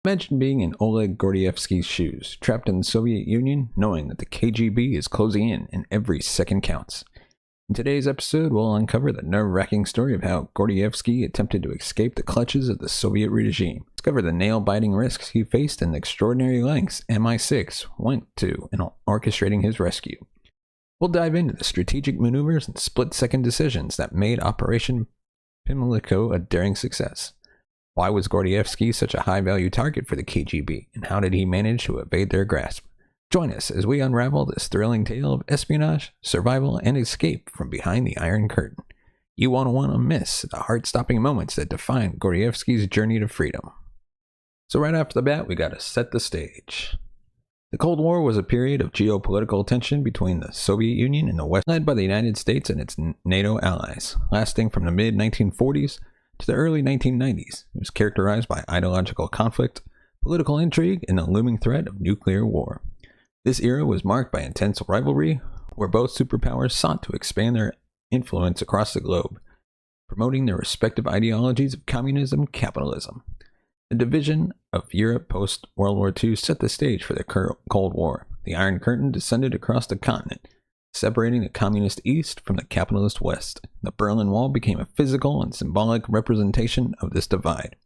Imagine being in Oleg Gordievsky's shoes, trapped in the Soviet Union, knowing that the KGB is closing in and every second counts. In today's episode, we'll uncover the nerve-wracking story of how Gordievsky attempted to escape the clutches of the Soviet regime, discover the nail-biting risks he faced, and the extraordinary lengths MI6 went to in orchestrating his rescue. We'll dive into the strategic maneuvers and split-second decisions that made Operation Pimlico a daring success. Why was Gordievsky such a high-value target for the KGB, and how did he manage to evade their grasp? Join us as we unravel this thrilling tale of espionage, survival, and escape from behind the Iron Curtain. You won't want to miss the heart-stopping moments that define Gordievsky's journey to freedom. So right after the bat, we gotta set the stage. The Cold War was a period of geopolitical tension between the Soviet Union and the West, led by the United States and its NATO allies, lasting from the mid-1940s to the early 1990s. It was characterized by ideological conflict, political intrigue, and the looming threat of nuclear war. This era was marked by intense rivalry, where both superpowers sought to expand their influence across the globe, promoting their respective ideologies of communism and capitalism. The division of Europe post-World War II set the stage for the Cold War. The Iron Curtain descended across the continent, separating the communist East from the capitalist West. The Berlin Wall became a physical and symbolic representation of this divide.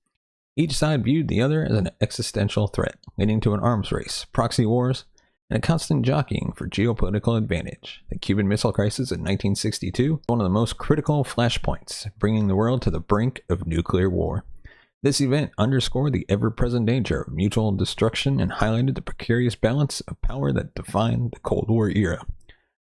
Each side viewed the other as an existential threat, leading to an arms race, proxy wars, and a constant jockeying for geopolitical advantage. The Cuban Missile Crisis in 1962 was one of the most critical flashpoints, bringing the world to the brink of nuclear war. This event underscored the ever-present danger of mutual destruction and highlighted the precarious balance of power that defined the Cold War era.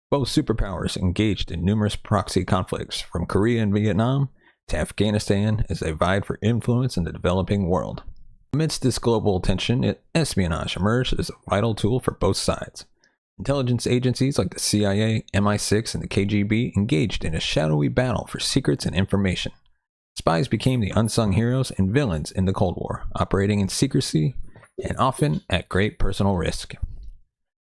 Both superpowers engaged in numerous proxy conflicts, from Korea and Vietnam to Afghanistan, as they vied for influence in the developing world. Amidst this global tension, espionage emerged as a vital tool for both sides. Intelligence agencies like the CIA, MI6, and the KGB engaged in a shadowy battle for secrets and information. Spies became the unsung heroes and villains in the Cold War, operating in secrecy and often at great personal risk.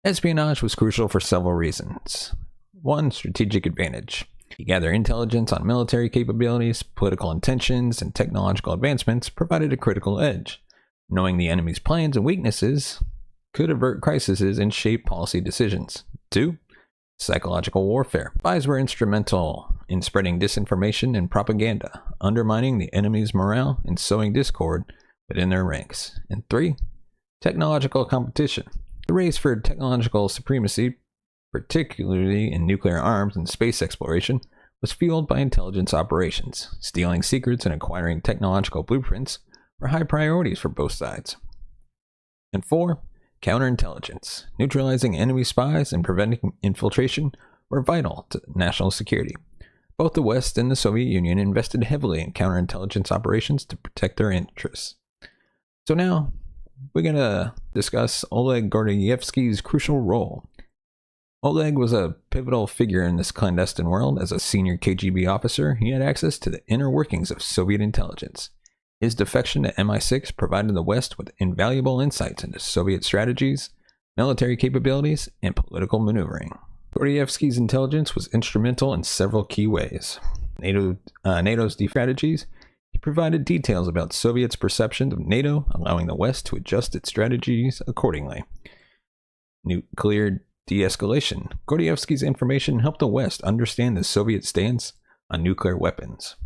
Espionage was crucial for several reasons. 1. Strategic advantage. You gather intelligence on military capabilities, political intentions, and technological advancements provided a critical edge. Knowing the enemy's plans and weaknesses could avert crises and shape policy decisions. 2. Psychological warfare. Spies were instrumental in spreading disinformation and propaganda, undermining the enemy's morale and sowing discord within their ranks. And 3. Technological competition. The race for technological supremacy, particularly in nuclear arms and space exploration, was fueled by intelligence operations. Stealing secrets and acquiring technological blueprints were high priorities for both sides. And 4. Counterintelligence. Neutralizing enemy spies and preventing infiltration were vital to national security. Both the West and the Soviet Union invested heavily in counterintelligence operations to protect their interests. So now, we're going to discuss Oleg Gordievsky's crucial role. Oleg was a pivotal figure in this clandestine world. As a senior KGB officer, he had access to the inner workings of Soviet intelligence. His defection to MI6 provided the West with invaluable insights into Soviet strategies, military capabilities, and political maneuvering. Gordievsky's intelligence was instrumental in several key ways. NATO's strategies. He provided details about Soviets' perception of NATO, allowing the West to adjust its strategies accordingly. Nuclear de-escalation. Gordievsky's information helped the West understand the Soviet stance on nuclear weapons,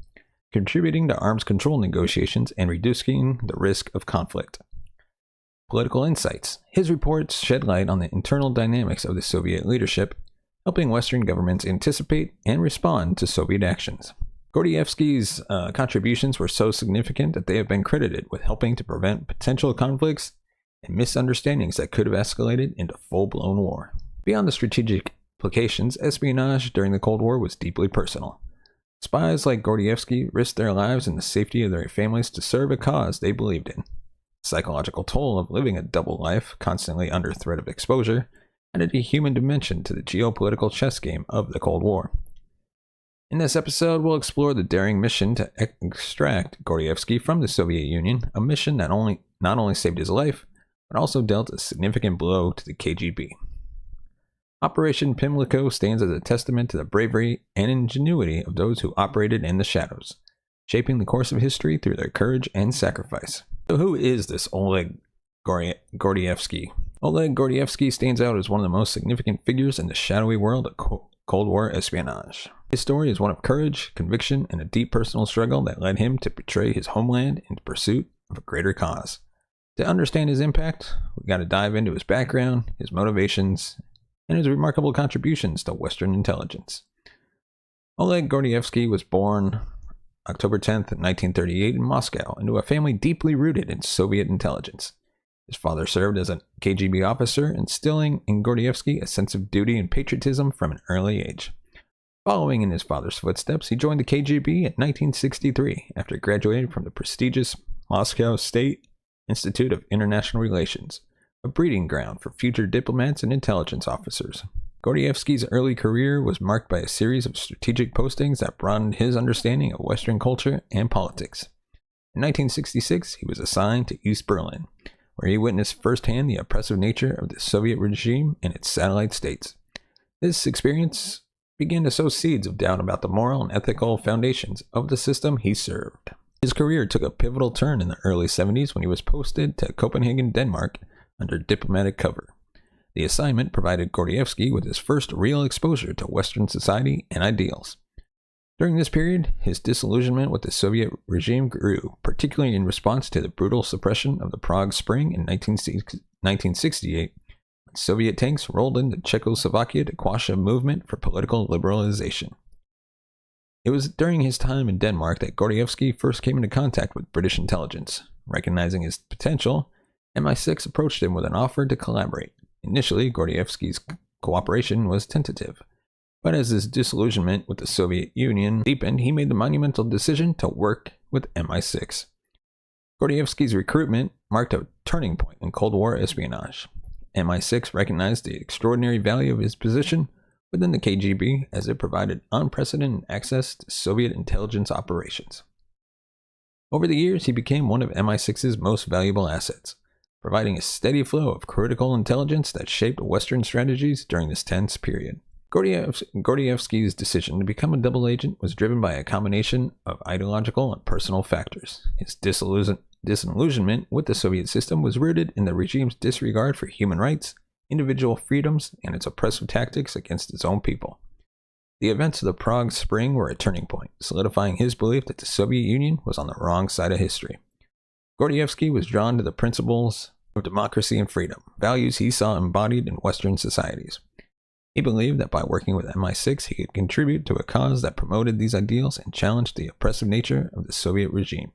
contributing to arms control negotiations and reducing the risk of conflict. Political insights. His reports shed light on the internal dynamics of the Soviet leadership, helping Western governments anticipate and respond to Soviet actions. Gordievsky's contributions were so significant that they have been credited with helping to prevent potential conflicts and misunderstandings that could have escalated into full-blown war. Beyond the strategic implications, espionage during the Cold War was deeply personal. Spies like Gordievsky risked their lives and the safety of their families to serve a cause they believed in. The psychological toll of living a double life, constantly under threat of exposure, added a human dimension to the geopolitical chess game of the Cold War. In this episode, we'll explore the daring mission to extract Gordievsky from the Soviet Union, a mission that not only saved his life, but also dealt a significant blow to the KGB. Operation Pimlico stands as a testament to the bravery and ingenuity of those who operated in the shadows, shaping the course of history through their courage and sacrifice. So who is this Oleg Gordievsky. Oleg Gordievsky stands out as one of the most significant figures in the shadowy world of Cold War espionage. His story is one of courage, conviction, and a deep personal struggle that led him to betray his homeland in pursuit of a greater cause. To understand his impact, we got to dive into his background, his motivations, and his remarkable contributions to Western intelligence. Oleg Gordievsky was born October 10th, 1938 in Moscow into a family deeply rooted in Soviet intelligence. His father served as a KGB officer, instilling in Gordievsky a sense of duty and patriotism from an early age. Following in his father's footsteps, he joined the KGB in 1963 after graduating from the prestigious Moscow State Institute of International Relations, a breeding ground for future diplomats and intelligence officers. Gordievsky's early career was marked by a series of strategic postings that broadened his understanding of Western culture and politics. In 1966, he was assigned to East Berlin, where he witnessed firsthand the oppressive nature of the Soviet regime and its satellite states. This experience began to sow seeds of doubt about the moral and ethical foundations of the system he served. His career took a pivotal turn in the early 70s when he was posted to Copenhagen, Denmark, under diplomatic cover. The assignment provided Gordievsky with his first real exposure to Western society and ideals. During this period, his disillusionment with the Soviet regime grew, particularly in response to the brutal suppression of the Prague Spring in 1968, when Soviet tanks rolled into Czechoslovakia to quash a movement for political liberalization. It was during his time in Denmark that Gordievsky first came into contact with British intelligence. Recognizing his potential, MI6 approached him with an offer to collaborate. Initially, Gordievsky's cooperation was tentative, but as his disillusionment with the Soviet Union deepened, he made the monumental decision to work with MI6. Gordievsky's recruitment marked a turning point in Cold War espionage. MI6 recognized the extraordinary value of his position within the KGB as it provided unprecedented access to Soviet intelligence operations. Over the years, he became one of MI6's most valuable assets, providing a steady flow of critical intelligence that shaped Western strategies during this tense period. Gordievsky's decision to become a double agent was driven by a combination of ideological and personal factors. His disillusionment with the Soviet system was rooted in the regime's disregard for human rights, individual freedoms, and its oppressive tactics against its own people. The events of the Prague Spring were a turning point, solidifying his belief that the Soviet Union was on the wrong side of history. Gordievsky was drawn to the principles of democracy and freedom, values he saw embodied in Western societies. He believed that by working with MI6, he could contribute to a cause that promoted these ideals and challenged the oppressive nature of the Soviet regime.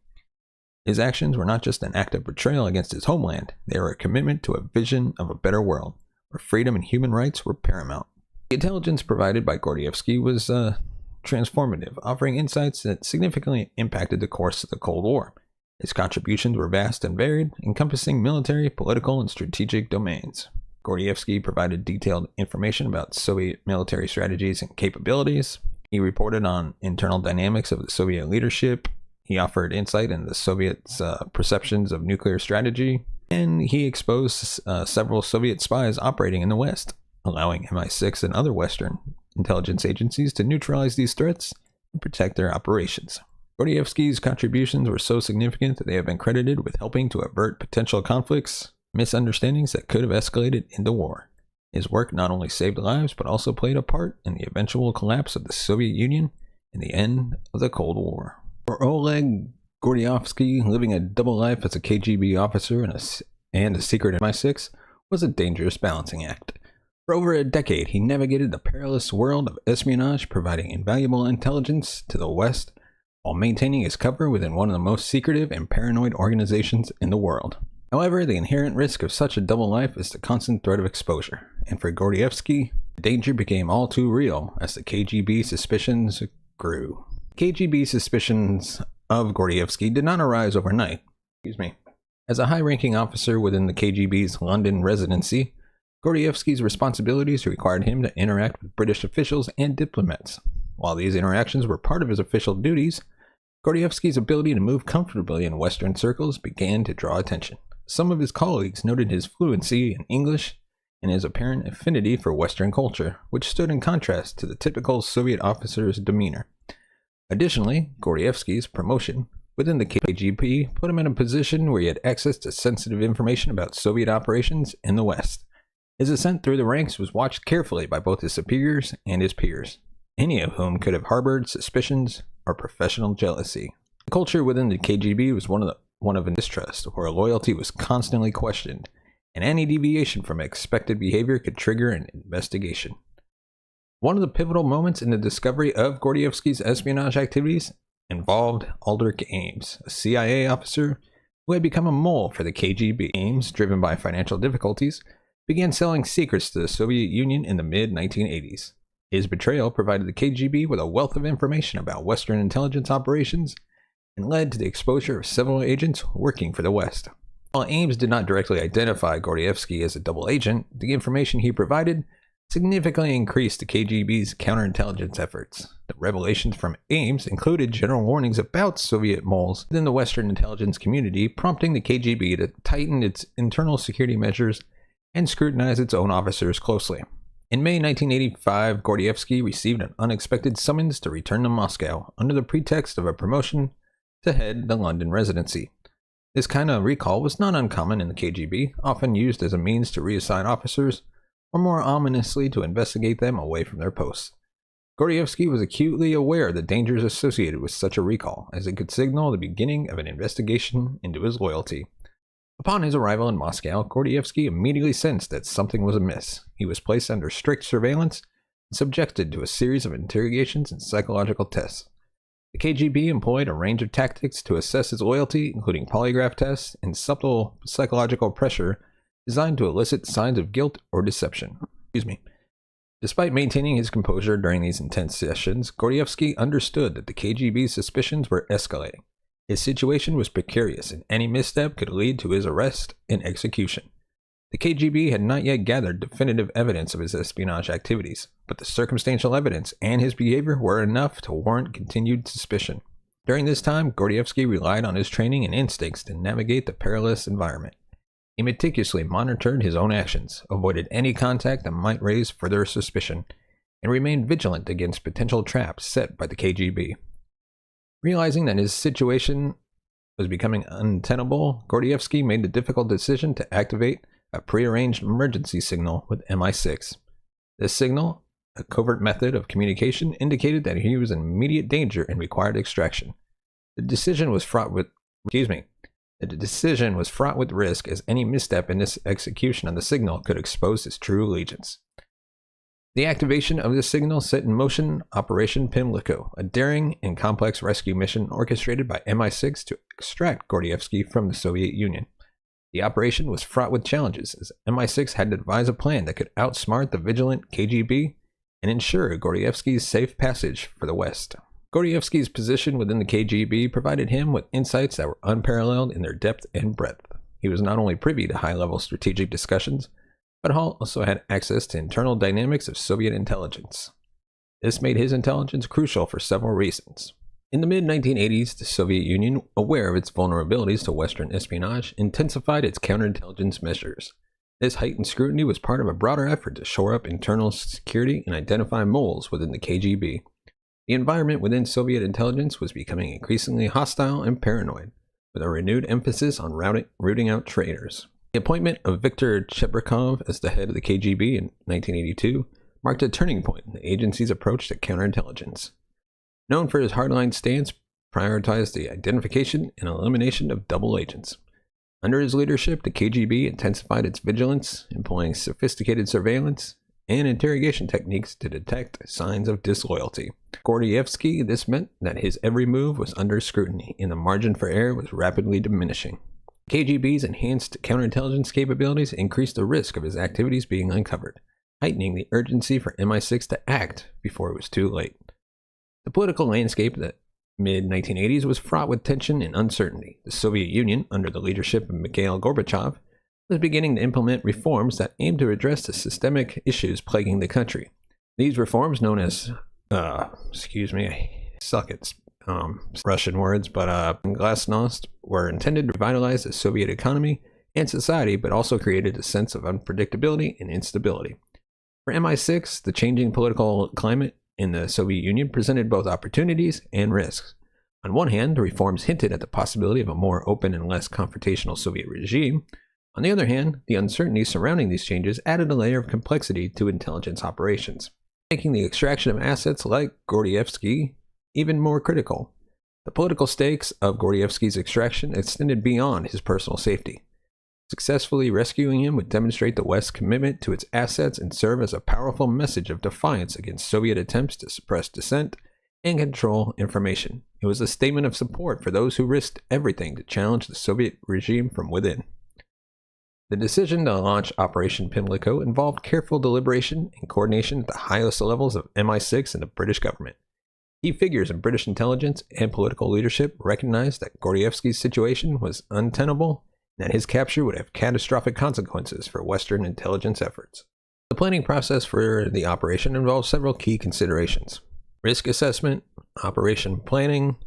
His actions were not just an act of betrayal against his homeland, they were a commitment to a vision of a better world, where freedom and human rights were paramount. The intelligence provided by Gordievsky was transformative, offering insights that significantly impacted the course of the Cold War. His contributions were vast and varied, encompassing military, political, and strategic domains. Gordievsky provided detailed information about Soviet military strategies and capabilities. He reported on internal dynamics of the Soviet leadership. He offered insight into the Soviets' perceptions of nuclear strategy. And he exposed several Soviet spies operating in the West, allowing MI6 and other Western intelligence agencies to neutralize these threats and protect their operations. Gordievsky's contributions were so significant that they have been credited with helping to avert potential conflicts, misunderstandings that could have escalated into war. His work not only saved lives, but also played a part in the eventual collapse of the Soviet Union and the end of the Cold War. For Oleg Gordievsky, living a double life as a KGB officer and a secret MI6 was a dangerous balancing act. For over a decade, he navigated the perilous world of espionage, providing invaluable intelligence to the West while maintaining his cover within one of the most secretive and paranoid organizations in the world. However, the inherent risk of such a double life is the constant threat of exposure, and for Gordievsky, the danger became all too real as the KGB suspicions grew. KGB suspicions of Gordievsky did not arise overnight. As a high-ranking officer within the KGB's London residency, Gordievsky's responsibilities required him to interact with British officials and diplomats. While these interactions were part of his official duties, Gordievsky's ability to move comfortably in Western circles began to draw attention. Some of his colleagues noted his fluency in English and his apparent affinity for Western culture, which stood in contrast to the typical Soviet officer's demeanor. Additionally, Gordievsky's promotion within the KGB put him in a position where he had access to sensitive information about Soviet operations in the West. His ascent through the ranks was watched carefully by both his superiors and his peers, any of whom could have harbored suspicions or professional jealousy. The culture within the KGB was one of distrust, where loyalty was constantly questioned, and any deviation from expected behavior could trigger an investigation. One of the pivotal moments in the discovery of Gordievsky's espionage activities involved Aldrich Ames, a CIA officer who had become a mole for the KGB. Ames, driven by financial difficulties, began selling secrets to the Soviet Union in the mid-1980s. His betrayal provided the KGB with a wealth of information about Western intelligence operations and led to the exposure of several agents working for the West. While Ames did not directly identify Gordievsky as a double agent, the information he provided significantly increased the KGB's counterintelligence efforts. The revelations from Ames included general warnings about Soviet moles within the Western intelligence community, prompting the KGB to tighten its internal security measures and scrutinize its own officers closely. In May 1985, Gordievsky received an unexpected summons to return to Moscow under the pretext of a promotion to head the London residency. This kind of recall was not uncommon in the KGB, often used as a means to reassign officers, or more ominously to investigate them away from their posts. Gordievsky was acutely aware of the dangers associated with such a recall, as it could signal the beginning of an investigation into his loyalty. Upon his arrival in Moscow, Gordievsky immediately sensed that something was amiss. He was placed under strict surveillance and subjected to a series of interrogations and psychological tests. The KGB employed a range of tactics to assess his loyalty, including polygraph tests and subtle psychological pressure designed to elicit signs of guilt or deception. Despite maintaining his composure during these intense sessions, Gordievsky understood that the KGB's suspicions were escalating. His situation was precarious, and any misstep could lead to his arrest and execution. The KGB had not yet gathered definitive evidence of his espionage activities, but the circumstantial evidence and his behavior were enough to warrant continued suspicion. During this time, Gordievsky relied on his training and instincts to navigate the perilous environment. He meticulously monitored his own actions, avoided any contact that might raise further suspicion, and remained vigilant against potential traps set by the KGB. Realizing that his situation was becoming untenable, Gordievsky made the difficult decision to activate a prearranged emergency signal with MI6. This signal, a covert method of communication, indicated that he was in immediate danger and required extraction. The decision was fraught with risk, as any misstep in this execution of the signal could expose his true allegiance. The activation of this signal set in motion Operation Pimlico, a daring and complex rescue mission orchestrated by MI6 to extract Gordievsky from the Soviet Union. The operation was fraught with challenges, as MI6 had to devise a plan that could outsmart the vigilant KGB and ensure Gordievsky's safe passage for the West. Gordievsky's position within the KGB provided him with insights that were unparalleled in their depth and breadth. He was not only privy to high-level strategic discussions, but Hall also had access to internal dynamics of Soviet intelligence. This made his intelligence crucial for several reasons. In the mid-1980s, the Soviet Union, aware of its vulnerabilities to Western espionage, intensified its counterintelligence measures. This heightened scrutiny was part of a broader effort to shore up internal security and identify moles within the KGB. The environment within Soviet intelligence was becoming increasingly hostile and paranoid, with a renewed emphasis on rooting out traitors. The appointment of Viktor Chebrikov as the head of the KGB in 1982 marked a turning point in the agency's approach to counterintelligence. Known for his hardline stance, prioritized the identification and elimination of double agents. Under his leadership, the KGB intensified its vigilance, employing sophisticated surveillance and interrogation techniques to detect signs of disloyalty. Gordievsky, this meant that his every move was under scrutiny, and the margin for error was rapidly diminishing. KGB's enhanced counterintelligence capabilities increased the risk of his activities being uncovered, heightening the urgency for MI6 to act before it was too late. The political landscape of the mid-1980s was fraught with tension and uncertainty. The Soviet Union, under the leadership of Mikhail Gorbachev, was beginning to implement reforms that aimed to address the systemic issues plaguing the country. These reforms, known as, I suck at Russian words, but glasnost, were intended to revitalize the Soviet economy and society, but also created a sense of unpredictability and instability. For MI6, the changing political climate in the Soviet Union presented both opportunities and risks. On one hand, the reforms hinted at the possibility of a more open and less confrontational Soviet regime. On the other hand, the uncertainty surrounding these changes added a layer of complexity to intelligence operations, making the extraction of assets like Gordievsky even more critical. The political stakes of Gordievsky's extraction extended beyond his personal safety. Successfully rescuing him would demonstrate the West's commitment to its assets and serve as a powerful message of defiance against Soviet attempts to suppress dissent and control information. It was a statement of support for those who risked everything to challenge the Soviet regime from within. The decision to launch Operation Pimlico involved careful deliberation and coordination at the highest levels of MI6 and the British government. Key figures in British intelligence and political leadership recognized that Gordievsky's situation was untenable and that his capture would have catastrophic consequences for Western intelligence efforts. The planning process for the operation involved several key considerations: risk assessment, operation planning,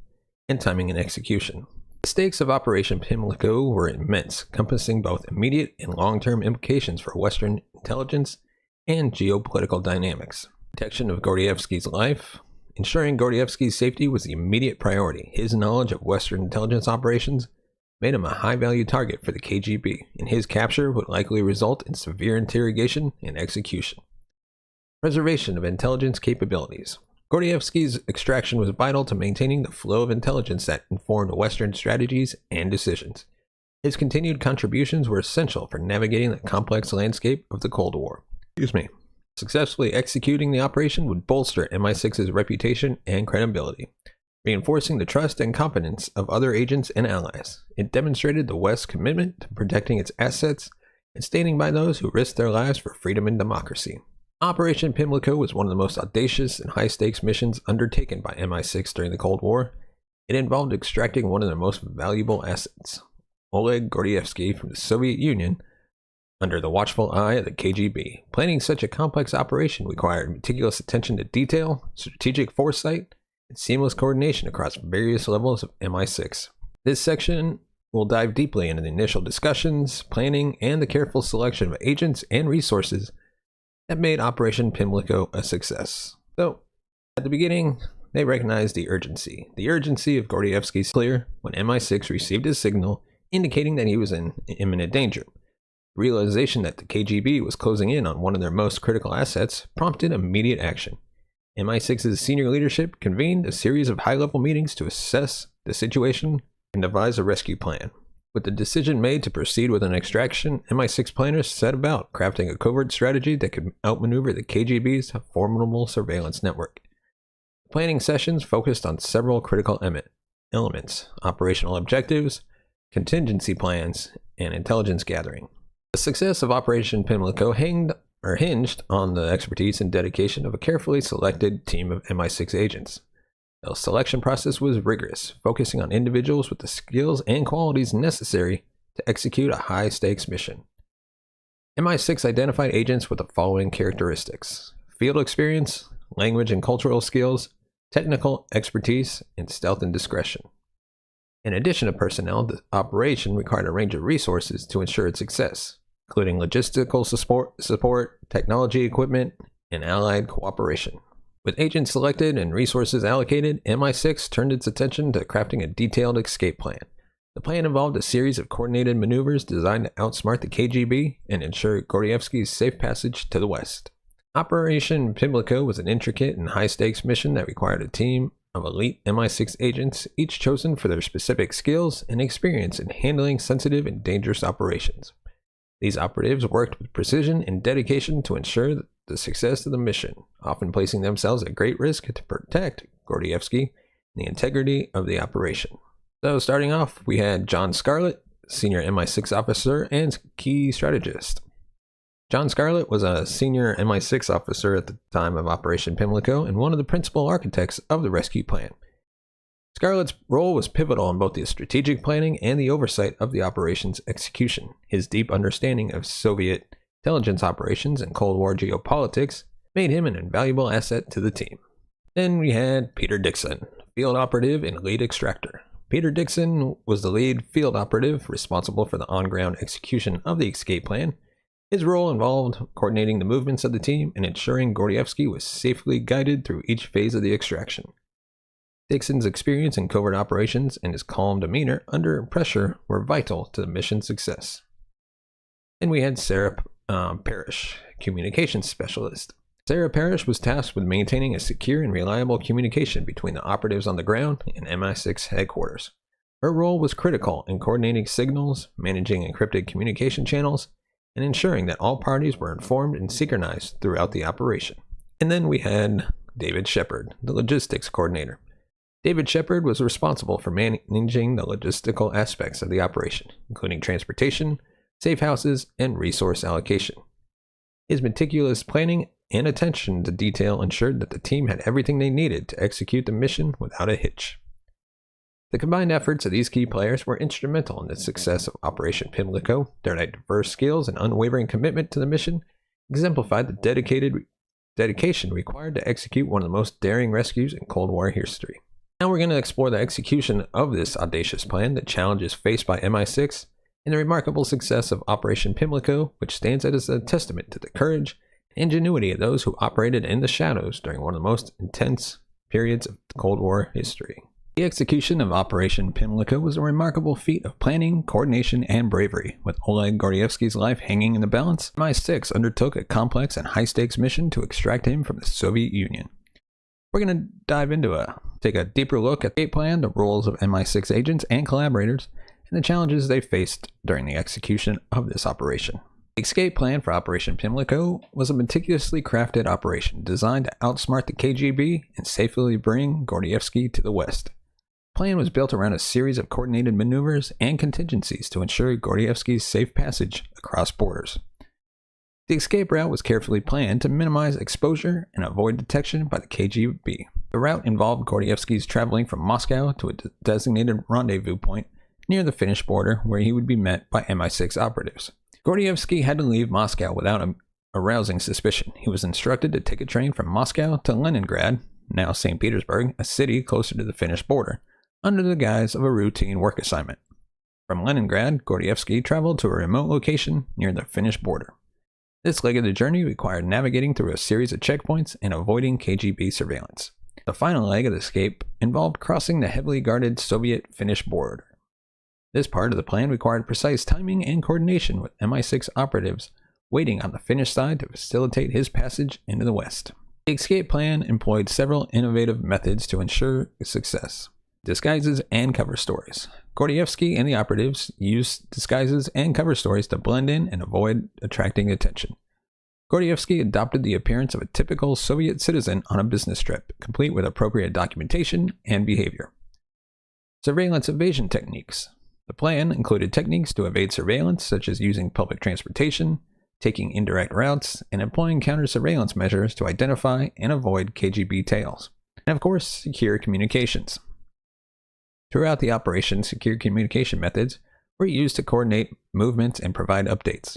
and timing and execution. The stakes of Operation Pimlico were immense, encompassing both immediate and long-term implications for Western intelligence and geopolitical dynamics. Protection of Gordievsky's life. Ensuring Gordievsky's safety was the immediate priority. His knowledge of Western intelligence operations made him a high-value target for the KGB, and his capture would likely result in severe interrogation and execution. Preservation of intelligence capabilities. Gordievsky's extraction was vital to maintaining the flow of intelligence that informed Western strategies and decisions. His continued contributions were essential for navigating the complex landscape of the Cold War. Successfully executing the operation would bolster MI6's reputation and credibility, reinforcing the trust and confidence of other agents and allies. It demonstrated the West's commitment to protecting its assets and standing by those who risked their lives for freedom and democracy. Operation Pimlico was one of the most audacious and high-stakes missions undertaken by MI6 during the Cold War. It involved extracting one of their most valuable assets, Oleg Gordievsky, from the Soviet Union, under the watchful eye of the KGB. Planning such a complex operation required meticulous attention to detail, strategic foresight, and seamless coordination across various levels of MI6. This section will dive deeply into the initial discussions, planning, and the careful selection of agents and resources that made Operation Pimlico a success. So, at the beginning, they recognized the urgency. The urgency of Gordievsky's clear when MI6 received a signal indicating that he was in imminent danger. The realization that the KGB was closing in on one of their most critical assets prompted immediate action. MI6's senior leadership convened a series of high-level meetings to assess the situation and devise a rescue plan. With the decision made to proceed with an extraction, MI6 planners set about crafting a covert strategy that could outmaneuver the KGB's formidable surveillance network. Planning sessions focused on several critical elements: operational objectives, contingency plans, and intelligence gathering. The success of Operation Pimlico hinged on the expertise and dedication of a carefully selected team of MI6 agents. The selection process was rigorous, focusing on individuals with the skills and qualities necessary to execute a high-stakes mission. MI6 identified agents with the following characteristics: field experience, language and cultural skills, technical expertise, and stealth and discretion. In addition to personnel, the operation required a range of resources to ensure its success, including logistical support, technology equipment, and allied cooperation. With agents selected and resources allocated, MI6 turned its attention to crafting a detailed escape plan. The plan involved a series of coordinated maneuvers designed to outsmart the KGB and ensure Gordievsky's safe passage to the West. Operation Pimlico was an intricate and high-stakes mission that required a team of elite MI6 agents, each chosen for their specific skills and experience in handling sensitive and dangerous operations. These operatives worked with precision and dedication to ensure the success of the mission, often placing themselves at great risk to protect Gordievsky and the integrity of the operation. So starting off, we had John Scarlett, senior MI6 officer and key strategist. John Scarlett was a senior MI6 officer at the time of Operation Pimlico and one of the principal architects of the rescue plan. Scarlett's role was pivotal in both the strategic planning and the oversight of the operation's execution. His deep understanding of Soviet intelligence operations and Cold War geopolitics made him an invaluable asset to the team. Then we had Peter Dixon, field operative and lead extractor. Peter Dixon was the lead field operative responsible for the on-ground execution of the escape plan. His role involved coordinating the movements of the team and ensuring Gordievsky was safely guided through each phase of the extraction. Dixon's experience in covert operations and his calm demeanor under pressure were vital to the mission's success. And we had Sarah Parrish, communications specialist. Sarah Parrish was tasked with maintaining a secure and reliable communication between the operatives on the ground and MI6 headquarters. Her role was critical in coordinating signals, managing encrypted communication channels, and ensuring that all parties were informed and synchronized throughout the operation. And then we had David Shepard, the logistics coordinator. David Shepard was responsible for managing the logistical aspects of the operation, including transportation, safe houses, and resource allocation. His meticulous planning and attention to detail ensured that the team had everything they needed to execute the mission without a hitch. The combined efforts of these key players were instrumental in the success of Operation Pimlico. Their diverse skills and unwavering commitment to the mission exemplified the dedication required to execute one of the most daring rescues in Cold War history. Now we're going to explore the execution of this audacious plan, the challenges faced by MI6, and the remarkable success of Operation Pimlico, which stands as a testament to the courage and ingenuity of those who operated in the shadows during one of the most intense periods of Cold War history. The execution of Operation Pimlico was a remarkable feat of planning, coordination, and bravery. With Oleg Gordievsky's life hanging in the balance, MI6 undertook a complex and high-stakes mission to extract him from the Soviet Union. We're going to dive into take a deeper look at the escape plan, the roles of MI6 agents and collaborators, and the challenges they faced during the execution of this operation. The escape plan for Operation Pimlico was a meticulously crafted operation designed to outsmart the KGB and safely bring Gordievsky to the West. The plan was built around a series of coordinated maneuvers and contingencies to ensure Gordievsky's safe passage across borders. The escape route was carefully planned to minimize exposure and avoid detection by the KGB. The route involved Gordievsky's traveling from Moscow to a designated rendezvous point near the Finnish border where he would be met by MI6 operatives. Gordievsky had to leave Moscow without arousing suspicion. He was instructed to take a train from Moscow to Leningrad, now St. Petersburg, a city closer to the Finnish border, under the guise of a routine work assignment. From Leningrad, Gordievsky traveled to a remote location near the Finnish border. This leg of the journey required navigating through a series of checkpoints and avoiding KGB surveillance. The final leg of the escape involved crossing the heavily guarded Soviet-Finnish border. This part of the plan required precise timing and coordination with MI6 operatives waiting on the Finnish side to facilitate his passage into the West. The escape plan employed several innovative methods to ensure success. Disguises and cover stories. Gordievsky and the operatives used disguises and cover stories to blend in and avoid attracting attention. Gordievsky adopted the appearance of a typical Soviet citizen on a business trip, complete with appropriate documentation and behavior. Surveillance evasion techniques. The plan included techniques to evade surveillance, such as using public transportation, taking indirect routes, and employing counter-surveillance measures to identify and avoid KGB tails. And of course, secure communications. Throughout the operation, secure communication methods were used to coordinate movements and provide updates.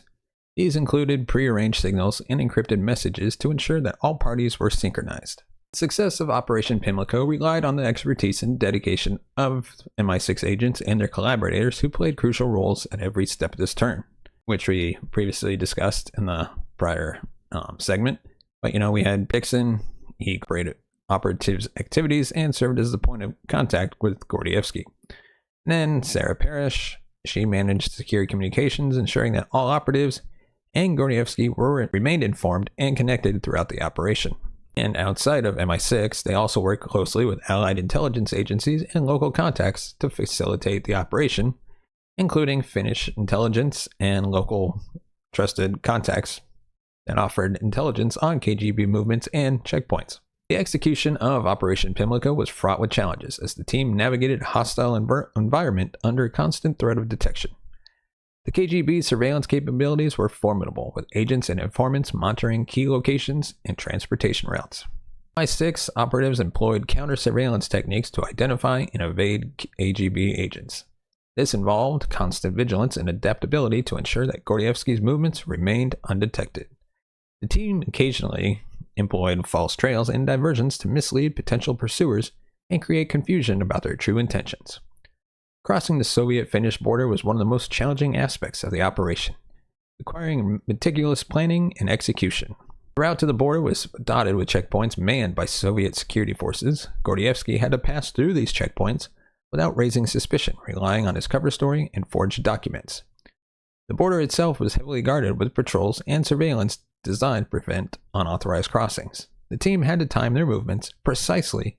These included prearranged signals and encrypted messages to ensure that all parties were synchronized. The success of Operation Pimlico relied on the expertise and dedication of MI6 agents and their collaborators who played crucial roles at every step of this turn, which we previously discussed in the prior segment. But we had Dixon, he operated operatives' activities and served as the point of contact with Gordievsky. And then Sarah Parrish, she managed secure communications, ensuring that all operatives and Gordievsky remained informed and connected throughout the operation. And outside of MI6, they also worked closely with allied intelligence agencies and local contacts to facilitate the operation, including Finnish intelligence and local trusted contacts that offered intelligence on KGB movements and checkpoints. The execution of Operation Pimlico was fraught with challenges as the team navigated a hostile environment under constant threat of detection. The KGB's surveillance capabilities were formidable, with agents and informants monitoring key locations and transportation routes. MI6 operatives employed counter-surveillance techniques to identify and evade KGB agents. This involved constant vigilance and adaptability to ensure that Gordievsky's movements remained undetected. The team occasionally employed false trails and diversions to mislead potential pursuers and create confusion about their true intentions. Crossing the Soviet-Finnish border was one of the most challenging aspects of the operation, requiring meticulous planning and execution. The route to the border was dotted with checkpoints manned by Soviet security forces. Gordievsky had to pass through these checkpoints without raising suspicion, relying on his cover story and forged documents. The border itself was heavily guarded with patrols and surveillance designed to prevent unauthorized crossings. The team had to time their movements precisely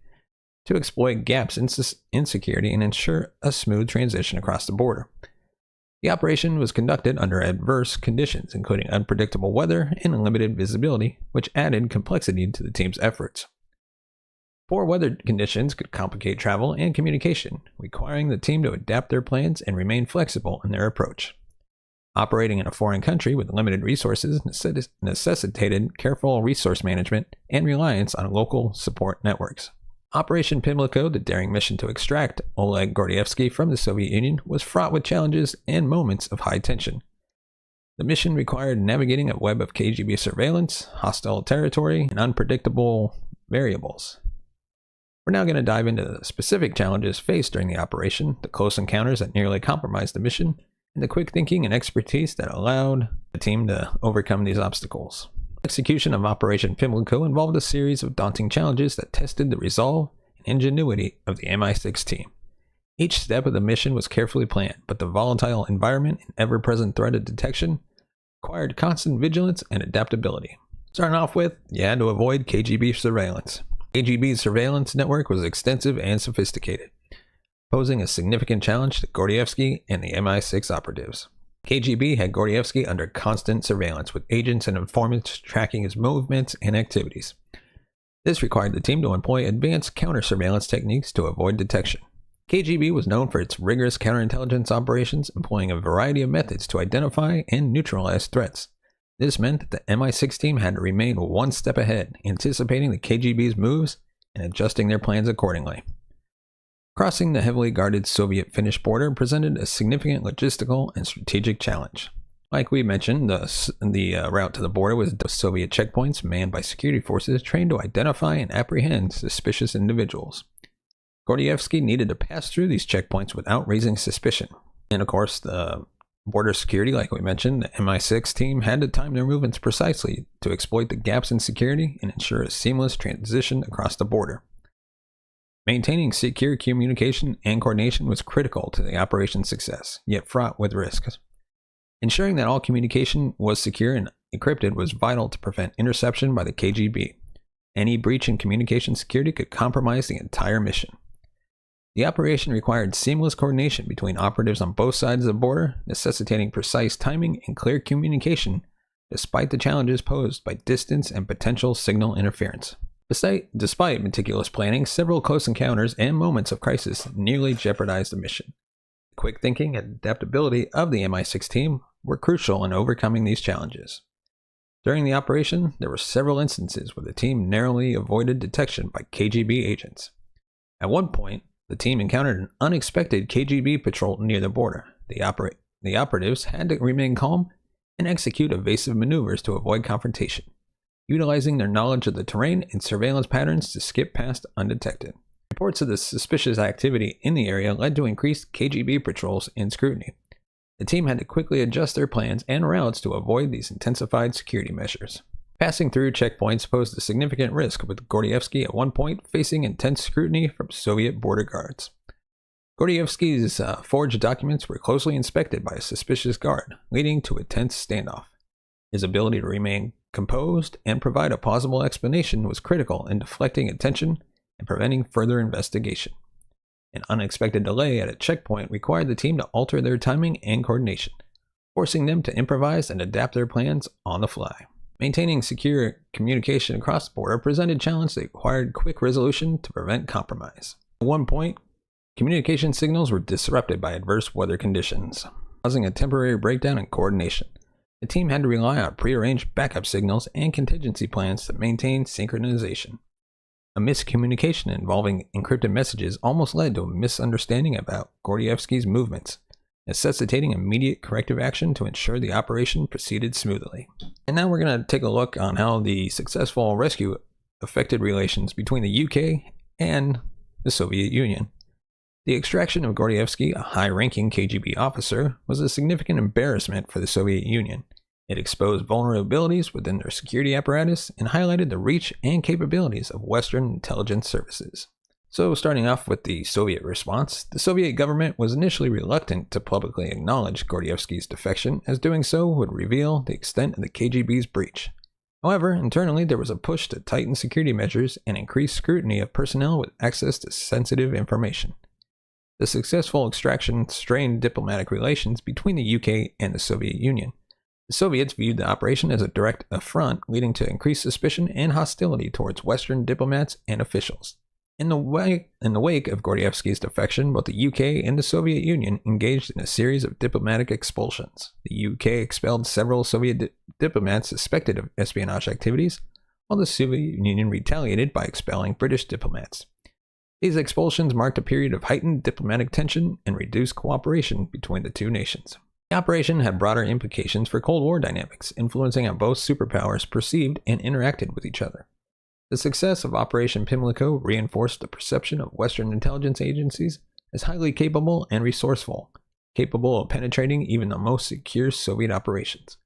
to exploit gaps in security and ensure a smooth transition across the border. The operation was conducted under adverse conditions, including unpredictable weather and limited visibility, which added complexity to the team's efforts. Poor weather conditions could complicate travel and communication, requiring the team to adapt their plans and remain flexible in their approach. Operating in a foreign country with limited resources necessitated careful resource management and reliance on local support networks. Operation Pimlico, the daring mission to extract Oleg Gordievsky from the Soviet Union, was fraught with challenges and moments of high tension. The mission required navigating a web of KGB surveillance, hostile territory, and unpredictable variables. We're now going to dive into the specific challenges faced during the operation, the close encounters that nearly compromised the mission, and the quick thinking and expertise that allowed the team to overcome these obstacles. Execution of Operation Pimlico involved a series of daunting challenges that tested the resolve and ingenuity of the MI6 team. Each step of the mission was carefully planned, but the volatile environment and ever-present threat of detection required constant vigilance and adaptability. Starting off with, you had to avoid KGB surveillance. KGB's surveillance network was extensive and sophisticated, posing a significant challenge to Gordievsky and the MI6 operatives. KGB had Gordievsky under constant surveillance, with agents and informants tracking his movements and activities. This required the team to employ advanced counter-surveillance techniques to avoid detection. KGB was known for its rigorous counterintelligence operations, employing a variety of methods to identify and neutralize threats. This meant that the MI6 team had to remain one step ahead, anticipating the KGB's moves and adjusting their plans accordingly. Crossing the heavily guarded Soviet-Finnish border presented a significant logistical and strategic challenge. Like we mentioned, the route to the border was Soviet checkpoints manned by security forces trained to identify and apprehend suspicious individuals. Gordievsky needed to pass through these checkpoints without raising suspicion. And of course, the border security, like we mentioned, the MI6 team had to time their movements precisely to exploit the gaps in security and ensure a seamless transition across the border. Maintaining secure communication and coordination was critical to the operation's success, yet fraught with risks. Ensuring that all communication was secure and encrypted was vital to prevent interception by the KGB. Any breach in communication security could compromise the entire mission. The operation required seamless coordination between operatives on both sides of the border, necessitating precise timing and clear communication, despite the challenges posed by distance and potential signal interference. Despite meticulous planning, several close encounters and moments of crisis nearly jeopardized the mission. The quick thinking and adaptability of the MI6 team were crucial in overcoming these challenges. During the operation, there were several instances where the team narrowly avoided detection by KGB agents. At one point, the team encountered an unexpected KGB patrol near the border. The operatives had to remain calm and execute evasive maneuvers to avoid confrontation, utilizing their knowledge of the terrain and surveillance patterns to skip past undetected. Reports of the suspicious activity in the area led to increased KGB patrols and scrutiny. The team had to quickly adjust their plans and routes to avoid these intensified security measures. Passing through checkpoints posed a significant risk, with Gordievsky at one point facing intense scrutiny from Soviet border guards. Gordievsky's forged documents were closely inspected by a suspicious guard, leading to a tense standoff. His ability to remain composed and provide a plausible explanation was critical in deflecting attention and preventing further investigation. An unexpected delay at a checkpoint required the team to alter their timing and coordination, forcing them to improvise and adapt their plans on the fly. Maintaining secure communication across the border presented challenges that required quick resolution to prevent compromise. At one point, communication signals were disrupted by adverse weather conditions, causing a temporary breakdown in coordination. The team had to rely on prearranged backup signals and contingency plans to maintain synchronization. A miscommunication involving encrypted messages almost led to a misunderstanding about Gordievsky's movements, necessitating immediate corrective action to ensure the operation proceeded smoothly. And now we're going to take a look on how the successful rescue affected relations between the UK and the Soviet Union. The extraction of Gordievsky, a high-ranking KGB officer, was a significant embarrassment for the Soviet Union. It exposed vulnerabilities within their security apparatus and highlighted the reach and capabilities of Western intelligence services. So, starting off with the Soviet response, the Soviet government was initially reluctant to publicly acknowledge Gordievsky's defection, as doing so would reveal the extent of the KGB's breach. However, internally there was a push to tighten security measures and increase scrutiny of personnel with access to sensitive information. The successful extraction strained diplomatic relations between the UK and the Soviet Union. The Soviets viewed the operation as a direct affront, leading to increased suspicion and hostility towards Western diplomats and officials. In the wake of Gordievsky's defection, both the UK and the Soviet Union engaged in a series of diplomatic expulsions. The UK expelled several Soviet diplomats suspected of espionage activities, while the Soviet Union retaliated by expelling British diplomats. These expulsions marked a period of heightened diplomatic tension and reduced cooperation between the two nations. The operation had broader implications for Cold War dynamics, influencing how both superpowers perceived and interacted with each other. The success of Operation Pimlico reinforced the perception of Western intelligence agencies as highly capable and resourceful, capable of penetrating even the most secure Soviet operations.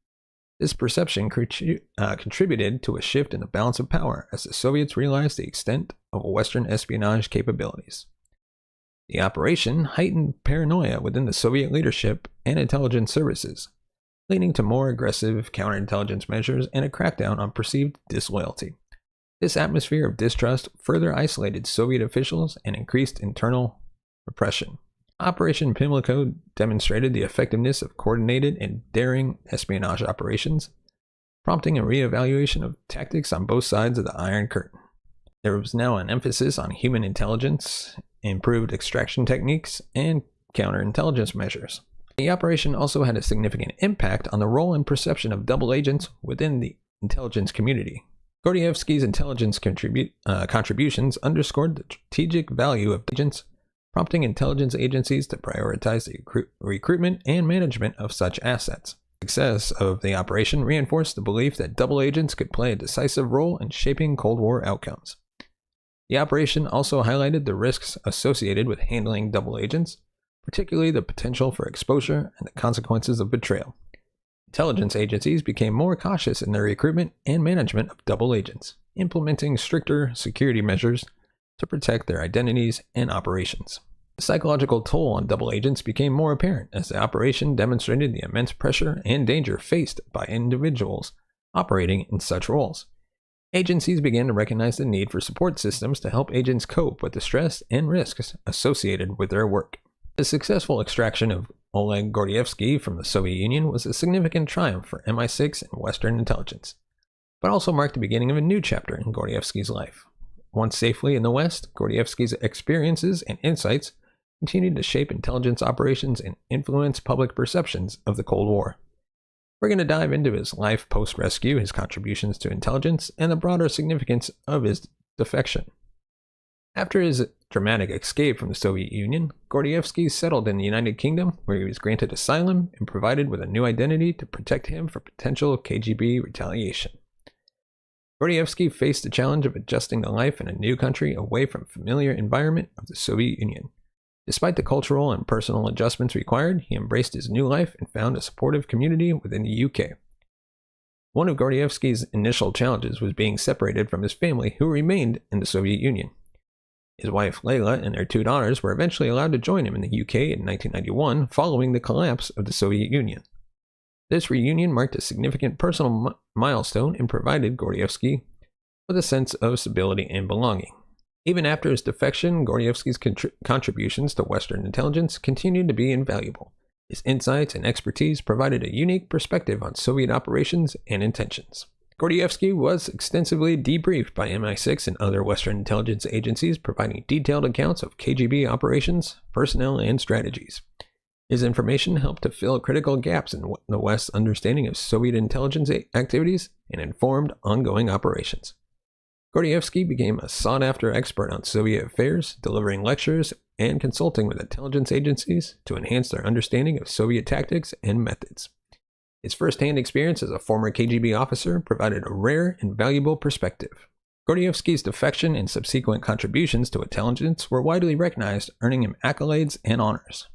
This perception contributed to a shift in the balance of power as the Soviets realized the extent of Western espionage capabilities. The operation heightened paranoia within the Soviet leadership and intelligence services, leading to more aggressive counterintelligence measures and a crackdown on perceived disloyalty. This atmosphere of distrust further isolated Soviet officials and increased internal repression. Operation Pimlico demonstrated the effectiveness of coordinated and daring espionage operations, prompting a reevaluation of tactics on both sides of the Iron Curtain. There was now an emphasis on human intelligence, improved extraction techniques, and counterintelligence measures. The operation also had a significant impact on the role and perception of double agents within the intelligence community. Gordievsky's intelligence contributions underscored the strategic value of agents, prompting intelligence agencies to prioritize the recruitment and management of such assets. The success of the operation reinforced the belief that double agents could play a decisive role in shaping Cold War outcomes. The operation also highlighted the risks associated with handling double agents, particularly the potential for exposure and the consequences of betrayal. Intelligence agencies became more cautious in their recruitment and management of double agents, implementing stricter security measures to protect their identities and operations. The psychological toll on double agents became more apparent as the operation demonstrated the immense pressure and danger faced by individuals operating in such roles. Agencies began to recognize the need for support systems to help agents cope with the stress and risks associated with their work. The successful extraction of Oleg Gordievsky from the Soviet Union was a significant triumph for MI6 and Western intelligence, but also marked the beginning of a new chapter in Gordievsky's life. Once safely in the West, Gordievsky's experiences and insights continued to shape intelligence operations and influence public perceptions of the Cold War. We're going to dive into his life post-rescue, his contributions to intelligence, and the broader significance of his defection. After his dramatic escape from the Soviet Union, Gordievsky settled in the United Kingdom, where he was granted asylum and provided with a new identity to protect him from potential KGB retaliation. Gordievsky faced the challenge of adjusting to life in a new country away from the familiar environment of the Soviet Union. Despite the cultural and personal adjustments required, he embraced his new life and found a supportive community within the UK. One of Gordievsky's initial challenges was being separated from his family, who remained in the Soviet Union. His wife Layla and their 2 daughters were eventually allowed to join him in the UK in 1991 following the collapse of the Soviet Union. This reunion marked a significant personal milestone and provided Gordievsky with a sense of stability and belonging. Even after his defection, Gordievsky's contributions to Western intelligence continued to be invaluable. His insights and expertise provided a unique perspective on Soviet operations and intentions. Gordievsky was extensively debriefed by MI6 and other Western intelligence agencies, providing detailed accounts of KGB operations, personnel, and strategies. His information helped to fill critical gaps in the West's understanding of Soviet intelligence activities and informed ongoing operations. Gordievsky became a sought-after expert on Soviet affairs, delivering lectures and consulting with intelligence agencies to enhance their understanding of Soviet tactics and methods. His first-hand experience as a former KGB officer provided a rare and valuable perspective. Gordievsky's defection and subsequent contributions to intelligence were widely recognized, earning him accolades and honors.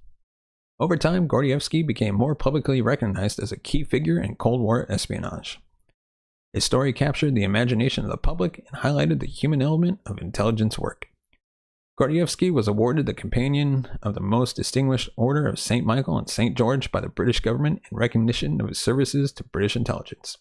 Over time, Gordievsky became more publicly recognized as a key figure in Cold War espionage. His story captured the imagination of the public and highlighted the human element of intelligence work. Gordievsky was awarded the Companion of the Most Distinguished Order of St. Michael and St. George by the British government in recognition of his services to British intelligence.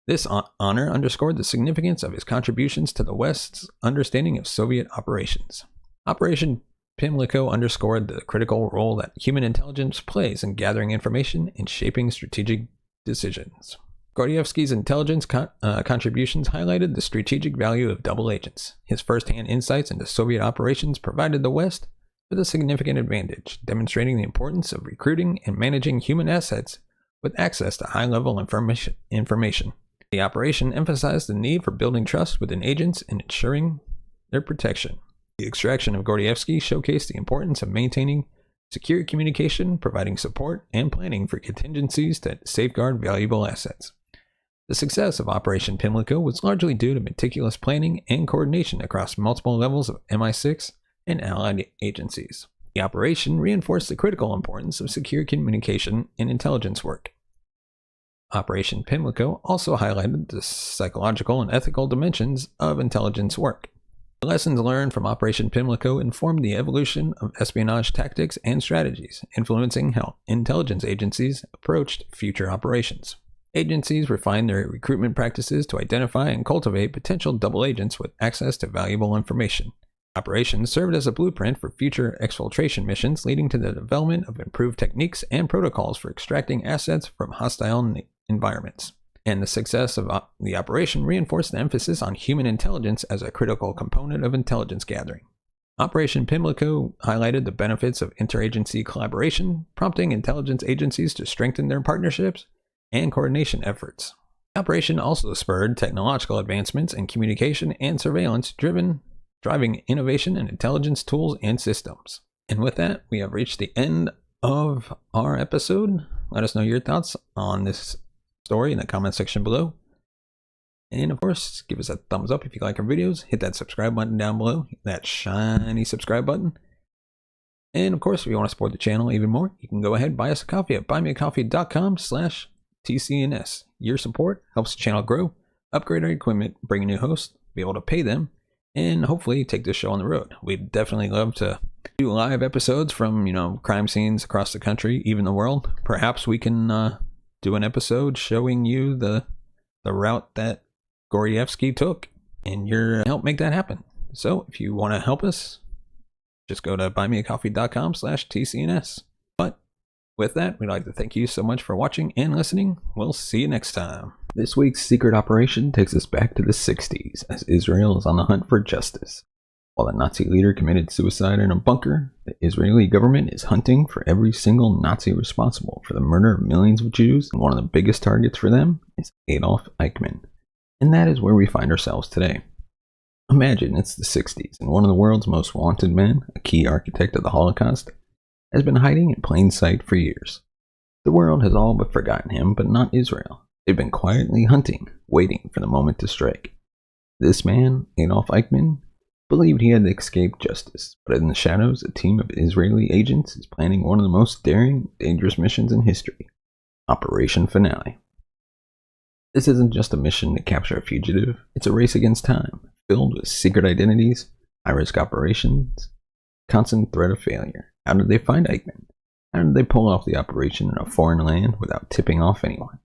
This honor underscored the significance of his contributions to the West's understanding of Soviet operations. Operation Pimlico underscored the critical role that human intelligence plays in gathering information and shaping strategic decisions. Gordievsky's intelligence contributions highlighted the strategic value of double agents. His first-hand insights into Soviet operations provided the West with a significant advantage, demonstrating the importance of recruiting and managing human assets with access to high-level information. The operation emphasized the need for building trust within agents and ensuring their protection. The extraction of Gordievsky showcased the importance of maintaining secure communication, providing support, and planning for contingencies to safeguard valuable assets. The success of Operation Pimlico was largely due to meticulous planning and coordination across multiple levels of MI6 and allied agencies. The operation reinforced the critical importance of secure communication and intelligence work. Operation Pimlico also highlighted the psychological and ethical dimensions of intelligence work. The lessons learned from Operation Pimlico informed the evolution of espionage tactics and strategies, influencing how intelligence agencies approached future operations. Agencies refined their recruitment practices to identify and cultivate potential double agents with access to valuable information. Operations served as a blueprint for future exfiltration missions, leading to the development of improved techniques and protocols for extracting assets from hostile environments. And the success of the operation reinforced the emphasis on human intelligence as a critical component of intelligence gathering. Operation Pimlico highlighted the benefits of interagency collaboration, prompting intelligence agencies to strengthen their partnerships and coordination efforts. The operation also spurred technological advancements in communication and surveillance, driving innovation in intelligence tools and systems. And with that, we have reached the end of our episode. Let us know your thoughts on this story in the comment section below. And of course, give us a thumbs up if you like our videos. Hit that subscribe button down below, that shiny subscribe button. And of course, if you want to support the channel even more, you can go ahead and buy us a coffee at buymeacoffee.com/TCNS. Your support helps the channel grow, upgrade our equipment, bring a new host, be able to pay them, and hopefully take this show on the road. We'd definitely love to do live episodes from, crime scenes across the country, even the world. Perhaps we can do an episode showing you the route that Gordievsky took, and you're help make that happen. So if you want to help us, just go to buymeacoffee.com/TCNS. But with that, we'd like to thank you so much for watching and listening. We'll see you next time. This week's secret operation takes us back to the 60s as Israel is on the hunt for justice. While the Nazi leader committed suicide in a bunker, the Israeli government is hunting for every single Nazi responsible for the murder of millions of Jews, and one of the biggest targets for them is Adolf Eichmann. And that is where we find ourselves today. Imagine it's the 60s, and one of the world's most wanted men, a key architect of the Holocaust, has been hiding in plain sight for years. The world has all but forgotten him, but not Israel. They've been quietly hunting, waiting for the moment to strike. This man, Adolf Eichmann, believed he had escaped justice, but in the shadows, a team of Israeli agents is planning one of the most daring, dangerous missions in history, Operation Finale. This isn't just a mission to capture a fugitive, it's a race against time, filled with secret identities, high-risk operations, constant threat of failure. How did they find Eichmann? How did they pull off the operation in a foreign land without tipping off anyone?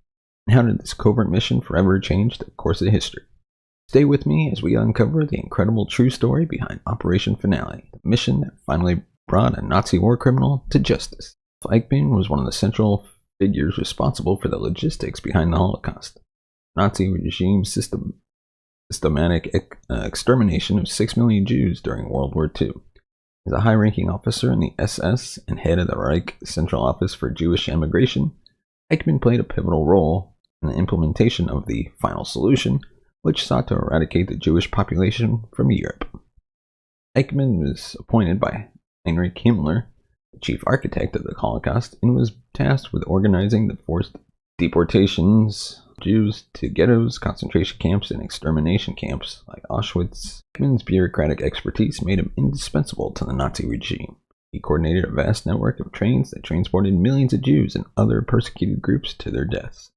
And how did this covert mission forever change the course of history? Stay with me as we uncover the incredible true story behind Operation Finale, the mission that finally brought a Nazi war criminal to justice. Eichmann was one of the central figures responsible for the logistics behind the Holocaust. Nazi regime systematic extermination of 6 million Jews during World War II. As a high-ranking officer in the SS and head of the Reich Central Office for Jewish Immigration, Eichmann played a pivotal role in the implementation of the Final Solution, which sought to eradicate the Jewish population from Europe. Eichmann was appointed by Heinrich Himmler, the chief architect of the Holocaust, and was tasked with organizing the forced deportations of Jews to ghettos, concentration camps, and extermination camps like Auschwitz. Eichmann's bureaucratic expertise made him indispensable to the Nazi regime. He coordinated a vast network of trains that transported millions of Jews and other persecuted groups to their deaths.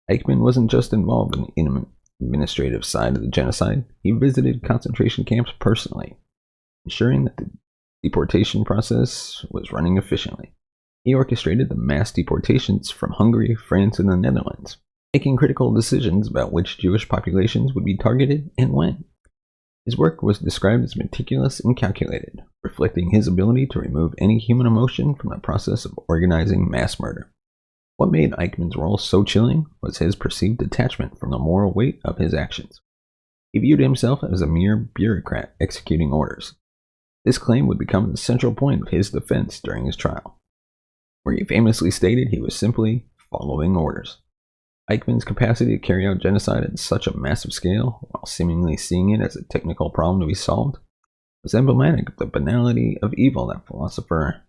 Eichmann wasn't just involved in the administrative side of the genocide, he visited concentration camps personally, ensuring that the deportation process was running efficiently. He orchestrated the mass deportations from Hungary, France, and the Netherlands, making critical decisions about which Jewish populations would be targeted and when. His work was described as meticulous and calculated, reflecting his ability to remove any human emotion from the process of organizing mass murder. What made Eichmann's role so chilling was his perceived detachment from the moral weight of his actions. He viewed himself as a mere bureaucrat executing orders. This claim would become the central point of his defense during his trial, where he famously stated he was simply following orders. Eichmann's capacity to carry out genocide at such a massive scale, while seemingly seeing it as a technical problem to be solved, was emblematic of the banality of evil that philosopher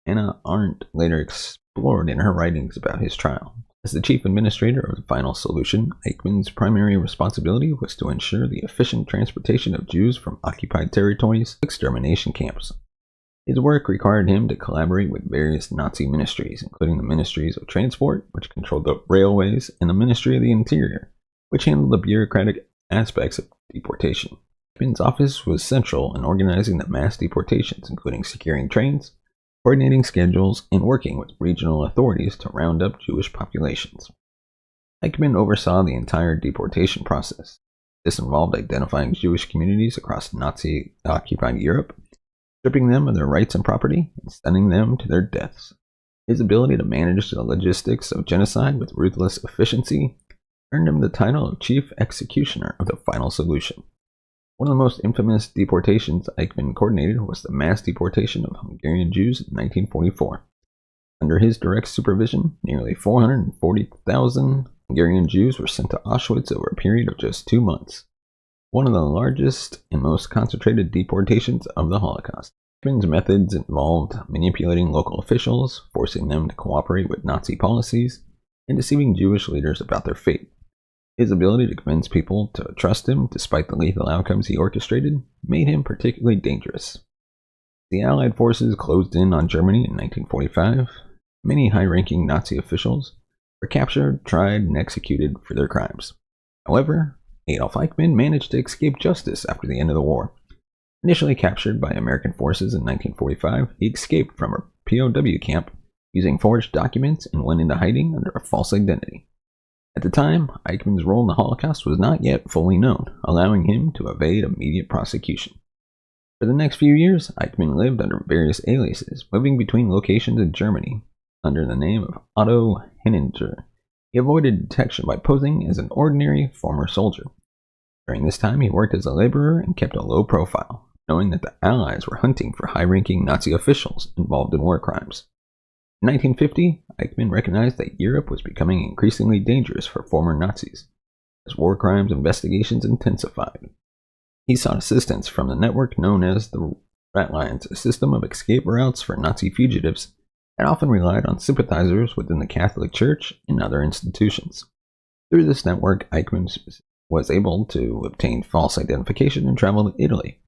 Hannah Arendt later explored in her writings about his trial. As the chief administrator of the final solution, Eichmann's primary responsibility was to ensure the efficient transportation of Jews from occupied territories to extermination camps. His work required him to collaborate with various Nazi ministries, including the Ministries of Transport, which controlled the railways, and the Ministry of the Interior, which handled the bureaucratic aspects of deportation. Eichmann's office was central in organizing the mass deportations, including securing trains, coordinating schedules, and working with regional authorities to round up Jewish populations. Eichmann oversaw the entire deportation process. This involved identifying Jewish communities across Nazi-occupied Europe, stripping them of their rights and property, and sending them to their deaths. His ability to manage the logistics of genocide with ruthless efficiency earned him the title of Chief Executioner of the Final Solution. One of the most infamous deportations Eichmann coordinated was the mass deportation of Hungarian Jews in 1944. Under his direct supervision, nearly 440,000 Hungarian Jews were sent to Auschwitz over a period of just 2 months, one of the largest and most concentrated deportations of the Holocaust. Eichmann's methods involved manipulating local officials, forcing them to cooperate with Nazi policies, and deceiving Jewish leaders about their fate. His ability to convince people to trust him, despite the lethal outcomes he orchestrated, made him particularly dangerous. The Allied forces closed in on Germany in 1945. Many high-ranking Nazi officials were captured, tried, and executed for their crimes. However, Adolf Eichmann managed to escape justice after the end of the war. Initially captured by American forces in 1945, he escaped from a POW camp using forged documents and went into hiding under a false identity. At the time, Eichmann's role in the Holocaust was not yet fully known, allowing him to evade immediate prosecution. For the next few years, Eichmann lived under various aliases, moving between locations in Germany under the name of Otto Henninger. He avoided detection by posing as an ordinary former soldier. During this time, he worked as a laborer and kept a low profile, knowing that the Allies were hunting for high-ranking Nazi officials involved in war crimes. In 1950, Eichmann recognized that Europe was becoming increasingly dangerous for former Nazis, as war crimes investigations intensified. He sought assistance from the network known as the Rat Lines, a system of escape routes for Nazi fugitives that often relied on sympathizers within the Catholic Church and other institutions. Through this network, Eichmann was able to obtain false identification and travel to Italy.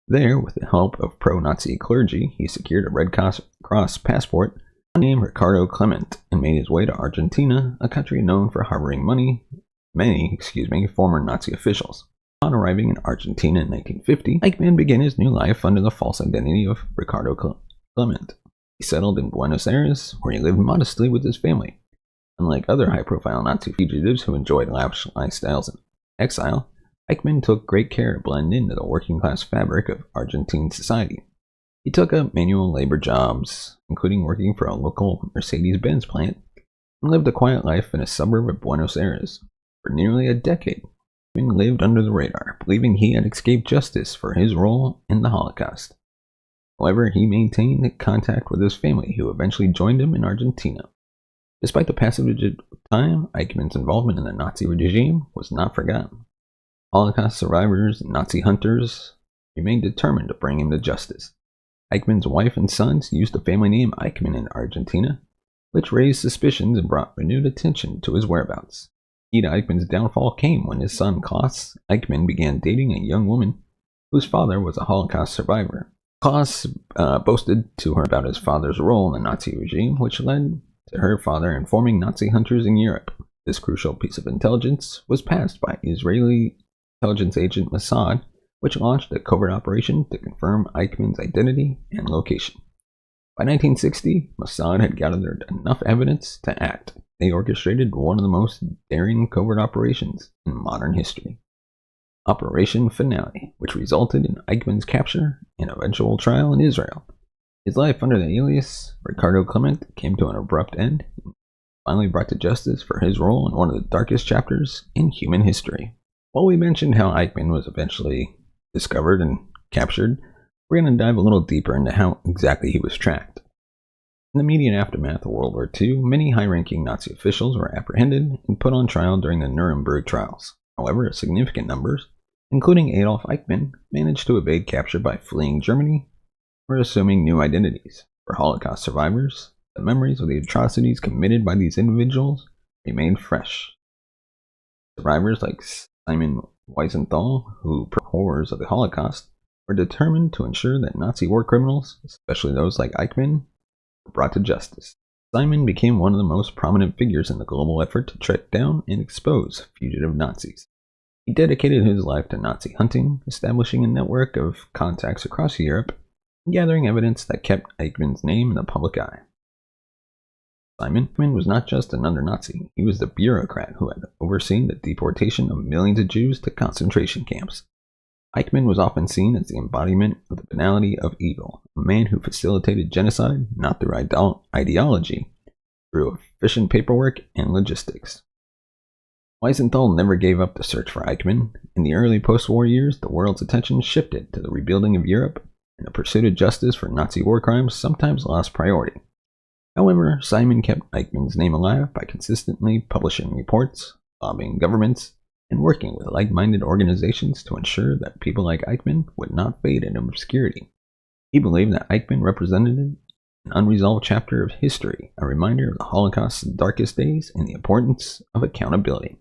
There, with the help of pro-Nazi clergy, he secured a Red Cross passport named Ricardo Clement and made his way to Argentina, a country known for harboring many former Nazi officials. Upon arriving in Argentina in 1950, Eichmann began his new life under the false identity of Ricardo Clement. He settled in Buenos Aires, where he lived modestly with his family. Unlike other high-profile Nazi fugitives who enjoyed lavish lifestyles in exile, Eichmann took great care to blend into the working-class fabric of Argentine society. He took up manual labor jobs, including working for a local Mercedes-Benz plant, and lived a quiet life in a suburb of Buenos Aires. For nearly a decade, Eichmann lived under the radar, believing he had escaped justice for his role in the Holocaust. However, he maintained contact with his family, who eventually joined him in Argentina. Despite the passage of time, Eichmann's involvement in the Nazi regime was not forgotten. Holocaust survivors and Nazi hunters remained determined to bring him to justice. Eichmann's wife and sons used the family name Eichmann in Argentina, which raised suspicions and brought renewed attention to his whereabouts. Key to Eichmann's downfall came when his son Klaus Eichmann began dating a young woman whose father was a Holocaust survivor. Klaus boasted to her about his father's role in the Nazi regime, which led to her father informing Nazi hunters in Europe. This crucial piece of intelligence was passed by Israeli intelligence agent Mossad, which launched a covert operation to confirm Eichmann's identity and location. By 1960, Mossad had gathered enough evidence to act. They orchestrated one of the most daring covert operations in modern history. Operation Finale, which resulted in Eichmann's capture and eventual trial in Israel. His life under the alias Ricardo Clement came to an abrupt end, and finally brought to justice for his role in one of the darkest chapters in human history. While we mentioned how Eichmann was eventually discovered and captured, we're going to dive a little deeper into how exactly he was tracked. In the immediate aftermath of World War II, many high-ranking Nazi officials were apprehended and put on trial during the Nuremberg trials. However, significant numbers, including Adolf Eichmann, managed to evade capture by fleeing Germany or assuming new identities. For Holocaust survivors, the memories of the atrocities committed by these individuals remained fresh. Survivors like Simon Wiesenthal, who horrors of the Holocaust, were determined to ensure that Nazi war criminals, especially those like Eichmann, were brought to justice. Simon became one of the most prominent figures in the global effort to track down and expose fugitive Nazis. He dedicated his life to Nazi hunting, establishing a network of contacts across Europe, and gathering evidence that kept Eichmann's name in the public eye. Simon was not just another Nazi, he was the bureaucrat who had overseen the deportation of millions of Jews to concentration camps. Eichmann was often seen as the embodiment of the banality of evil, a man who facilitated genocide not through ideology, through efficient paperwork and logistics. Wiesenthal never gave up the search for Eichmann. In the early post-war years, the world's attention shifted to the rebuilding of Europe, and the pursuit of justice for Nazi war crimes sometimes lost priority. However, Simon kept Eichmann's name alive by consistently publishing reports, lobbying governments, and working with like-minded organizations to ensure that people like Eichmann would not fade into obscurity. He believed that Eichmann represented an unresolved chapter of history, a reminder of the Holocaust's darkest days and the importance of accountability.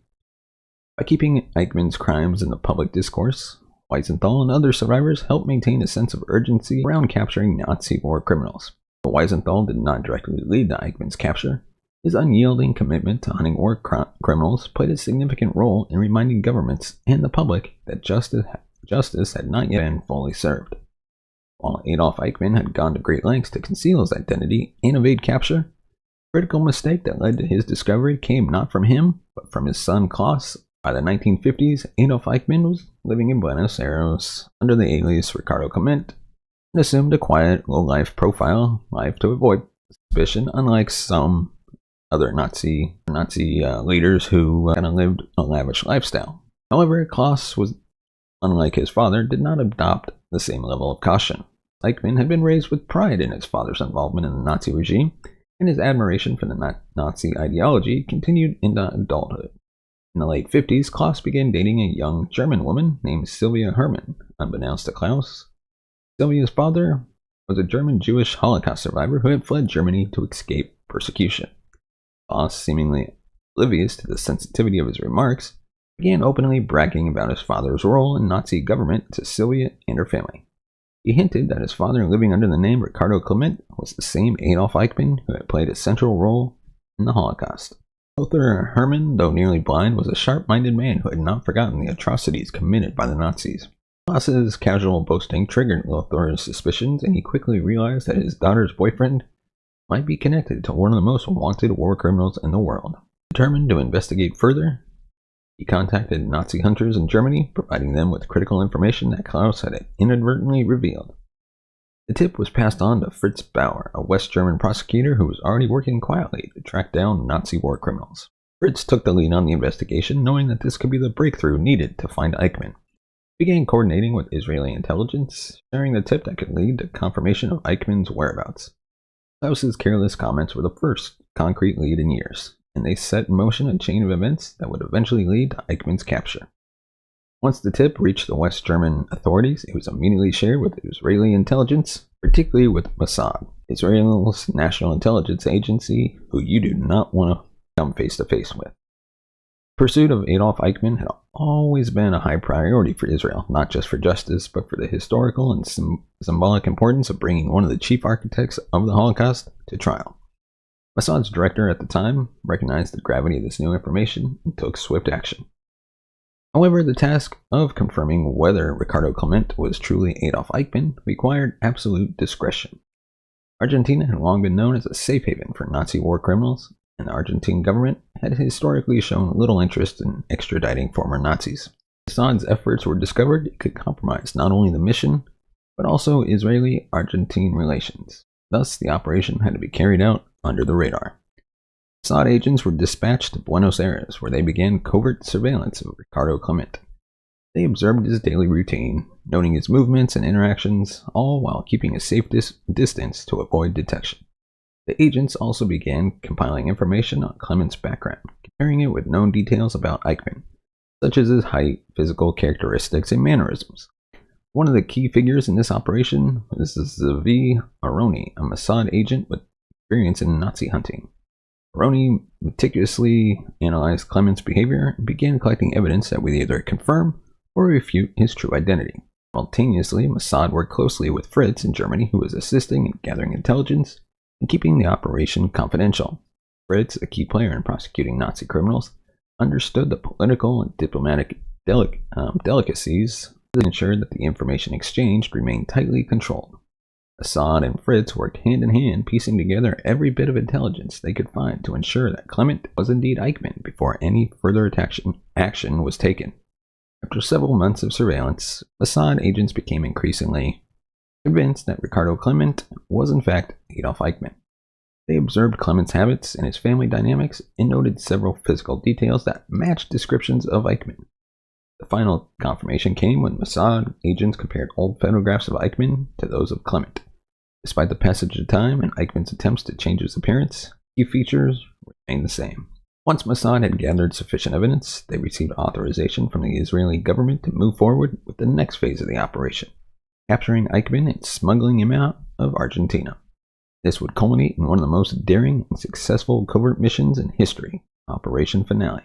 By keeping Eichmann's crimes in the public discourse, Wiesenthal and other survivors helped maintain a sense of urgency around capturing Nazi war criminals. But Wiesenthal did not directly lead to Eichmann's capture. His unyielding commitment to hunting war criminals played a significant role in reminding governments and the public that justice had not yet been fully served. While Adolf Eichmann had gone to great lengths to conceal his identity and evade capture, the critical mistake that led to his discovery came not from him, but from his son Klaus. By the 1950s, Adolf Eichmann was living in Buenos Aires under the alias Ricardo Clement and assumed a quiet, low-life profile, life to avoid suspicion, unlike some other Nazi leaders who kind of lived a lavish lifestyle. However, Klaus was, unlike his father, did not adopt the same level of caution. Eichmann had been raised with pride in his father's involvement in the Nazi regime, and his admiration for the Nazi ideology continued into adulthood. In the late 50s, Klaus began dating a young German woman named Sylvia Hermann. Unbeknownst to Klaus, Sylvia's father was a German Jewish Holocaust survivor who had fled Germany to escape persecution. Klaus, seemingly oblivious to the sensitivity of his remarks, began openly bragging about his father's role in Nazi government to Sylvia and her family. He hinted that his father, living under the name Ricardo Clement, was the same Adolf Eichmann who had played a central role in the Holocaust. Lothar Hermann, though nearly blind, was a sharp-minded man who had not forgotten the atrocities committed by the Nazis. Klaus's casual boasting triggered Lothar's suspicions, and he quickly realized that his daughter's boyfriend might be connected to one of the most wanted war criminals in the world. Determined to investigate further, he contacted Nazi hunters in Germany, providing them with critical information that Klaus had inadvertently revealed. The tip was passed on to Fritz Bauer, a West German prosecutor who was already working quietly to track down Nazi war criminals. Fritz took the lead on the investigation, knowing that this could be the breakthrough needed to find Eichmann. He began coordinating with Israeli intelligence, sharing the tip that could lead to confirmation of Eichmann's whereabouts. Klaus's careless comments were the first concrete lead in years, and they set in motion a chain of events that would eventually lead to Eichmann's capture. Once the tip reached the West German authorities, it was immediately shared with Israeli intelligence, particularly with Mossad, Israel's national intelligence agency, who you do not want to come face-to-face with. Pursuit of Adolf Eichmann had always been a high priority for Israel, not just for justice, but for the historical and symbolic importance of bringing one of the chief architects of the Holocaust to trial. Mossad's director at the time recognized the gravity of this new information and took swift action. However, the task of confirming whether Ricardo Clement was truly Adolf Eichmann required absolute discretion. Argentina had long been known as a safe haven for Nazi war criminals, and the Argentine government had historically shown little interest in extraditing former Nazis. Mossad's efforts were discovered it could compromise not only the mission, but also Israeli-Argentine relations. Thus, the operation had to be carried out under the radar. Mossad agents were dispatched to Buenos Aires, where they began covert surveillance of Ricardo Clement. They observed his daily routine, noting his movements and interactions, all while keeping a safe distance to avoid detection. The agents also began compiling information on Clement's background, comparing it with known details about Eichmann, such as his height, physical characteristics, and mannerisms. One of the key figures in this operation was Zvi Aroni, a Mossad agent with experience in Nazi hunting. Aroni meticulously analyzed Clement's behavior and began collecting evidence that would either confirm or refute his true identity. Simultaneously, Mossad worked closely with Fritz in Germany, who was assisting in gathering intelligence and keeping the operation confidential. Fritz, a key player in prosecuting Nazi criminals, understood the political and diplomatic delicacies that ensured that the information exchanged remained tightly controlled. Mossad and Fritz worked hand in hand, piecing together every bit of intelligence they could find to ensure that Clement was indeed Eichmann before any further action was taken. After several months of surveillance, Mossad agents became increasingly convinced that Ricardo Clement was in fact Adolf Eichmann. They observed Clement's habits and his family dynamics and noted several physical details that matched descriptions of Eichmann. The final confirmation came when Mossad agents compared old photographs of Eichmann to those of Clement. Despite the passage of time and Eichmann's attempts to change his appearance, key features remained the same. Once Mossad had gathered sufficient evidence, they received authorization from the Israeli government to move forward with the next phase of the operation, capturing Eichmann and smuggling him out of Argentina. This would culminate in one of the most daring and successful covert missions in history, Operation Finale,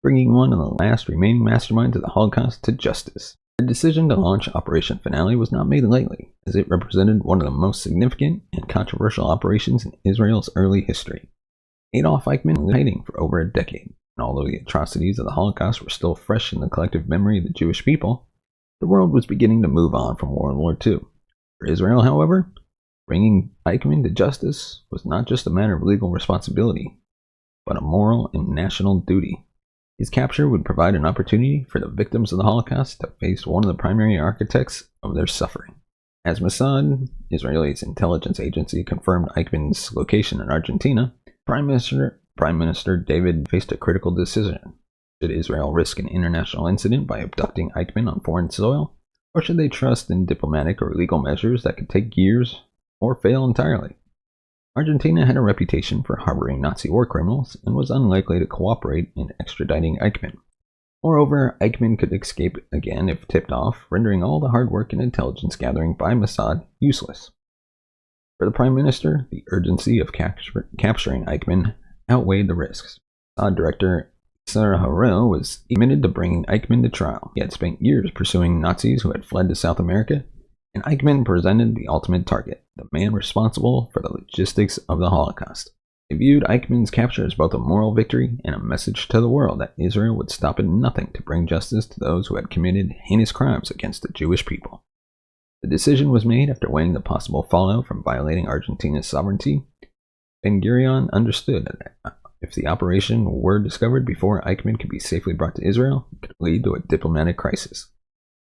bringing one of the last remaining masterminds of the Holocaust to justice. The decision to launch Operation Finale was not made lightly, as it represented one of the most significant and controversial operations in Israel's early history. Adolf Eichmann was hiding for over a decade, and although the atrocities of the Holocaust were still fresh in the collective memory of the Jewish people, the world was beginning to move on from World War II. For Israel, however, bringing Eichmann to justice was not just a matter of legal responsibility, but a moral and national duty. His capture would provide an opportunity for the victims of the Holocaust to face one of the primary architects of their suffering. As Mossad, Israel's intelligence agency, confirmed Eichmann's location in Argentina, Prime Minister David faced a critical decision. Should Israel risk an international incident by abducting Eichmann on foreign soil, or should they trust in diplomatic or legal measures that could take years or fail entirely? Argentina had a reputation for harboring Nazi war criminals and was unlikely to cooperate in extraditing Eichmann. Moreover, Eichmann could escape again if tipped off, rendering all the hard work and intelligence gathering by Mossad useless. For the Prime Minister, the urgency of capturing Eichmann outweighed the risks. Mossad Director Sarah Harel was committed to bringing Eichmann to trial. He had spent years pursuing Nazis who had fled to South America, and Eichmann presented the ultimate target, the man responsible for the logistics of the Holocaust. They viewed Eichmann's capture as both a moral victory and a message to the world that Israel would stop at nothing to bring justice to those who had committed heinous crimes against the Jewish people. The decision was made after weighing the possible fallout from violating Argentina's sovereignty. Ben-Gurion understood that if the operation were discovered before Eichmann could be safely brought to Israel, it could lead to a diplomatic crisis.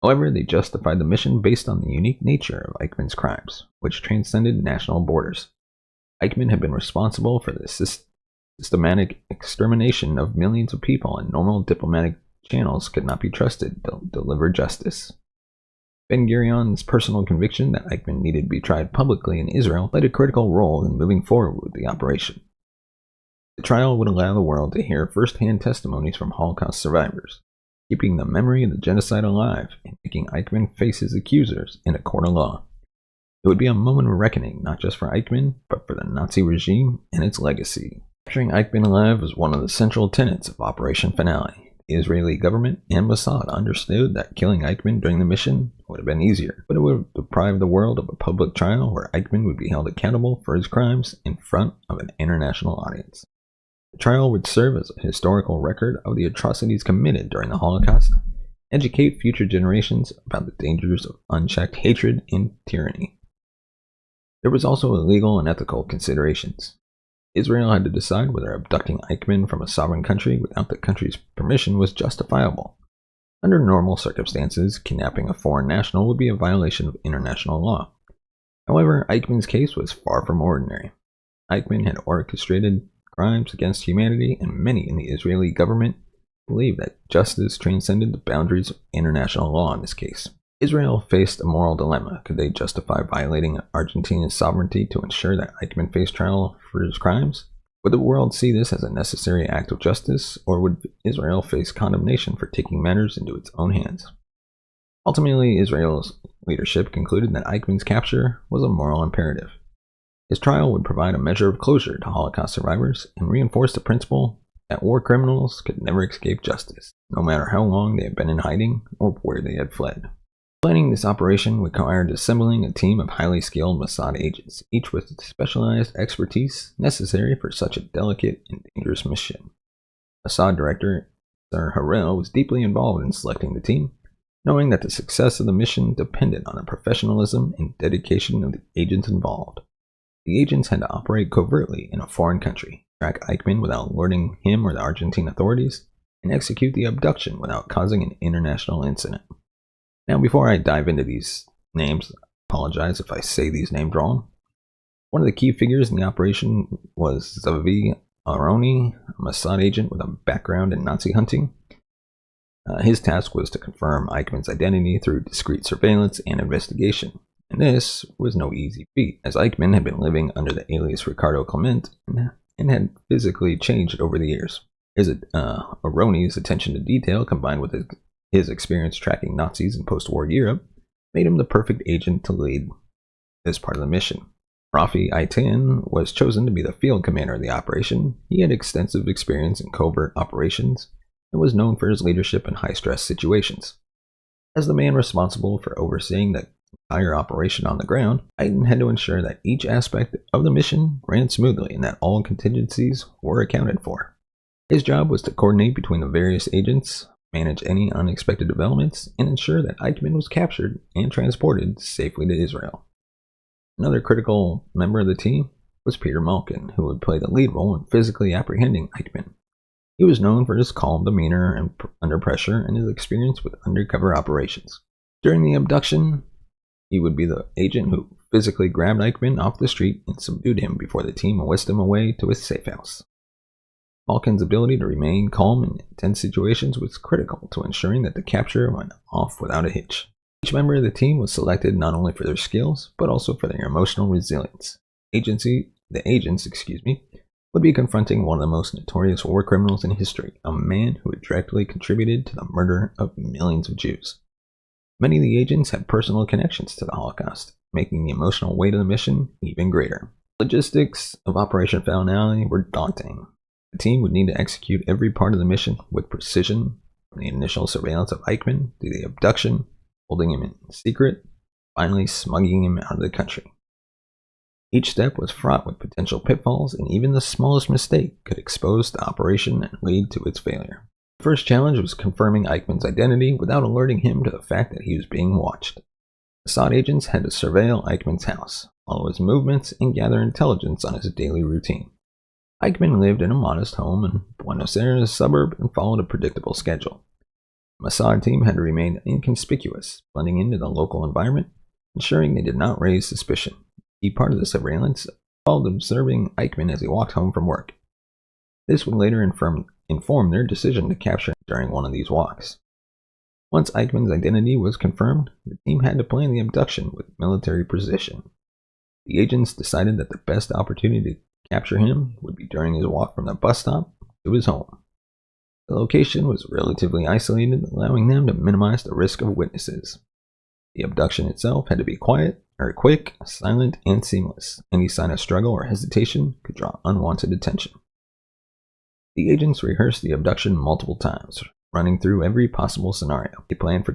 However, they justified the mission based on the unique nature of Eichmann's crimes, which transcended national borders. Eichmann had been responsible for the systematic extermination of millions of people, and normal diplomatic channels could not be trusted to deliver justice. Ben-Gurion's personal conviction that Eichmann needed to be tried publicly in Israel played a critical role in moving forward with the operation. The trial would allow the world to hear first-hand testimonies from Holocaust survivors, keeping the memory of the genocide alive and making Eichmann face his accusers in a court of law. It would be a moment of reckoning not just for Eichmann, but for the Nazi regime and its legacy. Capturing Eichmann alive was one of the central tenets of Operation Finale. Israeli government and Mossad understood that killing Eichmann during the mission would have been easier, but it would have deprived the world of a public trial where Eichmann would be held accountable for his crimes in front of an international audience. The trial would serve as a historical record of the atrocities committed during the Holocaust, educate future generations about the dangers of unchecked hatred and tyranny. There was also legal and ethical considerations. Israel had to decide whether abducting Eichmann from a sovereign country without the country's permission was justifiable. Under normal circumstances, kidnapping a foreign national would be a violation of international law. However, Eichmann's case was far from ordinary. Eichmann had orchestrated crimes against humanity, and many in the Israeli government believed that justice transcended the boundaries of international law in this case. Israel faced a moral dilemma. Could they justify violating Argentina's sovereignty to ensure that Eichmann faced trial for his crimes? Would the world see this as a necessary act of justice, or would Israel face condemnation for taking matters into its own hands? Ultimately, Israel's leadership concluded that Eichmann's capture was a moral imperative. His trial would provide a measure of closure to Holocaust survivors and reinforce the principle that war criminals could never escape justice, no matter how long they had been in hiding or where they had fled. Planning this operation required assembling a team of highly skilled Mossad agents, each with the specialized expertise necessary for such a delicate and dangerous mission. Mossad director Sir Harel was deeply involved in selecting the team, knowing that the success of the mission depended on the professionalism and dedication of the agents involved. The agents had to operate covertly in a foreign country, track Eichmann without alerting him or the Argentine authorities, and execute the abduction without causing an international incident. Now, before I dive into these names, I apologize if I say these names wrong. One of the key figures in the operation was Zavi Aroni, a Mossad agent with a background in Nazi hunting. His task was to confirm Eichmann's identity through discreet surveillance and investigation. And this was no easy feat, as Eichmann had been living under the alias Ricardo Clement and had physically changed over the years. Aroni's attention to detail, combined with his experience tracking Nazis in post-war Europe, made him the perfect agent to lead this part of the mission. Rafi Aitin was chosen to be the field commander of the operation. He had extensive experience in covert operations and was known for his leadership in high-stress situations. As the man responsible for overseeing the entire operation on the ground, Aitin had to ensure that each aspect of the mission ran smoothly and that all contingencies were accounted for. His job was to coordinate between the various agents, manage any unexpected developments, and ensure that Eichmann was captured and transported safely to Israel. Another critical member of the team was Peter Malkin, who would play the lead role in physically apprehending Eichmann. He was known for his calm demeanor and under pressure and his experience with undercover operations. During the abduction, he would be the agent who physically grabbed Eichmann off the street and subdued him before the team whisked him away to his safe house. Malkin's ability to remain calm in intense situations was critical to ensuring that the capture went off without a hitch. Each member of the team was selected not only for their skills, but also for their emotional resilience. The agents would be confronting one of the most notorious war criminals in history, a man who had directly contributed to the murder of millions of Jews. Many of the agents had personal connections to the Holocaust, making the emotional weight of the mission even greater. Logistics of Operation Finale were daunting. The team would need to execute every part of the mission with precision, from the initial surveillance of Eichmann to the abduction, holding him in secret, finally smuggling him out of the country. Each step was fraught with potential pitfalls, and even the smallest mistake could expose the operation and lead to its failure. The first challenge was confirming Eichmann's identity without alerting him to the fact that he was being watched. Mossad agents had to surveil Eichmann's house, follow his movements, and gather intelligence on his daily routine. Eichmann lived in a modest home in Buenos Aires suburb and followed a predictable schedule. The Mossad team had to remain inconspicuous, blending into the local environment, ensuring they did not raise suspicion. A key part of the surveillance involved observing Eichmann as he walked home from work. This would later inform their decision to capture him during one of these walks. Once Eichmann's identity was confirmed, the team had to plan the abduction with military precision. The agents decided that the best opportunity to capture him would be during his walk from the bus stop to his home. The location was relatively isolated, allowing them to minimize the risk of witnesses. The abduction itself had to be quick, silent, and seamless. Any sign of struggle or hesitation could draw unwanted attention. The agents rehearsed the abduction multiple times, running through every possible scenario. They planned for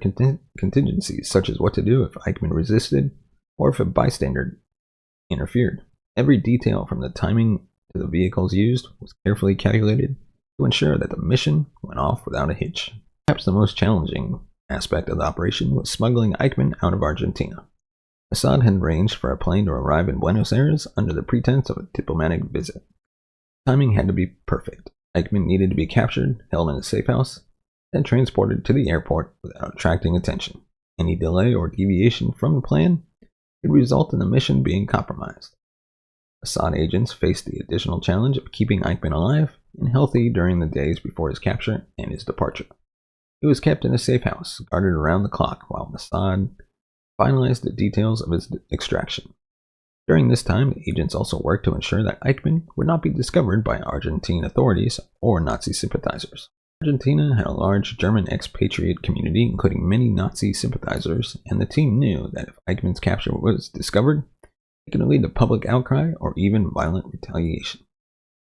contingencies, such as what to do if Eichmann resisted or if a bystander interfered. Every detail from the timing to the vehicles used was carefully calculated to ensure that the mission went off without a hitch. Perhaps the most challenging aspect of the operation was smuggling Eichmann out of Argentina. Mossad had arranged for a plane to arrive in Buenos Aires under the pretense of a diplomatic visit. Timing had to be perfect. Eichmann needed to be captured, held in a safe house, then transported to the airport without attracting attention. Any delay or deviation from the plan could result in the mission being compromised. Mossad agents faced the additional challenge of keeping Eichmann alive and healthy during the days before his capture and his departure. He was kept in a safe house, guarded around the clock, while Mossad finalized the details of his extraction. During this time, the agents also worked to ensure that Eichmann would not be discovered by Argentine authorities or Nazi sympathizers. Argentina had a large German expatriate community, including many Nazi sympathizers, and the team knew that if Eichmann's capture was discovered, it could lead to public outcry or even violent retaliation.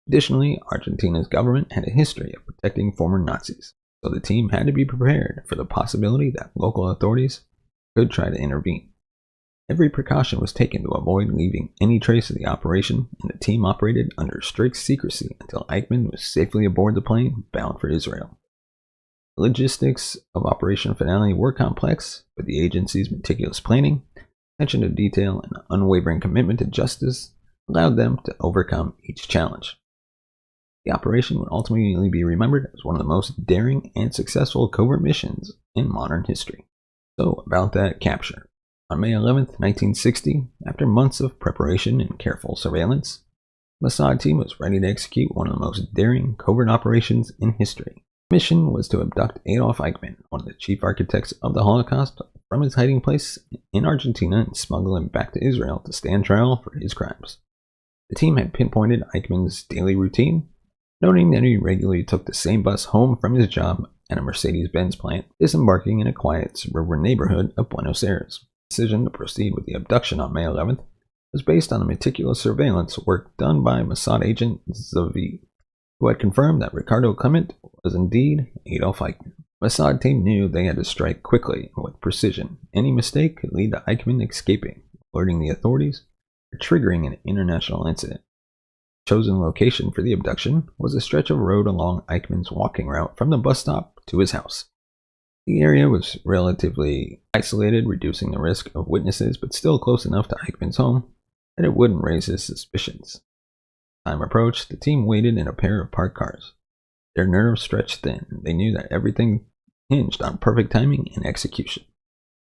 Additionally, Argentina's government had a history of protecting former Nazis, so the team had to be prepared for the possibility that local authorities could try to intervene. Every precaution was taken to avoid leaving any trace of the operation, and the team operated under strict secrecy until Eichmann was safely aboard the plane bound for Israel. The logistics of Operation Finale were complex, but the agency's meticulous planning, attention to detail, and unwavering commitment to justice allowed them to overcome each challenge. The operation would ultimately be remembered as one of the most daring and successful covert missions in modern history. So, about that capture. On May 11, 1960, after months of preparation and careful surveillance, the Mossad team was ready to execute one of the most daring covert operations in history. The mission was to abduct Adolf Eichmann, one of the chief architects of the Holocaust, from his hiding place in Argentina and smuggle him back to Israel to stand trial for his crimes. The team had pinpointed Eichmann's daily routine, noting that he regularly took the same bus home from his job at a Mercedes-Benz plant, disembarking in a quiet suburban neighborhood of Buenos Aires. The decision to proceed with the abduction on May 11th was based on the meticulous surveillance work done by Mossad agent Zavi, who had confirmed that Ricardo Clement was indeed Adolf Eichmann. The Mossad team knew they had to strike quickly and with precision. Any mistake could lead to Eichmann escaping, alerting the authorities, or triggering an international incident. The chosen location for the abduction was a stretch of road along Eichmann's walking route from the bus stop to his house. The area was relatively isolated, reducing the risk of witnesses, but still close enough to Eichmann's home that it wouldn't raise his suspicions. As time approached, the team waited in a pair of parked cars. Their nerves stretched thin. They knew that everything hinged on perfect timing and execution.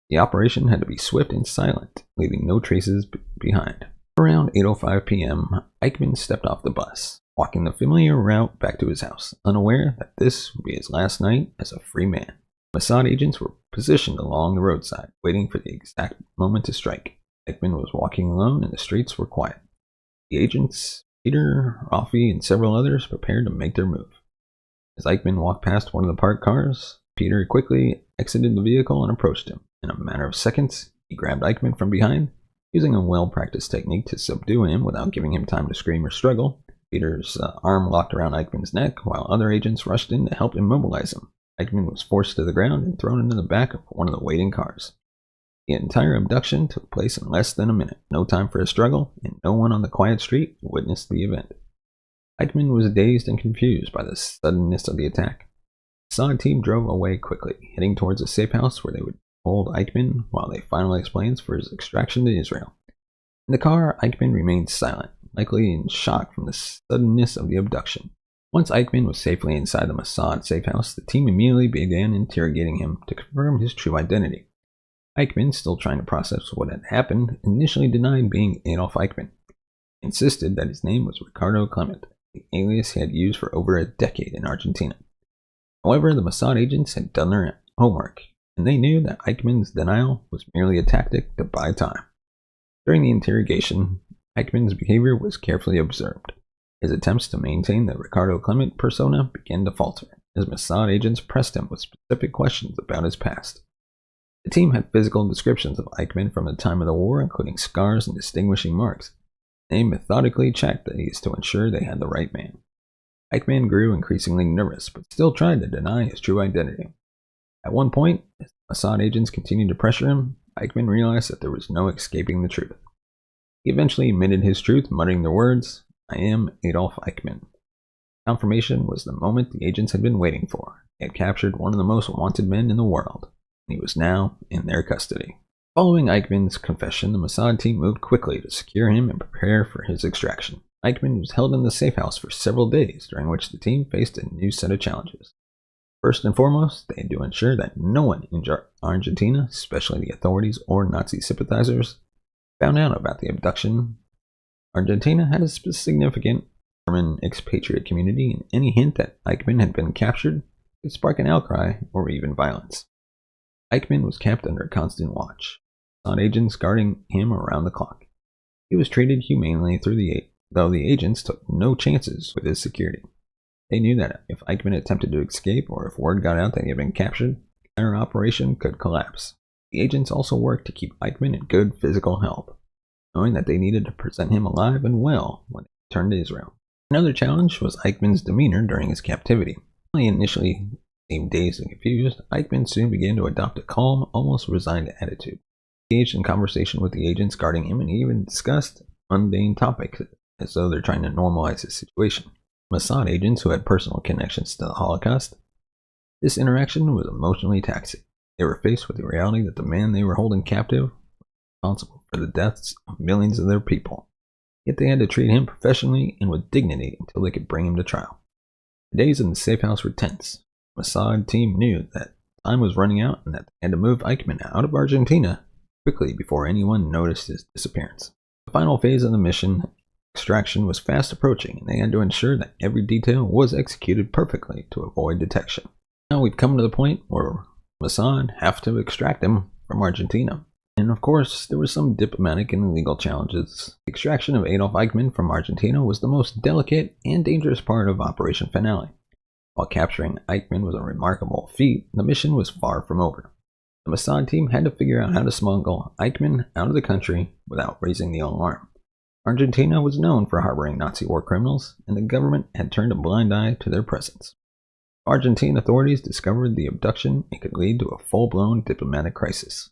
The operation had to be swift and silent, leaving no traces behind. Around 8:05 p.m., Eichmann stepped off the bus, walking the familiar route back to his house, unaware that this would be his last night as a free man. Mossad agents were positioned along the roadside, waiting for the exact moment to strike. Eichmann was walking alone and the streets were quiet. The agents, Peter, Raffi, and several others, prepared to make their move. As Eichmann walked past one of the parked cars, Peter quickly exited the vehicle and approached him. In a matter of seconds, he grabbed Eichmann from behind, using a well-practiced technique to subdue him without giving him time to scream or struggle. Peter's arm locked around Eichmann's neck, while other agents rushed in to help immobilize him. Eichmann was forced to the ground and thrown into the back of one of the waiting cars. The entire abduction took place in less than a minute. No time for a struggle, and no one on the quiet street witnessed the event. Eichmann was dazed and confused by the suddenness of the attack. The Mossad team drove away quickly, heading towards a safe house where they would hold Eichmann while they finalized plans for his extraction to Israel. In the car, Eichmann remained silent, likely in shock from the suddenness of the abduction. Once Eichmann was safely inside the Mossad safe house, the team immediately began interrogating him to confirm his true identity. Eichmann, still trying to process what had happened, initially denied being Adolf Eichmann. He insisted that his name was Ricardo Clement, the alias he had used for over a decade in Argentina. However, the Mossad agents had done their homework, and they knew that Eichmann's denial was merely a tactic to buy time. During the interrogation, Eichmann's behavior was carefully observed. His attempts to maintain the Ricardo Clement persona began to falter, as Mossad agents pressed him with specific questions about his past. The team had physical descriptions of Eichmann from the time of the war, including scars and distinguishing marks. They methodically checked these to ensure they had the right man. Eichmann grew increasingly nervous, but still tried to deny his true identity. At one point, as Mossad agents continued to pressure him, Eichmann realized that there was no escaping the truth. He eventually admitted his truth, muttering the words, "I am Adolf Eichmann." Confirmation was the moment the agents had been waiting for. They had captured one of the most wanted men in the world, and he was now in their custody. Following Eichmann's confession, the Mossad team moved quickly to secure him and prepare for his extraction. Eichmann was held in the safe house for several days, during which the team faced a new set of challenges. First and foremost, they had to ensure that no one in Argentina, especially the authorities or Nazi sympathizers, found out about the abduction. Argentina had a significant German expatriate community, and any hint that Eichmann had been captured could spark an outcry or even violence. Eichmann was kept under constant watch, Mossad agents guarding him around the clock. He was treated humanely though the agents took no chances with his security. They knew that if Eichmann attempted to escape or if word got out that he had been captured, the entire operation could collapse. The agents also worked to keep Eichmann in good physical health, knowing that they needed to present him alive and well when they returned to Israel. Another challenge was Eichmann's demeanor during his captivity. While he initially seemed dazed and confused, Eichmann soon began to adopt a calm, almost resigned attitude. He engaged in conversation with the agents guarding him and even discussed mundane topics as though they're trying to normalize his situation. Mossad agents who had personal connections to the Holocaust. This interaction was emotionally taxing. They were faced with the reality that the man they were holding captive was responsible for the deaths of millions of their people. Yet they had to treat him professionally and with dignity until they could bring him to trial. The days in the safe house were tense. The Mossad team knew that time was running out and that they had to move Eichmann out of Argentina quickly before anyone noticed his disappearance. The final phase of the mission, extraction, was fast approaching, and they had to ensure that every detail was executed perfectly to avoid detection. Now we've come to the point where Mossad have to extract him from Argentina. And of course, there were some diplomatic and legal challenges. The extraction of Adolf Eichmann from Argentina was the most delicate and dangerous part of Operation Finale. While capturing Eichmann was a remarkable feat, the mission was far from over. The Mossad team had to figure out how to smuggle Eichmann out of the country without raising the alarm. Argentina was known for harboring Nazi war criminals, and the government had turned a blind eye to their presence. Argentine authorities discovered the abduction and could lead to a full-blown diplomatic crisis,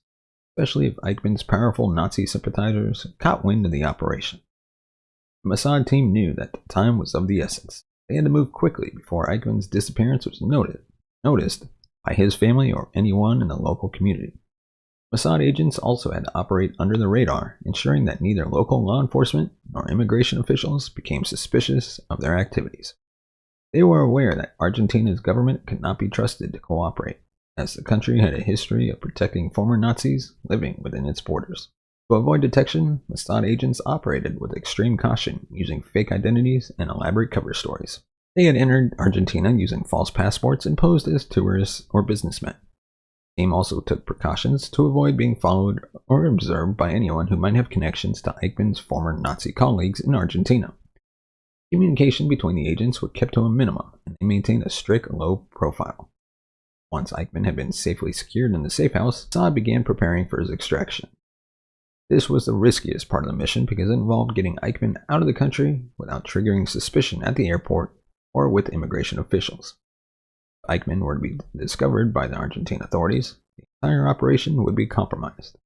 especially if Eichmann's powerful Nazi sympathizers caught wind of the operation. The Mossad team knew that time was of the essence. They had to move quickly before Eichmann's disappearance was noticed by his family or anyone in the local community. Mossad agents also had to operate under the radar, ensuring that neither local law enforcement nor immigration officials became suspicious of their activities. They were aware that Argentina's government could not be trusted to cooperate, as the country had a history of protecting former Nazis living within its borders. To avoid detection, Mossad agents operated with extreme caution, using fake identities and elaborate cover stories. They had entered Argentina using false passports and posed as tourists or businessmen. The team also took precautions to avoid being followed or observed by anyone who might have connections to Eichmann's former Nazi colleagues in Argentina. Communication between the agents were kept to a minimum, and they maintained a strict low profile. Once Eichmann had been safely secured in the safe house, Mossad began preparing for his extraction. This was the riskiest part of the mission because it involved getting Eichmann out of the country without triggering suspicion at the airport or with immigration officials. If Eichmann were to be discovered by the Argentine authorities, the entire operation would be compromised,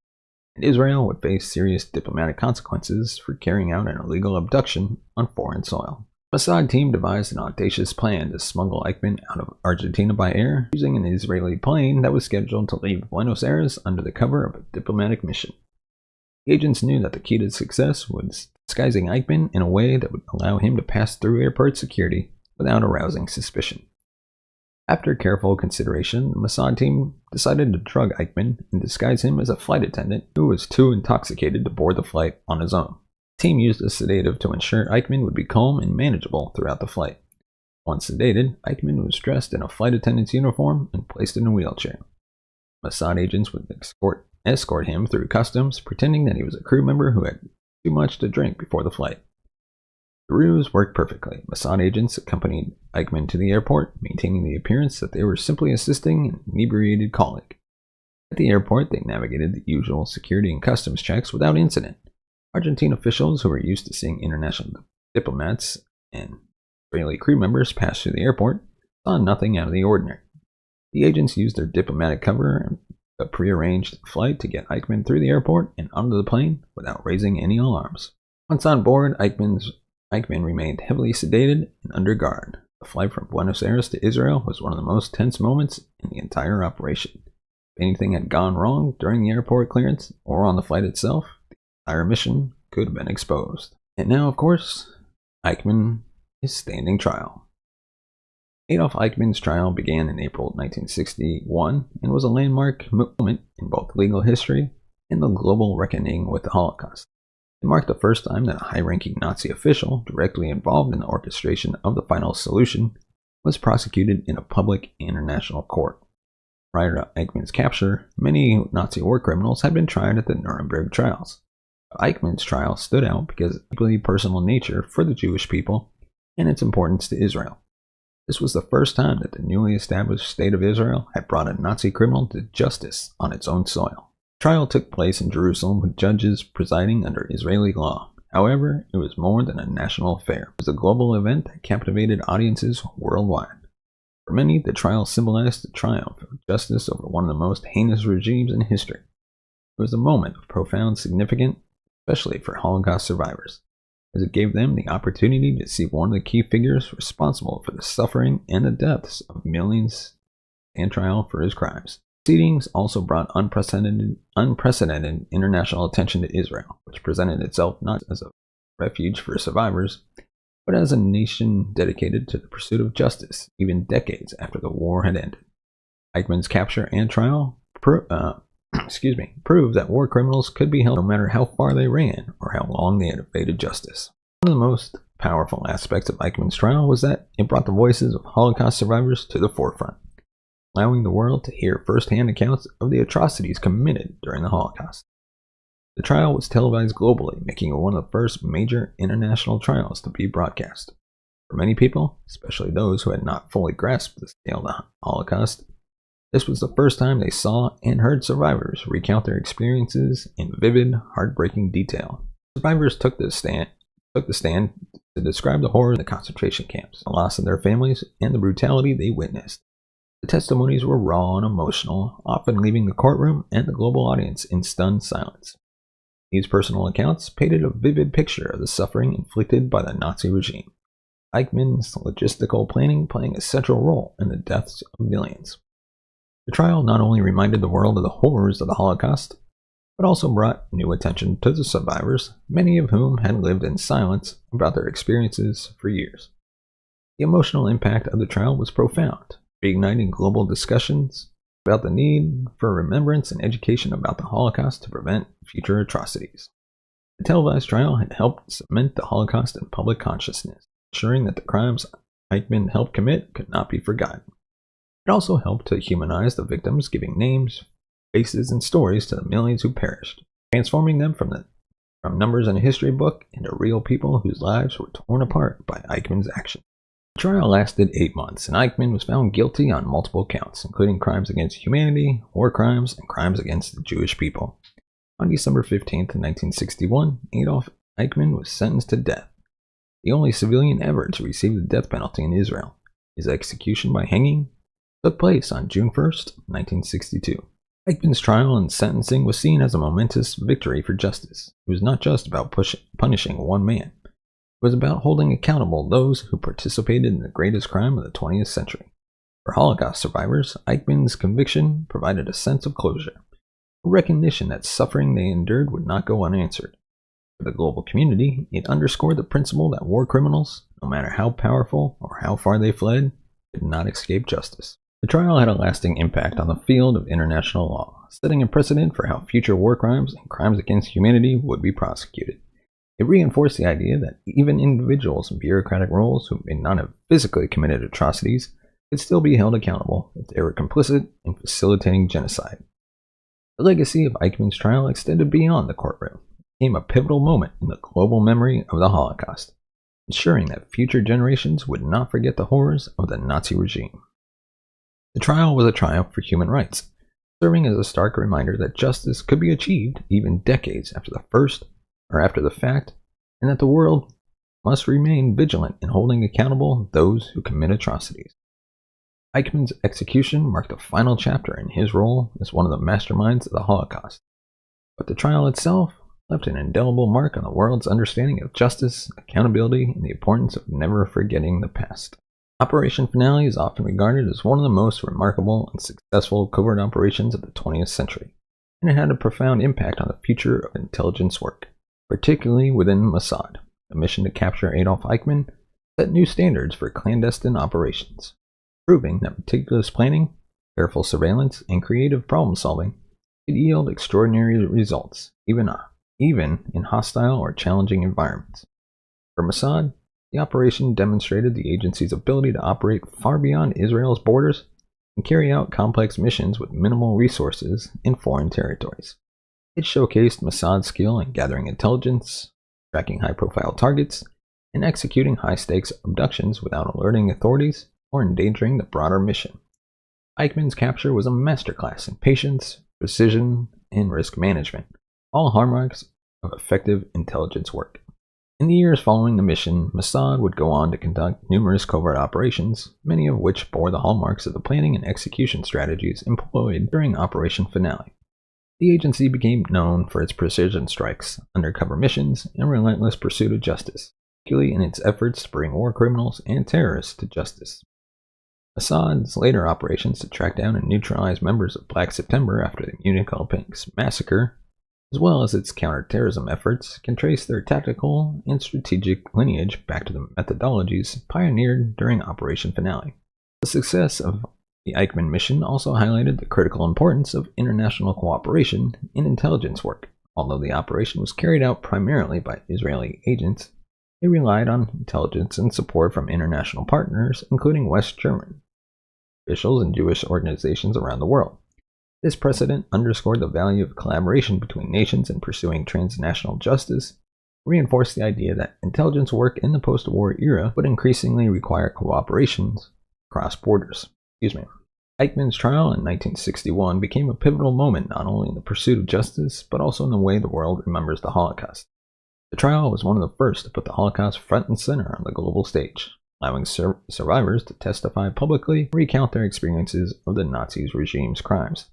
and Israel would face serious diplomatic consequences for carrying out an illegal abduction on foreign soil. The Mossad team devised an audacious plan to smuggle Eichmann out of Argentina by air using an Israeli plane that was scheduled to leave Buenos Aires under the cover of a diplomatic mission. The agents knew that the key to success was disguising Eichmann in a way that would allow him to pass through airport security without arousing suspicion. After careful consideration, the Mossad team decided to drug Eichmann and disguise him as a flight attendant who was too intoxicated to board the flight on his own. The team used a sedative to ensure Eichmann would be calm and manageable throughout the flight. Once sedated, Eichmann was dressed in a flight attendant's uniform and placed in a wheelchair. Mossad agents would escort him through customs, pretending that he was a crew member who had too much to drink before the flight. The ruse worked perfectly. Mossad agents accompanied Eichmann to the airport, maintaining the appearance that they were simply assisting an inebriated colleague. At the airport, they navigated the usual security and customs checks without incident. Argentine officials who were used to seeing international diplomats and Israeli crew members passed through the airport saw nothing out of the ordinary. The agents used their diplomatic cover and a prearranged flight to get Eichmann through the airport and onto the plane without raising any alarms. Once on board, Eichmann remained heavily sedated and under guard. The flight from Buenos Aires to Israel was one of the most tense moments in the entire operation. If anything had gone wrong during the airport clearance or on the flight itself, the entire mission could have been exposed. And now, of course, Eichmann is standing trial. Adolf Eichmann's trial began in April 1961 and was a landmark moment in both legal history and the global reckoning with the Holocaust. It marked the first time that a high-ranking Nazi official directly involved in the orchestration of the final solution was prosecuted in a public international court. Prior to Eichmann's capture, many Nazi war criminals had been tried at the Nuremberg trials. But Eichmann's trial stood out because of the deeply personal nature for the Jewish people and its importance to Israel. This was the first time that the newly established State of Israel had brought a Nazi criminal to justice on its own soil. The trial took place in Jerusalem with judges presiding under Israeli law. However, it was more than a national affair. It was a global event that captivated audiences worldwide. For many, the trial symbolized the triumph of justice over one of the most heinous regimes in history. It was a moment of profound significance, especially for Holocaust survivors, as it gave them the opportunity to see one of the key figures responsible for the suffering and the deaths of millions stand trial for his crimes. Proceedings also brought unprecedented international attention to Israel, which presented itself not as a refuge for survivors, but as a nation dedicated to the pursuit of justice, even decades after the war had ended. Eichmann's capture and trial proved that war criminals could be held no matter how far they ran or how long they had evaded justice. One of the most powerful aspects of Eichmann's trial was that it brought the voices of Holocaust survivors to the forefront, allowing the world to hear firsthand accounts of the atrocities committed during the Holocaust. The trial was televised globally, making it one of the first major international trials to be broadcast. For many people, especially those who had not fully grasped the scale of the Holocaust, this was the first time they saw and heard survivors recount their experiences in vivid, heartbreaking detail. Survivors took the stand to describe the horror of the concentration camps, the loss of their families, and the brutality they witnessed. The testimonies were raw and emotional, often leaving the courtroom and the global audience in stunned silence. These personal accounts painted a vivid picture of the suffering inflicted by the Nazi regime, Eichmann's logistical planning playing a central role in the deaths of millions. The trial not only reminded the world of the horrors of the Holocaust, but also brought new attention to the survivors, many of whom had lived in silence about their experiences for years. The emotional impact of the trial was profound, reigniting global discussions about the need for remembrance and education about the Holocaust to prevent future atrocities. The televised trial had helped cement the Holocaust in public consciousness, ensuring that the crimes Eichmann helped commit could not be forgotten. It also helped to humanize the victims, giving names, faces, and stories to the millions who perished, transforming them from numbers in a history book into real people whose lives were torn apart by Eichmann's actions. The trial lasted 8 months, and Eichmann was found guilty on multiple counts, including crimes against humanity, war crimes, and crimes against the Jewish people. On December 15, 1961, Adolf Eichmann was sentenced to death, the only civilian ever to receive the death penalty in Israel. His execution by hanging took place on June 1, 1962. Eichmann's trial and sentencing was seen as a momentous victory for justice. It was not just about punishing one man. It was about holding accountable those who participated in the greatest crime of the 20th century. For Holocaust survivors, Eichmann's conviction provided a sense of closure, a recognition that suffering they endured would not go unanswered. For the global community, it underscored the principle that war criminals, no matter how powerful or how far they fled, could not escape justice. The trial had a lasting impact on the field of international law, setting a precedent for how future war crimes and crimes against humanity would be prosecuted. It reinforced the idea that even individuals in bureaucratic roles who may not have physically committed atrocities could still be held accountable if they were complicit in facilitating genocide. The legacy of Eichmann's trial extended beyond the courtroom. It became a pivotal moment in the global memory of the Holocaust, ensuring that future generations would not forget the horrors of the Nazi regime. The trial was a triumph for human rights, serving as a stark reminder that justice could be achieved even decades after the fact, and that the world must remain vigilant in holding accountable those who commit atrocities. Eichmann's execution marked the final chapter in his role as one of the masterminds of the Holocaust, but the trial itself left an indelible mark on the world's understanding of justice, accountability, and the importance of never forgetting the past. Operation Finale is often regarded as one of the most remarkable and successful covert operations of the 20th century, and it had a profound impact on the future of intelligence work, particularly within Mossad. The mission to capture Adolf Eichmann set new standards for clandestine operations, proving that meticulous planning, careful surveillance, and creative problem-solving could yield extraordinary results, even in hostile or challenging environments. For Mossad, the operation demonstrated the agency's ability to operate far beyond Israel's borders and carry out complex missions with minimal resources in foreign territories. It showcased Mossad's skill in gathering intelligence, tracking high-profile targets, and executing high-stakes abductions without alerting authorities or endangering the broader mission. Eichmann's capture was a masterclass in patience, precision, and risk management, all hallmarks of effective intelligence work. In the years following the mission, Mossad would go on to conduct numerous covert operations, many of which bore the hallmarks of the planning and execution strategies employed during Operation Finale. The agency became known for its precision strikes, undercover missions, and relentless pursuit of justice, particularly in its efforts to bring war criminals and terrorists to justice. Mossad's later operations to track down and neutralize members of Black September after the Munich Olympics massacre, as well as its counterterrorism efforts, can trace their tactical and strategic lineage back to the methodologies pioneered during Operation Finale. The success of the Eichmann mission also highlighted the critical importance of international cooperation in intelligence work. Although the operation was carried out primarily by Israeli agents, it relied on intelligence and support from international partners, including West German officials and Jewish organizations around the world. This precedent underscored the value of collaboration between nations in pursuing transnational justice, reinforced the idea that intelligence work in the post-war era would increasingly require cooperation across borders. Eichmann's trial in 1961 became a pivotal moment not only in the pursuit of justice, but also in the way the world remembers the Holocaust. The trial was one of the first to put the Holocaust front and center on the global stage, allowing survivors to testify publicly and recount their experiences of the Nazi regime's crimes.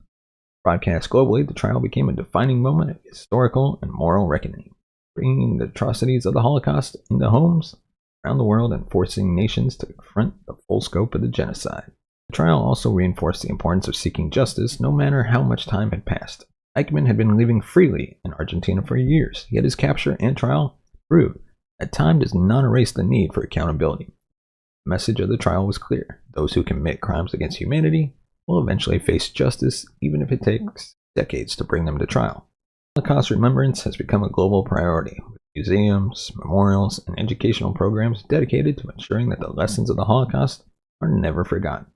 Broadcast globally, the trial became a defining moment of historical and moral reckoning, bringing the atrocities of the Holocaust into homes around the world and forcing nations to confront the full scope of the genocide. The trial also reinforced the importance of seeking justice no matter how much time had passed. Eichmann had been living freely in Argentina for years, yet his capture and trial proved that time does not erase the need for accountability. The message of the trial was clear: those who commit crimes against humanity will eventually face justice, even if it takes decades to bring them to trial. Holocaust remembrance has become a global priority, with museums, memorials, and educational programs dedicated to ensuring that the lessons of the Holocaust are never forgotten.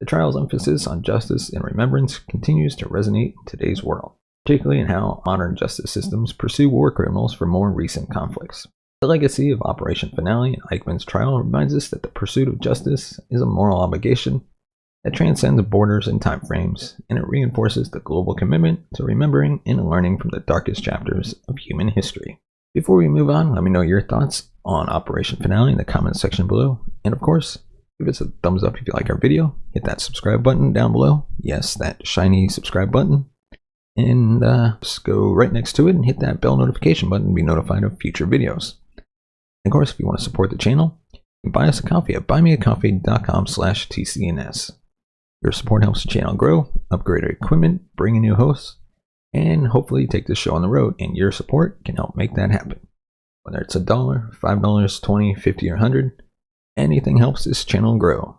The trial's emphasis on justice and remembrance continues to resonate in today's world, particularly in how modern justice systems pursue war criminals for more recent conflicts. The legacy of Operation Finale and Eichmann's trial reminds us that the pursuit of justice is a moral obligation that transcends borders and timeframes, and it reinforces the global commitment to remembering and learning from the darkest chapters of human history. Before we move on, let me know your thoughts on Operation Finale in the comments section below, and of course, give us a thumbs up if you like our video, hit that subscribe button down below, yes, that shiny subscribe button, and just go right next to it and hit that bell notification button to be notified of future videos. And of course, if you want to support the channel, you can buy us a coffee at buymeacoffee.com/tcns. Your support helps the channel grow, upgrade our equipment, bring in new hosts, and hopefully take the show on the road, and your support can help make that happen. Whether it's $1, $5, $20, $50, or $100, anything helps this channel grow.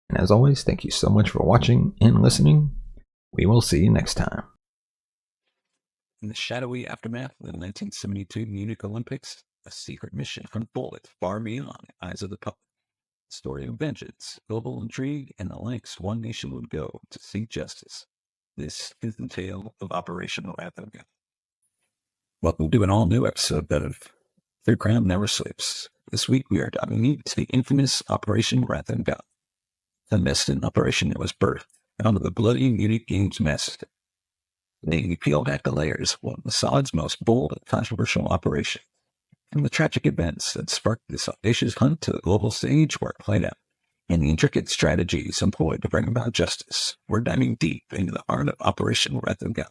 And as always, thank you so much for watching and listening. We will see you next time. In the shadowy aftermath of the 1972 Munich Olympics, a secret mission unfolded far beyond the eyes of the public. The story of vengeance, global intrigue, and the lengths one nation would go to seek justice. This is the tale of Operation Wrath of God. Welcome to an all-new episode of Third Crown Never Sleeps. This week we are diving into the infamous Operation Wrath of God, a clandestine operation that was birthed out of the bloody Munich Games massacre. Today we peel back the layers of one of Mossad's most bold and controversial operations, and the tragic events that sparked this audacious hunt to the global stage were played out, and the intricate strategies employed to bring about justice. We're diving deep into the heart of Operation Wrath of God.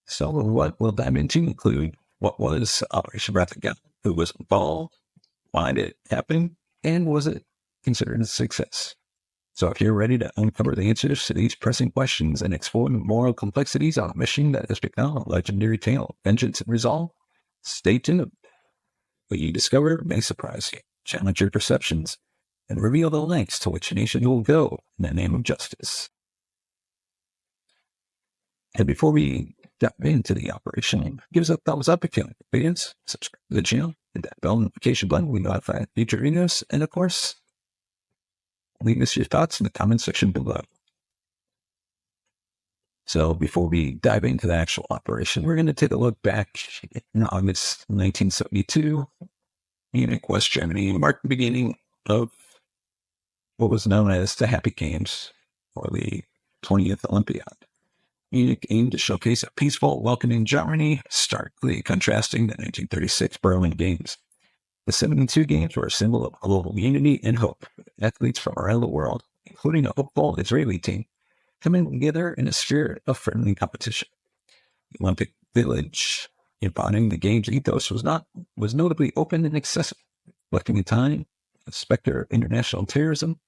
So what we'll dive into include what was Operation Wrath of God, who was involved, why did it happen, and was it considered a success? So if you're ready to uncover the answers to these pressing questions and explore the moral complexities on a mission that has become a legendary tale of vengeance and resolve, stay tuned. What you discover may surprise you, challenge your perceptions, and reveal the lengths to which a nation will go in the name of justice. And before we dive into the operation, give us a thumbs up if you like the videos, subscribe to the channel, hit that bell notification button we notify future videos, and of course, leave us your thoughts in the comment section below. So before we dive into the actual operation, we're going to take a look back in August 1972. Munich, West Germany marked the beginning of what was known as the Happy Games, or the 20th Olympiad. Munich aimed to showcase a peaceful, welcoming Germany, starkly contrasting the 1936 Berlin Games. The 72 Games were a symbol of global unity and hope, with athletes from around the world, including a hopeful Israeli team, coming together in a spirit of friendly competition. The Olympic Village, embodying the Games ethos, was notably open and accessible, reflecting a time the specter of international terrorism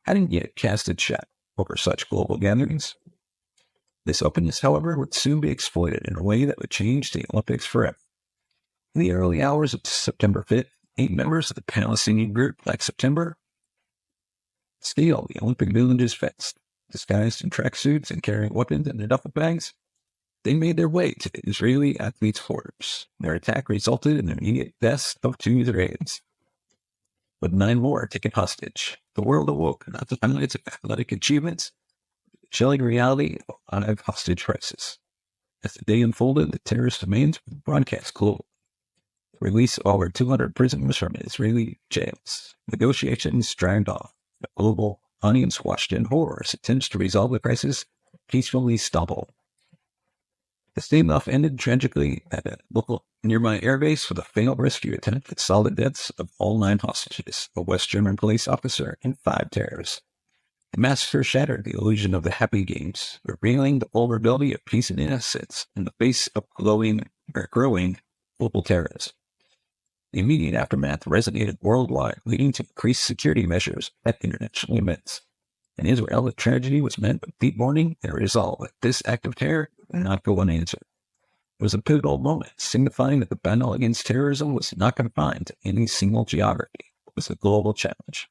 hadn't yet cast its shadow over such global gatherings. This openness, however, would soon be exploited in a way that would change the Olympics forever. In the early hours of September 5th, 8 members of the Palestinian group Black September scaled the Olympic Village's fence. Disguised in tracksuits and carrying weapons in their duffel bags, they made their way to the Israeli athletes' quarters. Their attack resulted in the immediate deaths of 2 Israelis, with 9 more taken hostage. The world awoke not to highlights of athletic achievements, but the chilling reality of a live hostage crisis. As the day unfolded, the terrorist demands were broadcast globally. The release of over 200 prisoners from Israeli jails. Negotiations dragged on. The global audience watched in horror as attempts to resolve the crisis peacefully stumbled. The standoff ended tragically at a local nearby airbase with a failed rescue attempt that saw the deaths of all 9 hostages, a West German police officer, and 5 terrorists. The massacre shattered the illusion of the Happy Games, revealing the vulnerability of peace and innocence in the face of growing global terrorism. The immediate aftermath resonated worldwide, leading to increased security measures at international events. In Israel, the tragedy was met with deep mourning and a resolve that this act of terror would not go unanswered. It was a pivotal moment, signifying that the battle against terrorism was not confined to any single geography. It was a global challenge.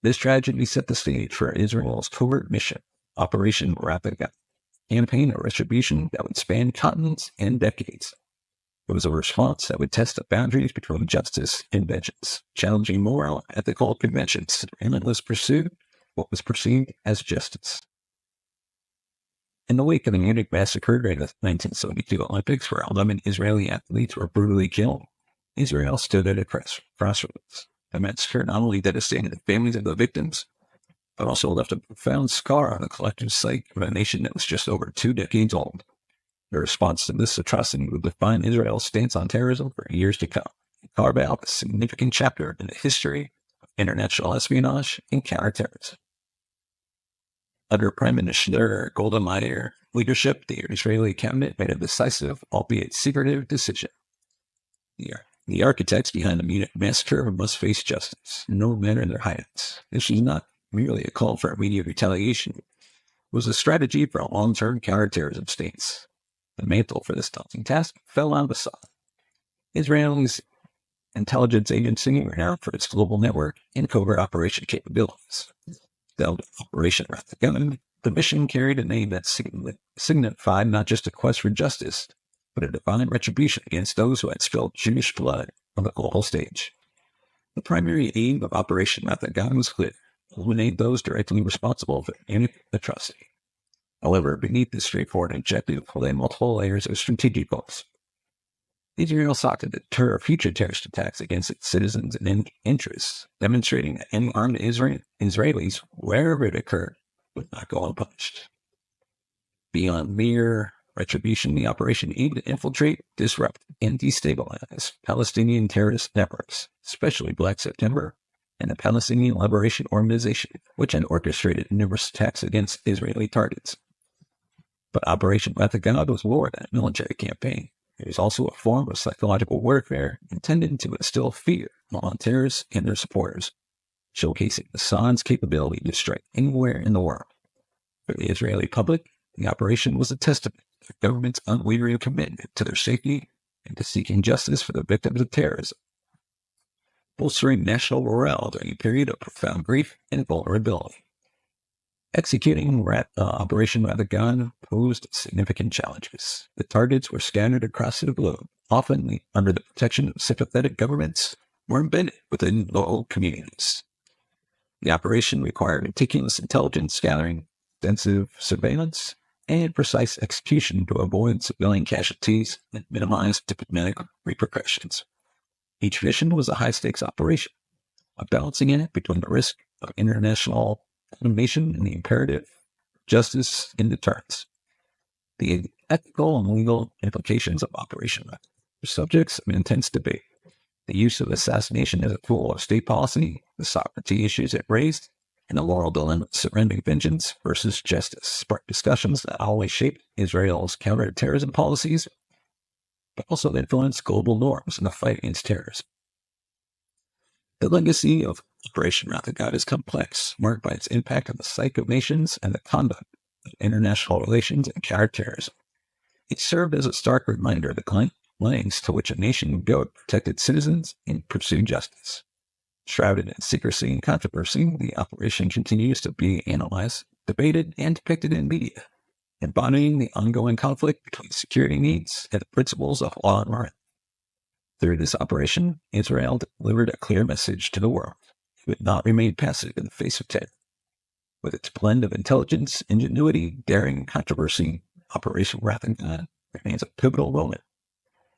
This tragedy set the stage for Israel's covert mission, Operation Wrath of God, a campaign of retribution that would span continents and decades. It was a response that would test the boundaries between justice and vengeance, challenging moral and ethical conventions to relentless pursuit of what was perceived as justice. In the wake of the Munich massacre during the 1972 Olympics, where 11 Israeli athletes were brutally killed, Israel stood at a crossroads. The massacre not only devastated the families of the victims, but also left a profound scar on the collective psyche of a nation that was just over 2 decades old. The response to this atrocity would define Israel's stance on terrorism for years to come, and carve out a significant chapter in the history of international espionage and counterterrorism. Under Prime Minister Golda Meir leadership, the Israeli cabinet made a decisive, albeit secretive, decision. The architects behind the Munich massacre must face justice, no matter their heights. This was not merely a call for immediate retaliation. It was a strategy for a long-term counterterrorism stance. The mantle for this daunting task fell on Mossad, Israel's intelligence agency renowned for its global network and covert operation capabilities. Dubbed Operation Wrath of God, the mission carried a name that signified not just a quest for justice, but a divine retribution against those who had spilled Jewish blood on the global stage. The primary aim of Operation Wrath of God was clear: eliminate those directly responsible for any atrocity. However, beneath this straightforward objective lay multiple layers of strategic goals. Israel sought to deter future terrorist attacks against its citizens and interests, demonstrating that any armed Israelis, wherever it occurred, would not go unpunished. Beyond mere Retribution, the operation aimed to infiltrate, disrupt, and destabilize Palestinian terrorist networks, especially Black September and the Palestinian Liberation Organization, which had orchestrated numerous attacks against Israeli targets. But Operation Wrath of God was more than a military campaign. It was also a form of psychological warfare intended to instill fear among terrorists and their supporters, showcasing Assad's capability to strike anywhere in the world. For the Israeli public, the operation was a testament to the government's unwavering commitment to their safety and to seeking justice for the victims of terrorism, bolstering national morale during a period of profound grief and vulnerability. Executing Operation Wrath of God posed significant challenges. The targets were scattered across the globe, often under the protection of sympathetic governments or embedded within local communities. The operation required meticulous intelligence gathering, extensive surveillance, and precise execution to avoid civilian casualties and minimize diplomatic repercussions. Each mission was a high-stakes operation, a balancing act between the risk of international automation and the imperative of justice and deterrence. The ethical and legal implications of Operation Wrath were subjects of intense debate. The use of assassination as a tool of state policy, the sovereignty issues it raised, and the moral dilemma surrounding vengeance versus justice sparked discussions that always shaped Israel's counterterrorism policies, but also influenced global norms in the fight against terrorism. The legacy of Operation Wrath of God is complex, marked by its impact on the psyche of nations and the conduct of international relations and counterterrorism. It served as a stark reminder of the lengths to which a nation would go to protect its citizens and pursue justice. Shrouded in secrecy and controversy, the operation continues to be analyzed, debated, and depicted in media, embodying the ongoing conflict between security needs and the principles of law and right. Through this operation, Israel delivered a clear message to the world. It would not remain passive in the face of terror. With its blend of intelligence, ingenuity, daring, and controversy, Operation Wrath of God remains a pivotal moment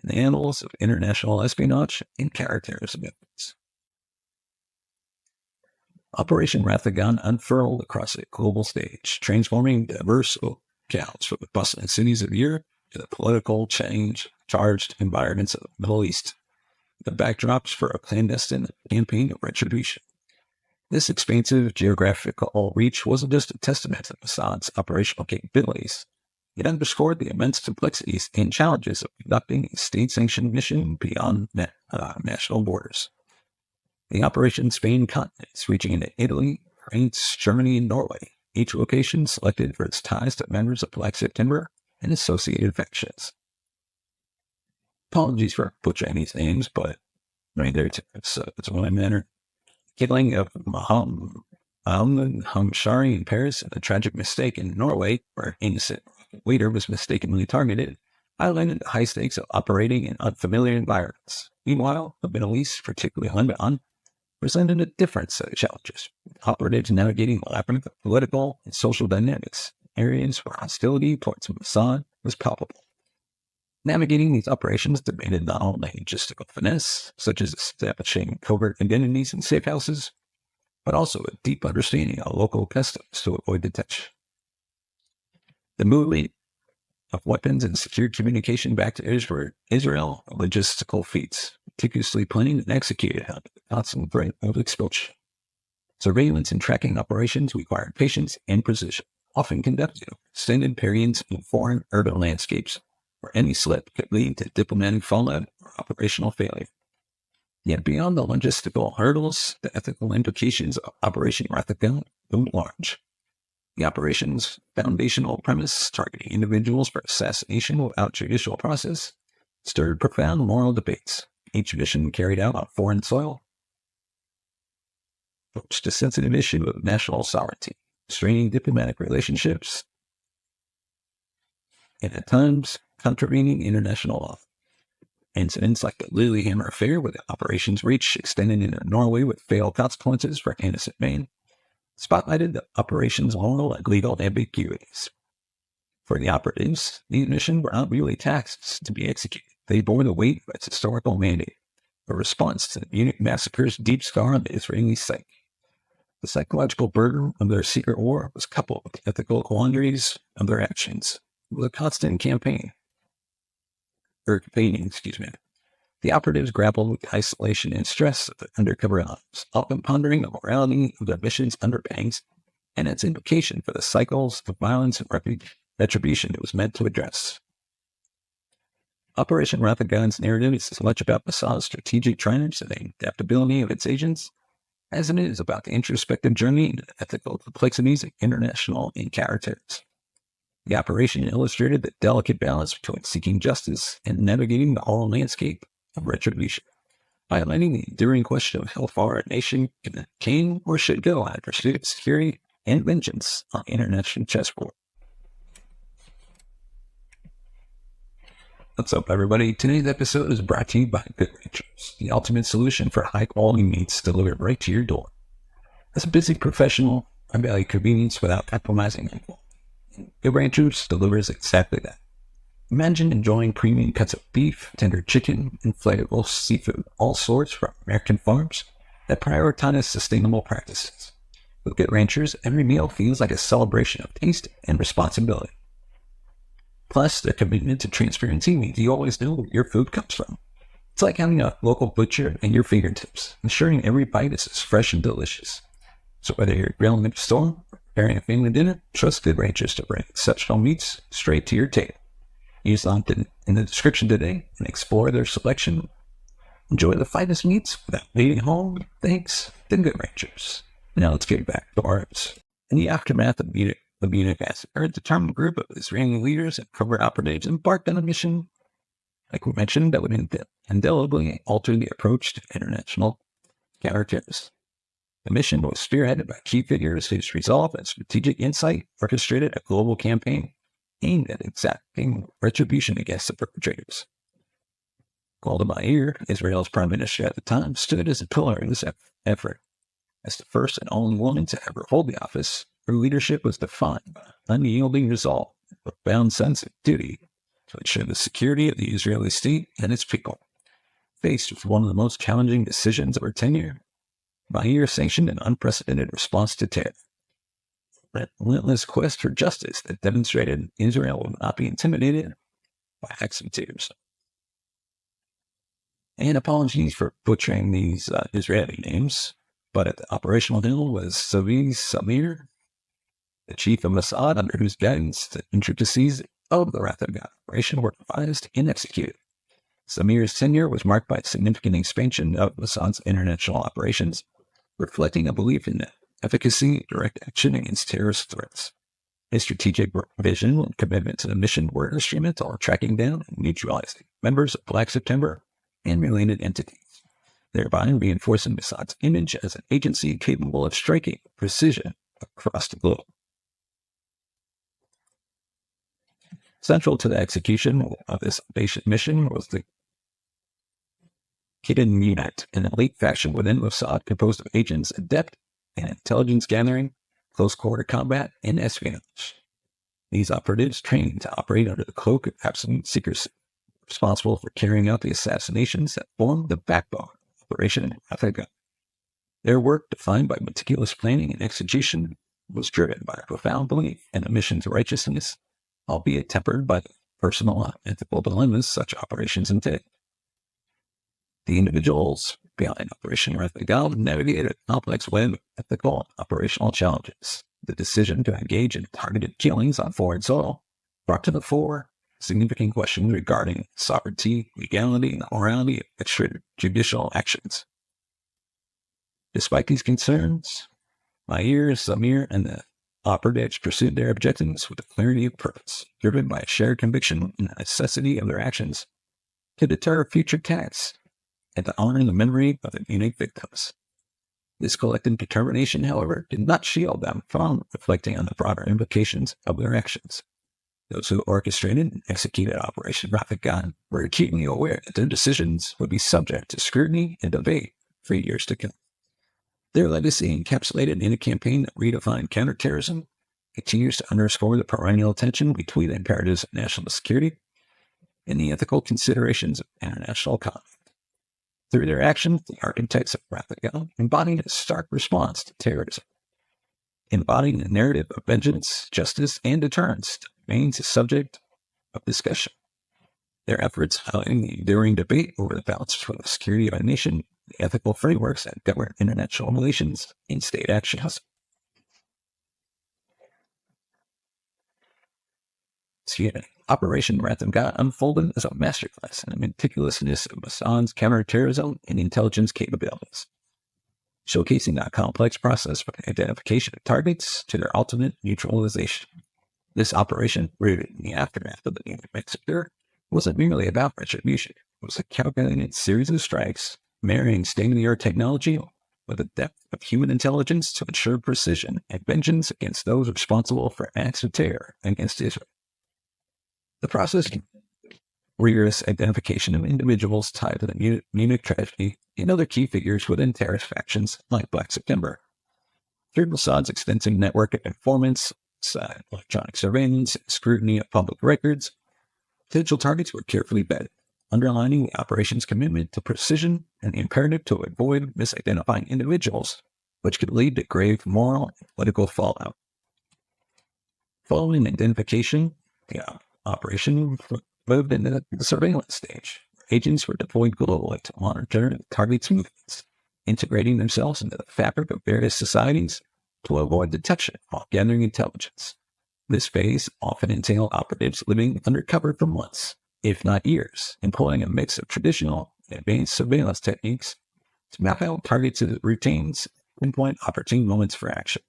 in the annals of international espionage and counterterrorism efforts. Operation Wrath of God unfurled across a global stage, transforming diverse locales from the bustling cities of Europe to the political charged environments of the Middle East, the backdrops for a clandestine campaign of retribution. This expansive geographical reach wasn't just a testament to Assad's operational capabilities. It underscored the immense complexities and challenges of conducting a state-sanctioned mission beyond national borders. The operation spanned continents, reaching into Italy, France, Germany, and Norway, each location selected for its ties to members of Black September and associated factions. Apologies for butchering these names, but it's what I meant. Killing of Mohammed Hamshari in Paris and a tragic mistake in Norway, where an innocent waiter was mistakenly targeted, highlighted the high stakes of operating in unfamiliar environments. Meanwhile, the Middle East, particularly Lebanon, presented a different set of challenges. Operatives navigating the labyrinth of political and social dynamics, areas where hostility towards Assad was palpable. Navigating these operations demanded not only logistical finesse, such as establishing covert identities in safe houses, but also a deep understanding of local customs to avoid detection. The movement of weapons and secure communication back to Israel are logistical feats, meticulously planned and executed under the constant threat of expulsion. Surveillance and tracking operations required patience and precision, often conducted over extended periods in foreign urban landscapes, where any slip could lead to diplomatic fallout or operational failure. Yet beyond the logistical hurdles, the ethical implications of Operation Wrath of God loomed large. The operation's foundational premise, targeting individuals for assassination without judicial process, stirred profound moral debates. Each mission carried out on foreign soil approached a sensitive issue of national sovereignty, straining diplomatic relationships, and at times contravening international law. Incidents like the Lillehammer affair, where the operation's reach extended into Norway with fatal consequences for innocent men, spotlighted the operation's moral and legal ambiguities. For the operatives, these missions were not merely tasks to be executed. They bore the weight of its historical mandate, a response to the Munich massacre's deep scar on the Israeli psyche. The psychological burden of their secret war was coupled with the ethical quandaries of their actions, was a constant campaigning. The operatives grappled with the isolation and stress of the undercover ops, often pondering the morality of their mission's underpinnings and its implication for the cycles of violence and retribution it was meant to address. Operation Rathagon's narrative is as much about Mossad's strategic triumphs and the adaptability of its agents as it is about the introspective journey and ethical complexities of international characters. The operation illustrated the delicate balance between seeking justice and navigating the whole landscape of retribution, highlighting the enduring question of how far a nation can or should go in pursuit of security and vengeance on the international chessboard. What's up, everybody? Today's episode is brought to you by Good Ranchers, the ultimate solution for high-quality meats delivered right to your door. As a busy professional, I value convenience without compromising on quality. Good Ranchers delivers exactly that. Imagine enjoying premium cuts of beef, tender chicken, and flavorful seafood, all sourced from American farms that prioritize sustainable practices. With Good Ranchers, every meal feels like a celebration of taste and responsibility. Plus, their commitment to transparency means you always know where your food comes from. It's like having a local butcher at your fingertips, ensuring every bite is as fresh and delicious. So whether you're grilling at a store or preparing a family dinner, trust Good Ranchers to bring exceptional meats straight to your table. Use the link in the description today and explore their selection. Enjoy the finest meats without leaving home, thanks to Good Ranchers. Now let's get back to ours. In the aftermath of the Munich massacre, a determined group of Israeli leaders and covert operatives embarked on a mission, like we mentioned, that would indelibly alter the approach to international counterterrorism. The mission was spearheaded by key figures whose resolve and strategic insight orchestrated a global campaign aimed at exacting retribution against the perpetrators. Golda Meir, Israel's prime minister at the time, stood as a pillar in this effort. As the first and only woman to ever hold the office, her leadership was defined by unyielding resolve and a profound sense of duty to ensure the security of the Israeli state and its people. Faced with one of the most challenging decisions of her tenure, Meir sanctioned an unprecedented response to terror. A relentless quest for justice that demonstrated Israel would not be intimidated by acts of terrorism. And apologies for butchering these Israeli names, but at the operational level was Savi Samir, the chief of Mossad, under whose guidance the intricacies of the Rathagon operation were devised and executed. Samir's tenure was marked by a significant expansion of Mossad's international operations, reflecting a belief in the efficacy of direct action against terrorist threats. His strategic vision and commitment to the mission were instrumental in tracking down and neutralizing members of Black September and related entities, thereby reinforcing Mossad's image as an agency capable of striking precision across the globe. Central to the execution of this basic mission was the hidden unit, an elite faction within Mossad composed of agents adept in intelligence gathering, close-quarter combat, and espionage. These operatives trained to operate under the cloak of absolute secrecy, responsible for carrying out the assassinations that formed the backbone of Operation Rathagon. Their work, defined by meticulous planning and execution, was driven by a profound belief in a mission's righteousness, albeit tempered by the personal and ethical dilemmas such operations entail. The individuals behind Operation Rathagon navigated a complex web of ethical and operational challenges. The decision to engage in targeted killings on foreign soil brought to the fore significant questions regarding sovereignty, legality, and morality of extrajudicial actions. Despite these concerns, Meir, Samir, and the operatives pursued their objectives with a clarity of purpose, driven by a shared conviction in the necessity of their actions to deter future attacks and to honor the memory of the Munich victims. This collective determination, however, did not shield them from reflecting on the broader implications of their actions. Those who orchestrated and executed Operation Rathagon were acutely aware that their decisions would be subject to scrutiny and debate for years to come. Their legacy, encapsulated in a campaign that redefined counterterrorism, continues to underscore the perennial tension between the imperatives of national security and the ethical considerations of international conflict. Through their actions, the architects of Rathagon embodied a stark response to terrorism, embodying a narrative of vengeance, justice, and deterrence that remains a subject of discussion. Their efforts highlighting the enduring debate over the balance between the security of a nation, the ethical frameworks that govern international relations, and state actions. Operation Wrath of God unfolded as a masterclass in the meticulousness of Assad's counterterrorism and intelligence capabilities, showcasing a complex process from the identification of targets to their ultimate neutralization. This operation, rooted in the aftermath of the New Mexico, wasn't merely about retribution. It was a calculated series of strikes, marrying state-of-the-art technology with the depth of human intelligence to ensure precision and vengeance against those responsible for acts of terror against Israel. The process rigorous identification of individuals tied to the Munich tragedy and other key figures within terrorist factions like Black September. Through Mossad's extensive network of informants, electronic surveillance, and scrutiny of public records, potential targets were carefully vetted, underlining the operation's commitment to precision and the imperative to avoid misidentifying individuals, which could lead to grave moral and political fallout. Following identification, the operation moved into the surveillance stage. Agents were deployed globally to monitor targets' movements, integrating themselves into the fabric of various societies to avoid detection while gathering intelligence. This phase often entailed operatives living undercover for months, if not years, employing a mix of traditional and advanced surveillance techniques to map out targets' routines and pinpoint opportune moments for action.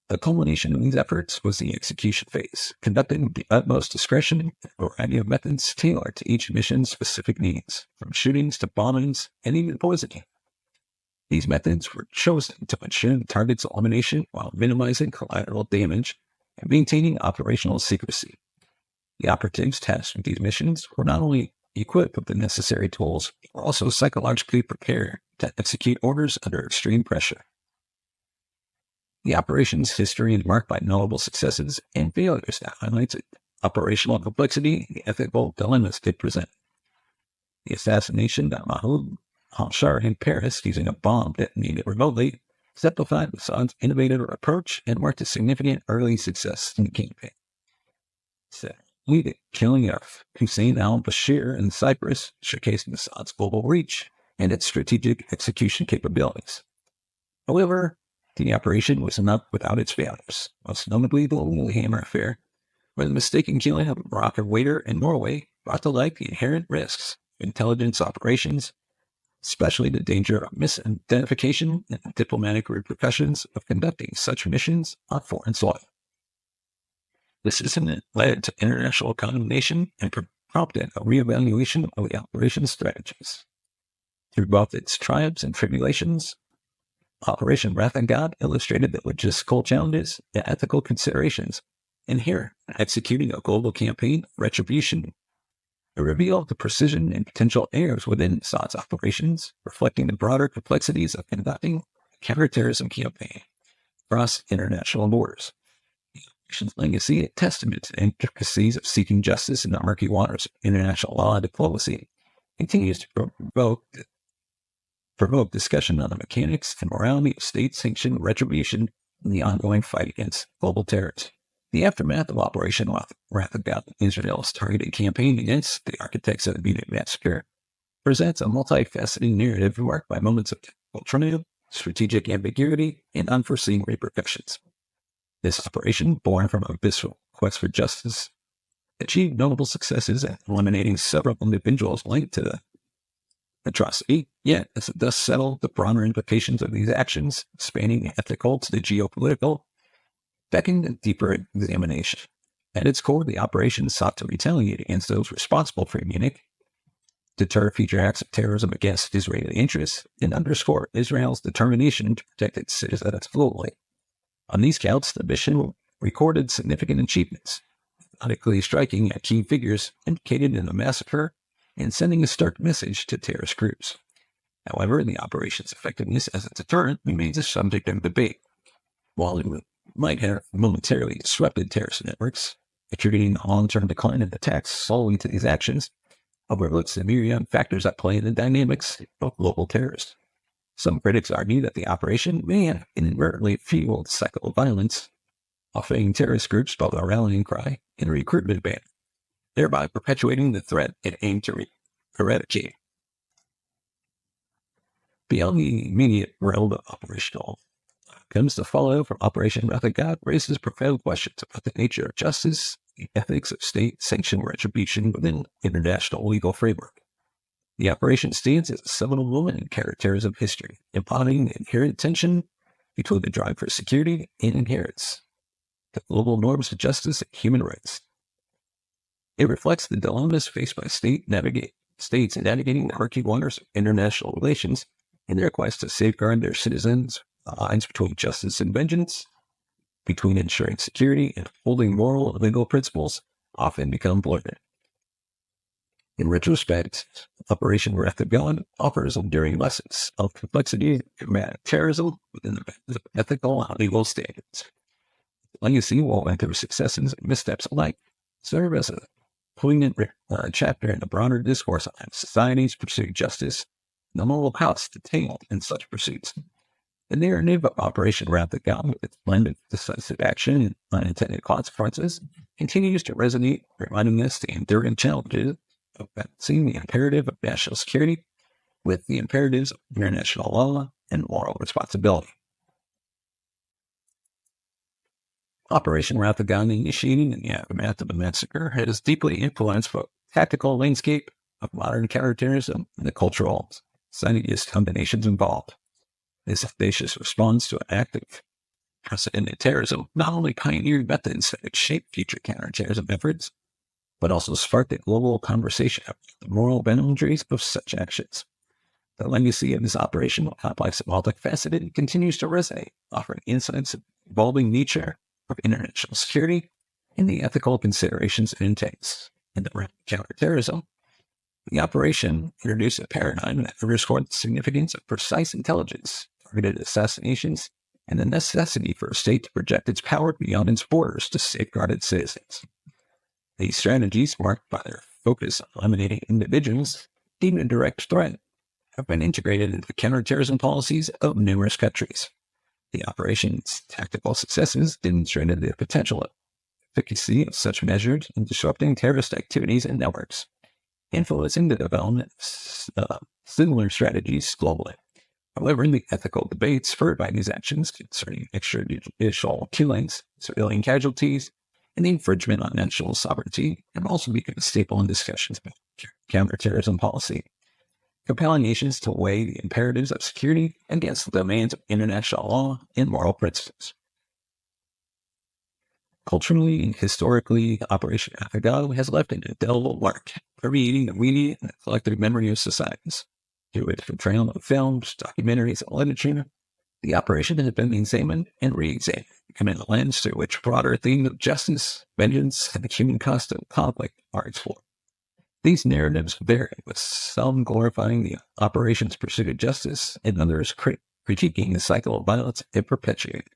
The culmination of these efforts was the execution phase, conducted with the utmost discretion and a variety of methods tailored to each mission's specific needs, from shootings to bombings and even poisoning. These methods were chosen to ensure the target's elimination while minimizing collateral damage and maintaining operational secrecy. The operatives tasked with these missions were not only equipped with the necessary tools, but were also psychologically prepared to execute orders under extreme pressure. The operation's history is marked by notable successes and failures that highlights its operational complexity and the ethical dilemmas it presented. The assassination of Mahmoud al-Shar in Paris using a bomb detonated remotely exemplified Assad's innovative approach and marked a significant early success in the campaign. The killing of Hussein al-Bashir in Cyprus, showcasing Assad's global reach and its strategic execution capabilities. However, the operation was not without its failures, most notably the Lillehammer affair, where the mistaken killing of a rocket waiter in Norway brought to light the inherent risks of intelligence operations, especially the danger of misidentification and the diplomatic repercussions of conducting such missions on foreign soil. This incident led to international condemnation and prompted a reevaluation of the operation's strategies. Through both its triumphs and tribulations, Operation Wrath of God illustrated the logistical challenges and ethical considerations inherent in executing a global campaign of retribution. It revealed the precision and potential errors within Assad's operations, reflecting the broader complexities of conducting a counterterrorism campaign across international borders. The operation's legacy, a testament to the intricacies of seeking justice in the murky waters of international law and diplomacy, continues to provoke discussion on the mechanics and morality of state-sanctioned retribution in the ongoing fight against global terrorism. The aftermath of Operation Wrath of God, Israel's targeted campaign against the architects of the Munich massacre, presents a multifaceted narrative marked by moments of technical triumph, strategic ambiguity, and unforeseen repercussions. This operation, born from a visceral quest for justice, achieved notable successes in eliminating several individuals linked to the atrocity, yet as the dust settled, the broader implications of these actions, spanning the ethical to the geopolitical, beckoned a deeper examination. At its core, the operation sought to retaliate against those responsible for Munich, deter future acts of terrorism against Israeli interests, and underscore Israel's determination to protect its citizens globally. On these counts, the mission recorded significant achievements, methodically striking at key figures implicated in the massacre and sending a stark message to terrorist groups. However, the operation's effectiveness as a deterrent remains a subject of debate. While it might have momentarily disrupted terrorist networks, attributing the long-term decline in attacks solely to these actions overlooks the myriad factors at play in the dynamics of global terrorism. Some critics argue that the operation may have inadvertently fueled the cycle of violence, offering terrorist groups both a rallying cry and a recruitment banner, thereby perpetuating the threat it aimed to eradicate. Beyond the immediate realm of operational outcomes, the fallout from Operation Wrath of God raises profound questions about the nature of justice, the ethics of state-sanctioned retribution within international legal framework. The operation stands as a seminal moment in counterterrorism history, embodying the inherent tension between the drive for security and adherence to global norms of justice and human rights. It reflects the dilemmas faced by states navigating the murky waters of international relations in their quest to safeguard their citizens, the lines between justice and vengeance, between ensuring security and upholding moral and legal principles, often become blurred. In retrospect, Operation Wrath of God offers enduring lessons of complexity and combating terrorism within the bounds of ethical and legal standards. The legacy, while through successes and missteps alike, serve as a poignant chapter in the broader discourse on society's pursuit of justice and the moral house detailed in such pursuits. The narrative of Operation Wrath of God, with its blend of decisive action and unintended consequences, continues to resonate, reminding us the enduring challenges of balancing the imperative of national security with the imperatives of international law and moral responsibility. Operation Wrath of God, initiated in the aftermath of the massacre, has deeply influenced the tactical landscape of modern counterterrorism and the cultural zeitgeist combinations involved. This audacious response to an act of unprecedented terrorism not only pioneered methods that had shaped future counterterrorism efforts, but also sparked a global conversation about the moral boundaries of such actions. The legacy of this operation, complex and multifaceted, continues to resonate, offering insights of the evolving nature of international security and the ethical considerations it entails. In the realm of counterterrorism, the operation introduced a paradigm that underscored the significance of precise intelligence, targeted assassinations, and the necessity for a state to project its power beyond its borders to safeguard its citizens. These strategies, marked by their focus on eliminating individuals deemed a direct threat, have been integrated into the counterterrorism policies of numerous countries. The operation's tactical successes demonstrated the potential efficacy of such measures in disrupting terrorist activities and networks, influencing the development of similar strategies globally. However, the ethical debates spurred by these actions concerning extrajudicial killings, civilian casualties, and the infringement on national sovereignty have also become a staple in discussions about counterterrorism policy, compelling nations to weigh the imperatives of security against the demands of international law and moral principles. Culturally and historically, Operation Wrath of God has left an indelible mark, permeating the immediate and collective memory of societies. Through its portrayal of films, documentaries, and literature, the operation has been examined and re-examined, becoming a lens through which broader themes of justice, vengeance, and the human cost of conflict are explored. These narratives vary, with some glorifying the operation's pursuit of justice and others critiquing the cycle of violence it perpetuated.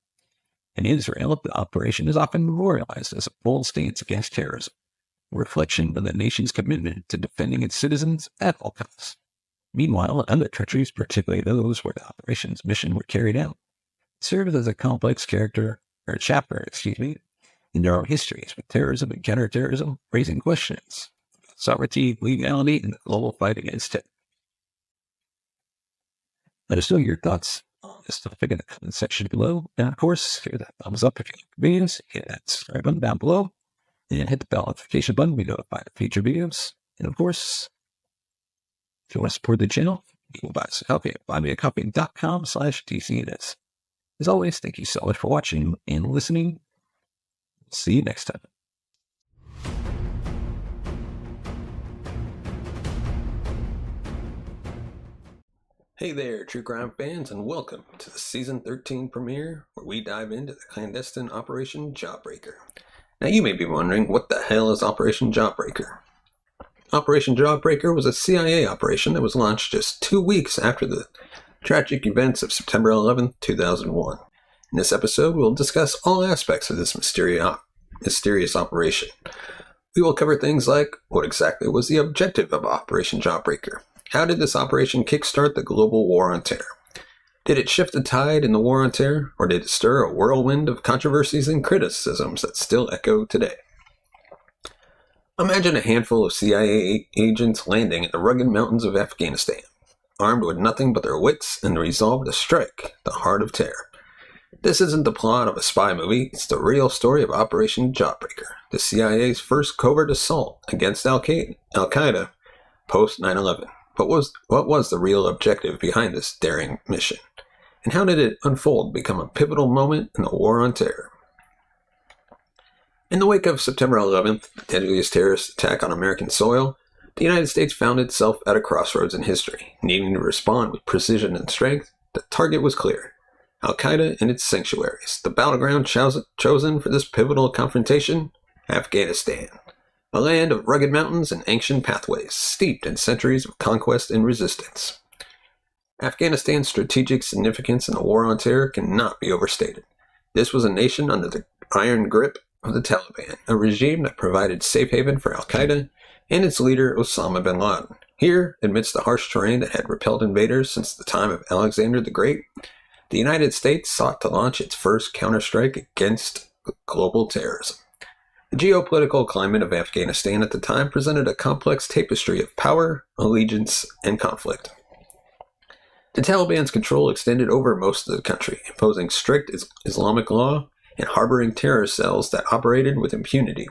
In Israel, the operation is often memorialized as a bold stance against terrorism, a reflection of the nation's commitment to defending its citizens at all costs. Meanwhile, in other countries, particularly those where the operation's mission were carried out, serves as a complex chapter in their own histories, with terrorism and counterterrorism raising questions about sovereignty, legality, and the global fight against it. Let us know your thoughts on this topic in the comment section below. And of course, hit that thumbs up if you like the videos, hit that subscribe button down below, and hit the bell notification button to be notified of future videos. And of course, if you want to support the channel, you can buy us a copy at buymeacoffee.com/DCNS. As always, thank you so much for watching and listening. See you next time. Hey there, true crime fans, and welcome to the Season 13 premiere, where we dive into the clandestine Operation Jawbreaker. Now you may be wondering, what the hell is Operation Jawbreaker? Operation Jawbreaker was a CIA operation that was launched just 2 weeks after the tragic events of September 11, 2001. In this episode, we'll discuss all aspects of this mysterious operation. We will cover things like, what exactly was the objective of Operation Jawbreaker? How did this operation kickstart the global war on terror? Did it shift the tide in the War on Terror, or did it stir a whirlwind of controversies and criticisms that still echo today? Imagine a handful of CIA agents landing in the rugged mountains of Afghanistan, armed with nothing but their wits and the resolve to strike the heart of terror. This isn't the plot of a spy movie, it's the real story of Operation Jawbreaker, the CIA's first covert assault against Al-Qaeda post 9/11. But what was the real objective behind this daring mission? And how did it unfold, become a pivotal moment in the War on Terror? In the wake of September 11th, the deadliest terrorist attack on American soil, the United States found itself at a crossroads in history, needing to respond with precision and strength. The target was clear: Al-Qaeda and its sanctuaries. The battleground chosen for this pivotal confrontation? Afghanistan. A land of rugged mountains and ancient pathways, steeped in centuries of conquest and resistance. Afghanistan's strategic significance in the War on Terror cannot be overstated. This was a nation under the iron grip of the Taliban, a regime that provided safe haven for Al-Qaeda and its leader Osama bin Laden. Here, amidst the harsh terrain that had repelled invaders since the time of Alexander the Great, the United States sought to launch its first counterstrike against global terrorism. The geopolitical climate of Afghanistan at the time presented a complex tapestry of power, allegiance, and conflict. The Taliban's control extended over most of the country, imposing strict Islamic law and harboring terror cells that operated with impunity.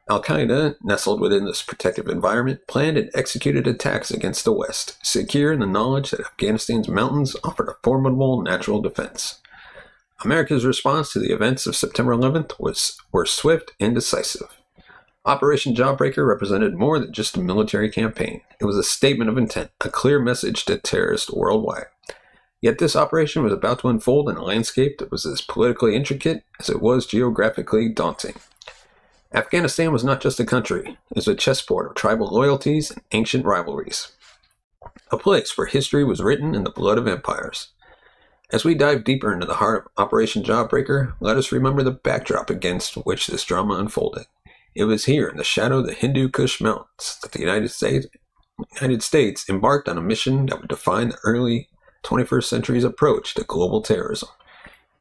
Al-Qaeda, nestled within this protective environment, planned and executed attacks against the West, secure in the knowledge that Afghanistan's mountains offered a formidable natural defense. America's response to the events of September 11th were swift and decisive. Operation Jawbreaker represented more than just a military campaign. It was a statement of intent, a clear message to terrorists worldwide. Yet this operation was about to unfold in a landscape that was as politically intricate as it was geographically daunting. Afghanistan was not just a country, it was a chessboard of tribal loyalties and ancient rivalries. A place where history was written in the blood of empires. As we dive deeper into the heart of Operation Jawbreaker, let us remember the backdrop against which this drama unfolded. It was here in the shadow of the Hindu Kush Mountains that the United States embarked on a mission that would define the early 21st century's approach to global terrorism.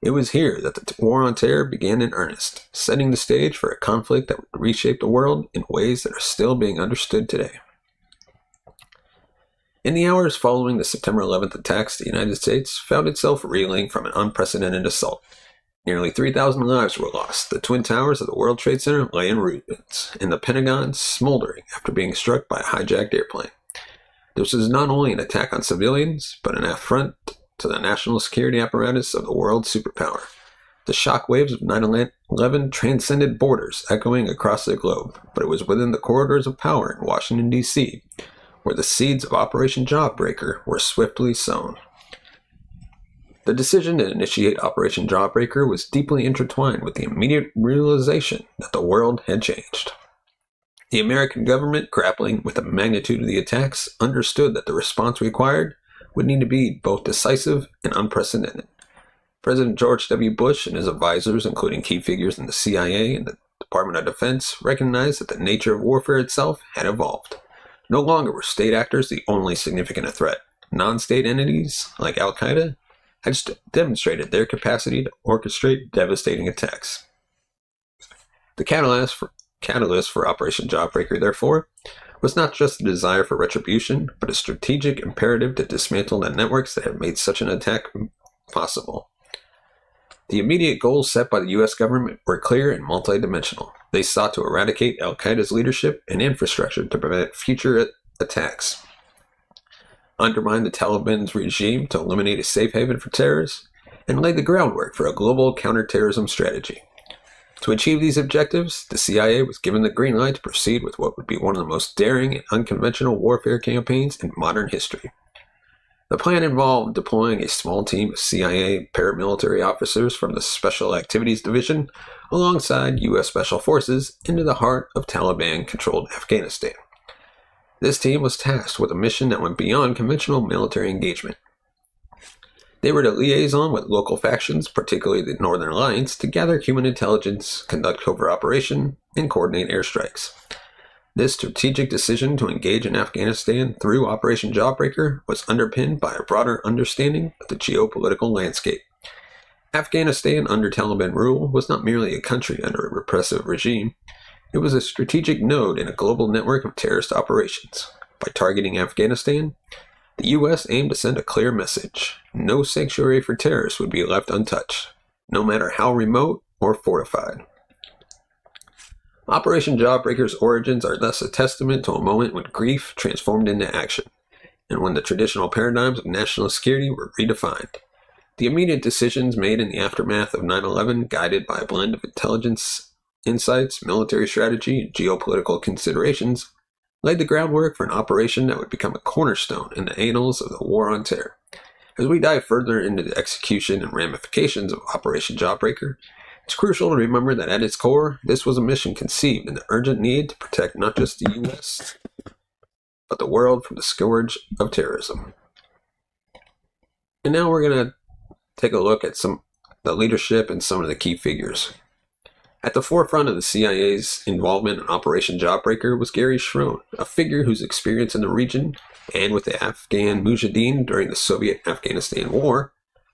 It was here that the War on Terror began in earnest, setting the stage for a conflict that would reshape the world in ways that are still being understood today. In the hours following the September 11th attacks, the United States found itself reeling from an unprecedented assault. Nearly 3,000 lives were lost. The Twin Towers of the World Trade Center lay in ruins, and the Pentagon smoldering after being struck by a hijacked airplane. This was not only an attack on civilians, but an affront to the national security apparatus of the world superpower. The shockwaves of 9/11 transcended borders, echoing across the globe, but it was within the corridors of power in Washington, D.C., where the seeds of Operation Jawbreaker were swiftly sown. The decision to initiate Operation Jawbreaker was deeply intertwined with the immediate realization that the world had changed. The American government, grappling with the magnitude of the attacks, understood that the response required would need to be both decisive and unprecedented. President George W. Bush and his advisors, including key figures in the CIA and the Department of Defense, recognized that the nature of warfare itself had evolved. No longer were state actors the only significant threat. Non-state entities, like Al-Qaeda, had demonstrated their capacity to orchestrate devastating attacks. The catalyst for Operation Jawbreaker, therefore, was not just a desire for retribution, but a strategic imperative to dismantle the networks that had made such an attack possible. The immediate goals set by the U.S. government were clear and multidimensional. They sought to eradicate Al-Qaeda's leadership and infrastructure to prevent future attacks, undermine the Taliban's regime to eliminate a safe haven for terrorists, and lay the groundwork for a global counterterrorism strategy. To achieve these objectives, the CIA was given the green light to proceed with what would be one of the most daring and unconventional warfare campaigns in modern history. The plan involved deploying a small team of CIA paramilitary officers from the Special Activities Division alongside U.S. Special Forces into the heart of Taliban-controlled Afghanistan. This team was tasked with a mission that went beyond conventional military engagement. They were to liaison with local factions, particularly the Northern Alliance, to gather human intelligence, conduct covert operation, and coordinate airstrikes. This strategic decision to engage in Afghanistan through Operation Jawbreaker was underpinned by a broader understanding of the geopolitical landscape. Afghanistan under Taliban rule was not merely a country under a repressive regime, it was a strategic node in a global network of terrorist operations. By targeting Afghanistan, the U.S. aimed to send a clear message. No sanctuary for terrorists would be left untouched, no matter how remote or fortified. Operation Jawbreaker's origins are thus a testament to a moment when grief transformed into action, and when the traditional paradigms of national security were redefined. The immediate decisions made in the aftermath of 9/11, guided by a blend of intelligence, insights, military strategy, and geopolitical considerations, laid the groundwork for an operation that would become a cornerstone in the annals of the War on Terror. As we dive further into the execution and ramifications of Operation Jawbreaker, it's crucial to remember that at its core, this was a mission conceived in the urgent need to protect not just the U.S., but the world from the scourge of terrorism. And now we're going to take a look at the leadership and some of the key figures. At the forefront of the CIA's involvement in Operation Jawbreaker was Gary Schroen, a figure whose experience in the region and with the Afghan Mujahideen during the Soviet-Afghanistan War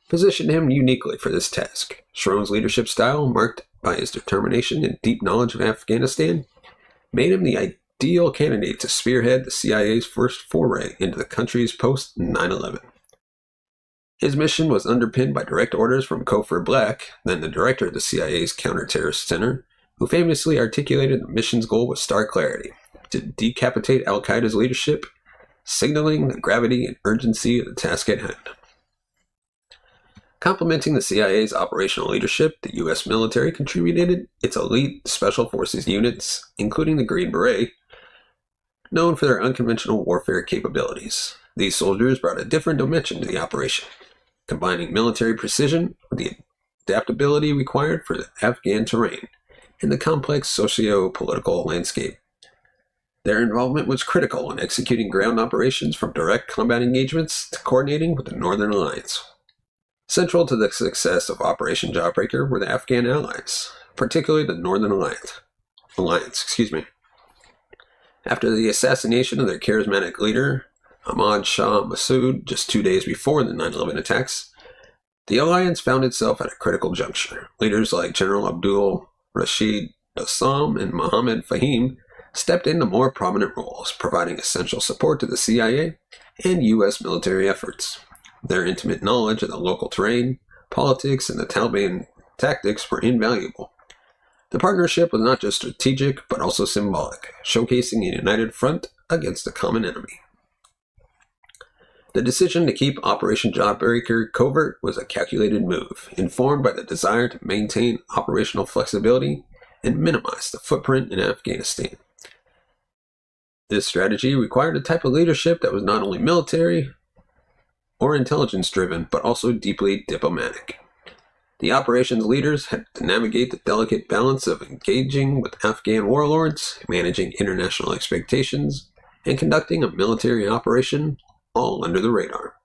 positioned him uniquely for this task. Schroen's leadership style, marked by his determination and deep knowledge of Afghanistan, made him the ideal candidate to spearhead the CIA's first foray into the country's post-9/11. His mission was underpinned by direct orders from Cofer Black, then the director of the CIA's Counter-Terrorist Center, who famously articulated the mission's goal with stark clarity: to decapitate al-Qaeda's leadership, signaling the gravity and urgency of the task at hand. Complementing the CIA's operational leadership, the U.S. military contributed its elite special forces units, including the Green Beret, known for their unconventional warfare capabilities. These soldiers brought a different dimension to the operation, combining military precision with the adaptability required for the Afghan terrain and the complex socio-political landscape. Their involvement was critical in executing ground operations, from direct combat engagements to coordinating with the Northern Alliance. Central to the success of Operation Jawbreaker were the Afghan allies, particularly the Northern Alliance. After the assassination of their charismatic leader, Ahmad Shah Massoud, just 2 days before the 9/11 attacks, the alliance found itself at a critical juncture. Leaders like General Abdul Rashid Assam and Mohammed Fahim stepped into more prominent roles, providing essential support to the CIA and U.S. military efforts. Their intimate knowledge of the local terrain, politics, and the Taliban tactics were invaluable. The partnership was not just strategic, but also symbolic, showcasing a united front against a common enemy. The decision to keep Operation Jawbreaker covert was a calculated move, informed by the desire to maintain operational flexibility and minimize the footprint in Afghanistan. This strategy required a type of leadership that was not only military or intelligence-driven, but also deeply diplomatic. The operations leaders had to navigate the delicate balance of engaging with Afghan warlords, managing international expectations, and conducting a military operation, all under the radar.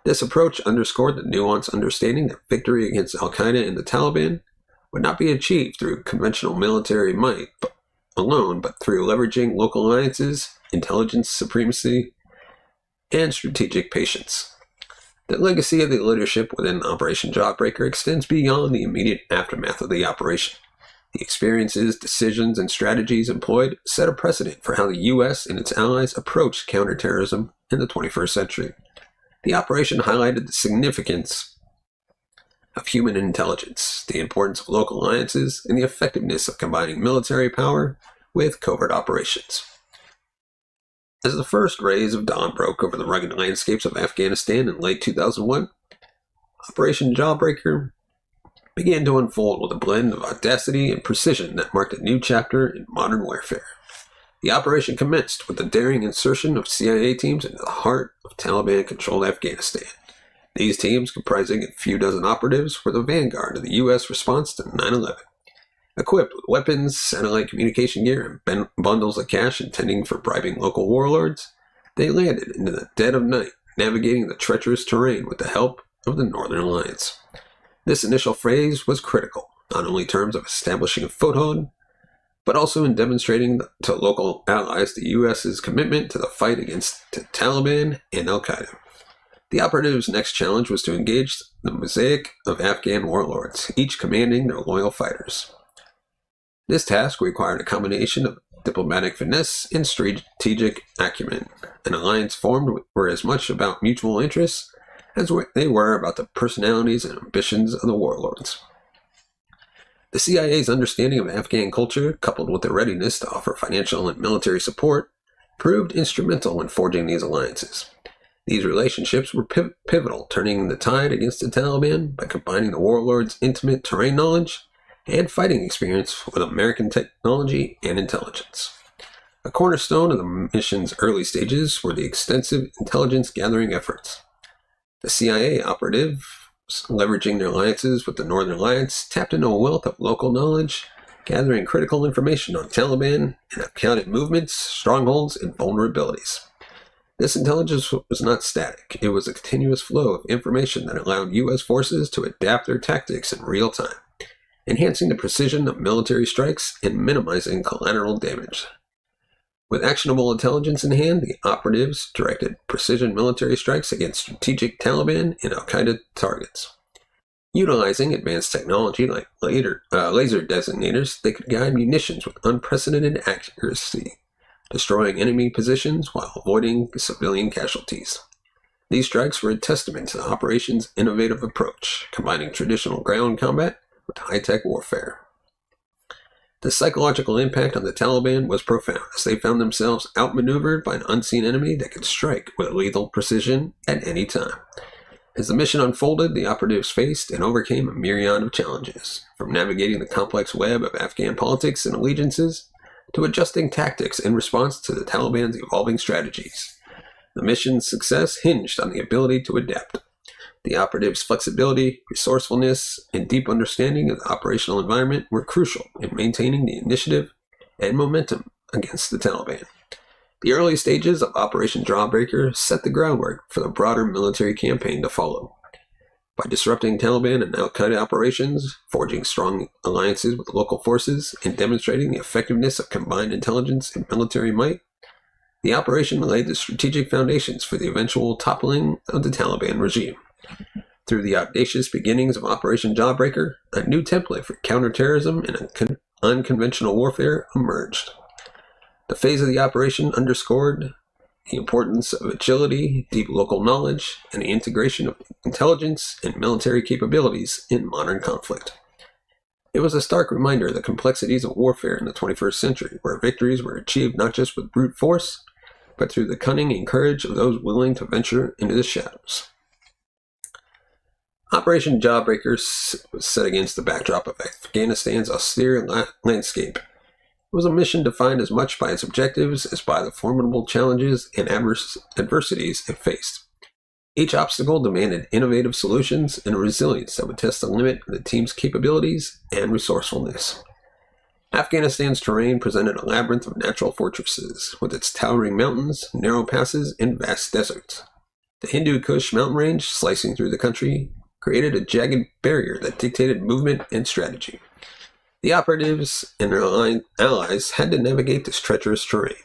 This approach underscored the nuanced understanding that victory against al-Qaeda and the Taliban would not be achieved through conventional military might alone, but through leveraging local alliances, intelligence supremacy, and strategic patience. The legacy of the leadership within Operation Jawbreaker extends beyond the immediate aftermath of the operation. The experiences, decisions, and strategies employed set a precedent for how the U.S. and its allies approached counterterrorism in the 21st century. The operation highlighted the significance of human intelligence, the importance of local alliances, and the effectiveness of combining military power with covert operations. As the first rays of dawn broke over the rugged landscapes of Afghanistan in late 2001, Operation Jawbreaker began to unfold with a blend of audacity and precision that marked a new chapter in modern warfare. The operation commenced with the daring insertion of CIA teams into the heart of Taliban-controlled Afghanistan. These teams, comprising a few dozen operatives, were the vanguard of the U.S. response to 9/11. Equipped with weapons, satellite communication gear, and bundles of cash intending for bribing local warlords, they landed into the dead of night, navigating the treacherous terrain with the help of the Northern Alliance. This initial phase was critical, not only in terms of establishing a foothold, but also in demonstrating to local allies the U.S.'s commitment to the fight against the Taliban and al-Qaeda. The operatives' next challenge was to engage the mosaic of Afghan warlords, each commanding their loyal fighters. This task required a combination of diplomatic finesse and strategic acumen. An alliance formed were as much about mutual interests as they were about the personalities and ambitions of the warlords. The CIA's understanding of Afghan culture, coupled with their readiness to offer financial and military support, proved instrumental in forging these alliances. These relationships were pivotal, turning the tide against the Taliban by combining the warlords' intimate terrain knowledge and fighting experience with American technology and intelligence. A cornerstone of the mission's early stages were the extensive intelligence gathering efforts. The CIA operatives, leveraging their alliances with the Northern Alliance, tapped into a wealth of local knowledge, gathering critical information on Taliban and al-Qaeda movements, strongholds, and vulnerabilities. This intelligence was not static. It was a continuous flow of information that allowed U.S. forces to adapt their tactics in real time, enhancing the precision of military strikes and minimizing collateral damage. With actionable intelligence in hand, the operatives directed precision military strikes against strategic Taliban and al-Qaeda targets. Utilizing advanced technology like laser designators, they could guide munitions with unprecedented accuracy, destroying enemy positions while avoiding civilian casualties. These strikes were a testament to the operation's innovative approach, combining traditional ground combat with high-tech warfare. The psychological impact on the Taliban was profound, as they found themselves outmaneuvered by an unseen enemy that could strike with lethal precision at any time. As the mission unfolded, the operatives faced and overcame a myriad of challenges, from navigating the complex web of Afghan politics and allegiances to adjusting tactics in response to the Taliban's evolving strategies. The mission's success hinged on the ability to adapt. The operatives' flexibility, resourcefulness, and deep understanding of the operational environment were crucial in maintaining the initiative and momentum against the Taliban. The early stages of Operation Jawbreaker set the groundwork for the broader military campaign to follow. By disrupting Taliban and al-Qaeda operations, forging strong alliances with local forces, and demonstrating the effectiveness of combined intelligence and military might, the operation laid the strategic foundations for the eventual toppling of the Taliban regime. Through the audacious beginnings of Operation Jawbreaker, a new template for counterterrorism and unconventional warfare emerged. The phase of the operation underscored the importance of agility, deep local knowledge, and the integration of intelligence and military capabilities in modern conflict. It was a stark reminder of the complexities of warfare in the 21st century, where victories were achieved not just with brute force, but through the cunning and courage of those willing to venture into the shadows. Operation Jawbreaker was set against the backdrop of Afghanistan's austere landscape. It was a mission defined as much by its objectives as by the formidable challenges and adversities it faced. Each obstacle demanded innovative solutions and a resilience that would test the limit of the team's capabilities and resourcefulness. Afghanistan's terrain presented a labyrinth of natural fortresses, with its towering mountains, narrow passes, and vast deserts. The Hindu Kush mountain range, slicing through the country, created a jagged barrier that dictated movement and strategy. The operatives and their allies had to navigate this treacherous terrain,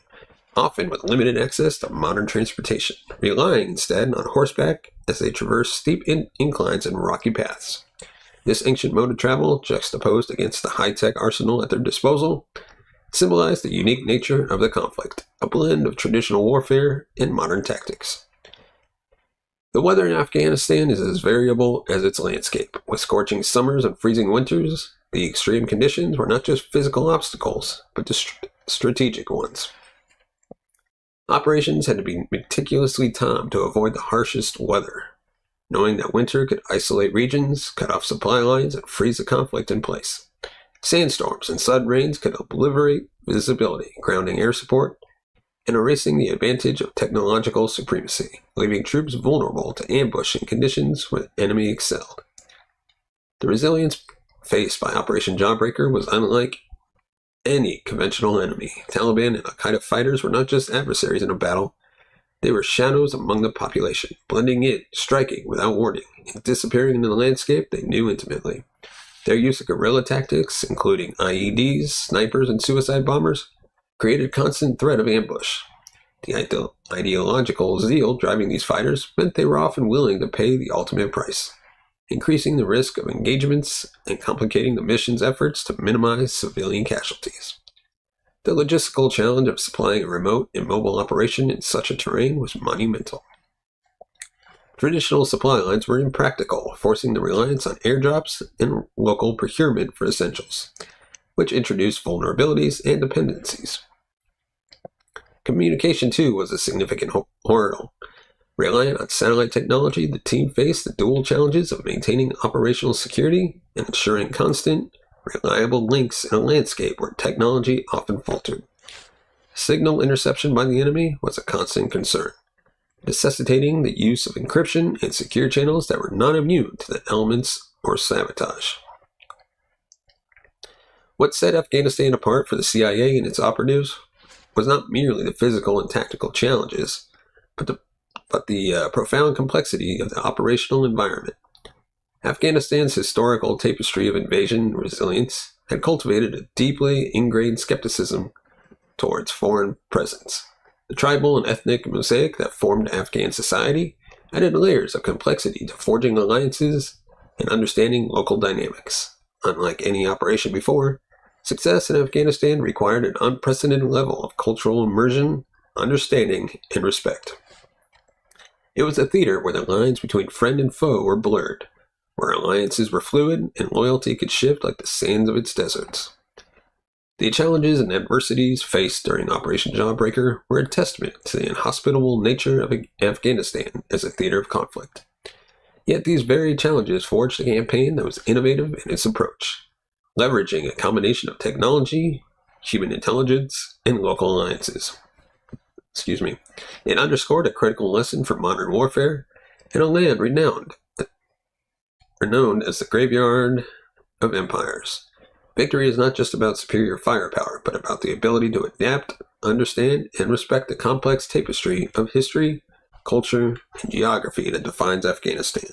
often with limited access to modern transportation, relying instead on horseback as they traversed steep inclines and rocky paths. This ancient mode of travel, juxtaposed against the high-tech arsenal at their disposal, symbolized the unique nature of the conflict, a blend of traditional warfare and modern tactics. The weather in Afghanistan is as variable as its landscape. With scorching summers and freezing winters, the extreme conditions were not just physical obstacles, but strategic ones. Operations had to be meticulously timed to avoid the harshest weather, knowing that winter could isolate regions, cut off supply lines, and freeze the conflict in place. Sandstorms and sudden rains could obliterate visibility, grounding air support, and erasing the advantage of technological supremacy, leaving troops vulnerable to ambush in conditions where the enemy excelled. The resilience faced by Operation Jawbreaker was unlike any conventional enemy. Taliban and al-Qaeda fighters were not just adversaries in a battle, they were shadows among the population, blending in, striking without warning, and disappearing into the landscape they knew intimately. Their use of guerrilla tactics, including IEDs, snipers, and suicide bombers, created constant threat of ambush. The ideological zeal driving these fighters meant they were often willing to pay the ultimate price, increasing the risk of engagements and complicating the mission's efforts to minimize civilian casualties. The logistical challenge of supplying a remote and mobile operation in such a terrain was monumental. Traditional supply lines were impractical, forcing the reliance on airdrops and local procurement for essentials, which introduced vulnerabilities and dependencies. Communication, too, was a significant hurdle. Reliant on satellite technology, the team faced the dual challenges of maintaining operational security and ensuring constant, reliable links in a landscape where technology often faltered. Signal interception by the enemy was a constant concern, necessitating the use of encryption and secure channels that were not immune to the elements or sabotage. What set Afghanistan apart for the CIA and its operatives was not merely the physical and tactical challenges, but the profound complexity of the operational environment. Afghanistan's historical tapestry of invasion and resilience had cultivated a deeply ingrained skepticism towards foreign presence. The tribal and ethnic mosaic that formed Afghan society added layers of complexity to forging alliances and understanding local dynamics. Unlike any operation before, success in Afghanistan required an unprecedented level of cultural immersion, understanding, and respect. It was a theater where the lines between friend and foe were blurred, where alliances were fluid and loyalty could shift like the sands of its deserts. The challenges and adversities faced during Operation Jawbreaker were a testament to the inhospitable nature of Afghanistan as a theater of conflict. Yet these very challenges forged a campaign that was innovative in its approach, leveraging a combination of technology, human intelligence, and local alliances. It underscored a critical lesson for modern warfare in a land renowned as the graveyard of empires. Victory is not just about superior firepower, but about the ability to adapt, understand, and respect the complex tapestry of history, culture, and geography that defines Afghanistan.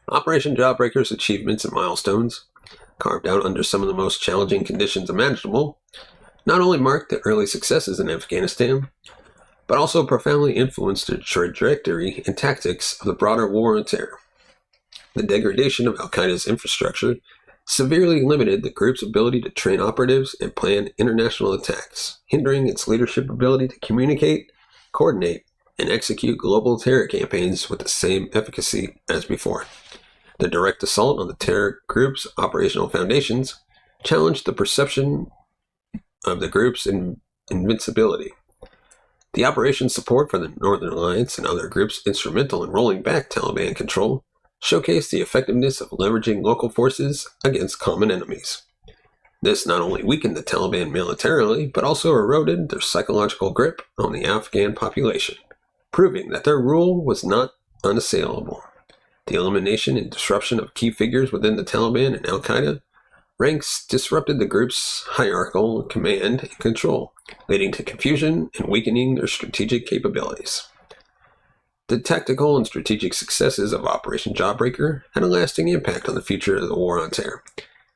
Operation Jawbreaker's achievements and milestones, carved out under some of the most challenging conditions imaginable, not only marked the early successes in Afghanistan, but also profoundly influenced the trajectory and tactics of the broader war on terror. The degradation of al-Qaeda's infrastructure severely limited the group's ability to train operatives and plan international attacks, hindering its leadership ability to communicate, coordinate, and execute global terror campaigns with the same efficacy as before. The direct assault on the terror group's operational foundations challenged the perception of the group's invincibility. The operation's support for the Northern Alliance and other groups instrumental in rolling back Taliban control showcased the effectiveness of leveraging local forces against common enemies. This not only weakened the Taliban militarily, but also eroded their psychological grip on the Afghan population, proving that their rule was not unassailable. The elimination and disruption of key figures within the Taliban and al-Qaeda ranks disrupted the group's hierarchical command and control, leading to confusion and weakening their strategic capabilities. The tactical and strategic successes of Operation Jawbreaker had a lasting impact on the future of the war on terror,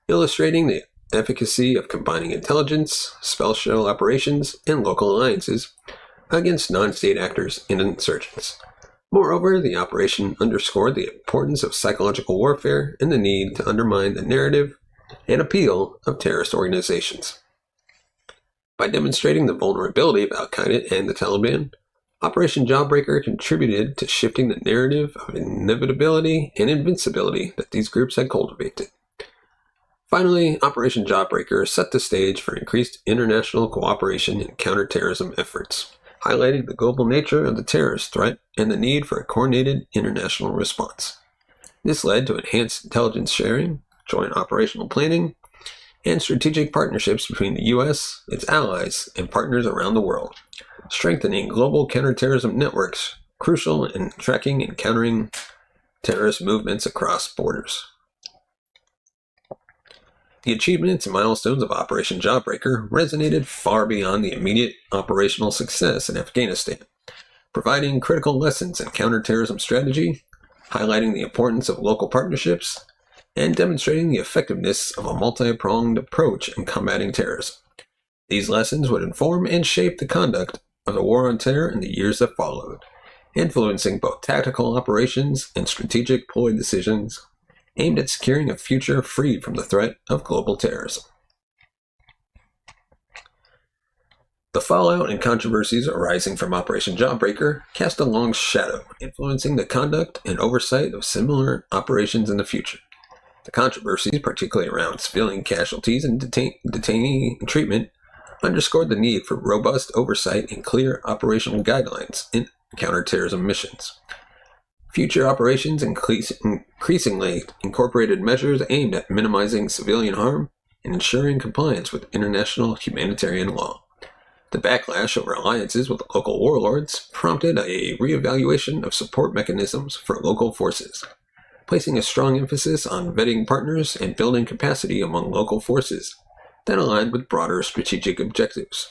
illustrating the efficacy of combining intelligence, special operations, and local alliances against non-state actors and insurgents. Moreover, the operation underscored the importance of psychological warfare and the need to undermine the narrative and appeal of terrorist organizations. By demonstrating the vulnerability of al-Qaeda and the Taliban, Operation Jawbreaker contributed to shifting the narrative of inevitability and invincibility that these groups had cultivated. Finally, Operation Jawbreaker set the stage for increased international cooperation in counterterrorism efforts, highlighting the global nature of the terrorist threat and the need for a coordinated international response. This led to enhanced intelligence sharing, joint operational planning, and strategic partnerships between the U.S., its allies, and partners around the world, strengthening global counterterrorism networks crucial in tracking and countering terrorist movements across borders. The achievements and milestones of Operation Jawbreaker resonated far beyond the immediate operational success in Afghanistan, providing critical lessons in counterterrorism strategy, highlighting the importance of local partnerships, and demonstrating the effectiveness of a multi-pronged approach in combating terrorism. These lessons would inform and shape the conduct of the War on Terror in the years that followed, influencing both tactical operations and strategic ploy decisions aimed at securing a future free from the threat of global terrorism. The fallout and controversies arising from Operation Jawbreaker cast a long shadow, influencing the conduct and oversight of similar operations in the future. The controversies, particularly around civilian casualties and detainee treatment, underscored the need for robust oversight and clear operational guidelines in counterterrorism missions. Future operations increasingly incorporated measures aimed at minimizing civilian harm and ensuring compliance with international humanitarian law. The backlash over alliances with local warlords prompted a reevaluation of support mechanisms for local forces, placing a strong emphasis on vetting partners and building capacity among local forces that aligned with broader strategic objectives.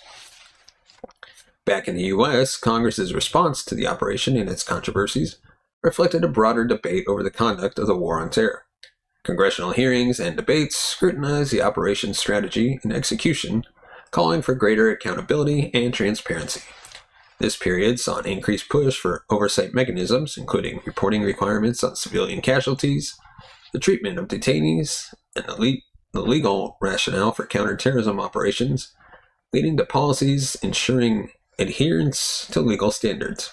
Back in the U.S., Congress's response to the operation and its controversies reflected a broader debate over the conduct of the War on Terror. Congressional hearings and debates scrutinized the operation's strategy and execution, calling for greater accountability and transparency. This period saw an increased push for oversight mechanisms, including reporting requirements on civilian casualties, the treatment of detainees, and the legal rationale for counterterrorism operations, leading to policies ensuring adherence to legal standards.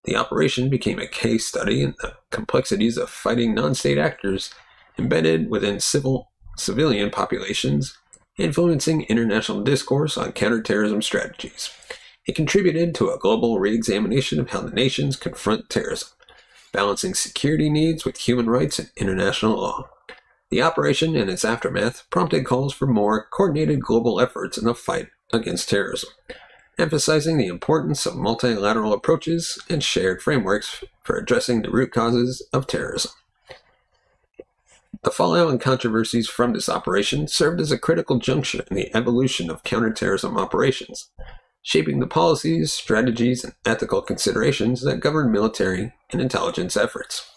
The operation became a case study in the complexities of fighting non-state actors embedded within civilian populations, influencing international discourse on counterterrorism strategies. It contributed to a global re-examination of how the nations confront terrorism, balancing security needs with human rights and international law. The operation and its aftermath prompted calls for more coordinated global efforts in the fight against terrorism, emphasizing the importance of multilateral approaches and shared frameworks for addressing the root causes of terrorism. The fallout and controversies from this operation served as a critical juncture in the evolution of counterterrorism operations, shaping the policies, strategies, and ethical considerations that govern military and intelligence efforts.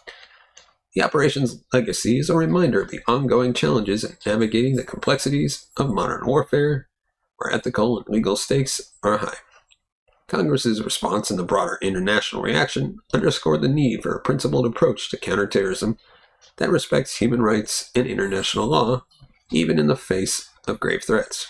The operation's legacy is a reminder of the ongoing challenges in navigating the complexities of modern warfare, where ethical and legal stakes are high. Congress's response and the broader international reaction underscored the need for a principled approach to counterterrorism that respects human rights and international law, even in the face of grave threats.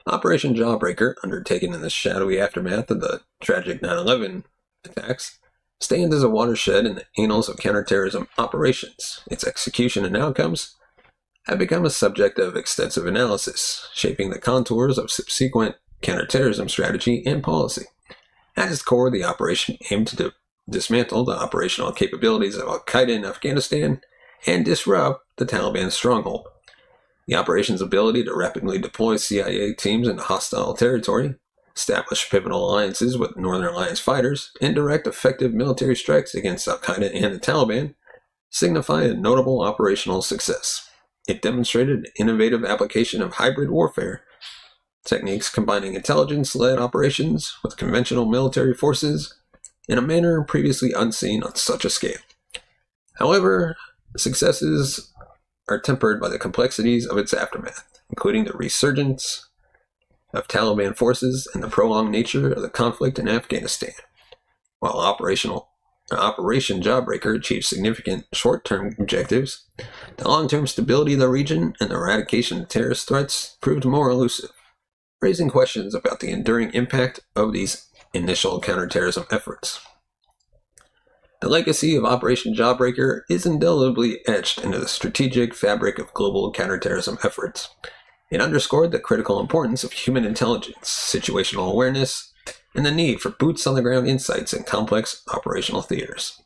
Operation Jawbreaker, undertaken in the shadowy aftermath of the tragic 9/11 attacks, stands as a watershed in the annals of counterterrorism operations. Its execution and outcomes have become a subject of extensive analysis, shaping the contours of subsequent counterterrorism strategy and policy. At its core, the operation aimed to dismantle the operational capabilities of al-Qaeda in Afghanistan and disrupt the Taliban stronghold. The operation's ability to rapidly deploy CIA teams into hostile territory, establish pivotal alliances with Northern Alliance fighters, and direct effective military strikes against al-Qaeda and the Taliban signify a notable operational success. It demonstrated an innovative application of hybrid warfare techniques combining intelligence-led operations with conventional military forces in a manner previously unseen on such a scale. However, successes are tempered by the complexities of its aftermath, including the resurgence of Taliban forces and the prolonged nature of the conflict in Afghanistan. While Operation Jawbreaker achieved significant short-term objectives, the long-term stability of the region and the eradication of terrorist threats proved more elusive, raising questions about the enduring impact of these initial counterterrorism efforts. The legacy of Operation Jawbreaker is indelibly etched into the strategic fabric of global counterterrorism efforts. It underscored the critical importance of human intelligence, situational awareness, and the need for boots-on-the-ground insights in complex operational theaters.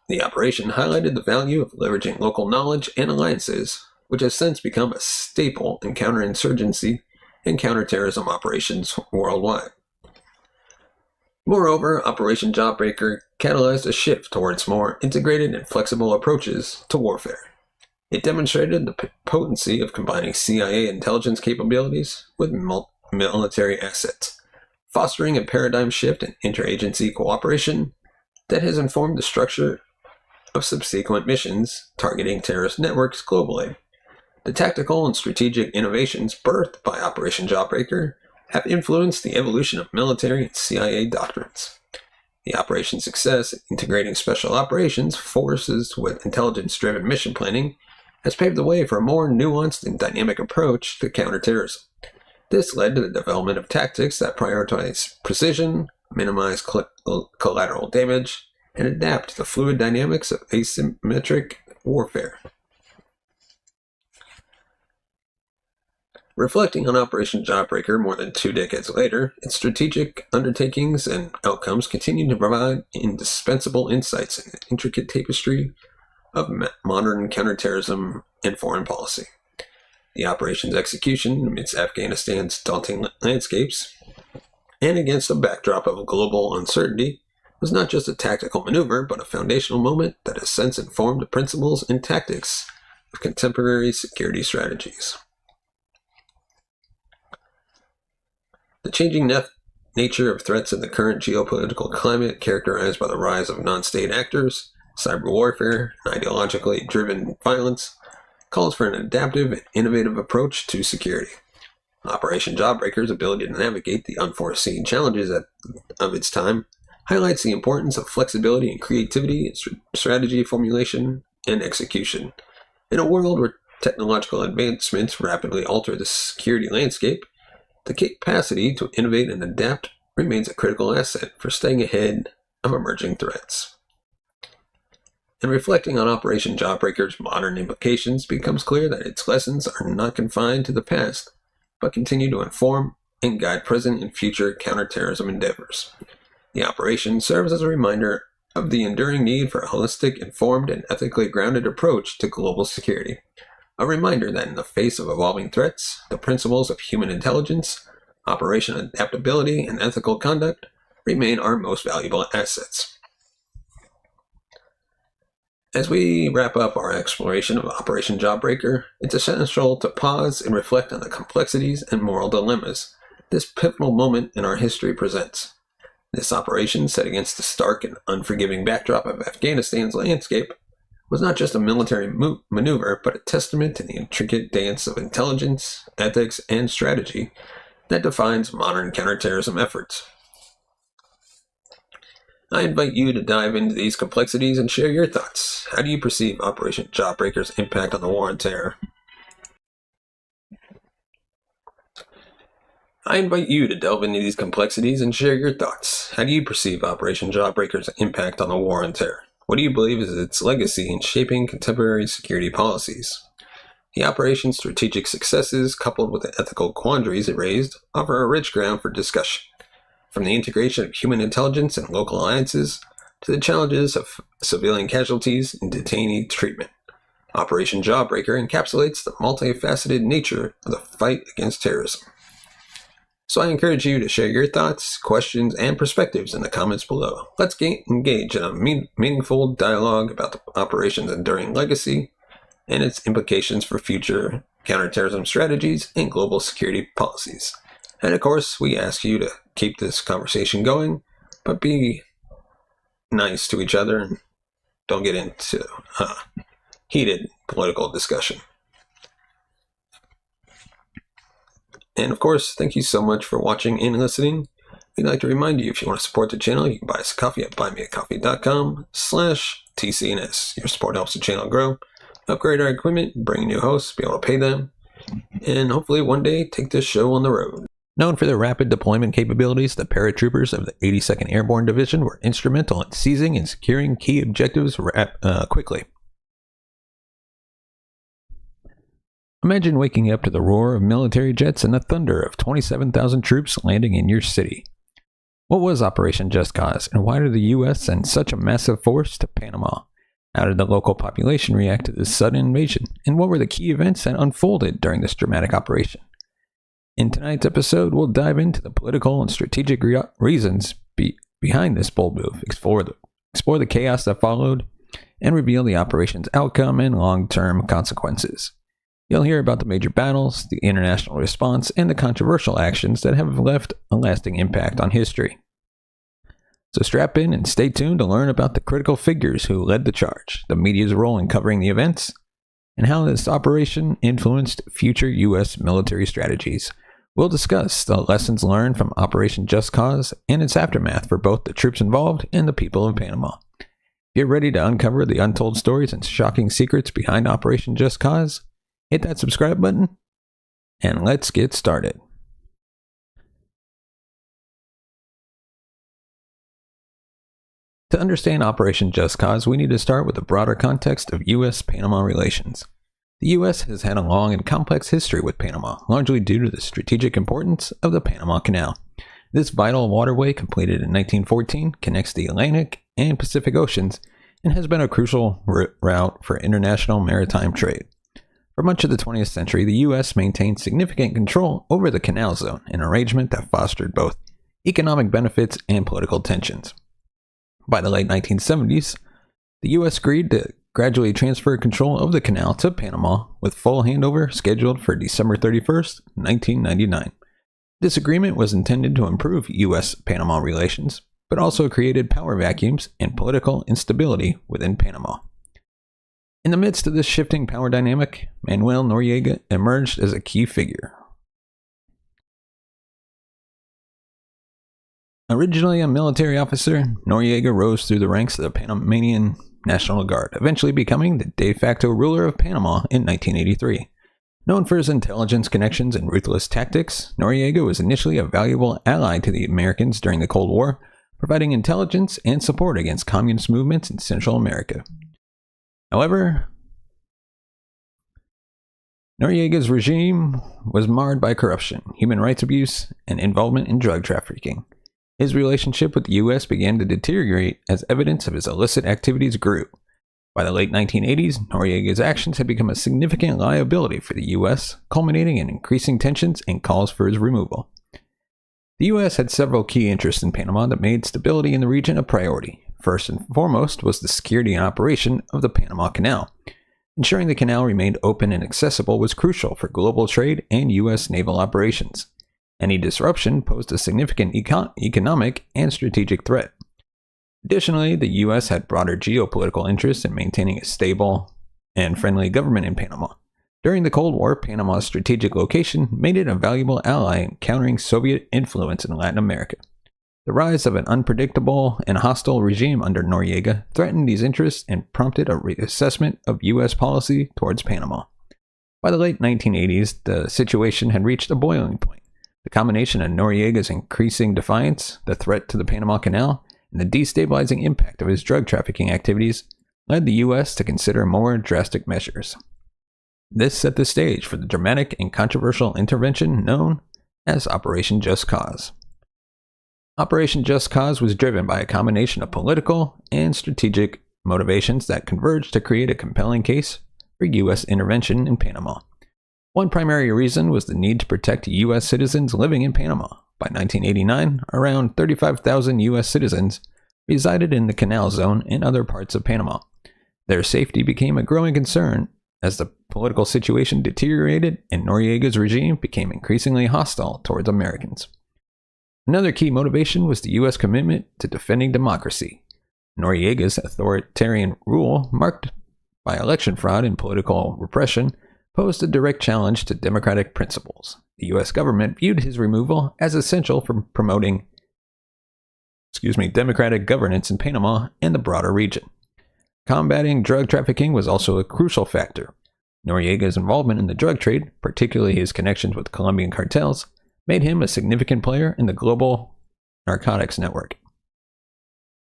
The operation highlighted the value of leveraging local knowledge and alliances, which has since become a staple in counterinsurgency and counterterrorism operations worldwide. Moreover, Operation Jawbreaker catalyzed a shift towards more integrated and flexible approaches to warfare. It demonstrated the potency of combining CIA intelligence capabilities with military assets, fostering a paradigm shift in interagency cooperation that has informed the structure of subsequent missions targeting terrorist networks globally. The tactical and strategic innovations birthed by Operation Jawbreaker have influenced the evolution of military and CIA doctrines. The operation's success in integrating special operations forces with intelligence-driven mission planning has paved the way for a more nuanced and dynamic approach to counterterrorism. This led to the development of tactics that prioritize precision, minimize collateral damage, and adapt to the fluid dynamics of asymmetric warfare. Reflecting on Operation Jawbreaker more than 2 decades later, its strategic undertakings and outcomes continue to provide indispensable insights in the intricate tapestry of modern counterterrorism and foreign policy. The operation's execution amidst Afghanistan's daunting landscapes and against a backdrop of global uncertainty was not just a tactical maneuver, but a foundational moment that has since informed the principles and tactics of contemporary security strategies. The changing nature of threats in the current geopolitical climate, characterized by the rise of non-state actors, cyber warfare, and ideologically driven violence, calls for an adaptive and innovative approach to security. Operation Jawbreaker's ability to navigate the unforeseen challenges of its time highlights the importance of flexibility and creativity in strategy formulation and execution. In a world where technological advancements rapidly alter the security landscape, the capacity to innovate and adapt remains a critical asset for staying ahead of emerging threats. In reflecting on Operation Jawbreaker's modern implications, it becomes clear that its lessons are not confined to the past, but continue to inform and guide present and future counterterrorism endeavors. The operation serves as a reminder of the enduring need for a holistic, informed, and ethically grounded approach to global security. A reminder that in the face of evolving threats, the principles of human intelligence, operational adaptability, and ethical conduct remain our most valuable assets. As we wrap up our exploration of Operation Jawbreaker, it's essential to pause and reflect on the complexities and moral dilemmas this pivotal moment in our history presents. This operation, set against the stark and unforgiving backdrop of Afghanistan's landscape, was not just a military maneuver, but a testament to the intricate dance of intelligence, ethics, and strategy that defines modern counterterrorism efforts. I invite you to dive into these complexities and share your thoughts. How do you perceive Operation Jawbreaker's impact on the war on terror? I invite you to delve into these complexities and share your thoughts. How do you perceive Operation Jawbreaker's impact on the war on terror? What do you believe is its legacy in shaping contemporary security policies? The operation's strategic successes, coupled with the ethical quandaries it raised, offer a rich ground for discussion. From the integration of human intelligence and local alliances to the challenges of civilian casualties and detainee treatment, Operation Jawbreaker encapsulates the multifaceted nature of the fight against terrorism. So I encourage you to share your thoughts, questions, and perspectives in the comments below. Let's engage in a meaningful dialogue about the operation's enduring legacy and its implications for future counterterrorism strategies and global security policies. And of course, we ask you to keep this conversation going, but be nice to each other and don't get into heated political discussion. And of course, thank you so much for watching and listening. We'd like to remind you, if you want to support the channel, you can buy us a coffee at buymeacoffee.com/TCNS. Your support helps the channel grow, upgrade our equipment, bring new hosts, be able to pay them, and hopefully one day take this show on the road. Known for their rapid deployment capabilities, the paratroopers of the 82nd Airborne Division were instrumental in seizing and securing key objectives quickly. Imagine waking up to the roar of military jets and the thunder of 27,000 troops landing in your city. What was Operation Just Cause, and why did the U.S. send such a massive force to Panama? How did the local population react to this sudden invasion, and what were the key events that unfolded during this dramatic operation? In tonight's episode, we'll dive into the political and strategic reasons behind this bold move, explore the chaos that followed, and reveal the operation's outcome and long-term consequences. You'll hear about the major battles, the international response, and the controversial actions that have left a lasting impact on history. So strap in and stay tuned to learn about the critical figures who led the charge, the media's role in covering the events, and how this operation influenced future U.S. military strategies. We'll discuss the lessons learned from Operation Just Cause and its aftermath for both the troops involved and the people of Panama. If you're ready to uncover the untold stories and shocking secrets behind Operation Just Cause, hit that subscribe button, and let's get started. To understand Operation Just Cause, we need to start with the broader context of U.S.-Panama relations. The U.S. has had a long and complex history with Panama, largely due to the strategic importance of the Panama Canal. This vital waterway, completed in 1914, connects the Atlantic and Pacific Oceans and has been a crucial route for international maritime trade. For much of the 20th century, the U.S. maintained significant control over the Canal Zone, an arrangement that fostered both economic benefits and political tensions. By the late 1970s, the U.S. agreed to gradually transfer control of the canal to Panama, with full handover scheduled for December 31st, 1999. This agreement was intended to improve U.S.-Panama relations, but also created power vacuums and political instability within Panama. In the midst of this shifting power dynamic, Manuel Noriega emerged as a key figure. Originally a military officer, Noriega rose through the ranks of the Panamanian National Guard, eventually becoming the de facto ruler of Panama in 1983. Known for his intelligence connections and ruthless tactics, Noriega was initially a valuable ally to the Americans during the Cold War, providing intelligence and support against communist movements in Central America. However, Noriega's regime was marred by corruption, human rights abuse, and involvement in drug trafficking. His relationship with the U.S. began to deteriorate as evidence of his illicit activities grew. By the late 1980s, Noriega's actions had become a significant liability for the U.S., culminating in increasing tensions and calls for his removal. The U.S. had several key interests in Panama that made stability in the region a priority. First and foremost was the security and operation of the Panama Canal. Ensuring the canal remained open and accessible was crucial for global trade and U.S. naval operations. Any disruption posed a significant economic and strategic threat. Additionally, the U.S. had broader geopolitical interests in maintaining a stable and friendly government in Panama. During the Cold War, Panama's strategic location made it a valuable ally in countering Soviet influence in Latin America. The rise of an unpredictable and hostile regime under Noriega threatened these interests and prompted a reassessment of U.S. policy towards Panama. By the late 1980s, the situation had reached a boiling point. The combination of Noriega's increasing defiance, the threat to the Panama Canal, and the destabilizing impact of his drug trafficking activities led the U.S. to consider more drastic measures. This set the stage for the dramatic and controversial intervention known as Operation Just Cause. Operation Just Cause was driven by a combination of political and strategic motivations that converged to create a compelling case for U.S. intervention in Panama. One primary reason was the need to protect U.S. citizens living in Panama. By 1989, around 35,000 U.S. citizens resided in the Canal Zone and other parts of Panama. Their safety became a growing concern as the political situation deteriorated and Noriega's regime became increasingly hostile towards Americans. Another key motivation was the U.S. commitment to defending democracy. Noriega's authoritarian rule, marked by election fraud and political repression, posed a direct challenge to democratic principles. The U.S. government viewed his removal as essential for promoting democratic governance in Panama and the broader region. Combating drug trafficking was also a crucial factor. Noriega's involvement in the drug trade, particularly his connections with Colombian cartels, made him a significant player in the global narcotics network.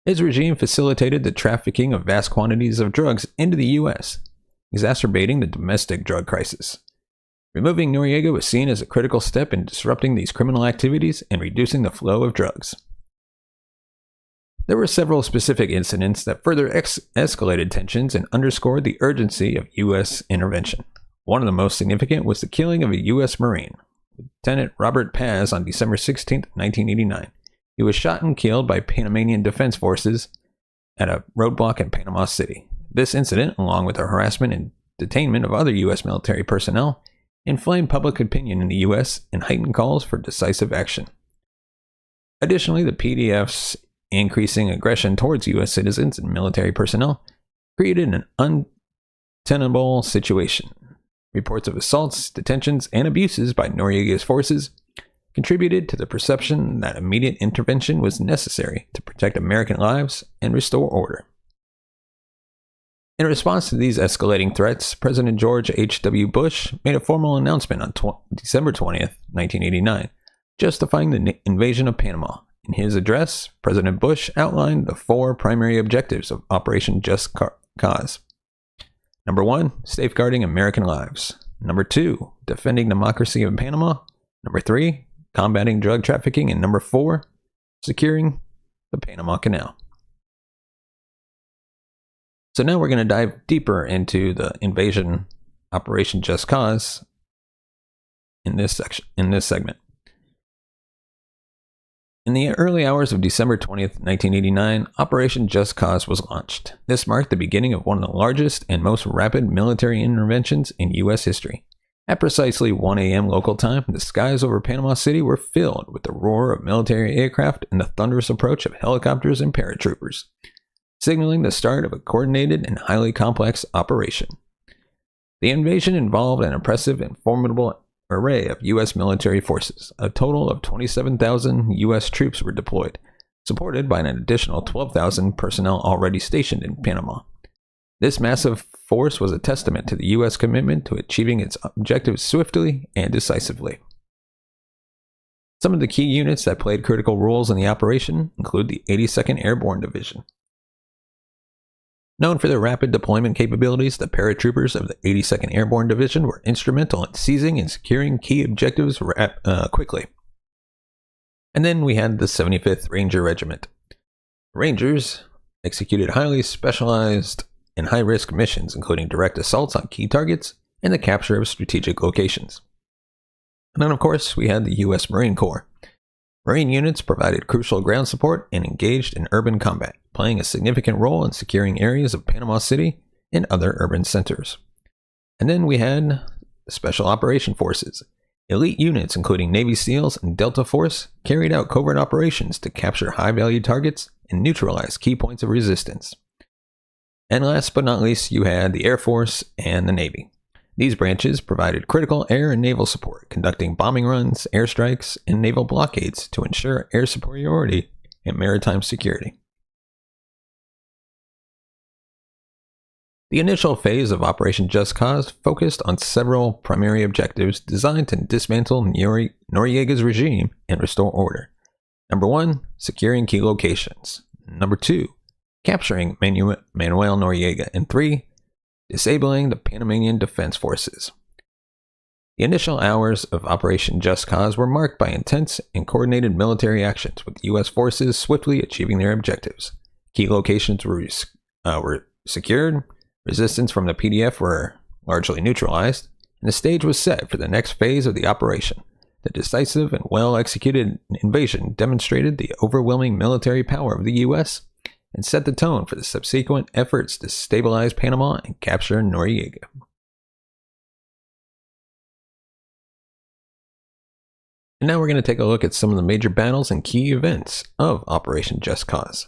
His regime facilitated the trafficking of vast quantities of drugs into the U.S., exacerbating the domestic drug crisis. Removing Noriega was seen as a critical step in disrupting these criminal activities and reducing the flow of drugs. There were several specific incidents that further escalated tensions and underscored the urgency of U.S. intervention. One of the most significant was the killing of a U.S. Marine. Lieutenant Robert Paz on December 16, 1989. He was shot and killed by Panamanian Defense Forces at a roadblock in Panama City. This incident, along with the harassment and detainment of other U.S. military personnel, inflamed public opinion in the U.S. and heightened calls for decisive action. Additionally, the PDF's increasing aggression towards U.S. citizens and military personnel created an untenable situation. Reports of assaults, detentions, and abuses by Noriega's forces contributed to the perception that immediate intervention was necessary to protect American lives and restore order. In response to these escalating threats, President George H.W. Bush made a formal announcement on December 20th, 1989, justifying the invasion of Panama. In his address, President Bush outlined the 4 primary objectives of Operation Just Cause. Number 1, safeguarding American lives. Number 2, defending democracy in Panama. Number 3, combating drug trafficking. And number 4, securing the Panama Canal. So now we're going to dive deeper into the invasion Operation Just Cause in this segment. In the early hours of December 20th, 1989, Operation Just Cause was launched. This marked the beginning of one of the largest and most rapid military interventions in U.S. history. At precisely 1 a.m. local time, the skies over Panama City were filled with the roar of military aircraft and the thunderous approach of helicopters and paratroopers, signaling the start of a coordinated and highly complex operation. The invasion involved an impressive and formidable array of U.S. military forces. A total of 27,000 U.S. troops were deployed, supported by an additional 12,000 personnel already stationed in Panama. This massive force was a testament to the U.S. commitment to achieving its objectives swiftly and decisively. Some of the key units that played critical roles in the operation include the 82nd Airborne Division. Known for their rapid deployment capabilities, the paratroopers of the 82nd Airborne Division were instrumental in seizing and securing key objectives quickly. And then we had the 75th Ranger Regiment. Rangers executed highly specialized and high-risk missions, including direct assaults on key targets and the capture of strategic locations. And then, of course, we had the U.S. Marine Corps. Marine units provided crucial ground support and engaged in urban combat, playing a significant role in securing areas of Panama City and other urban centers. And then we had the Special Operation Forces. Elite units, including Navy SEALs and Delta Force, carried out covert operations to capture high-value targets and neutralize key points of resistance. And last but not least, you had the Air Force and the Navy. These branches provided critical air and naval support, conducting bombing runs, airstrikes, and naval blockades to ensure air superiority and maritime security. The initial phase of Operation Just Cause focused on several primary objectives designed to dismantle Noriega's regime and restore order. Number 1, securing key locations. Number 2, capturing Manuel Noriega. And 3, disabling the Panamanian Defense Forces. The initial hours of Operation Just Cause were marked by intense and coordinated military actions, with U.S. forces swiftly achieving their objectives. Key locations were secured, resistance from the PDF were largely neutralized, and the stage was set for the next phase of the operation. The decisive and well-executed invasion demonstrated the overwhelming military power of the U.S. and set the tone for the subsequent efforts to stabilize Panama and capture Noriega. And now we're going to take a look at some of the major battles and key events of Operation Just Cause.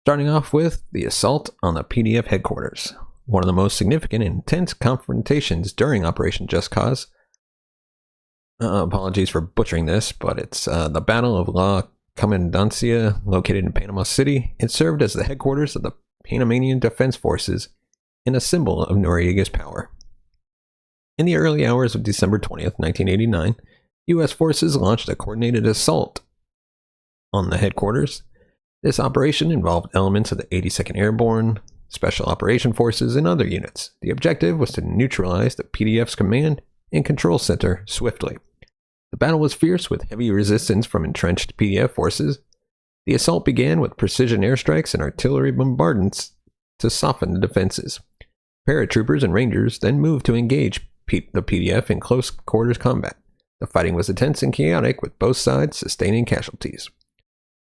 Starting off with the assault on the PDF headquarters. One of the most significant and intense confrontations during Operation Just Cause. Apologies for butchering this, but it's the Battle of La Comandancia, located in Panama City. It served as the headquarters of the Panamanian Defense Forces and a symbol of Noriega's power. In the early hours of December 20th, 1989, U.S. forces launched a coordinated assault on the headquarters. This operation involved elements of the 82nd Airborne, Special Operation Forces, and other units. The objective was to neutralize the PDF's command and control center swiftly. The battle was fierce, with heavy resistance from entrenched PDF forces. The assault began with precision airstrikes and artillery bombardments to soften the defenses. Paratroopers and Rangers then moved to engage the PDF in close quarters combat. The fighting was intense and chaotic, with both sides sustaining casualties.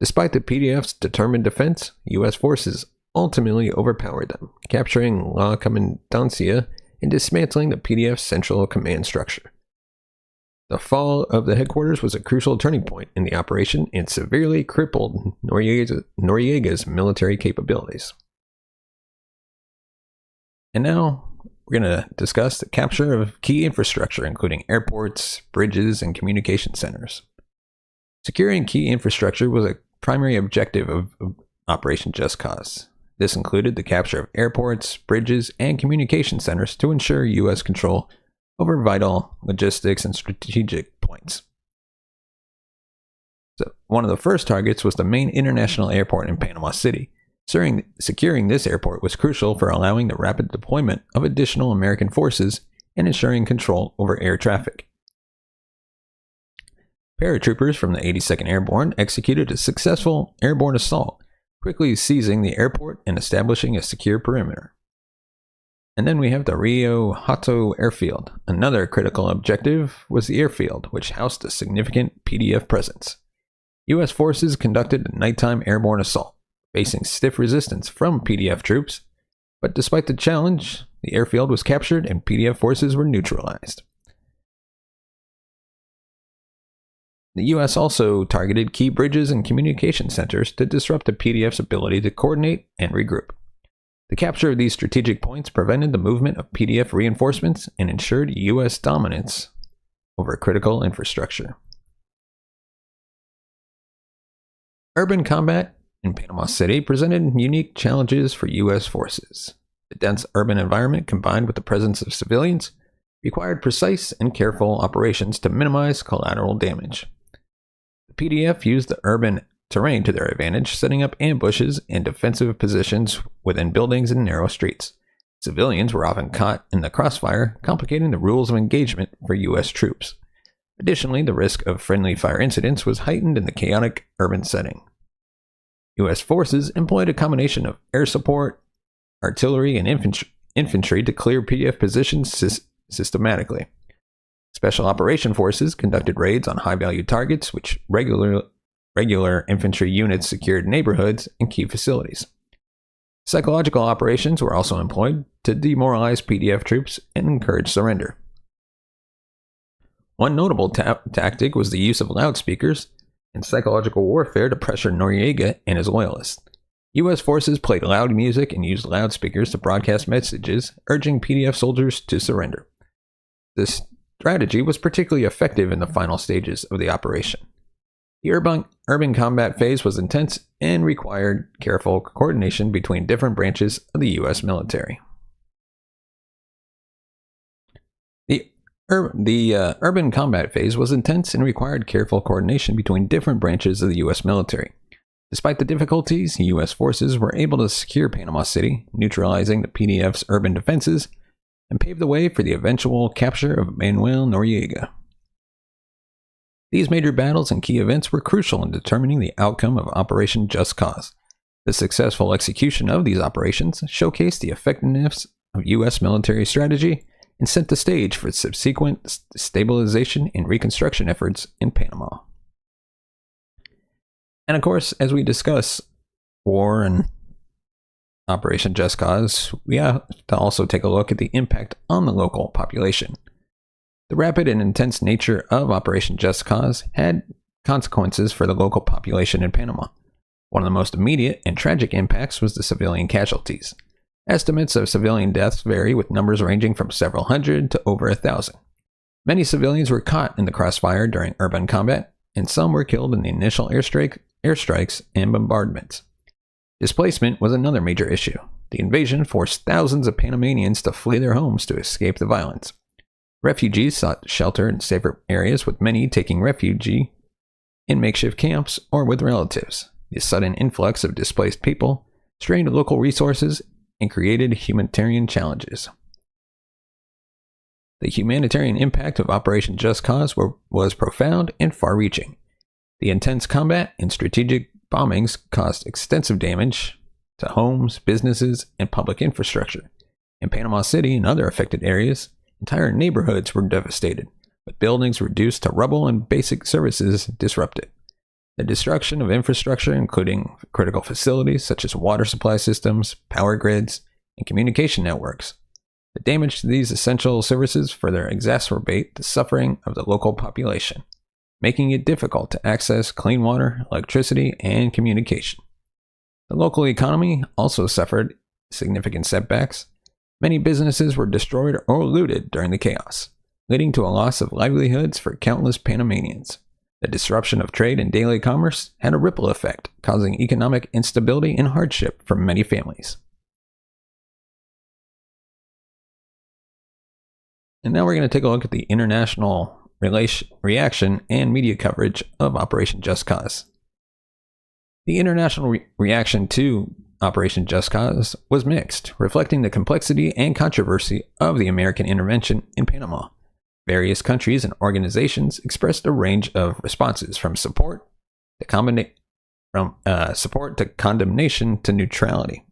Despite the PDF's determined defense, U.S. forces ultimately overpowered them, capturing La Comandancia and dismantling the PDF's central command structure. The fall of the headquarters was a crucial turning point in the operation and severely crippled Noriega's military capabilities. And now we're going to discuss the capture of key infrastructure, including airports, bridges, and communication centers. Securing key infrastructure was a primary objective of Operation Just Cause. This included the capture of airports, bridges, and communication centers to ensure U.S. control over vital logistics and strategic points. So, one of the first targets was the main international airport in Panama City. Securing this airport was crucial for allowing the rapid deployment of additional American forces and ensuring control over air traffic. Paratroopers from the 82nd Airborne executed a successful airborne assault, quickly seizing the airport and establishing a secure perimeter. And then we have the Rio Hato airfield. Another critical objective was the airfield, which housed a significant PDF presence. U.S. forces conducted a nighttime airborne assault, facing stiff resistance from PDF troops, but despite the challenge, the airfield was captured and PDF forces were neutralized. The U.S. also targeted key bridges and communication centers to disrupt the PDF's ability to coordinate and regroup. The capture of these strategic points prevented the movement of PDF reinforcements and ensured U.S. dominance over critical infrastructure. Urban combat in Panama City presented unique challenges for U.S. forces. The dense urban environment, combined with the presence of civilians, required precise and careful operations to minimize collateral damage. The PDF used the urban terrain to their advantage, setting up ambushes and defensive positions within buildings and narrow streets. Civilians were often caught in the crossfire, complicating the rules of engagement for U.S. troops. Additionally, the risk of friendly fire incidents was heightened in the chaotic urban setting. U.S. forces employed a combination of air support, artillery, and infantry to clear PDF positions systematically. Special operation forces conducted raids on high-value targets, which regular infantry units secured neighborhoods and key facilities. Psychological operations were also employed to demoralize PDF troops and encourage surrender. One notable tactic was the use of loudspeakers and psychological warfare to pressure Noriega and his loyalists. U.S. forces played loud music and used loudspeakers to broadcast messages, urging PDF soldiers to surrender. This strategy was particularly effective in the final stages of the operation. The urban combat phase was intense and required careful coordination between different branches of the U.S. military. The urban combat phase was intense and required careful coordination between different branches of the U.S. military. Despite the difficulties, U.S. forces were able to secure Panama City, neutralizing the PDF's urban defenses, and pave the way for the eventual capture of Manuel Noriega. These major battles and key events were crucial in determining the outcome of Operation Just Cause. The successful execution of these operations showcased the effectiveness of U.S. military strategy and set the stage for subsequent stabilization and reconstruction efforts in Panama. And of course, as we discuss war and Operation Just Cause, we have to also take a look at the impact on the local population. The rapid and intense nature of Operation Just Cause had consequences for the local population in Panama. One of the most immediate and tragic impacts was the civilian casualties. Estimates of civilian deaths vary, with numbers ranging from several hundred to over 1,000. Many civilians were caught in the crossfire during urban combat, and some were killed in the initial airstrikes and bombardments. Displacement was another major issue. The invasion forced thousands of Panamanians to flee their homes to escape the violence. Refugees sought shelter in safer areas, with many taking refuge in makeshift camps or with relatives. The sudden influx of displaced people strained local resources and created humanitarian challenges. The humanitarian impact of Operation Just Cause was profound and far-reaching. The intense combat and strategic bombings caused extensive damage to homes, businesses, and public infrastructure. In Panama City and other affected areas, entire neighborhoods were devastated, with with buildings reduced to rubble and basic services disrupted. The destruction of infrastructure, including critical facilities such as water supply systems, power grids, and communication networks. The damage to these essential services further exacerbate the suffering of the local population, making it difficult to access clean water, electricity, and communication. The local economy also suffered significant setbacks. Many businesses were destroyed or looted during the chaos, leading to a loss of livelihoods for countless Panamanians. The disruption of trade and daily commerce had a ripple effect, causing economic instability and hardship for many families. And now we're going to take a look at the international reaction and media coverage of Operation Just Cause. The international reaction to Operation Just Cause was mixed, reflecting the complexity and controversy of the American intervention in Panama. Various countries and organizations expressed a range of responses from support to condemnation to neutrality.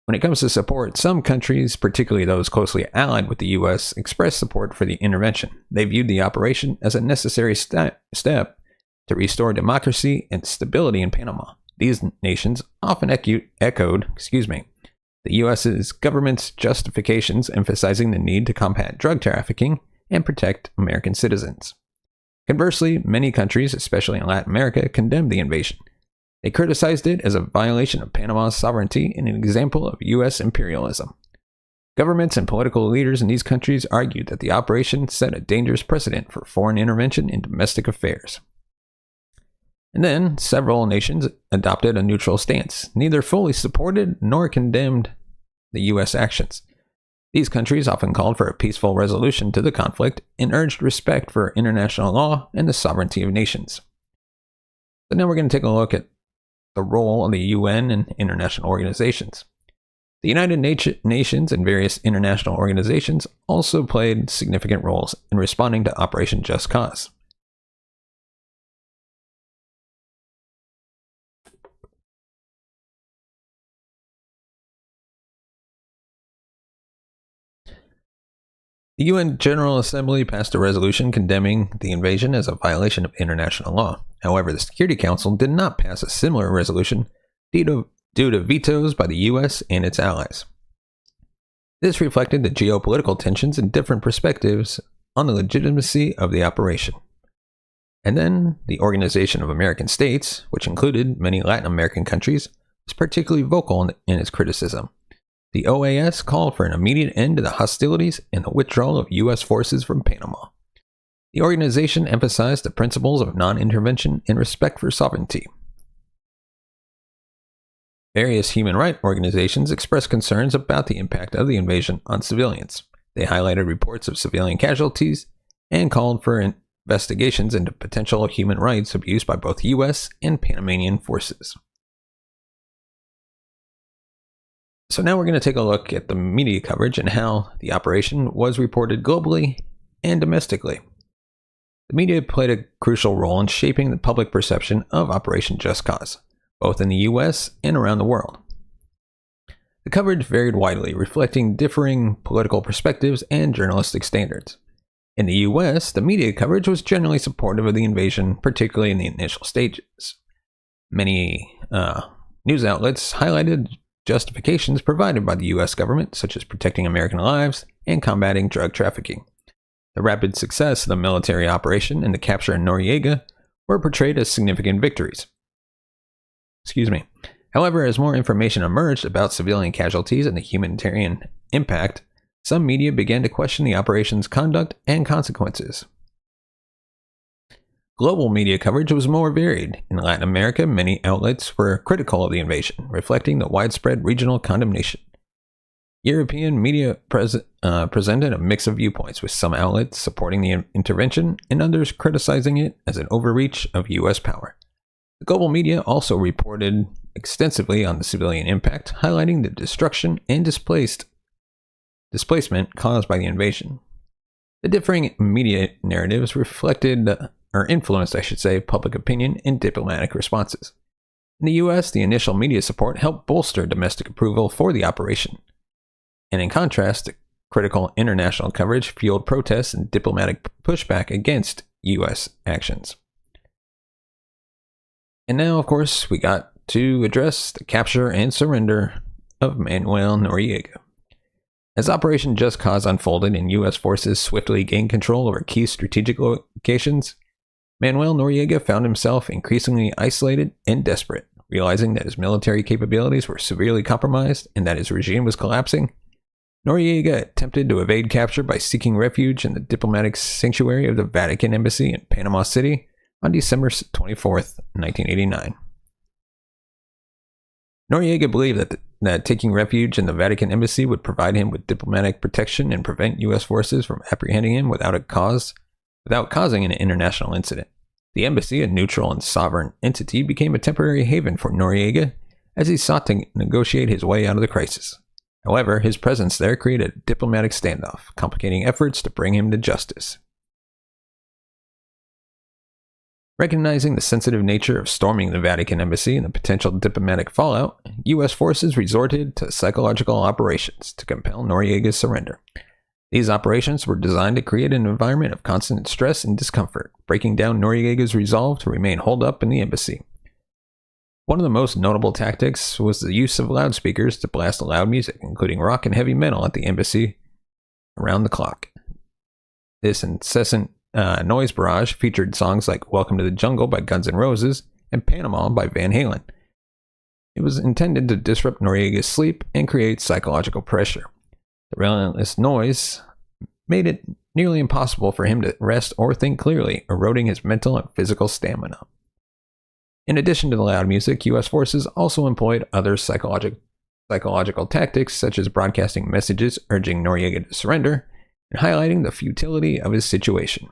When it comes to support, some countries, particularly those closely allied with the U.S., expressed support for the intervention. They viewed the operation as a necessary step to restore democracy and stability in Panama. These nations often echoed the U.S.'s government's justifications, emphasizing the need to combat drug trafficking and protect American citizens. Conversely, many countries, especially in Latin America, condemned the invasion. They criticized it as a violation of Panama's sovereignty and an example of U.S. imperialism. Governments and political leaders in these countries argued that the operation set a dangerous precedent for foreign intervention in domestic affairs. And then, several nations adopted a neutral stance, neither fully supported nor condemned the U.S. actions. These countries often called for a peaceful resolution to the conflict and urged respect for international law and the sovereignty of nations. So now we're going to take a look at the role of the UN and international organizations. The United Nations and various international organizations also played significant roles in responding to Operation Just Cause. The UN General Assembly passed a resolution condemning the invasion as a violation of international law. However, the Security Council did not pass a similar resolution due to vetoes by the US and its allies. This reflected the geopolitical tensions and different perspectives on the legitimacy of the operation. And then, the Organization of American States, which included many Latin American countries, was particularly vocal in its criticism. The OAS called for an immediate end to the hostilities and the withdrawal of U.S. forces from Panama. The organization emphasized the principles of non-intervention and respect for sovereignty. Various human rights organizations expressed concerns about the impact of the invasion on civilians. They highlighted reports of civilian casualties and called for investigations into potential human rights abuse by both U.S. and Panamanian forces. So now we're going to take a look at the media coverage and how the operation was reported globally and domestically. The media played a crucial role in shaping the public perception of Operation Just Cause, both in the US and around the world. The coverage varied widely, reflecting differing political perspectives and journalistic standards. In the US, the media coverage was generally supportive of the invasion, particularly in the initial stages. Many news outlets highlighted justifications provided by the U.S. government, such as protecting American lives and combating drug trafficking. The rapid success of the military operation and the capture of Noriega were portrayed as significant victories. However, as more information emerged about civilian casualties and the humanitarian impact, some media began to question the operation's conduct and consequences. Global media coverage was more varied. In Latin America, many outlets were critical of the invasion, reflecting the widespread regional condemnation. European media presented a mix of viewpoints, with some outlets supporting the intervention and others criticizing it as an overreach of U.S. power. The global media also reported extensively on the civilian impact, highlighting the destruction and displacement caused by the invasion. The differing media narratives influenced public opinion and diplomatic responses. In the U.S., the initial media support helped bolster domestic approval for the operation. And in contrast, the critical international coverage fueled protests and diplomatic pushback against U.S. actions. And now, of course, we got to address the capture and surrender of Manuel Noriega. As Operation Just Cause unfolded and U.S. forces swiftly gained control over key strategic locations, Manuel Noriega found himself increasingly isolated and desperate. Realizing that his military capabilities were severely compromised and that his regime was collapsing, Noriega attempted to evade capture by seeking refuge in the diplomatic sanctuary of the Vatican Embassy in Panama City on December 24, 1989. Noriega believed that taking refuge in the Vatican Embassy would provide him with diplomatic protection and prevent U.S. forces from apprehending him without causing an international incident. The embassy, a neutral and sovereign entity, became a temporary haven for Noriega as he sought to negotiate his way out of the crisis. However, his presence there created a diplomatic standoff, complicating efforts to bring him to justice. Recognizing the sensitive nature of storming the Vatican Embassy and the potential diplomatic fallout, U.S. forces resorted to psychological operations to compel Noriega's surrender. These operations were designed to create an environment of constant stress and discomfort, breaking down Noriega's resolve to remain holed up in the embassy. One of the most notable tactics was the use of loudspeakers to blast loud music, including rock and heavy metal, at the embassy around the clock. This incessant noise barrage featured songs like Welcome to the Jungle by Guns N' Roses and Panama by Van Halen. It was intended to disrupt Noriega's sleep and create psychological pressure. The relentless noise made it nearly impossible for him to rest or think clearly, eroding his mental and physical stamina. In addition to the loud music, U.S. forces also employed other psychological tactics, such as broadcasting messages urging Noriega to surrender and highlighting the futility of his situation.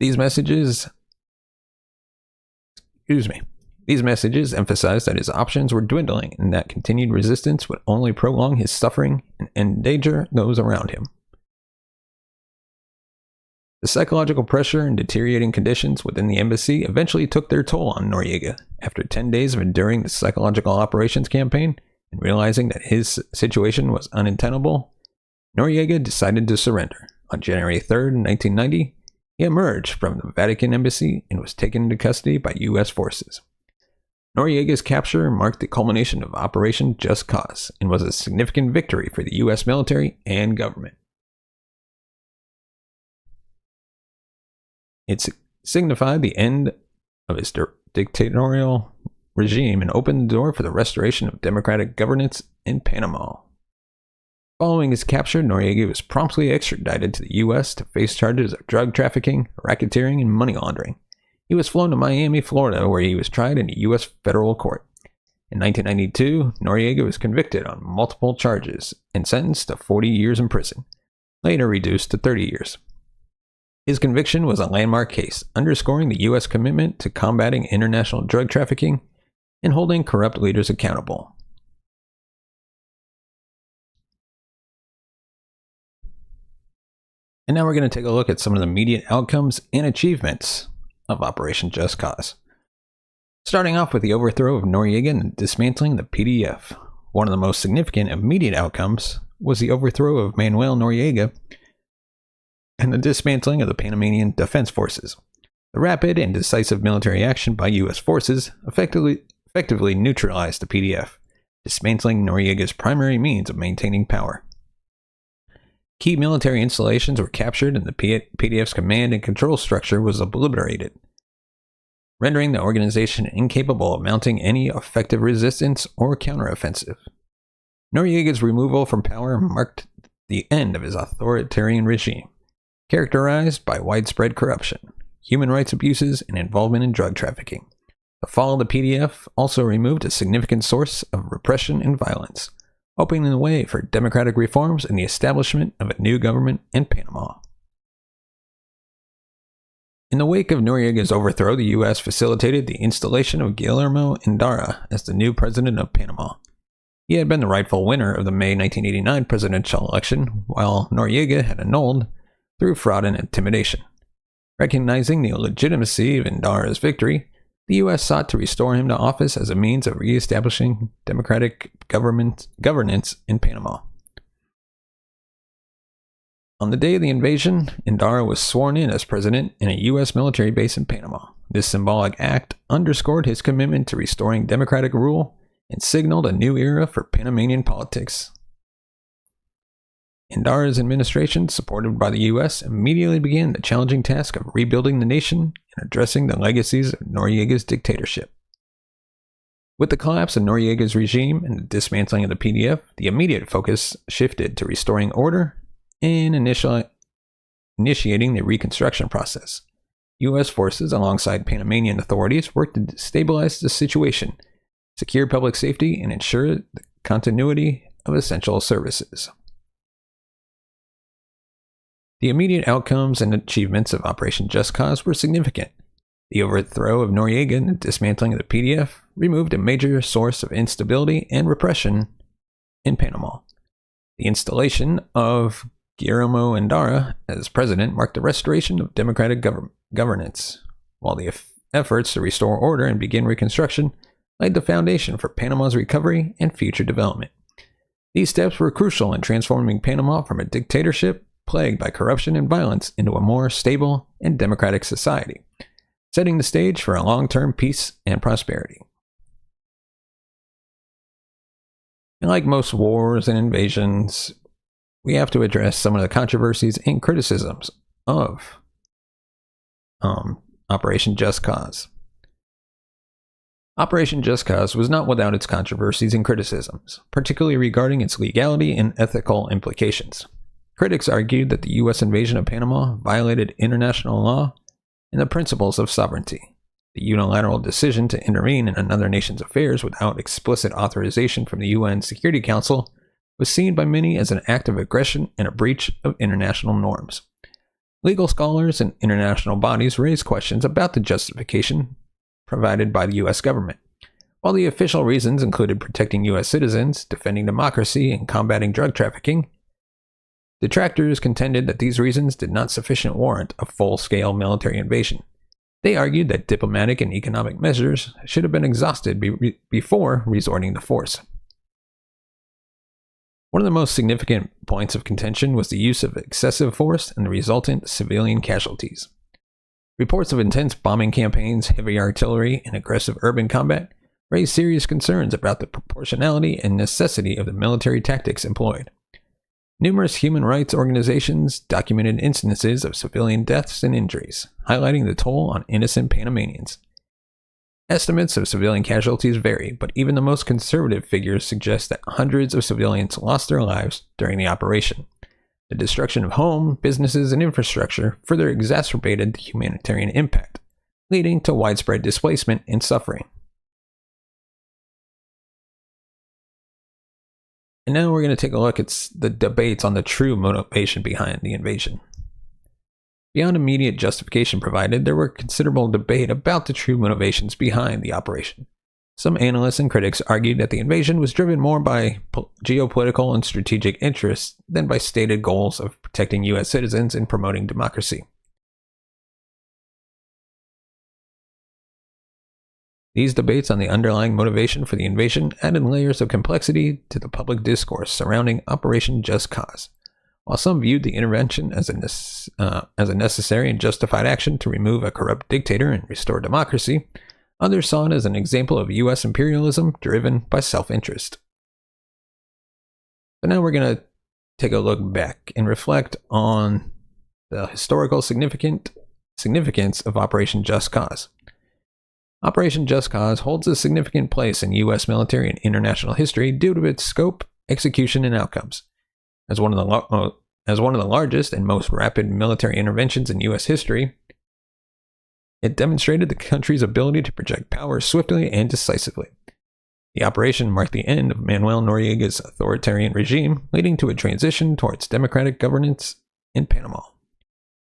These messages emphasized that his options were dwindling and that continued resistance would only prolong his suffering and endanger those around him. The psychological pressure and deteriorating conditions within the embassy eventually took their toll on Noriega. After 10 days of enduring the psychological operations campaign and realizing that his situation was untenable, Noriega decided to surrender. On January 3, 1990, he emerged from the Vatican Embassy and was taken into custody by U.S. forces. Noriega's capture marked the culmination of Operation Just Cause and was a significant victory for the U.S. military and government. It signified the end of his dictatorial regime and opened the door for the restoration of democratic governance in Panama. Following his capture, Noriega was promptly extradited to the U.S. to face charges of drug trafficking, racketeering, and money laundering. He was flown to Miami, Florida, where he was tried in a U.S. federal court. In 1992, Noriega was convicted on multiple charges and sentenced to 40 years in prison, later reduced to 30 years. His conviction was a landmark case, underscoring the U.S. commitment to combating international drug trafficking and holding corrupt leaders accountable. And now we're going to take a look at some of the immediate outcomes and achievements of Operation Just Cause. Starting off with the overthrow of Noriega and dismantling the PDF. One of the most significant immediate outcomes was the overthrow of Manuel Noriega and the dismantling of the Panamanian Defense Forces. The rapid and decisive military action by U.S. forces effectively neutralized the PDF, dismantling Noriega's primary means of maintaining power. Key military installations were captured and the PDF's command and control structure was obliterated, rendering the organization incapable of mounting any effective resistance or counteroffensive. Noriega's removal from power marked the end of his authoritarian regime, characterized by widespread corruption, human rights abuses, and involvement in drug trafficking. The fall of the PDF also removed a significant source of repression and violence, opening the way for democratic reforms and the establishment of a new government in Panama. In the wake of Noriega's overthrow, the U.S. facilitated the installation of Guillermo Endara as the new president of Panama. He had been the rightful winner of the May 1989 presidential election, while Noriega had annulled through fraud and intimidation. Recognizing the legitimacy of Endara's victory, the U.S. sought to restore him to office as a means of re-establishing democratic governance in Panama. On the day of the invasion, Endara was sworn in as president in a U.S. military base in Panama. This symbolic act underscored his commitment to restoring democratic rule and signaled a new era for Panamanian politics. Endara's administration, supported by the U.S., immediately began the challenging task of rebuilding the nation and addressing the legacies of Noriega's dictatorship. With the collapse of Noriega's regime and the dismantling of the PDF, the immediate focus shifted to restoring order and initiating the reconstruction process. U.S. forces, alongside Panamanian authorities, worked to stabilize the situation, secure public safety, and ensure the continuity of essential services. The immediate outcomes and achievements of Operation Just Cause were significant. The overthrow of Noriega and the dismantling of the PDF removed a major source of instability and repression in Panama. The installation of Guillermo Endara as president marked the restoration of democratic governance, while the efforts to restore order and begin reconstruction laid the foundation for Panama's recovery and future development. These steps were crucial in transforming Panama from a dictatorship plagued by corruption and violence into a more stable and democratic society, setting the stage for a long-term peace and prosperity. And like most wars and invasions, we have to address some of the controversies and criticisms of Operation Just Cause. Operation Just Cause was not without its controversies and criticisms, particularly regarding its legality and ethical implications. Critics argued that the U.S. invasion of Panama violated international law and the principles of sovereignty. The unilateral decision to intervene in another nation's affairs without explicit authorization from the UN Security Council was seen by many as an act of aggression and a breach of international norms. Legal scholars and international bodies raised questions about the justification provided by the U.S. government. While the official reasons included protecting U.S. citizens, defending democracy, and combating drug trafficking, detractors contended that these reasons did not sufficiently warrant a full-scale military invasion. They argued that diplomatic and economic measures should have been exhausted before resorting to force. One of the most significant points of contention was the use of excessive force and the resultant civilian casualties. Reports of intense bombing campaigns, heavy artillery, and aggressive urban combat raised serious concerns about the proportionality and necessity of the military tactics employed. Numerous human rights organizations documented instances of civilian deaths and injuries, highlighting the toll on innocent Panamanians. Estimates of civilian casualties vary, but even the most conservative figures suggest that hundreds of civilians lost their lives during the operation. The destruction of homes, businesses, and infrastructure further exacerbated the humanitarian impact, leading to widespread displacement and suffering. And now we're going to take a look at the debates on the true motivation behind the invasion. Beyond immediate justification provided, there were considerable debate about the true motivations behind the operation. Some analysts and critics argued that the invasion was driven more by geopolitical and strategic interests than by stated goals of protecting U.S. citizens and promoting democracy. These debates on the underlying motivation for the invasion added layers of complexity to the public discourse surrounding Operation Just Cause. While some viewed the intervention as a necessary and justified action to remove a corrupt dictator and restore democracy, others saw it as an example of U.S. imperialism driven by self-interest. So now we're going to take a look back and reflect on the historical significance of Operation Just Cause. Operation Just Cause holds a significant place in U.S. military and international history due to its scope, execution, and outcomes. As one of the largest and most rapid military interventions in U.S. history, it demonstrated the country's ability to project power swiftly and decisively. The operation marked the end of Manuel Noriega's authoritarian regime, leading to a transition towards democratic governance in Panama.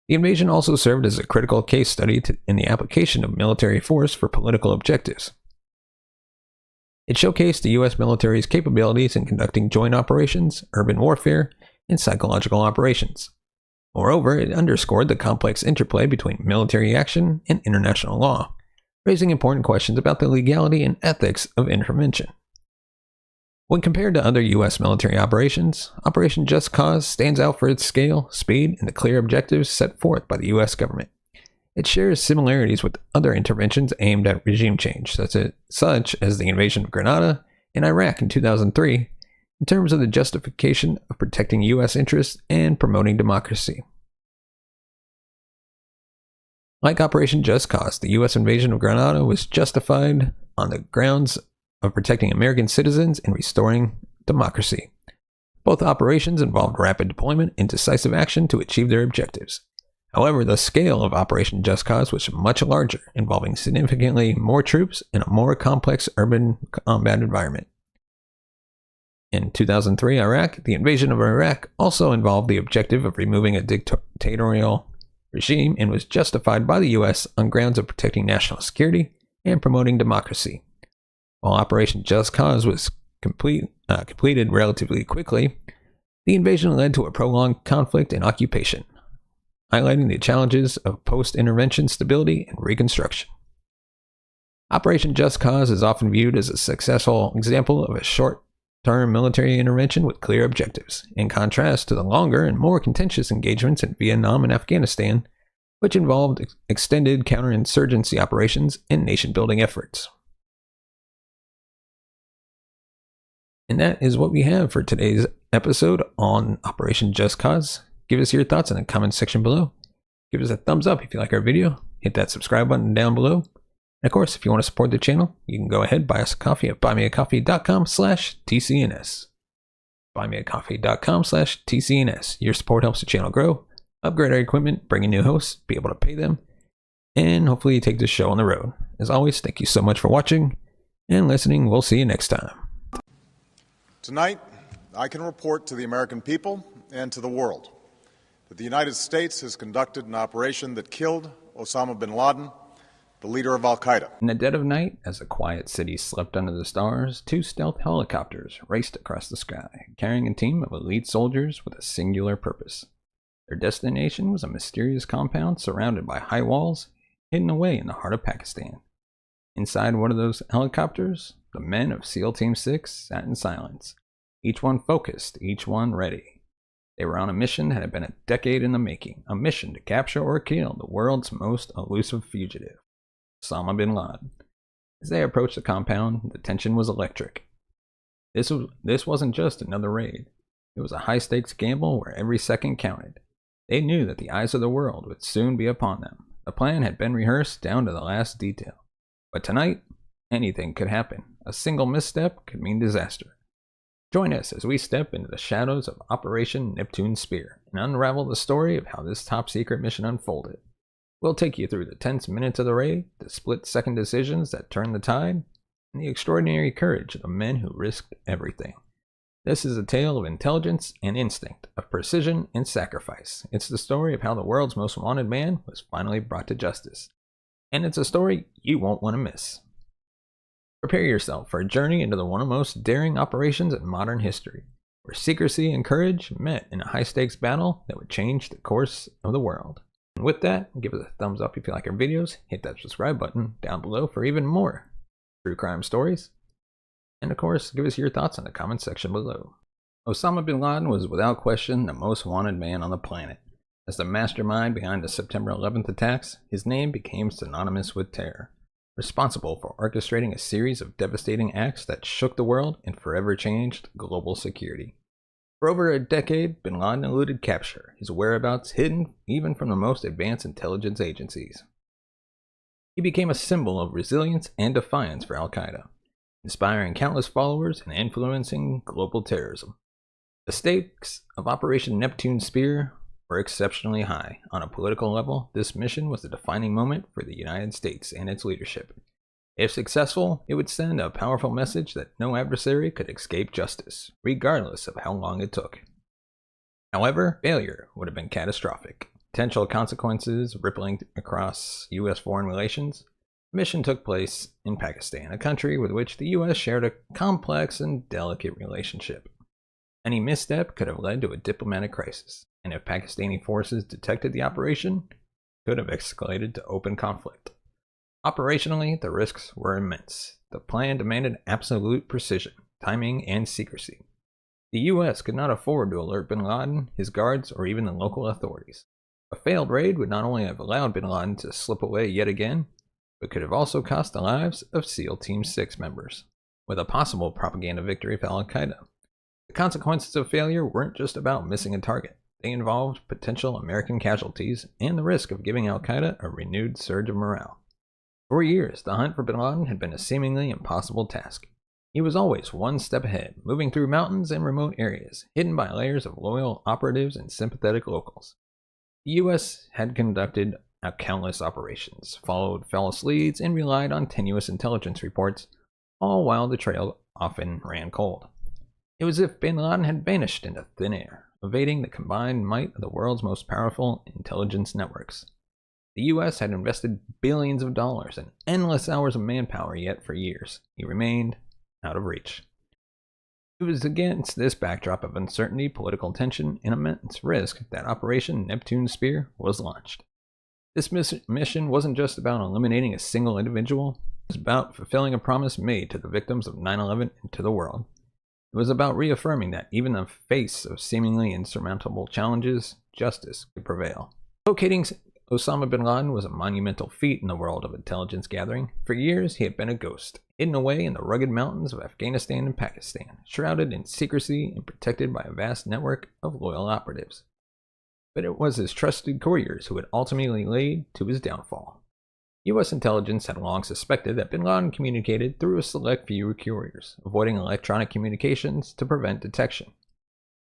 The invasion also served as a critical case study in the application of military force for political objectives. It showcased the U.S. military's capabilities in conducting joint operations, urban warfare, and psychological operations. Moreover, it underscored the complex interplay between military action and international law, raising important questions about the legality and ethics of intervention. When compared to other U.S. military operations, Operation Just Cause stands out for its scale, speed, and the clear objectives set forth by the U.S. government. It shares similarities with other interventions aimed at regime change, such as the invasion of Grenada and Iraq in 2003, in terms of the justification of protecting U.S. interests and promoting democracy. Like Operation Just Cause, the U.S. invasion of Grenada was justified on the grounds of protecting American citizens and restoring democracy. Both operations involved rapid deployment and decisive action to achieve their objectives. However, the scale of Operation Just Cause was much larger, involving significantly more troops and a more complex urban combat environment. In 2003 Iraq, the invasion of Iraq also involved the objective of removing a dictatorial regime and was justified by the U.S. on grounds of protecting national security and promoting democracy. While Operation Just Cause was completed relatively quickly, the invasion led to a prolonged conflict and occupation, highlighting the challenges of post-intervention stability and reconstruction. Operation Just Cause is often viewed as a successful example of a short-term military intervention with clear objectives, in contrast to the longer and more contentious engagements in Vietnam and Afghanistan, which involved extended counterinsurgency operations and nation-building efforts. And that is what we have for today's episode on Operation Just Cause. Give us your thoughts in the comments section below. Give us a thumbs up if you like our video. Hit that subscribe button down below. And of course, if you want to support the channel, you can go ahead and buy us a coffee at buymeacoffee.com/TCNS. Buymeacoffee.com/TCNS. Your support helps the channel grow, upgrade our equipment, bring in new hosts, be able to pay them, and hopefully take this show on the road. As always, thank you so much for watching and listening. We'll see you next time. Tonight, I can report to the American people and to the world that the United States has conducted an operation that killed Osama bin Laden, the leader of Al-Qaeda. In the dead of night, as the quiet city slept under the stars, 2 stealth helicopters raced across the sky, carrying a team of elite soldiers with a singular purpose. Their destination was a mysterious compound surrounded by high walls, hidden away in the heart of Pakistan. Inside one of those helicopters, the men of SEAL Team 6 sat in silence, each one focused, each one ready. They were on a mission that had been a decade in the making, a mission to capture or kill the world's most elusive fugitive, Osama bin Laden. As they approached the compound, the tension was electric. This wasn't just another raid. It was a high-stakes gamble where every second counted. They knew that the eyes of the world would soon be upon them. The plan had been rehearsed down to the last detail. But tonight, anything could happen. A single misstep could mean disaster. Join us as we step into the shadows of Operation Neptune Spear and unravel the story of how this top-secret mission unfolded. We'll take you through the tense minutes of the raid, the split-second decisions that turned the tide, and the extraordinary courage of the men who risked everything. This is a tale of intelligence and instinct, of precision and sacrifice. It's the story of how the world's most wanted man was finally brought to justice. And it's a story you won't want to miss. Prepare yourself for a journey into one of the most daring operations in modern history, where secrecy and courage met in a high-stakes battle that would change the course of the world. And with that, give us a thumbs up if you like our videos, hit that subscribe button down below for even more true crime stories, and of course, give us your thoughts in the comments section below. Osama bin Laden was without question the most wanted man on the planet. As the mastermind behind the September 11th attacks, his name became synonymous with terror, responsible for orchestrating a series of devastating acts that shook the world and forever changed global security. For over a decade, bin Laden eluded capture, his whereabouts hidden even from the most advanced intelligence agencies. He became a symbol of resilience and defiance for Al-Qaeda, inspiring countless followers and influencing global terrorism. The stakes of Operation Neptune Spear were exceptionally high. On a political level, this mission was a defining moment for the United States and its leadership. If successful, it would send a powerful message that no adversary could escape justice, regardless of how long it took. However, failure would have been catastrophic. Potential consequences rippling across U.S. foreign relations. The mission took place in Pakistan, a country with which the U.S. shared a complex and delicate relationship. Any misstep could have led to a diplomatic crisis, and if Pakistani forces detected the operation, it could have escalated to open conflict. Operationally, the risks were immense. The plan demanded absolute precision, timing, and secrecy. The US could not afford to alert bin Laden, his guards, or even the local authorities. A failed raid would not only have allowed bin Laden to slip away yet again, but could have also cost the lives of SEAL Team 6 members, with a possible propaganda victory for Al-Qaeda. The consequences of failure weren't just about missing a target. They involved potential American casualties and the risk of giving Al-Qaeda a renewed surge of morale. For years, the hunt for bin Laden had been a seemingly impossible task. He was always one step ahead, moving through mountains and remote areas, hidden by layers of loyal operatives and sympathetic locals. The U.S. had conducted countless operations, followed false leads, and relied on tenuous intelligence reports, all while the trail often ran cold. It was as if bin Laden had vanished into thin air, evading the combined might of the world's most powerful intelligence networks. The U.S. had invested billions of dollars and endless hours of manpower, yet for years he remained out of reach. It was against this backdrop of uncertainty, political tension, and immense risk that Operation Neptune Spear was launched. This mission wasn't just about eliminating a single individual, it was about fulfilling a promise made to the victims of 9/11 and to the world. It was about reaffirming that even in the face of seemingly insurmountable challenges, justice could prevail. Locating Osama bin Laden was a monumental feat in the world of intelligence gathering. For years, he had been a ghost, hidden away in the rugged mountains of Afghanistan and Pakistan, shrouded in secrecy and protected by a vast network of loyal operatives. But it was his trusted couriers who had ultimately led to his downfall. U.S. intelligence had long suspected that bin Laden communicated through a select few couriers, avoiding electronic communications to prevent detection.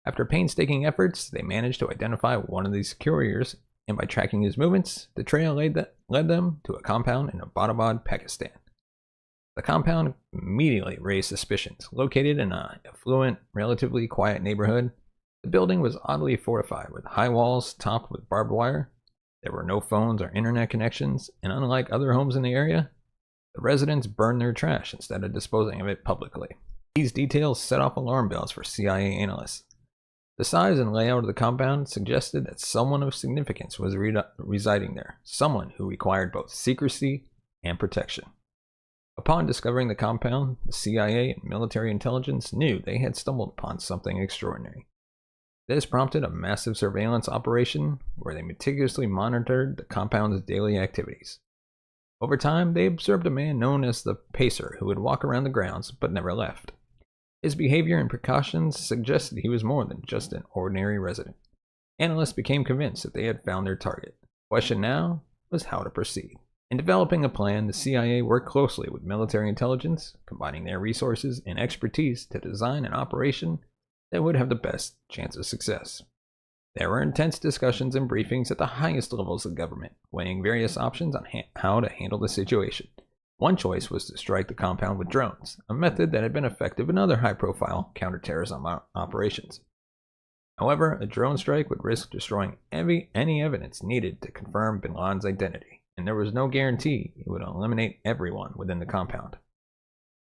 After painstaking efforts, they managed to identify one of these couriers, and by tracking his movements, the trail led them to a compound in Abbottabad, Pakistan. The compound immediately raised suspicions. Located in an affluent, relatively quiet neighborhood, the building was oddly fortified with high walls topped with barbed wire. There were no phones or internet connections, and unlike other homes in the area, the residents burned their trash instead of disposing of it publicly. These details set off alarm bells for CIA analysts. The size and layout of the compound suggested that someone of significance was residing there, someone who required both secrecy and protection. Upon discovering the compound, the CIA and military intelligence knew they had stumbled upon something extraordinary. This prompted a massive surveillance operation where they meticulously monitored the compound's daily activities. Over time, they observed a man known as the Pacer who would walk around the grounds but never left. His behavior and precautions suggested he was more than just an ordinary resident. Analysts became convinced that they had found their target. The question now was how to proceed. In developing a plan, the CIA worked closely with military intelligence, combining their resources and expertise to design an operation that would have the best chance of success. There were intense discussions and briefings at the highest levels of government, weighing various options on how to handle the situation. One choice was to strike the compound with drones, a method that had been effective in other high-profile counterterrorism operations. However, a drone strike would risk destroying any evidence needed to confirm bin Laden's identity, and there was no guarantee it would eliminate everyone within the compound.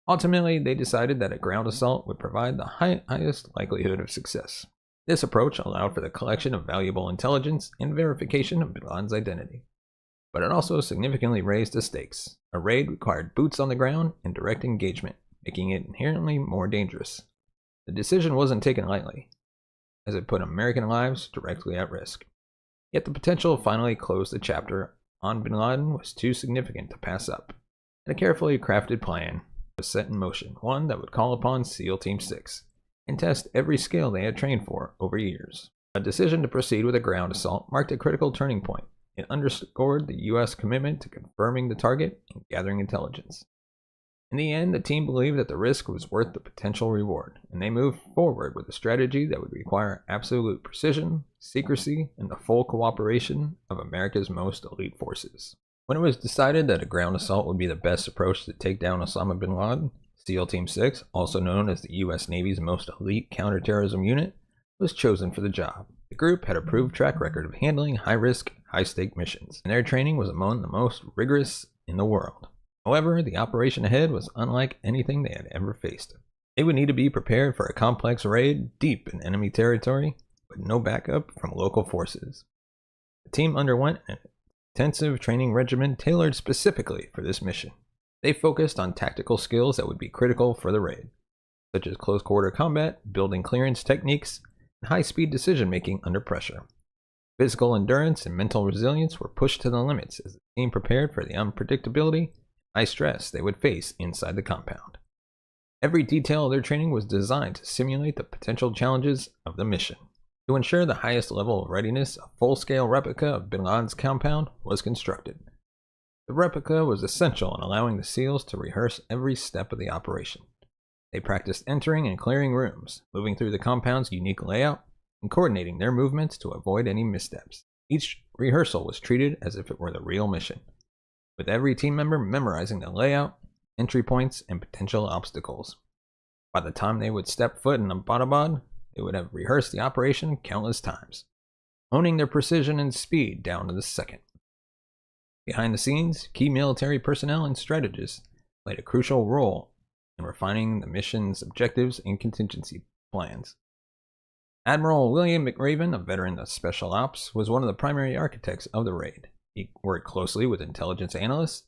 Ultimately, they decided that a ground assault would provide the highest likelihood of success. This approach allowed for the collection of valuable intelligence and verification of bin Laden's identity. But it also significantly raised the stakes. A raid required boots on the ground and direct engagement, making it inherently more dangerous. The decision wasn't taken lightly, as it put American lives directly at risk. Yet the potential of finally close the chapter on bin Laden was too significant to pass up, and a carefully crafted plan was set in motion, one that would call upon SEAL Team 6 and test every skill they had trained for over years. A decision to proceed with a ground assault marked a critical turning point. It underscored the U.S. commitment to confirming the target and gathering intelligence. In the end, the team believed that the risk was worth the potential reward, and they moved forward with a strategy that would require absolute precision, secrecy, and the full cooperation of America's most elite forces. When it was decided that a ground assault would be the best approach to take down Osama bin Laden, SEAL Team 6, also known as the U.S. Navy's most elite counterterrorism unit, was chosen for the job. The group had a proven track record of handling high-risk, high-stake missions, and their training was among the most rigorous in the world. However, the operation ahead was unlike anything they had ever faced. They would need to be prepared for a complex raid deep in enemy territory, with no backup from local forces. The team underwent an intensive training regimen tailored specifically for this mission. They focused on tactical skills that would be critical for the raid. such as close quarter combat, building clearance techniques, and high-speed decision-making under pressure. Physical endurance and mental resilience were pushed to the limits as the team prepared for the unpredictability and high stress they would face inside the compound. Every detail of their training was designed to simulate the potential challenges of the mission. To ensure the highest level of readiness, a full-scale replica of Bin Laden's compound was constructed. The replica was essential in allowing the SEALs to rehearse every step of the operation. They practiced entering and clearing rooms, moving through the compound's unique layout, and coordinating their movements to avoid any missteps. Each rehearsal was treated as if it were the real mission, with every team member memorizing the layout, entry points, and potential obstacles. By the time they would step foot in Abbottabad, they would have rehearsed the operation countless times, honing their precision and speed down to the second. Behind the scenes, key military personnel and strategists played a crucial role in refining the mission's objectives and contingency plans. Admiral William McRaven, a veteran of Special Ops, was one of the primary architects of the raid. He worked closely with intelligence analysts,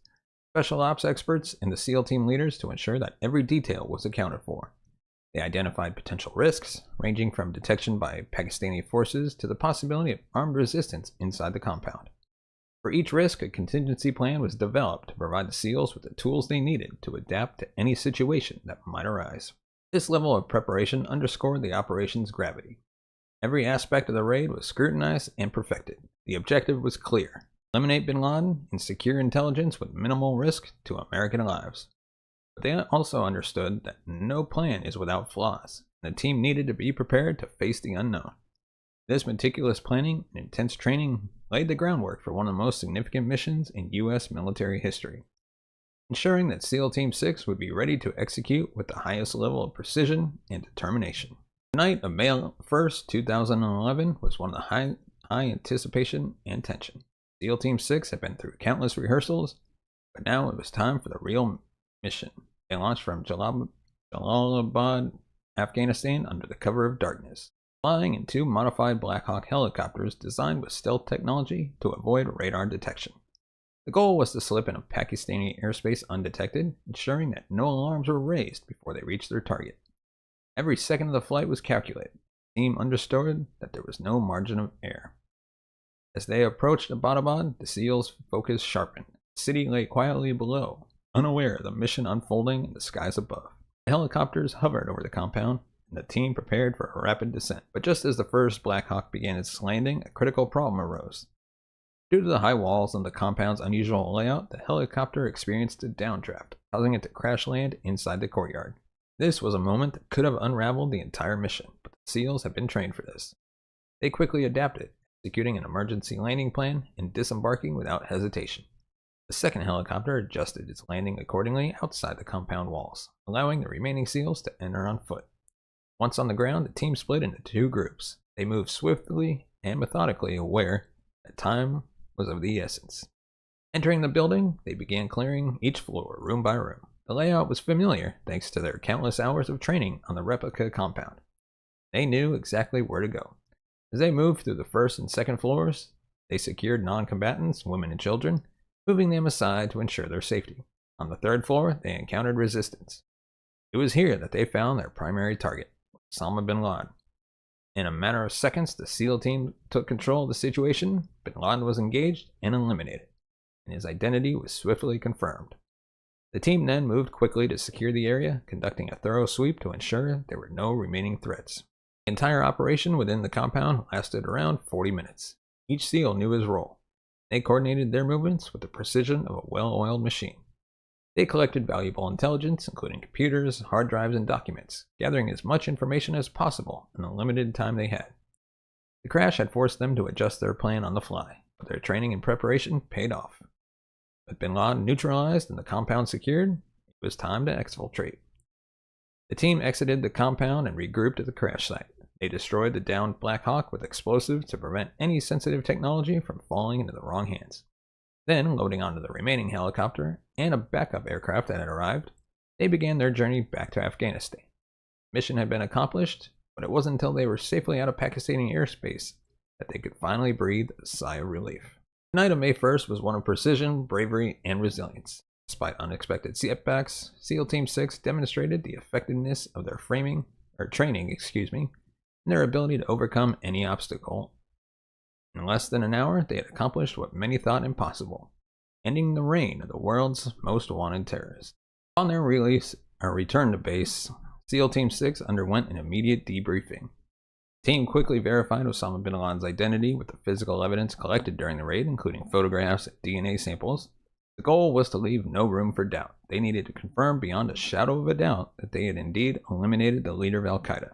Special Ops experts, and the SEAL team leaders to ensure that every detail was accounted for. They identified potential risks, ranging from detection by Pakistani forces to the possibility of armed resistance inside the compound. For each risk, a contingency plan was developed to provide the SEALs with the tools they needed to adapt to any situation that might arise. This level of preparation underscored the operation's gravity. Every aspect of the raid was scrutinized and perfected. The objective was clear: eliminate bin Laden and secure intelligence with minimal risk to American lives. But they also understood that no plan is without flaws, and the team needed to be prepared to face the unknown. This meticulous planning and intense training laid the groundwork for one of the most significant missions in U.S. military history, ensuring that SEAL Team 6 would be ready to execute with the highest level of precision and determination. The night of May 1st, 2011 was one of the high anticipation and tension. SEAL Team 6 had been through countless rehearsals, but now it was time for the real mission. They launched from Jalalabad, Afghanistan under the cover of darkness, flying in two modified Black Hawk helicopters designed with stealth technology to avoid radar detection. The goal was to slip into Pakistani airspace undetected, ensuring that no alarms were raised before they reached their target. Every second of the flight was calculated. The team understood that there was no margin of error. As they approached Abbottabad, the SEALs' focus sharpened. The city lay quietly below, unaware of the mission unfolding in the skies above. The helicopters hovered over the compound, and the team prepared for a rapid descent. But just as the first Black Hawk began its landing, a critical problem arose. Due to the high walls and the compound's unusual layout, the helicopter experienced a downdraft, causing it to crash land inside the courtyard. This was a moment that could have unraveled the entire mission, but the SEALs had been trained for this. They quickly adapted, executing an emergency landing plan and disembarking without hesitation. The second helicopter adjusted its landing accordingly outside the compound walls, allowing the remaining SEALs to enter on foot. Once on the ground, the team split into two groups. They moved swiftly and methodically, aware that time was of the essence. Entering the building, they began clearing each floor, room by room. The layout was familiar thanks to their countless hours of training on the replica compound. They knew exactly where to go. As they moved through the first and second floors, they secured non-combatants, women and children, moving them aside to ensure their safety. On the third floor, they encountered resistance. It was here that they found their primary target, Osama bin Laden. In a matter of seconds, the SEAL team took control of the situation. Bin Laden was engaged and eliminated, and his identity was swiftly confirmed. The team then moved quickly to secure the area, conducting a thorough sweep to ensure there were no remaining threats. The entire operation within the compound lasted around 40 minutes. Each SEAL knew his role. They coordinated their movements with the precision of a well-oiled machine. They collected valuable intelligence, including computers, hard drives, and documents, gathering as much information as possible in the limited time they had. The crash had forced them to adjust their plan on the fly, but their training and preparation paid off. With bin Laden neutralized and the compound secured, it was time to exfiltrate. The team exited the compound and regrouped at the crash site. They destroyed the downed Black Hawk with explosives to prevent any sensitive technology from falling into the wrong hands. Then, loading onto the remaining helicopter and a backup aircraft that had arrived, they began their journey back to Afghanistan. The mission had been accomplished, but it wasn't until they were safely out of Pakistani airspace that they could finally breathe a sigh of relief. The night of May 1st was one of precision, bravery, and resilience. Despite unexpected setbacks, SEAL Team 6 demonstrated the effectiveness of their training, and their ability to overcome any obstacle. In less than an hour, they had accomplished what many thought impossible, ending the reign of the world's most wanted terrorists. Upon their return to base, SEAL Team 6 underwent an immediate debriefing. The team quickly verified Osama bin Laden's identity with the physical evidence collected during the raid, including photographs and DNA samples. The goal was to leave no room for doubt. They needed to confirm beyond a shadow of a doubt that they had indeed eliminated the leader of Al-Qaeda.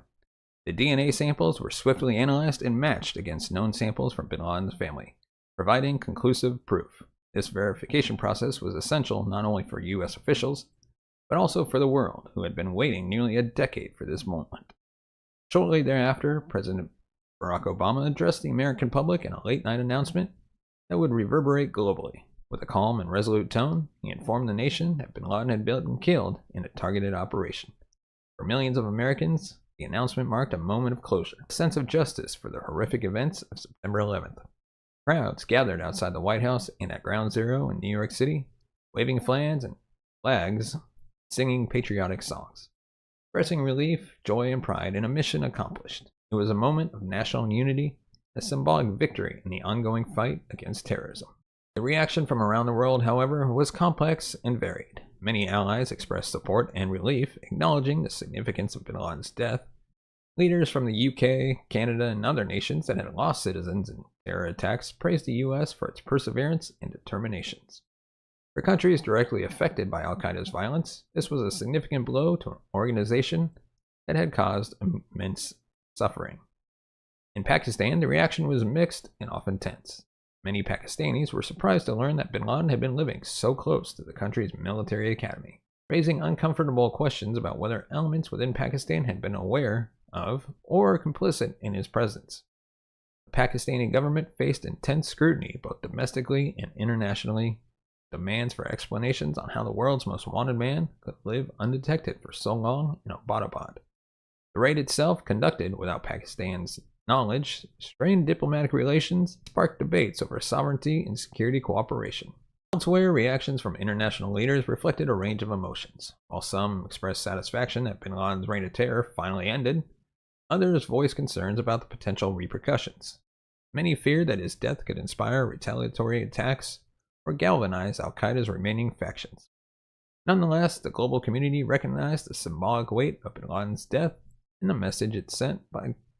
The DNA samples were swiftly analyzed and matched against known samples from bin Laden's family, providing conclusive proof. This verification process was essential not only for U.S. officials, but also for the world, who had been waiting nearly a decade for this moment. Shortly thereafter, President Barack Obama addressed the American public in a late-night announcement that would reverberate globally. With a calm and resolute tone, he informed the nation that bin Laden had been killed in a targeted operation. For millions of Americans, the announcement marked a moment of closure, a sense of justice for the horrific events of September 11th. Crowds gathered outside the White House and at Ground Zero in New York City, waving flags, singing patriotic songs, expressing relief, joy, and pride in a mission accomplished. It was a moment of national unity, a symbolic victory in the ongoing fight against terrorism. The reaction from around the world, however, was complex and varied. Many allies expressed support and relief, acknowledging the significance of bin Laden's death. Leaders from the UK, Canada, and other nations that had lost citizens in terror attacks praised the US for its perseverance and determinations. For countries directly affected by Al-Qaeda's violence, this was a significant blow to an organization that had caused immense suffering. In Pakistan, the reaction was mixed and often tense. Many Pakistanis were surprised to learn that bin Laden had been living so close to the country's military academy, raising uncomfortable questions about whether elements within Pakistan had been aware of or complicit in his presence. The Pakistani government faced intense scrutiny both domestically and internationally. Demands for explanations on how the world's most wanted man could live undetected for so long in Abbottabad. The raid itself, conducted without Pakistan's knowledge, strained diplomatic relations, sparked debates over sovereignty and security cooperation. Elsewhere, reactions from international leaders reflected a range of emotions. While some expressed satisfaction that bin Laden's reign of terror finally ended, others voiced concerns about the potential repercussions. Many feared that his death could inspire retaliatory attacks or galvanize Al-Qaeda's remaining factions. Nonetheless, the global community recognized the symbolic weight of bin Laden's death and the message it sent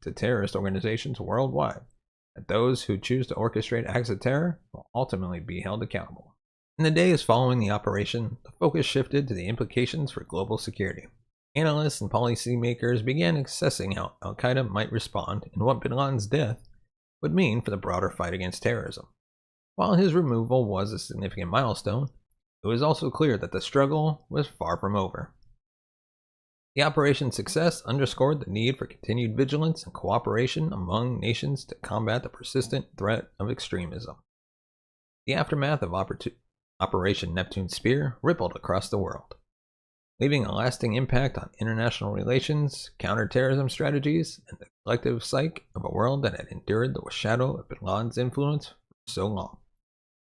to terrorist organizations worldwide, that those who choose to orchestrate acts of terror will ultimately be held accountable. In the days following the operation, the focus shifted to the implications for global security. Analysts and policymakers began assessing how Al-Qaeda might respond and what bin Laden's death would mean for the broader fight against terrorism. While his removal was a significant milestone, it was also clear that the struggle was far from over. The operation's success underscored the need for continued vigilance and cooperation among nations to combat the persistent threat of extremism. The aftermath of Operation Neptune Spear rippled across the world, leaving a lasting impact on international relations, counterterrorism strategies, and the collective psyche of a world that had endured the shadow of bin Laden's influence for so long.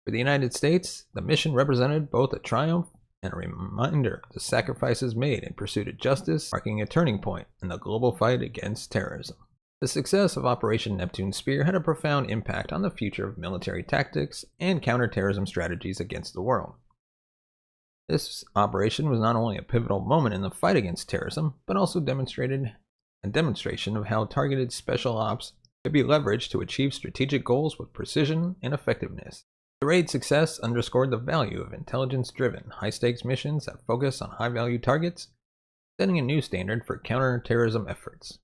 For the United States, the mission represented both a triumph and a reminder of the sacrifices made in pursuit of justice, marking a turning point in the global fight against terrorism. The success of Operation Neptune Spear had a profound impact on the future of military tactics and counterterrorism strategies against the world. This operation was not only a pivotal moment in the fight against terrorism, but also demonstrated a demonstration of how targeted special ops could be leveraged to achieve strategic goals with precision and effectiveness. The raid's success underscored the value of intelligence-driven, high-stakes missions that focus on high-value targets, setting a new standard for counterterrorism efforts.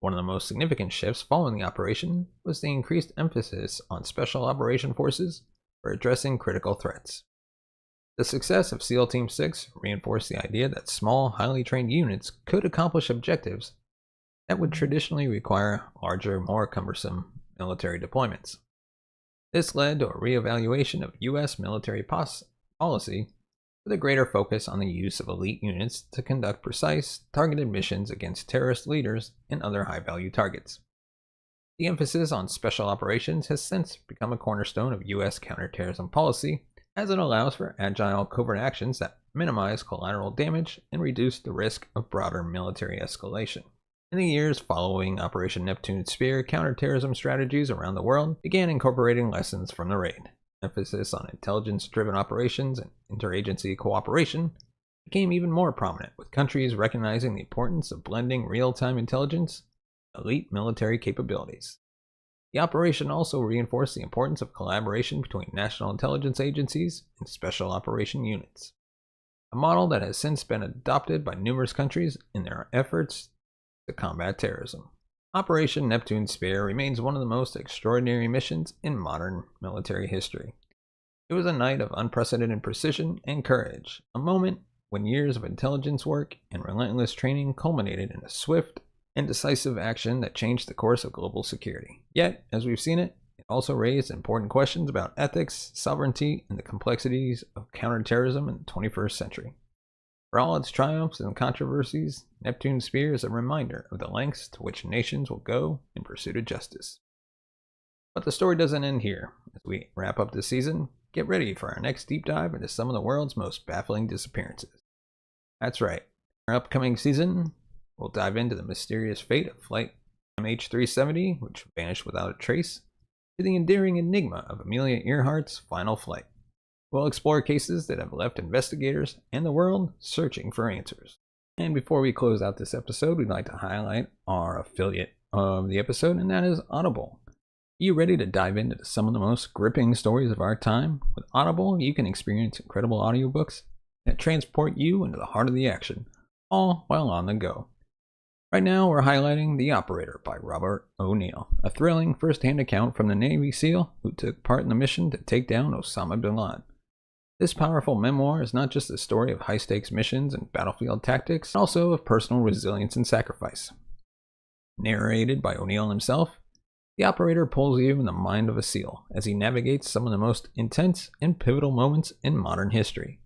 One of the most significant shifts following the operation was the increased emphasis on special operation forces for addressing critical threats. The success of SEAL Team 6 reinforced the idea that small, highly trained units could accomplish objectives that would traditionally require larger, more cumbersome military deployments. This led to a reevaluation of U.S. military policy with a greater focus on the use of elite units to conduct precise, targeted missions against terrorist leaders and other high-value targets. The emphasis on special operations has since become a cornerstone of U.S. counterterrorism policy, as it allows for agile covert actions that minimize collateral damage and reduce the risk of broader military escalation. In the years following Operation Neptune Spear, counterterrorism strategies around the world began incorporating lessons from the raid. Emphasis on intelligence-driven operations and interagency cooperation became even more prominent, with countries recognizing the importance of blending real-time intelligence with elite military capabilities. The operation also reinforced the importance of collaboration between national intelligence agencies and special operation units, a model that has since been adopted by numerous countries in their efforts to combat terrorism. Operation Neptune Spear remains one of the most extraordinary missions in modern military history. It was a night of unprecedented precision and courage, a moment when years of intelligence work and relentless training culminated in a swift and decisive action that changed the course of global security. Yet, as we've seen it also raised important questions about ethics, sovereignty, and the complexities of counterterrorism in the 21st century. For all its triumphs and controversies, Neptune Spear is a reminder of the lengths to which nations will go in pursuit of justice. But the story doesn't end here. As we wrap up this season, get ready for our next deep dive into some of the world's most baffling disappearances. That's right, our upcoming season, we'll dive into the mysterious fate of Flight MH370, which vanished without a trace, to the endearing enigma of Amelia Earhart's final flight. We'll explore cases that have left investigators and the world searching for answers. And before we close out this episode, we'd like to highlight our affiliate of the episode, and that is Audible. Are you ready to dive into some of the most gripping stories of our time? With Audible, you can experience incredible audiobooks that transport you into the heart of the action, all while on the go. Right now, we're highlighting The Operator by Robert O'Neill, a thrilling first-hand account from the Navy SEAL who took part in the mission to take down Osama bin Laden. This powerful memoir is not just a story of high-stakes missions and battlefield tactics, but also of personal resilience and sacrifice. Narrated by O'Neill himself, The Operator pulls you in the mind of a SEAL as he navigates some of the most intense and pivotal moments in modern history.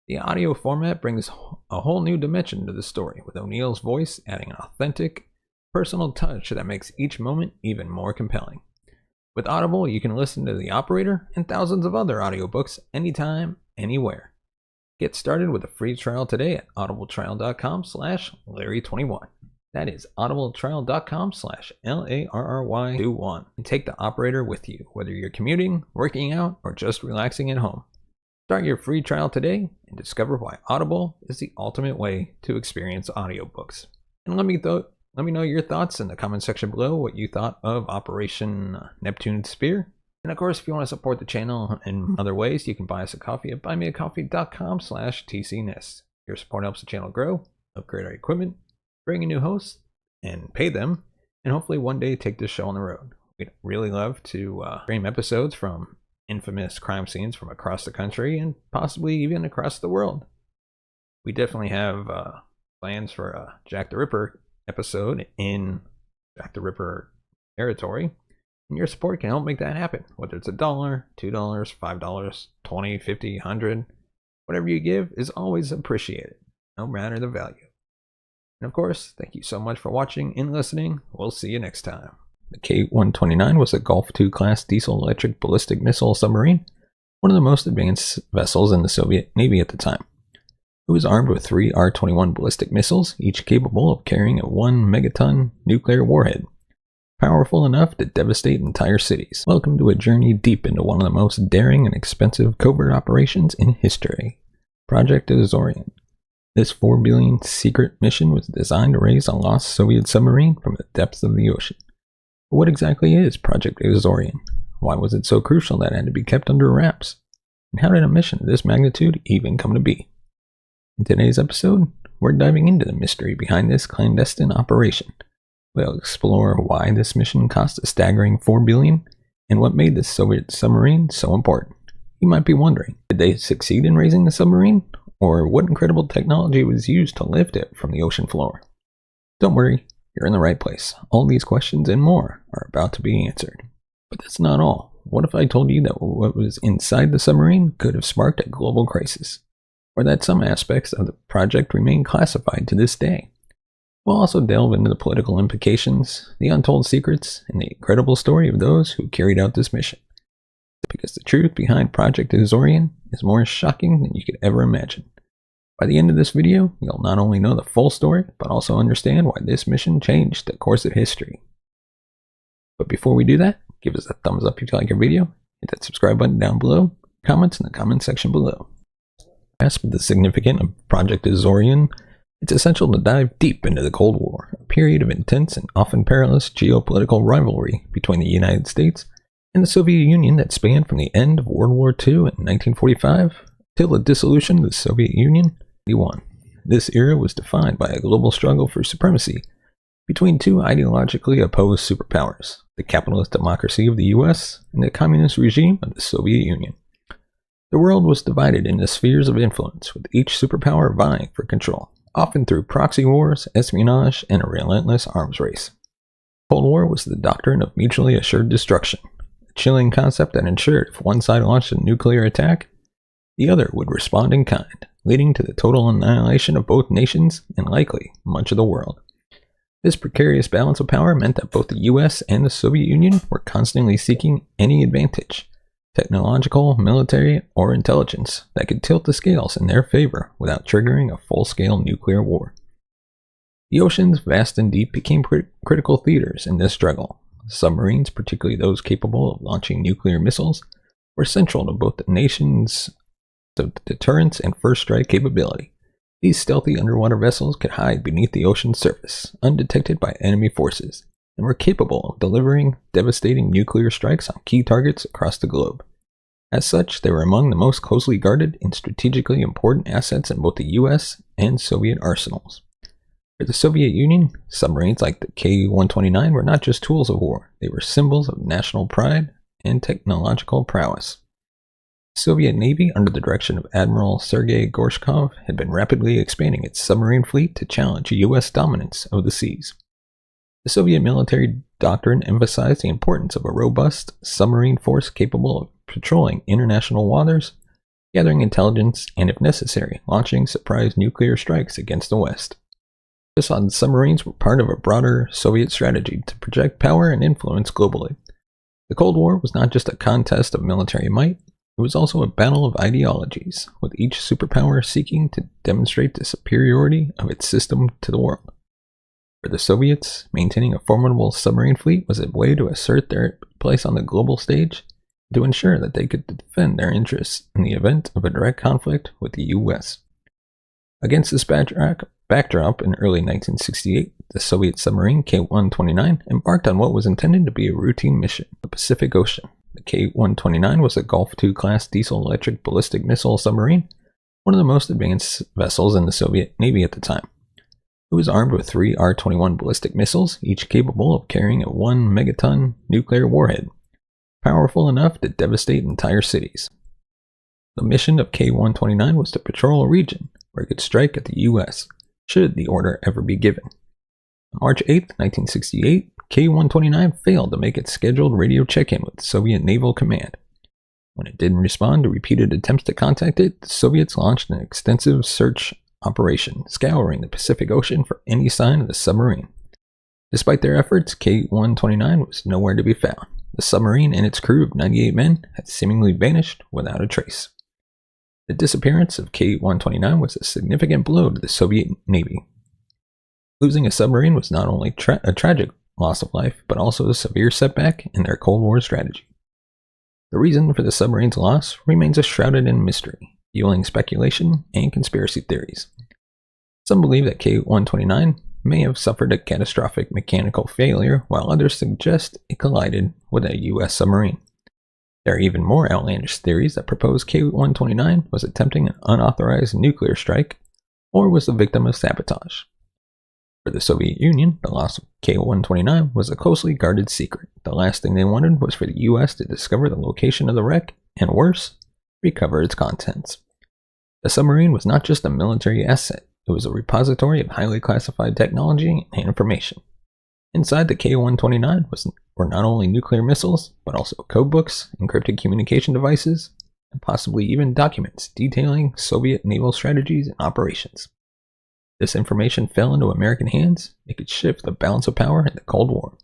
The audio format brings a whole new dimension to the story, with O'Neill's voice adding an authentic, personal touch that makes each moment even more compelling. With Audible, you can listen to The Operator and thousands of other audiobooks anytime, anywhere. Get started with a free trial today at audibletrial.com/Larry21. That is audibletrial.com/LARRY21. And take The Operator with you, whether you're commuting, working out, or just relaxing at home. Start your free trial today and discover why Audible is the ultimate way to experience audiobooks. And let me know your thoughts in the comment section below, what you thought of Operation Neptune Spear. And of course, if you want to support the channel in other ways, you can buy us a coffee at buymeacoffee.com/TCNest. Your support helps the channel grow, upgrade our equipment, bring in new hosts, and pay them, and hopefully one day take this show on the road. We'd really love to stream episodes from infamous crime scenes from across the country and possibly even across the world. We definitely have plans for a Jack the Ripper episode in Jack the Ripper territory, and your support can help make that happen, whether it's $1, $2, $5, $20, $50, $100. Whatever you give is always appreciated, no matter the value. And of course, thank you so much for watching and listening. We'll see you next time. The K-129 was a Gulf II class diesel-electric ballistic missile submarine, one of the most advanced vessels in the Soviet Navy at the time. It was armed with 3 R-21 ballistic missiles, each capable of carrying a 1 megaton nuclear warhead, powerful enough to devastate entire cities. Welcome to a journey deep into one of the most daring and expensive covert operations in history, Project Azorian. This $4 billion secret mission was designed to raise a lost Soviet submarine from the depths of the ocean. But what exactly is Project Azorian? Why was it so crucial that it had to be kept under wraps? And how did a mission of this magnitude even come to be? In today's episode, we're diving into the mystery behind this clandestine operation. We'll explore why this mission cost a staggering $4 billion and what made this Soviet submarine so important. You might be wondering, did they succeed in raising the submarine? Or what incredible technology was used to lift it from the ocean floor? Don't worry, you're in the right place. All these questions and more are about to be answered. But that's not all. What if I told you that what was inside the submarine could have sparked a global crisis? Or that some aspects of the project remain classified to this day? We'll also delve into the political implications, the untold secrets, and the incredible story of those who carried out this mission. because the truth behind Project Azorian is more shocking than you could ever imagine. By the end of this video, you'll not only know the full story, but also understand why this mission changed the course of history. But before we do that, give us a thumbs up if you like our video, hit that subscribe button down below, comments in the comment section below. As for the significance of Project Azorian, it's essential to dive deep into the Cold War, a period of intense and often perilous geopolitical rivalry between the United States and the Soviet Union that spanned from the end of World War II in 1945 till the dissolution of the Soviet Union. This era was defined by a global struggle for supremacy between two ideologically opposed superpowers, the capitalist democracy of the US and the communist regime of the Soviet Union. The world was divided into spheres of influence, with each superpower vying for control, often through proxy wars, espionage, and a relentless arms race. The Cold War was the doctrine of mutually assured destruction, a chilling concept that ensured if one side launched a nuclear attack, the other would respond in kind, leading to the total annihilation of both nations and likely much of the world. This precarious balance of power meant that both the US and the Soviet Union were constantly seeking any advantage, technological, military, or intelligence, that could tilt the scales in their favor without triggering a full-scale nuclear war. The oceans, vast and deep, became critical theaters in this struggle. Submarines, particularly those capable of launching nuclear missiles, were central to both the nations' deterrence and first strike capability. These stealthy underwater vessels could hide beneath the ocean's surface, undetected by enemy forces, and were capable of delivering devastating nuclear strikes on key targets across the globe. As such, they were among the most closely guarded and strategically important assets in both the US and Soviet arsenals. For the Soviet Union, submarines like the K-129 were not just tools of war, they were symbols of national pride and technological prowess. The Soviet Navy, under the direction of Admiral Sergei Gorshkov, had been rapidly expanding its submarine fleet to challenge US dominance of the seas. The Soviet military doctrine emphasized the importance of a robust submarine force capable of patrolling international waters, gathering intelligence, and if necessary, launching surprise nuclear strikes against the West. The submarines were part of a broader Soviet strategy to project power and influence globally. The Cold War was not just a contest of military might, it was also a battle of ideologies, with each superpower seeking to demonstrate the superiority of its system to the world. For the Soviets, maintaining a formidable submarine fleet was a way to assert their place on the global stage, to ensure that they could defend their interests in the event of a direct conflict with the US. Against this backdrop, in early 1968, the Soviet submarine K-129 embarked on what was intended to be a routine mission in the Pacific Ocean. The K-129 was a Gulf II class diesel-electric ballistic missile submarine, one of the most advanced vessels in the Soviet Navy at the time. It was armed with 3 R-21 ballistic missiles, each capable of carrying a 1 megaton nuclear warhead, powerful enough to devastate entire cities. The mission of K-129 was to patrol a region where it could strike at the US, should the order ever be given. On March 8, 1968, K-129 failed to make its scheduled radio check-in with the Soviet Naval Command. When it didn't respond to repeated attempts to contact it, the Soviets launched an extensive search operation, scouring the Pacific Ocean for any sign of the submarine. Despite their efforts, K-129 was nowhere to be found. The submarine and its crew of 98 men had seemingly vanished without a trace. The disappearance of K-129 was a significant blow to the Soviet Navy. Losing a submarine was not only a tragic loss of life, but also a severe setback in their Cold War strategy. The reason for the submarine's loss remains shrouded in mystery, fueling speculation and conspiracy theories. Some believe that K-129 may have suffered a catastrophic mechanical failure, while others suggest it collided with a US submarine. There are even more outlandish theories that propose K-129 was attempting an unauthorized nuclear strike or was the victim of sabotage. For the Soviet Union, the loss of K-129 was a closely guarded secret. The last thing they wanted was for the US to discover the location of the wreck, and worse, recover its contents. The submarine was not just a military asset, it was a repository of highly classified technology and information. Inside the K-129 were not only nuclear missiles, but also codebooks, encrypted communication devices, and possibly even documents detailing Soviet naval strategies and operations. This information fell into American hands, it could shift the balance of power in the Cold War.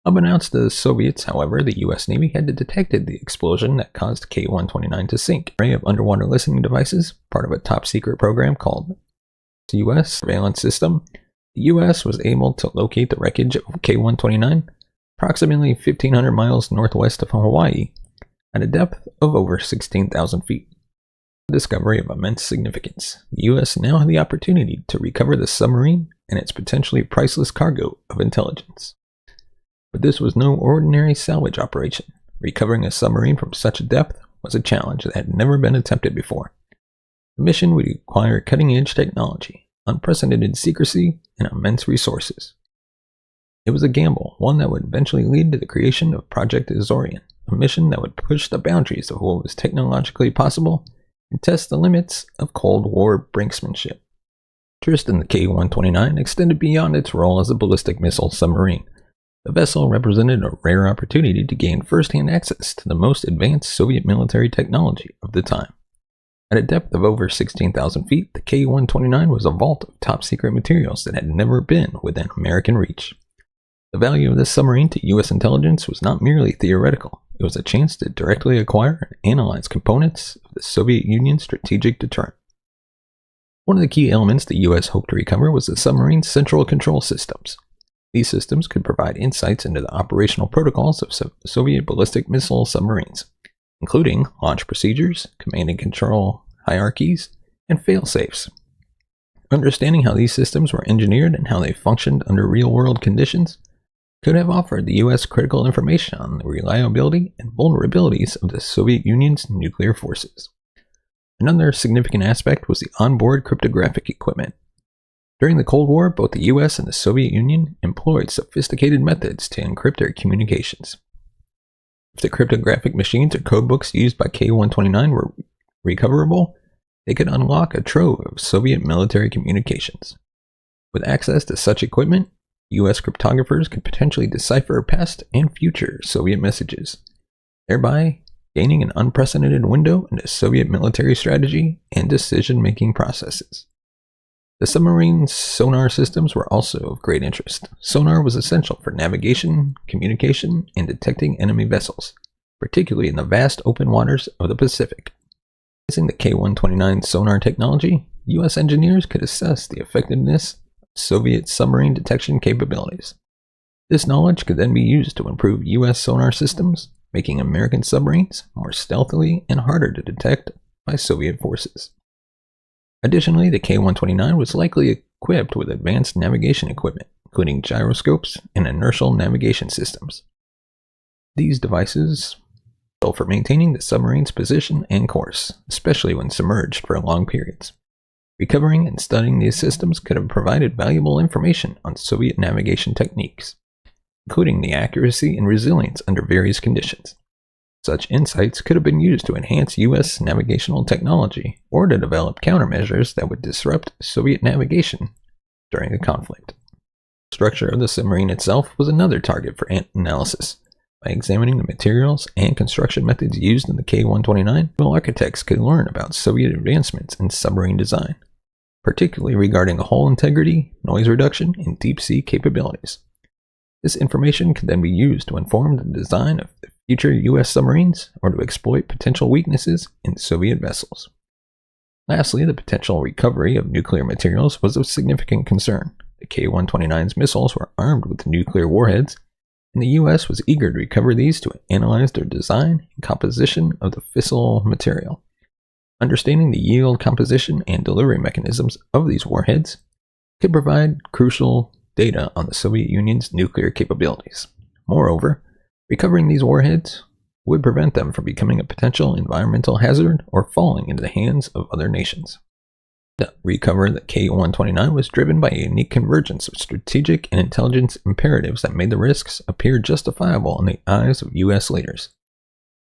Unbeknownst to the Soviets, however, the US Navy had detected the explosion that caused K-129 to sink. An array of underwater listening devices, part of a top-secret program called the US surveillance system, the US was able to locate the wreckage of K-129 approximately 1,500 miles northwest of Hawaii at a depth of over 16,000 feet. A discovery of immense significance. The US now had the opportunity to recover the submarine and its potentially priceless cargo of intelligence. But this was no ordinary salvage operation. Recovering a submarine from such a depth was a challenge that had never been attempted before. The mission would require cutting-edge technology, unprecedented secrecy, and immense resources. It was a gamble, one that would eventually lead to the creation of Project Azorian, a mission that would push the boundaries of what was technologically possible and test the limits of Cold War brinksmanship. Interest in the K-129 extended beyond its role as a ballistic missile submarine. The vessel represented a rare opportunity to gain first-hand access to the most advanced Soviet military technology of the time. At a depth of over 16,000 feet, the K-129 was a vault of top-secret materials that had never been within American reach. The value of this submarine to U.S. intelligence was not merely theoretical. It was a chance to directly acquire and analyze components of the Soviet Union's strategic deterrent. One of the key elements the U.S. hoped to recover was the submarine's central control systems. These systems could provide insights into the operational protocols of Soviet ballistic missile submarines, including launch procedures, command and control hierarchies, and fail-safes. Understanding how these systems were engineered and how they functioned under real-world conditions could have offered the U.S. critical information on the reliability and vulnerabilities of the Soviet Union's nuclear forces. Another significant aspect was the onboard cryptographic equipment. During the Cold War, both the US and the Soviet Union employed sophisticated methods to encrypt their communications. If the cryptographic machines or codebooks used by K-129 were recoverable, they could unlock a trove of Soviet military communications. With access to such equipment, US cryptographers could potentially decipher past and future Soviet messages, thereby gaining an unprecedented window into Soviet military strategy and decision-making processes. The submarine's sonar systems were also of great interest. Sonar was essential for navigation, communication, and detecting enemy vessels, particularly in the vast open waters of the Pacific. Using the K-129 sonar technology, U.S. engineers could assess the effectiveness of Soviet submarine detection capabilities. This knowledge could then be used to improve U.S. sonar systems, making American submarines more stealthily and harder to detect by Soviet forces. Additionally, the K-129 was likely equipped with advanced navigation equipment, including gyroscopes and inertial navigation systems. These devices were for maintaining the submarine's position and course, especially when submerged for long periods. Recovering and studying these systems could have provided valuable information on Soviet navigation techniques, including the accuracy and resilience under various conditions. Such insights could have been used to enhance U.S. navigational technology or to develop countermeasures that would disrupt Soviet navigation during a conflict. The structure of the submarine itself was another target for analysis. By examining the materials and construction methods used in the K-129, architects could learn about Soviet advancements in submarine design, particularly regarding hull integrity, noise reduction, and deep-sea capabilities. This information could then be used to inform the design of future U.S. submarines or to exploit potential weaknesses in Soviet vessels. Lastly, the potential recovery of nuclear materials was of significant concern. The K-129's missiles were armed with nuclear warheads, and the U.S. was eager to recover these to analyze their design and composition of the fissile material. Understanding the yield, composition, and delivery mechanisms of these warheads could provide crucial data on the Soviet Union's nuclear capabilities. Moreover, recovering these warheads would prevent them from becoming a potential environmental hazard or falling into the hands of other nations. To recover the K-129 was driven by a unique convergence of strategic and intelligence imperatives that made the risks appear justifiable in the eyes of U.S. leaders.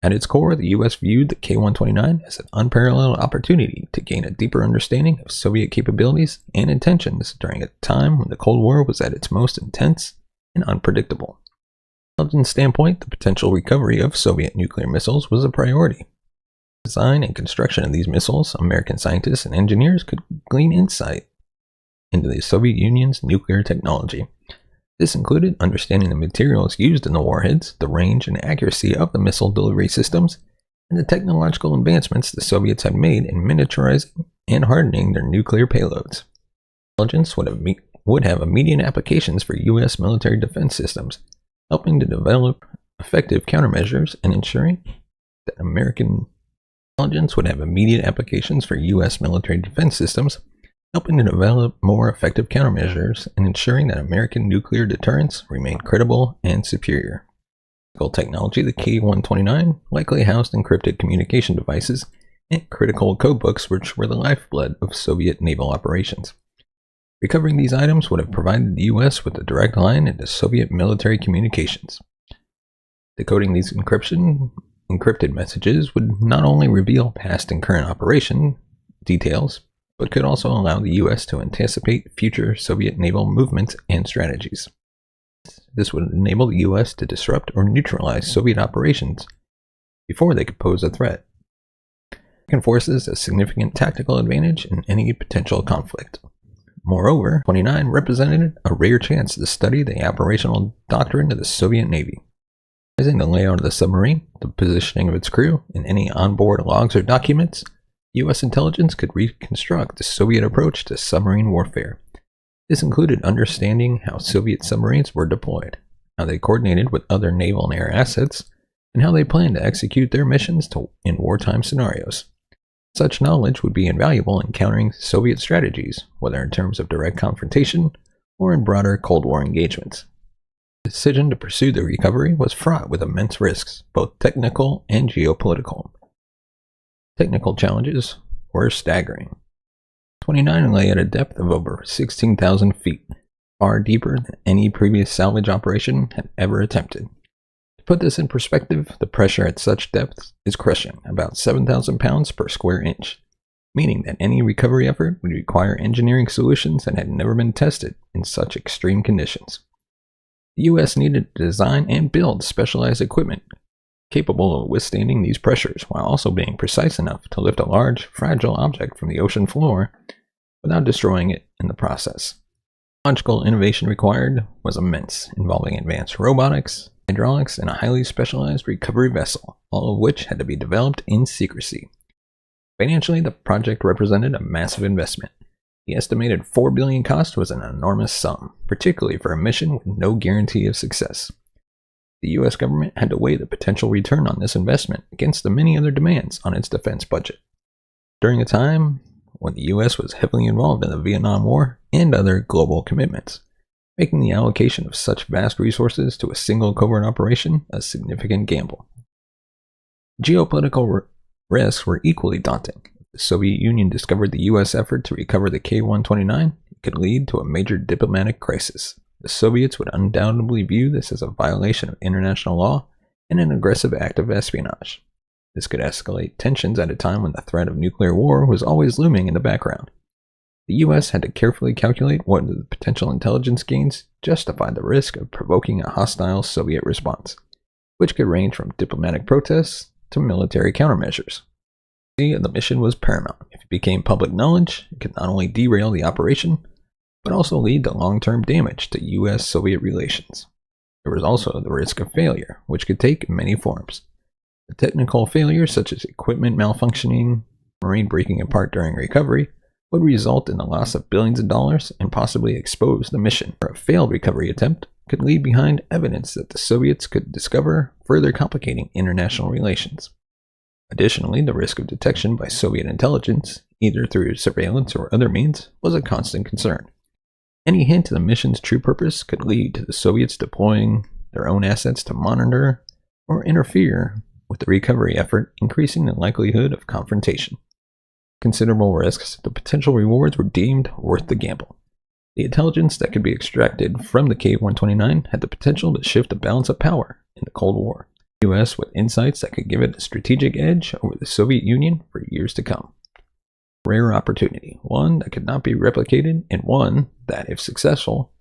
At its core, the U.S. viewed the K-129 as an unparalleled opportunity to gain a deeper understanding of Soviet capabilities and intentions during a time when the Cold War was at its most intense and unpredictable. From an intelligence standpoint, the potential recovery of Soviet nuclear missiles was a priority. Design and construction of these missiles, American scientists and engineers could glean insight into the Soviet Union's nuclear technology. This included understanding the materials used in the warheads, the range and accuracy of the missile delivery systems, and the technological advancements the Soviets had made in miniaturizing and hardening their nuclear payloads. Intelligence would have immediate applications for U.S. military defense systems, helping to develop effective countermeasures and ensuring that American intelligence would have immediate applications for U.S. military defense systems, helping to develop more effective countermeasures and ensuring that American nuclear deterrence remained credible and superior. Technology, the K-129 likely housed encrypted communication devices and critical codebooks which were the lifeblood of Soviet naval operations. Recovering these items would have provided the U.S. with a direct line into Soviet military communications. Decoding these encrypted messages would not only reveal past and current operation details, but could also allow the U.S. to anticipate future Soviet naval movements and strategies. This would enable the U.S. to disrupt or neutralize Soviet operations before they could pose a threat. American forces a significant tactical advantage in any potential conflict. Moreover, 29 represented a rare chance to study the operational doctrine of the Soviet Navy. Using the layout of the submarine, the positioning of its crew, and any onboard logs or documents, U.S. intelligence could reconstruct the Soviet approach to submarine warfare. This included understanding how Soviet submarines were deployed, how they coordinated with other naval and air assets, and how they planned to execute their missions in wartime scenarios. Such knowledge would be invaluable in countering Soviet strategies, whether in terms of direct confrontation or in broader Cold War engagements. The decision to pursue the recovery was fraught with immense risks, both technical and geopolitical. Technical challenges were staggering. 29 lay at a depth of over 16,000 feet, far deeper than any previous salvage operation had ever attempted. To put this in perspective, the pressure at such depths is crushing, about 7,000 pounds per square inch, meaning that any recovery effort would require engineering solutions that had never been tested in such extreme conditions. The U.S. needed to design and build specialized equipment capable of withstanding these pressures while also being precise enough to lift a large, fragile object from the ocean floor without destroying it in the process. The technological innovation required was immense, involving advanced robotics, hydraulics, and a highly specialized recovery vessel, all of which had to be developed in secrecy. Financially, the project represented a massive investment. The estimated $4 billion cost was an enormous sum, particularly for a mission with no guarantee of success. The U.S. government had to weigh the potential return on this investment against the many other demands on its defense budget. During a time when the U.S. was heavily involved in the Vietnam War and other global commitments, making the allocation of such vast resources to a single covert operation a significant gamble. Geopolitical risks were equally daunting. If the Soviet Union discovered the U.S. effort to recover the K-129, it could lead to a major diplomatic crisis. The Soviets would undoubtedly view this as a violation of international law and an aggressive act of espionage. This could escalate tensions at a time when the threat of nuclear war was always looming in the background. The U.S. had to carefully calculate whether the potential intelligence gains justified the risk of provoking a hostile Soviet response, which could range from diplomatic protests to military countermeasures. The mission was paramount. If it became public knowledge, it could not only derail the operation, but also lead to long-term damage to U.S.-Soviet relations. There was also the risk of failure, which could take many forms. The technical failures, such as equipment malfunctioning, marine breaking apart during recovery, would result in the loss of billions of dollars and possibly expose the mission. Or a failed recovery attempt could leave behind evidence that the Soviets could discover, further complicating international relations. Additionally, the risk of detection by Soviet intelligence, either through surveillance or other means, was a constant concern. Any hint of the mission's true purpose could lead to the Soviets deploying their own assets to monitor or interfere with the recovery effort, increasing the likelihood of confrontation. Considerable risks, the potential rewards were deemed worth the gamble. The intelligence that could be extracted from the K-129 had the potential to shift the balance of power in the Cold War. The U.S. with insights that could give it a strategic edge over the Soviet Union for years to come. Rare opportunity, one that could not be replicated, and one that, if successful,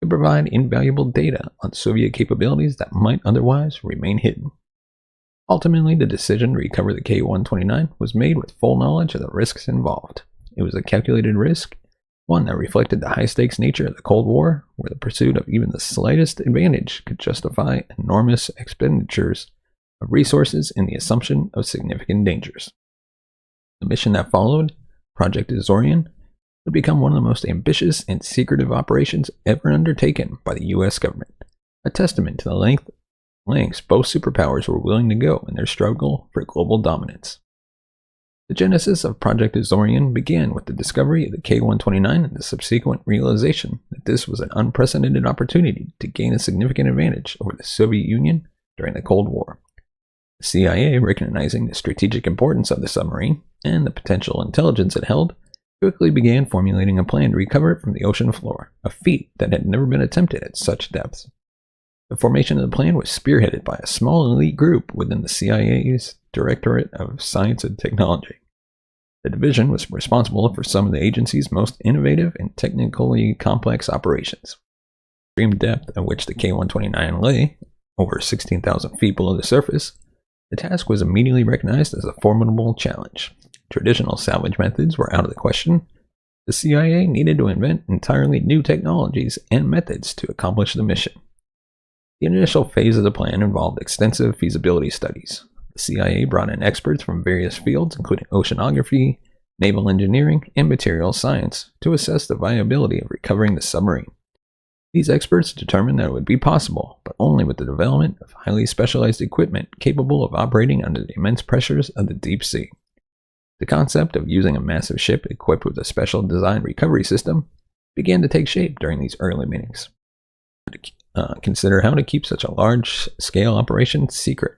could provide invaluable data on Soviet capabilities that might otherwise remain hidden. Ultimately, the decision to recover the K-129 was made with full knowledge of the risks involved. It was a calculated risk, one that reflected the high-stakes nature of the Cold War, where the pursuit of even the slightest advantage could justify enormous expenditures of resources and the assumption of significant dangers. The mission that followed, Project Azorian, would become one of the most ambitious and secretive operations ever undertaken by the U.S. government, a testament to the lengths both superpowers were willing to go in their struggle for global dominance. The genesis of Project Azorian began with the discovery of the K-129 and the subsequent realization that this was an unprecedented opportunity to gain a significant advantage over the Soviet Union during the Cold War. The CIA, recognizing the strategic importance of the submarine and the potential intelligence it held, quickly began formulating a plan to recover it from the ocean floor, a feat that had never been attempted at such depths. The formation of the plan was spearheaded by a small elite group within the CIA's Directorate of Science and Technology. The division was responsible for some of the agency's most innovative and technically complex operations. The extreme depth at which the K-129 lay, over 16,000 feet below the surface, the task was immediately recognized as a formidable challenge. Traditional salvage methods were out of the question. The CIA needed to invent entirely new technologies and methods to accomplish the mission. The initial phase of the plan involved extensive feasibility studies. The CIA brought in experts from various fields, including oceanography, naval engineering, and materials science, to assess the viability of recovering the submarine. These experts determined that it would be possible, but only with the development of highly specialized equipment capable of operating under the immense pressures of the deep sea. The concept of using a massive ship equipped with a special design recovery system began to take shape during these early meetings. Consider how to keep such a large-scale operation secret.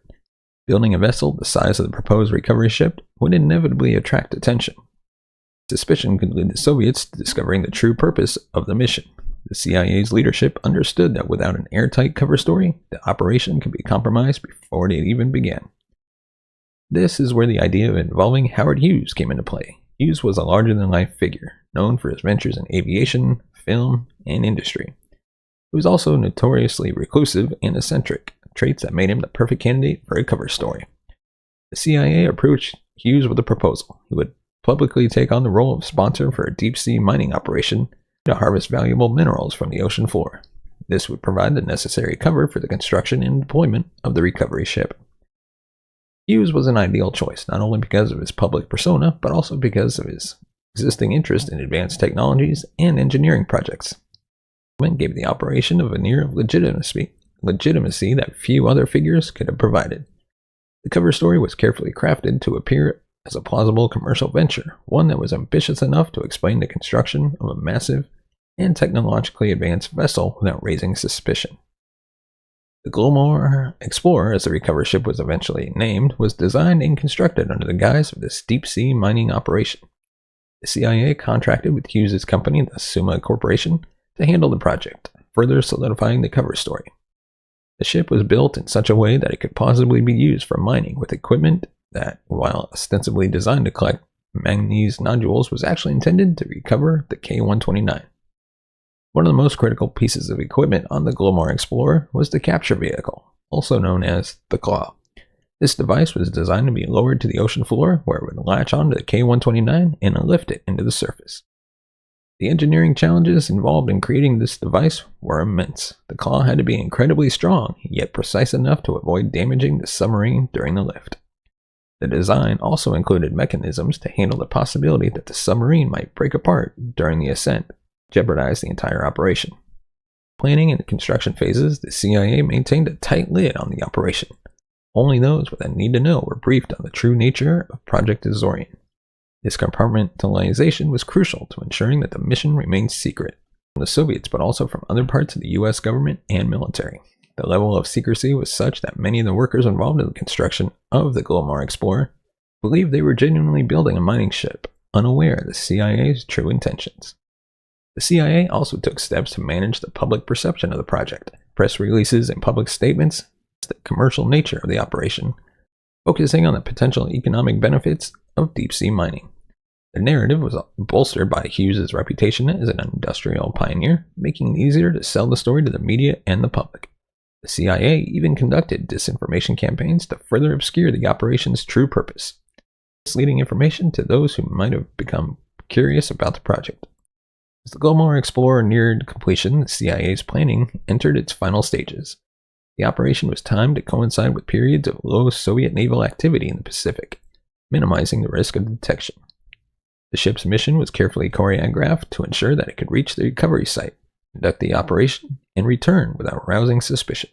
Building a vessel the size of the proposed recovery ship would inevitably attract attention. Suspicion could lead the Soviets to discovering the true purpose of the mission. The CIA's leadership understood that without an airtight cover story, the operation could be compromised before it even began. This is where the idea of involving Howard Hughes came into play. Hughes was a larger-than-life figure, known for his ventures in aviation, film, and industry. He was also notoriously reclusive and eccentric, traits that made him the perfect candidate for a cover story. The CIA approached Hughes with a proposal. He would publicly take on the role of sponsor for a deep-sea mining operation to harvest valuable minerals from the ocean floor. This would provide the necessary cover for the construction and deployment of the recovery ship. Hughes was an ideal choice, not only because of his public persona, but also because of his existing interest in advanced technologies and engineering projects. It gave the operation a veneer of legitimacy that few other figures could have provided. The cover story was carefully crafted to appear as a plausible commercial venture, one that was ambitious enough to explain the construction of a massive and technologically advanced vessel without raising suspicion. The Glomar Explorer, as the recovery ship was eventually named, was designed and constructed under the guise of this deep-sea mining operation. The CIA contracted with Hughes' company, the Summa Corporation, to handle the project, further solidifying the cover story. The ship was built in such a way that it could possibly be used for mining with equipment that, while ostensibly designed to collect manganese nodules, was actually intended to recover the K-129. One of the most critical pieces of equipment on the Glomar Explorer was the capture vehicle, also known as the Claw. This device was designed to be lowered to the ocean floor, where it would latch onto the K-129 and lift it into the surface. The engineering challenges involved in creating this device were immense. The claw had to be incredibly strong, yet precise enough to avoid damaging the submarine during the lift. The design also included mechanisms to handle the possibility that the submarine might break apart during the ascent, jeopardize the entire operation. Planning and construction phases, the CIA maintained a tight lid on the operation. Only those with a need to know were briefed on the true nature of Project Azorian. This compartmentalization was crucial to ensuring that the mission remained secret from the Soviets, but also from other parts of the U.S. government and military. The level of secrecy was such that many of the workers involved in the construction of the Glomar Explorer believed they were genuinely building a mining ship, unaware of the CIA's true intentions. The CIA also took steps to manage the public perception of the project. Press releases and public statements the commercial nature of the operation, focusing on the potential economic benefits of deep-sea mining. The narrative was bolstered by Hughes' reputation as an industrial pioneer, making it easier to sell the story to the media and the public. The CIA even conducted disinformation campaigns to further obscure the operation's true purpose, misleading information to those who might have become curious about the project. As the Glomar Explorer neared completion, the CIA's planning entered its final stages. The operation was timed to coincide with periods of low Soviet naval activity in the Pacific, minimizing the risk of detection. The ship's mission was carefully choreographed to ensure that it could reach the recovery site, conduct the operation, and return without arousing suspicion.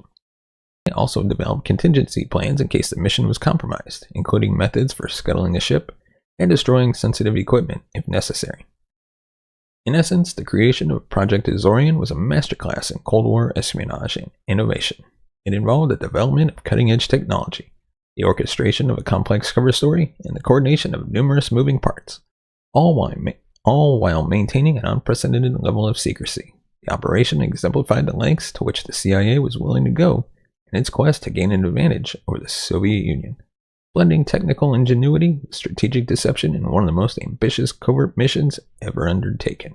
It also developed contingency plans in case the mission was compromised, including methods for scuttling the ship and destroying sensitive equipment if necessary. In essence, the creation of Project Azorian was a masterclass in Cold War espionage and innovation. It involved the development of cutting-edge technology, the orchestration of a complex cover story, and the coordination of numerous moving parts, all while maintaining an unprecedented level of secrecy. The operation exemplified the lengths to which the CIA was willing to go in its quest to gain an advantage over the Soviet Union, blending technical ingenuity with strategic deception in one of the most ambitious covert missions ever undertaken.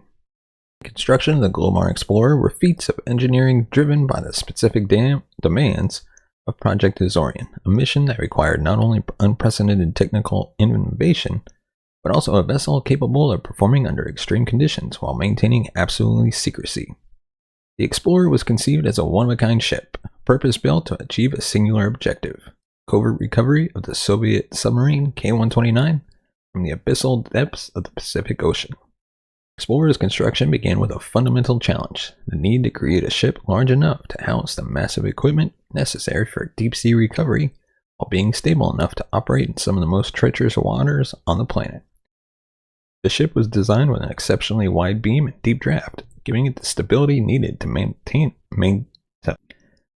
The construction of the Glomar Explorer were feats of engineering driven by the specific demands of Project Azorian, a mission that required not only unprecedented technical innovation, but also a vessel capable of performing under extreme conditions while maintaining absolute secrecy. The Explorer was conceived as a one-of-a-kind ship, purpose-built to achieve a singular objective: covert recovery of the Soviet submarine K-129 from the abyssal depths of the Pacific Ocean. Explorer's construction began with a fundamental challenge: the need to create a ship large enough to house the massive equipment necessary for deep-sea recovery while being stable enough to operate in some of the most treacherous waters on the planet. The ship was designed with an exceptionally wide beam and deep draft, giving it the stability needed to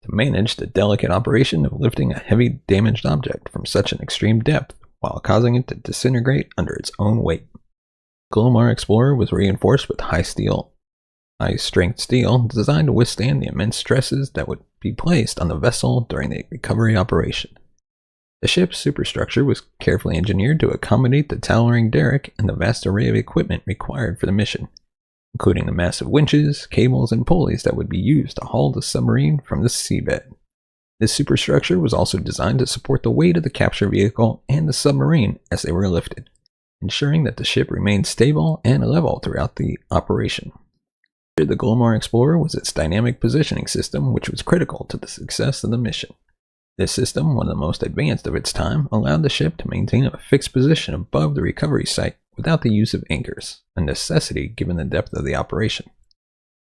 manage the delicate operation of lifting a heavy damaged object from such an extreme depth while causing it to disintegrate under its own weight. The Glomar Explorer was reinforced with high-strength steel designed to withstand the immense stresses that would be placed on the vessel during the recovery operation. The ship's superstructure was carefully engineered to accommodate the towering derrick and the vast array of equipment required for the mission, including the massive winches, cables, and pulleys that would be used to haul the submarine from the seabed. This superstructure was also designed to support the weight of the capture vehicle and the submarine as they were lifted, ensuring that the ship remained stable and level throughout the operation. The Glomar Explorer was its dynamic positioning system, which was critical to the success of the mission. This system, one of the most advanced of its time, allowed the ship to maintain a fixed position above the recovery site without the use of anchors, a necessity given the depth of the operation.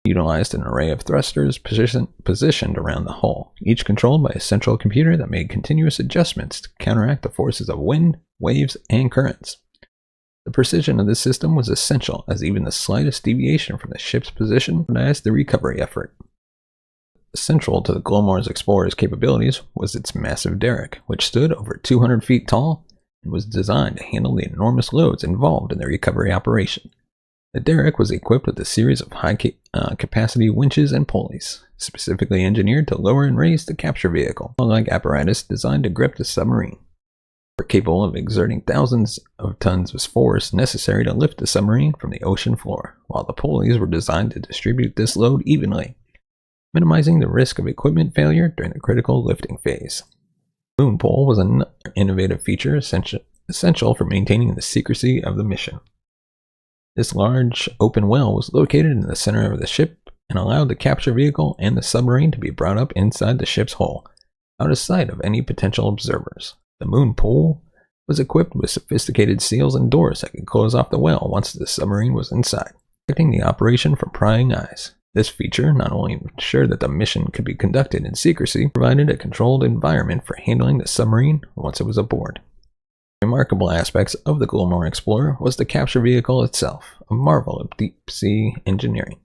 It utilized an array of thrusters positioned around the hull, each controlled by a central computer that made continuous adjustments to counteract the forces of wind, waves, and currents. The precision of this system was essential, as even the slightest deviation from the ship's position jeopardized the recovery effort. Central to the Glomar Explorer's capabilities was its massive derrick, which stood over 200 feet tall and was designed to handle the enormous loads involved in the recovery operation. The derrick was equipped with a series of high-capacity winches and pulleys, specifically engineered to lower and raise the capture vehicle, like apparatus designed to grip the submarine. They were capable of exerting thousands of tons of force necessary to lift the submarine from the ocean floor, while the pulleys were designed to distribute this load evenly, minimizing the risk of equipment failure during the critical lifting phase. The moon pole was another innovative feature essential for maintaining the secrecy of the mission. This large open well was located in the center of the ship and allowed the capture vehicle and the submarine to be brought up inside the ship's hull, out of sight of any potential observers. The moon pole was equipped with sophisticated seals and doors that could close off the well once the submarine was inside, protecting the operation from prying eyes. This feature not only ensured that the mission could be conducted in secrecy, provided a controlled environment for handling the submarine once it was aboard. Remarkable aspects of the Glomar Explorer was the capture vehicle itself, a marvel of deep-sea engineering.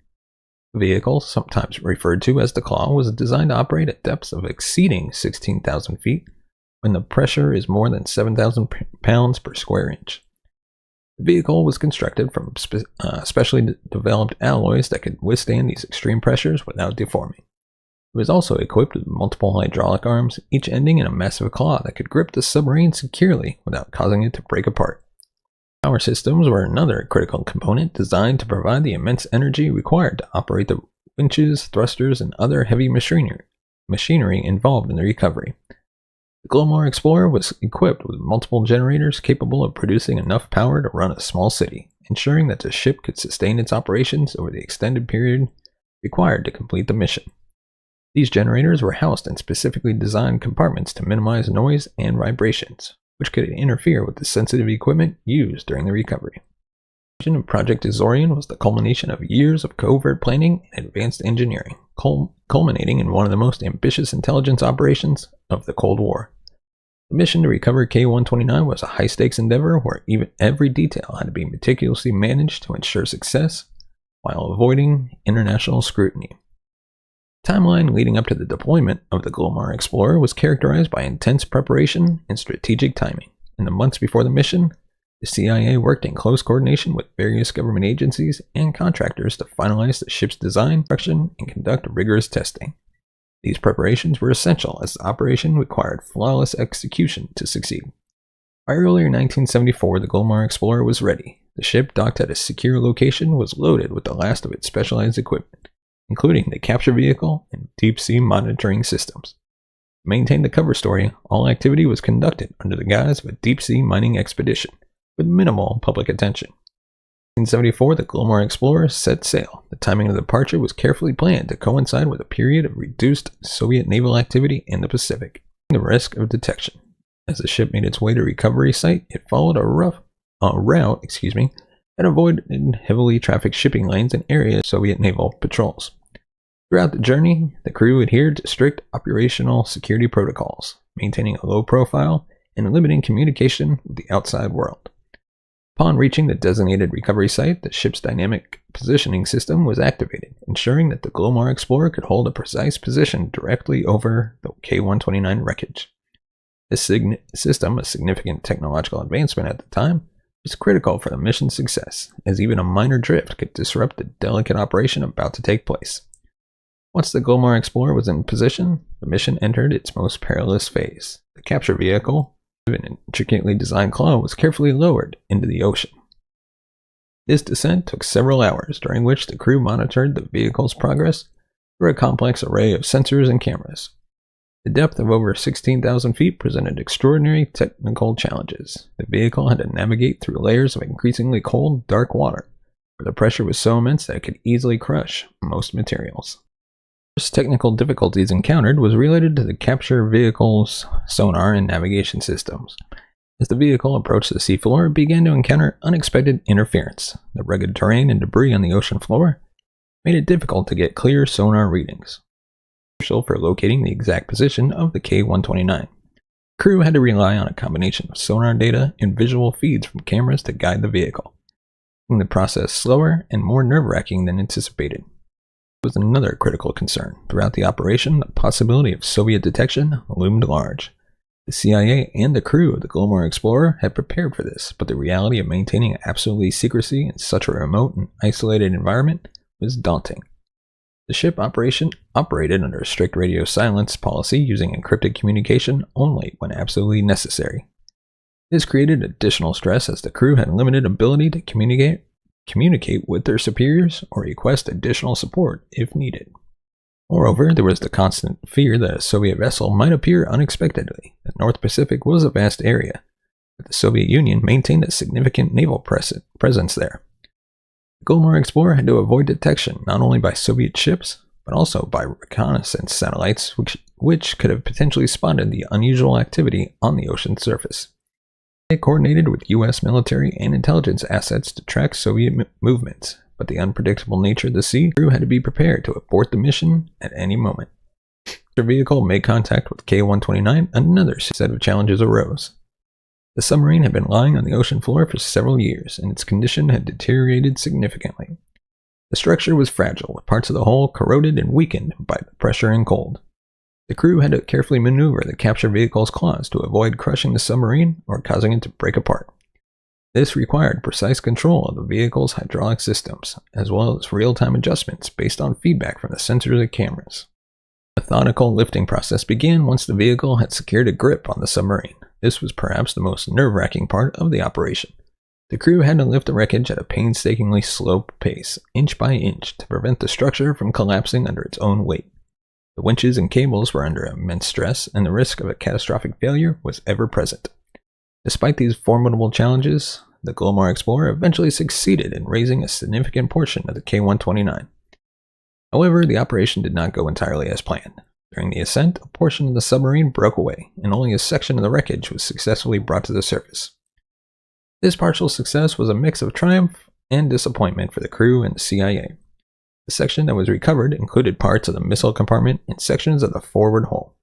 The vehicle, sometimes referred to as the Claw, was designed to operate at depths of exceeding 16,000 feet, when the pressure is more than 7,000 pounds per square inch. The vehicle was constructed from specially developed alloys that could withstand these extreme pressures without deforming. It was also equipped with multiple hydraulic arms, each ending in a massive claw that could grip the submarine securely without causing it to break apart. Power systems were another critical component designed to provide the immense energy required to operate the winches, thrusters, and other heavy machinery involved in the recovery. The Glomar Explorer was equipped with multiple generators capable of producing enough power to run a small city, ensuring that the ship could sustain its operations over the extended period required to complete the mission. These generators were housed in specifically designed compartments to minimize noise and vibrations, which could interfere with the sensitive equipment used during the recovery. The mission of Project Azorian was the culmination of years of covert planning and advanced engineering, culminating in one of the most ambitious intelligence operations of the Cold War. The mission to recover K-129 was a high-stakes endeavor where even every detail had to be meticulously managed to ensure success while avoiding international scrutiny. The timeline leading up to the deployment of the Glomar Explorer was characterized by intense preparation and strategic timing. In the months before the mission, the CIA worked in close coordination with various government agencies and contractors to finalize the ship's design, construction, and conduct rigorous testing. These preparations were essential as the operation required flawless execution to succeed. By early 1974, the Glomar Explorer was ready. The ship, docked at a secure location, was loaded with the last of its specialized equipment, including the capture vehicle and deep-sea monitoring systems. To maintain the cover story, all activity was conducted under the guise of a deep-sea mining expedition, with minimal public attention. In 1974, the Glomar Explorer set sail. The timing of the departure was carefully planned to coincide with a period of reduced Soviet naval activity in the Pacific, the risk of detection. As the ship made its way to recovery site, it followed a route that avoided heavily trafficked shipping lanes and areas of Soviet naval patrols. Throughout the journey, the crew adhered to strict operational security protocols, maintaining a low profile and limiting communication with the outside world. Upon reaching the designated recovery site, the ship's dynamic positioning system was activated, ensuring that the Glomar Explorer could hold a precise position directly over the K-129 wreckage. This system, a significant technological advancement at the time, was critical for the mission's success, as even a minor drift could disrupt the delicate operation about to take place. Once the Glomar Explorer was in position, the mission entered its most perilous phase. The capture vehicle, an intricately designed claw, was carefully lowered into the ocean. This descent took several hours, during which the crew monitored the vehicle's progress through a complex array of sensors and cameras. The depth of over 16,000 feet presented extraordinary technical challenges. The vehicle had to navigate through layers of increasingly cold, dark water, where the pressure was so immense that it could easily crush most materials. The first technical difficulties encountered was related to the capture vehicle's sonar and navigation systems. As the vehicle approached the seafloor, it began to encounter unexpected interference. The rugged terrain and debris on the ocean floor made it difficult to get clear sonar readings, crucial for locating the exact position of the K-129. The crew had to rely on a combination of sonar data and visual feeds from cameras to guide the vehicle, making the process slower and more nerve-wracking than anticipated. Was another critical concern. Throughout the operation, the possibility of Soviet detection loomed large. The CIA and the crew of the Glomar Explorer had prepared for this, but the reality of maintaining absolute secrecy in such a remote and isolated environment was daunting. The ship operated under a strict radio silence policy, using encrypted communication only when absolutely necessary. This created additional stress as the crew had limited ability to communicate with their superiors or request additional support if needed. Moreover, there was the constant fear that a Soviet vessel might appear unexpectedly. The North Pacific was a vast area, but the Soviet Union maintained a significant naval presence there. The Glomar Explorer had to avoid detection not only by Soviet ships, but also by reconnaissance satellites, which could have potentially spotted the unusual activity on the ocean's surface. They coordinated with U.S. military and intelligence assets to track Soviet movements, but the unpredictable nature of the sea, crew had to be prepared to abort the mission at any moment. The vehicle made contact with K-129, another set of challenges arose. The submarine had been lying on the ocean floor for several years, and its condition had deteriorated significantly. The structure was fragile, with parts of the hull corroded and weakened by the pressure and cold. The crew had to carefully maneuver the capture vehicle's claws to avoid crushing the submarine or causing it to break apart. This required precise control of the vehicle's hydraulic systems, as well as real-time adjustments based on feedback from the sensors and cameras. The methodical lifting process began once the vehicle had secured a grip on the submarine. This was perhaps the most nerve-wracking part of the operation. The crew had to lift the wreckage at a painstakingly slow pace, inch by inch, to prevent the structure from collapsing under its own weight. The winches and cables were under immense stress, and the risk of a catastrophic failure was ever present. Despite these formidable challenges, the Glomar Explorer eventually succeeded in raising a significant portion of the K-129. However, the operation did not go entirely as planned. During the ascent, a portion of the submarine broke away, and only a section of the wreckage was successfully brought to the surface. This partial success was a mix of triumph and disappointment for the crew and the CIA. The section that was recovered included parts of the missile compartment and sections of the forward hull.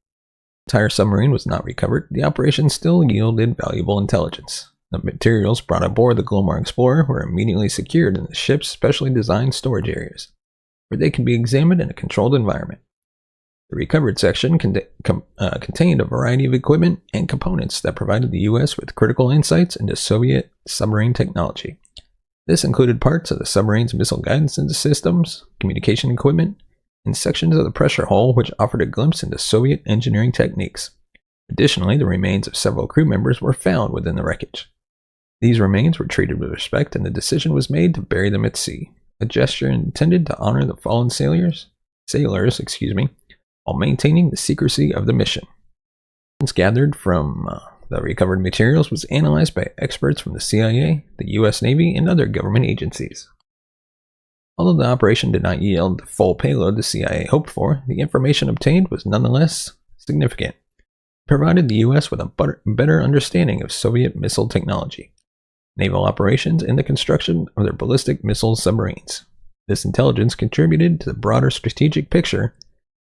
The entire submarine was not recovered. The operation still yielded valuable intelligence. The materials brought aboard the Glomar Explorer were immediately secured in the ship's specially designed storage areas, where they could be examined in a controlled environment. The recovered section contained a variety of equipment and components that provided the U.S. with critical insights into Soviet submarine technology. This included parts of the submarine's missile guidance systems, communication equipment, and sections of the pressure hull which offered a glimpse into Soviet engineering techniques. Additionally, the remains of several crew members were found within the wreckage. These remains were treated with respect, and the decision was made to bury them at sea, a gesture intended to honor the fallen sailors, while maintaining the secrecy of the mission. Evidence gathered from the recovered materials was analyzed by experts from the CIA, the U.S. Navy, and other government agencies. Although the operation did not yield the full payload the CIA hoped for, the information obtained was nonetheless significant. It provided the U.S. with a better understanding of Soviet missile technology, naval operations, and the construction of their ballistic missile submarines. This intelligence contributed to the broader strategic picture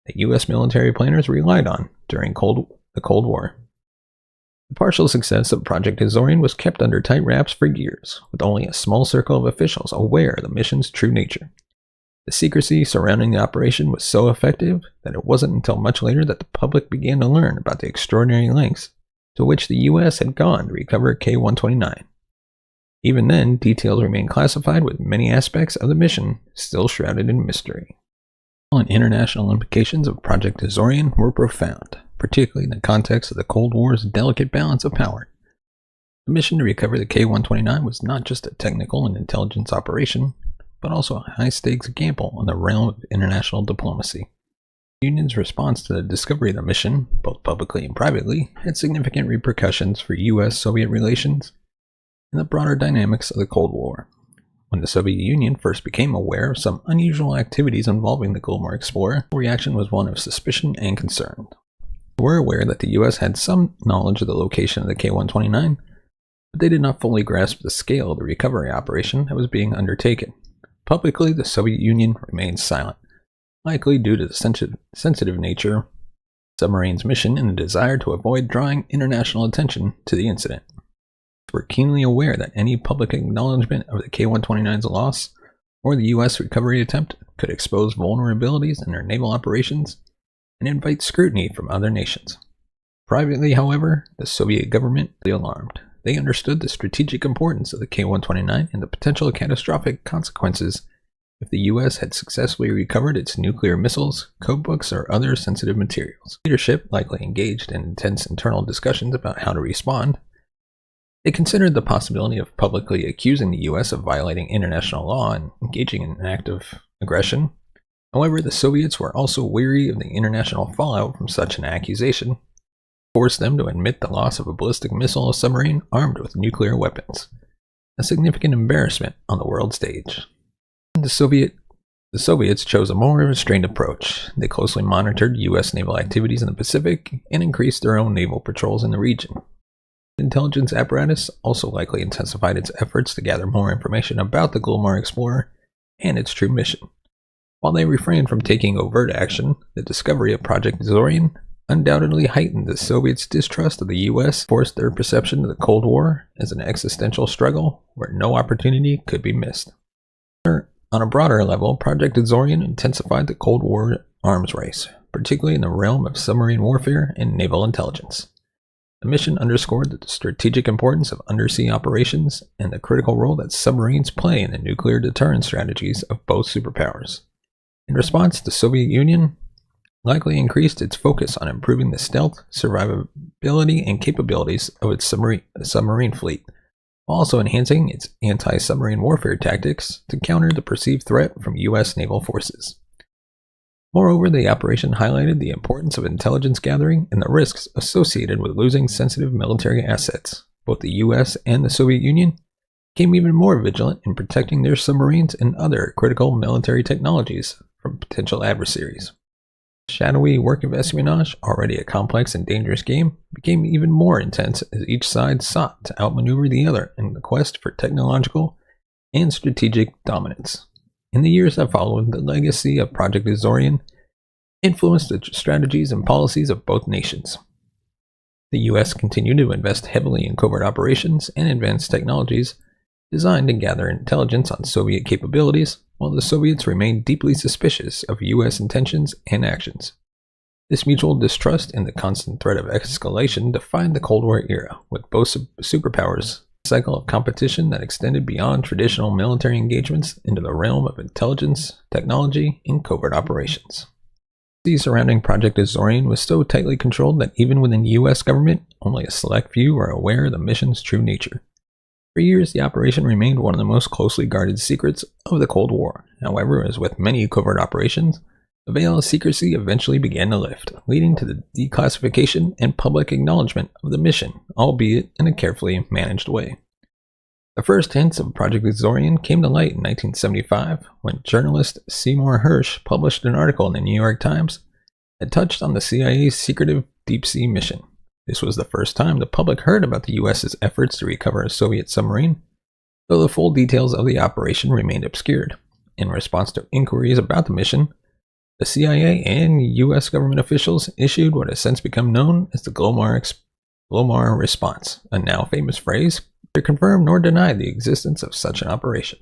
that U.S. military planners relied on during the Cold War. The partial success of Project Azorian was kept under tight wraps for years, with only a small circle of officials aware of the mission's true nature. The secrecy surrounding the operation was so effective that it wasn't until much later that the public began to learn about the extraordinary lengths to which the U.S. had gone to recover K-129. Even then, details remained classified, with many aspects of the mission still shrouded in mystery. And international implications of Project Azorian were profound, particularly in the context of the Cold War's delicate balance of power. The mission to recover the K-129 was not just a technical and intelligence operation, but also a high-stakes gamble on the realm of international diplomacy. The Union's response to the discovery of the mission, both publicly and privately, had significant repercussions for U.S.-Soviet relations and the broader dynamics of the Cold War. When the Soviet Union first became aware of some unusual activities involving the Glomar Explorer, the reaction was one of suspicion and concern. They were aware that the U.S. had some knowledge of the location of the K-129, but they did not fully grasp the scale of the recovery operation that was being undertaken. Publicly, the Soviet Union remained silent, likely due to the sensitive nature of the submarine's mission and the desire to avoid drawing international attention to the incident. Were keenly aware that any public acknowledgement of the K-129's loss or the U.S. recovery attempt could expose vulnerabilities in their naval operations and invite scrutiny from other nations. Privately, however, the Soviet government was alarmed. They understood the strategic importance of the K-129 and the potential catastrophic consequences if the U.S. had successfully recovered its nuclear missiles, codebooks, or other sensitive materials. Leadership likely engaged in intense internal discussions about how to respond. They considered the possibility of publicly accusing the U.S. of violating international law and engaging in an act of aggression. However, the Soviets were also weary of the international fallout from such an accusation, forced them to admit the loss of a ballistic missile submarine armed with nuclear weapons, a significant embarrassment on the world stage. The Soviets chose a more restrained approach. They closely monitored U.S. naval activities in the Pacific and increased their own naval patrols in the region. The intelligence apparatus also likely intensified its efforts to gather more information about the Glomar Explorer and its true mission. While they refrained from taking overt action, the discovery of Project Azorian undoubtedly heightened the Soviets' distrust of the U.S., forced their perception of the Cold War as an existential struggle where no opportunity could be missed. On a broader level, Project Azorian intensified the Cold War arms race, particularly in the realm of submarine warfare and naval intelligence. The mission underscored the strategic importance of undersea operations and the critical role that submarines play in the nuclear deterrence strategies of both superpowers. In response, the Soviet Union likely increased its focus on improving the stealth, survivability, and capabilities of its submarine fleet, while also enhancing its anti-submarine warfare tactics to counter the perceived threat from U.S. naval forces. Moreover, the operation highlighted the importance of intelligence gathering and the risks associated with losing sensitive military assets. Both the U.S. and the Soviet Union became even more vigilant in protecting their submarines and other critical military technologies from potential adversaries. The shadowy work of espionage, already a complex and dangerous game, became even more intense as each side sought to outmaneuver the other in the quest for technological and strategic dominance. In the years that followed, the legacy of Project Azorian influenced the strategies and policies of both nations. The U.S. continued to invest heavily in covert operations and advanced technologies designed to gather intelligence on Soviet capabilities, while the Soviets remained deeply suspicious of U.S. intentions and actions. This mutual distrust and the constant threat of escalation defined the Cold War era, with both superpowers a cycle of competition that extended beyond traditional military engagements into the realm of intelligence, technology, and covert operations. The surrounding Project Azorian was so tightly controlled that even within the U.S. government, only a select few were aware of the mission's true nature. For years, the operation remained one of the most closely guarded secrets of the Cold War. However, as with many covert operations, the veil of secrecy eventually began to lift, leading to the declassification and public acknowledgement of the mission, albeit in a carefully managed way. The first hints of Project Azorian came to light in 1975 when journalist Seymour Hersh published an article in the New York Times that touched on the CIA's secretive deep-sea mission. This was the first time the public heard about the U.S.'s efforts to recover a Soviet submarine, though the full details of the operation remained obscured. In response to inquiries about the mission, the CIA and U.S. government officials issued what has since become known as the Glomar response, a now famous phrase to confirm nor deny the existence of such an operation.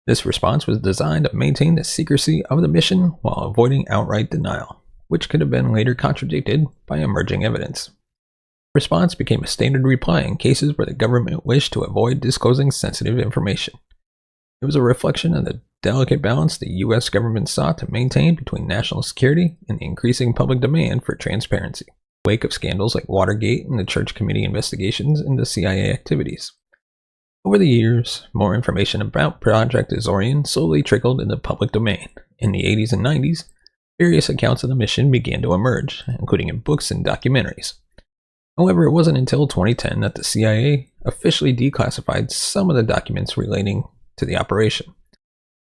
This response was designed to maintain the secrecy of the mission while avoiding outright denial, which could have been later contradicted by emerging evidence. The response became a standard reply in cases where the government wished to avoid disclosing sensitive information. It was a reflection of the delicate balance the U.S. government sought to maintain between national security and the increasing public demand for transparency, in the wake of scandals like Watergate and the Church Committee investigations into CIA activities. Over the years, more information about Project Azorian slowly trickled into the public domain. In the 80s and 90s, various accounts of the mission began to emerge, including in books and documentaries. However, it wasn't until 2010 that the CIA officially declassified some of the documents relating to the operation.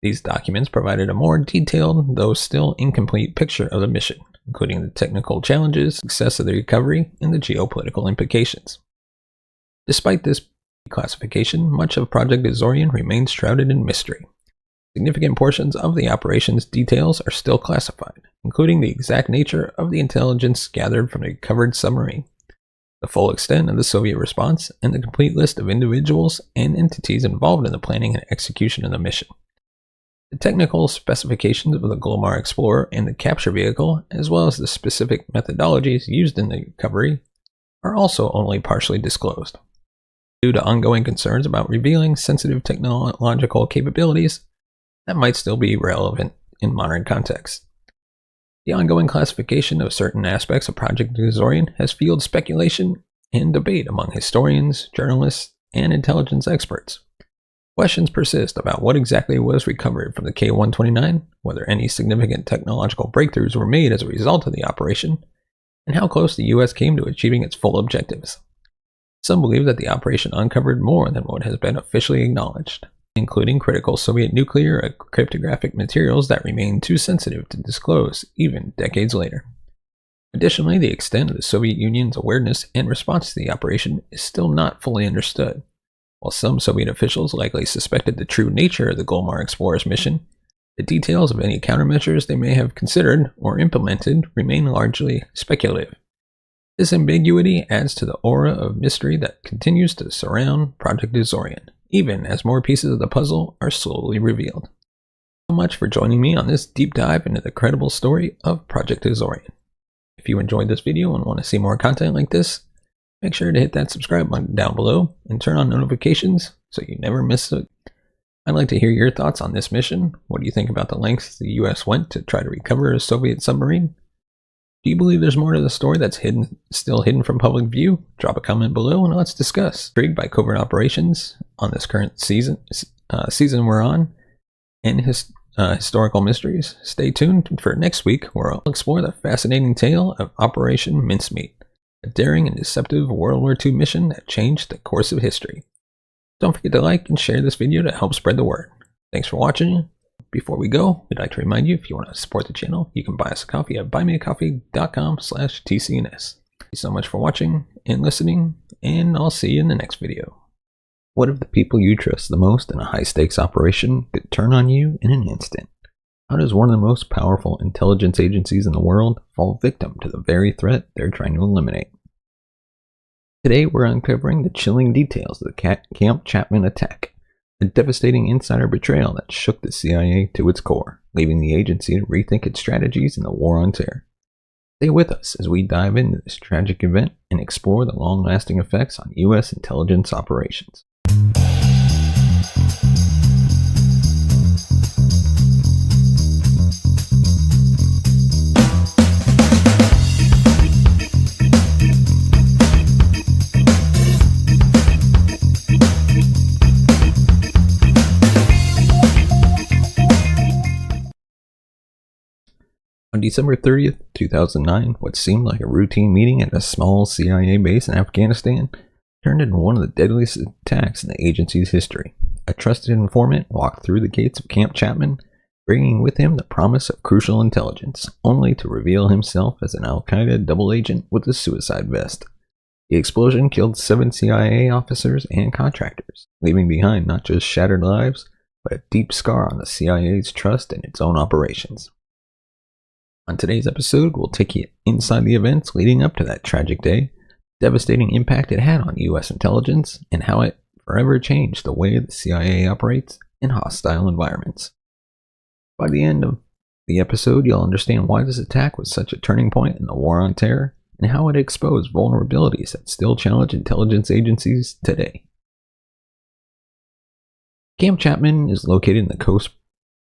These documents provided a more detailed, though still incomplete, picture of the mission, including the technical challenges, success of the recovery, and the geopolitical implications. Despite this declassification, much of Project Azorian remains shrouded in mystery. Significant portions of the operation's details are still classified, including the exact nature of the intelligence gathered from the recovered submarine, the full extent of the Soviet response, and the complete list of individuals and entities involved in the planning and execution of the mission. The technical specifications of the Glomar Explorer and the capture vehicle, as well as the specific methodologies used in the recovery, are also only partially disclosed. Due to ongoing concerns about revealing sensitive technological capabilities that might still be relevant in modern contexts. The ongoing classification of certain aspects of Project Azorian has fueled speculation and debate among historians, journalists, and intelligence experts. Questions persist about what exactly was recovered from the K-129, whether any significant technological breakthroughs were made as a result of the operation, and how close the U.S. came to achieving its full objectives. Some believe that the operation uncovered more than what has been officially acknowledged, including critical Soviet nuclear and cryptographic materials that remain too sensitive to disclose even decades later. Additionally, the extent of the Soviet Union's awareness and response to the operation is still not fully understood. While some Soviet officials likely suspected the true nature of the Glomar Explorer's mission, the details of any countermeasures they may have considered or implemented remain largely speculative. This ambiguity adds to the aura of mystery that continues to surround Project Azorian, even as more pieces of the puzzle are slowly revealed. So much for joining me on this deep dive into the credible story of Project Azorian. If you enjoyed this video and want to see more content like this, make sure to hit that subscribe button down below and turn on notifications so you never miss it. I'd like to hear your thoughts on this mission. What do you think about the lengths the US went to try to recover a Soviet submarine? Do you believe there's more to the story that's still hidden from public view? Drop a comment below and let's discuss. Intrigued by covert operations on this current season we're on, and historical mysteries? Stay tuned for next week, where I'll explore the fascinating tale of Operation Mincemeat, a daring and deceptive World War II mission that changed the course of history. Don't forget to like and share this video to help spread the word. Thanks for watching. Before we go, we'd like to remind you, if you want to support the channel, you can buy us a coffee at buymeacoffee.com/tcns. Thank you so much for watching and listening, and I'll see you in the next video. What if the people you trust the most in a high-stakes operation could turn on you in an instant? How does one of the most powerful intelligence agencies in the world fall victim to the very threat they're trying to eliminate? Today we're uncovering the chilling details of the Camp Chapman attack, a devastating insider betrayal that shook the CIA to its core, leaving the agency to rethink its strategies in the war on terror. Stay with us as we dive into this tragic event and explore the long-lasting effects on U.S. intelligence operations. On December 30th, 2009, what seemed like a routine meeting at a small CIA base in Afghanistan turned into one of the deadliest attacks in the agency's history. A trusted informant walked through the gates of Camp Chapman, bringing with him the promise of crucial intelligence, only to reveal himself as an Al-Qaeda double agent with a suicide vest. The explosion killed 7 CIA officers and contractors, leaving behind not just shattered lives, but a deep scar on the CIA's trust in its own operations. On today's episode, we'll take you inside the events leading up to that tragic day, the devastating impact it had on U.S. intelligence, and how it forever changed the way the CIA operates in hostile environments. By the end of the episode, you'll understand why this attack was such a turning point in the war on terror, and how it exposed vulnerabilities that still challenge intelligence agencies today. Camp Chapman is located in the coast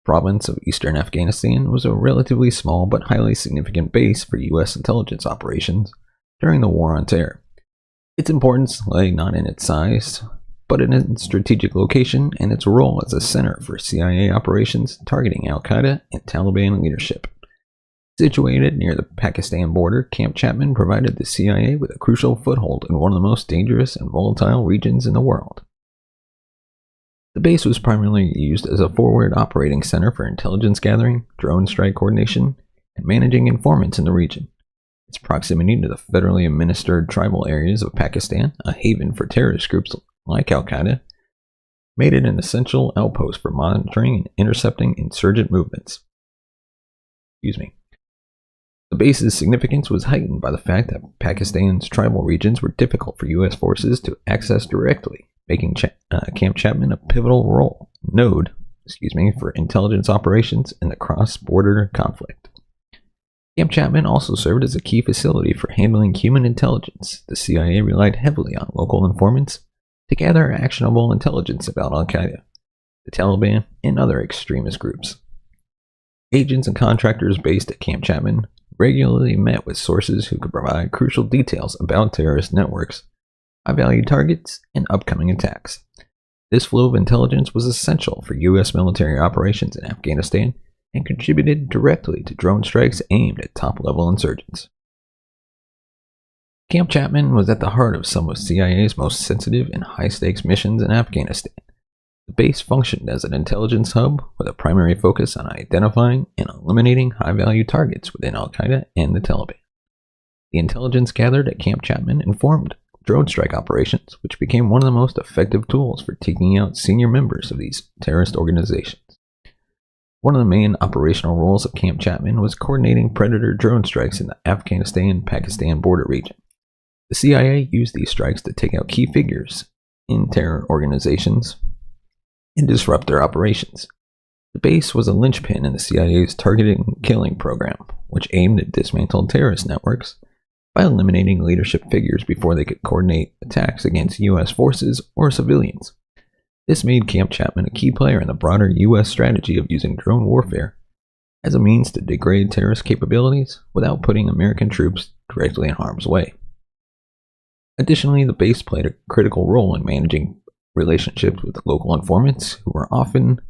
province of eastern Afghanistan. Was a relatively small but highly significant base for U.S. intelligence operations during the war on terror. Its importance lay not in its size, but in its strategic location and its role as a center for CIA operations targeting Al-Qaeda and Taliban leadership. Situated near the Pakistan border, Camp Chapman provided the CIA with a crucial foothold in one of the most dangerous and volatile regions in the world. The base was primarily used as a forward operating center for intelligence gathering, drone strike coordination, and managing informants in the region. Its proximity to the federally administered tribal areas of Pakistan, a haven for terrorist groups like Al-Qaeda, made it an essential outpost for monitoring and intercepting insurgent movements. The base's significance was heightened by the fact that Pakistan's tribal regions were difficult for U.S. forces to access directly, making Camp Chapman a pivotal node for intelligence operations in the cross-border conflict. Camp Chapman also served as a key facility for handling human intelligence. The CIA relied heavily on local informants to gather actionable intelligence about Al-Qaeda, the Taliban, and other extremist groups. Agents and contractors based at Camp Chapman regularly met with sources who could provide crucial details about terrorist networks, high-value targets, and upcoming attacks. This flow of intelligence was essential for U.S. military operations in Afghanistan and contributed directly to drone strikes aimed at top-level insurgents. Camp Chapman was at the heart of some of CIA's most sensitive and high-stakes missions in Afghanistan. The base functioned as an intelligence hub with a primary focus on identifying and eliminating high-value targets within Al-Qaeda and the Taliban. The intelligence gathered at Camp Chapman informed drone strike operations, which became one of the most effective tools for taking out senior members of these terrorist organizations. One of the main operational roles of Camp Chapman was coordinating predator drone strikes in the Afghanistan-Pakistan border region. The CIA used these strikes to take out key figures in terror organizations and disrupt their operations. The base was a linchpin in the CIA's targeted killing program, which aimed at dismantling terrorist networks by eliminating leadership figures before they could coordinate attacks against U.S. forces or civilians. This made Camp Chapman a key player in the broader U.S. strategy of using drone warfare as a means to degrade terrorist capabilities without putting American troops directly in harm's way. Additionally, the base played a critical role in managing relationships with local informants who were often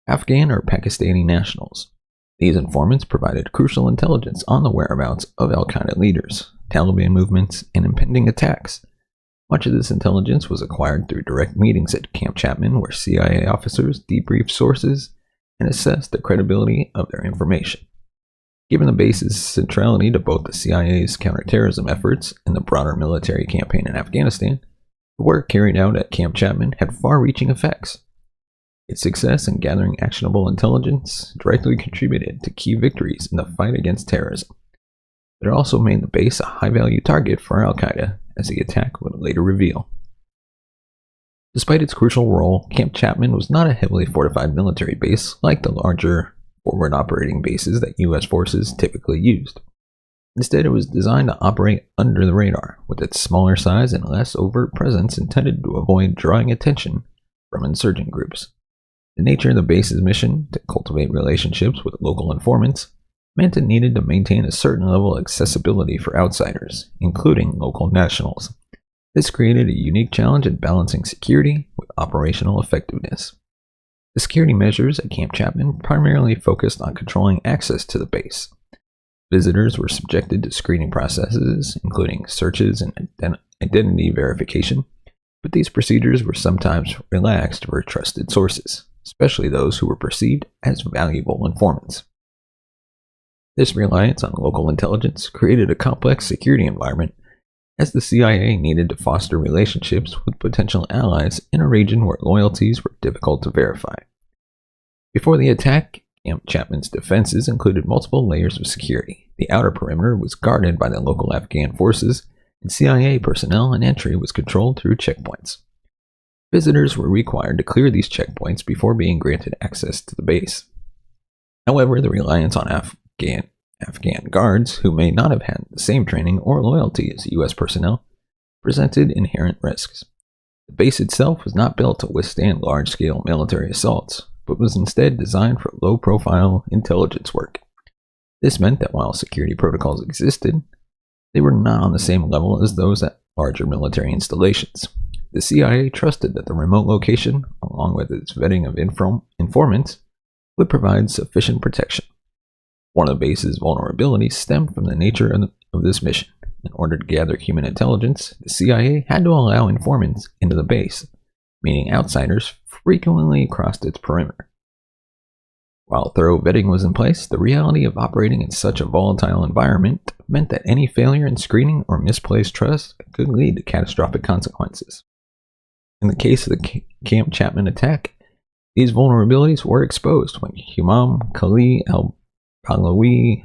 Afghan or Pakistani nationals. These informants provided crucial intelligence on the whereabouts of Al-Qaeda leaders, Taliban movements, and impending attacks, Much of this intelligence was acquired through direct meetings at Camp Chapman, where CIA officers debriefed sources and assessed the credibility of their information. Given the base's centrality to both the CIA's counterterrorism efforts and the broader military campaign in Afghanistan, the work carried out at Camp Chapman had far-reaching effects. Its success in gathering actionable intelligence directly contributed to key victories in the fight against terrorism. But it also made the base a high-value target for Al-Qaeda, as the attack would later reveal. Despite its crucial role, Camp Chapman was not a heavily fortified military base like the larger forward operating bases that U.S. forces typically used. Instead, it was designed to operate under the radar, with its smaller size and less overt presence intended to avoid drawing attention from insurgent groups. The nature of the base's mission, to cultivate relationships with local informants, meant it needed to maintain a certain level of accessibility for outsiders, including local nationals. This created a unique challenge in balancing security with operational effectiveness. The security measures at Camp Chapman primarily focused on controlling access to the base. Visitors were subjected to screening processes, including searches and identity verification, but these procedures were sometimes relaxed for trusted sources, especially those who were perceived as valuable informants. This reliance on local intelligence created a complex security environment, as the CIA needed to foster relationships with potential allies in a region where loyalties were difficult to verify. Before the attack, Camp Chapman's defenses included multiple layers of security. The outer perimeter was guarded by the local Afghan forces, and CIA personnel, and entry was controlled through checkpoints. Visitors were required to clear these checkpoints before being granted access to the base. However, the reliance on Afghan guards, who may not have had the same training or loyalty as U.S. personnel, presented inherent risks. The base itself was not built to withstand large-scale military assaults, but was instead designed for low-profile intelligence work. This meant that while security protocols existed, they were not on the same level as those at larger military installations. The CIA trusted that the remote location, along with its vetting of informants, would provide sufficient protection. One of the base's vulnerabilities stemmed from the nature of this mission. In order to gather human intelligence, the CIA had to allow informants into the base, meaning outsiders frequently crossed its perimeter. While thorough vetting was in place, the reality of operating in such a volatile environment meant that any failure in screening or misplaced trust could lead to catastrophic consequences. In the case of the Camp Chapman attack, these vulnerabilities were exposed when Humam Khalil al-Pahlawi,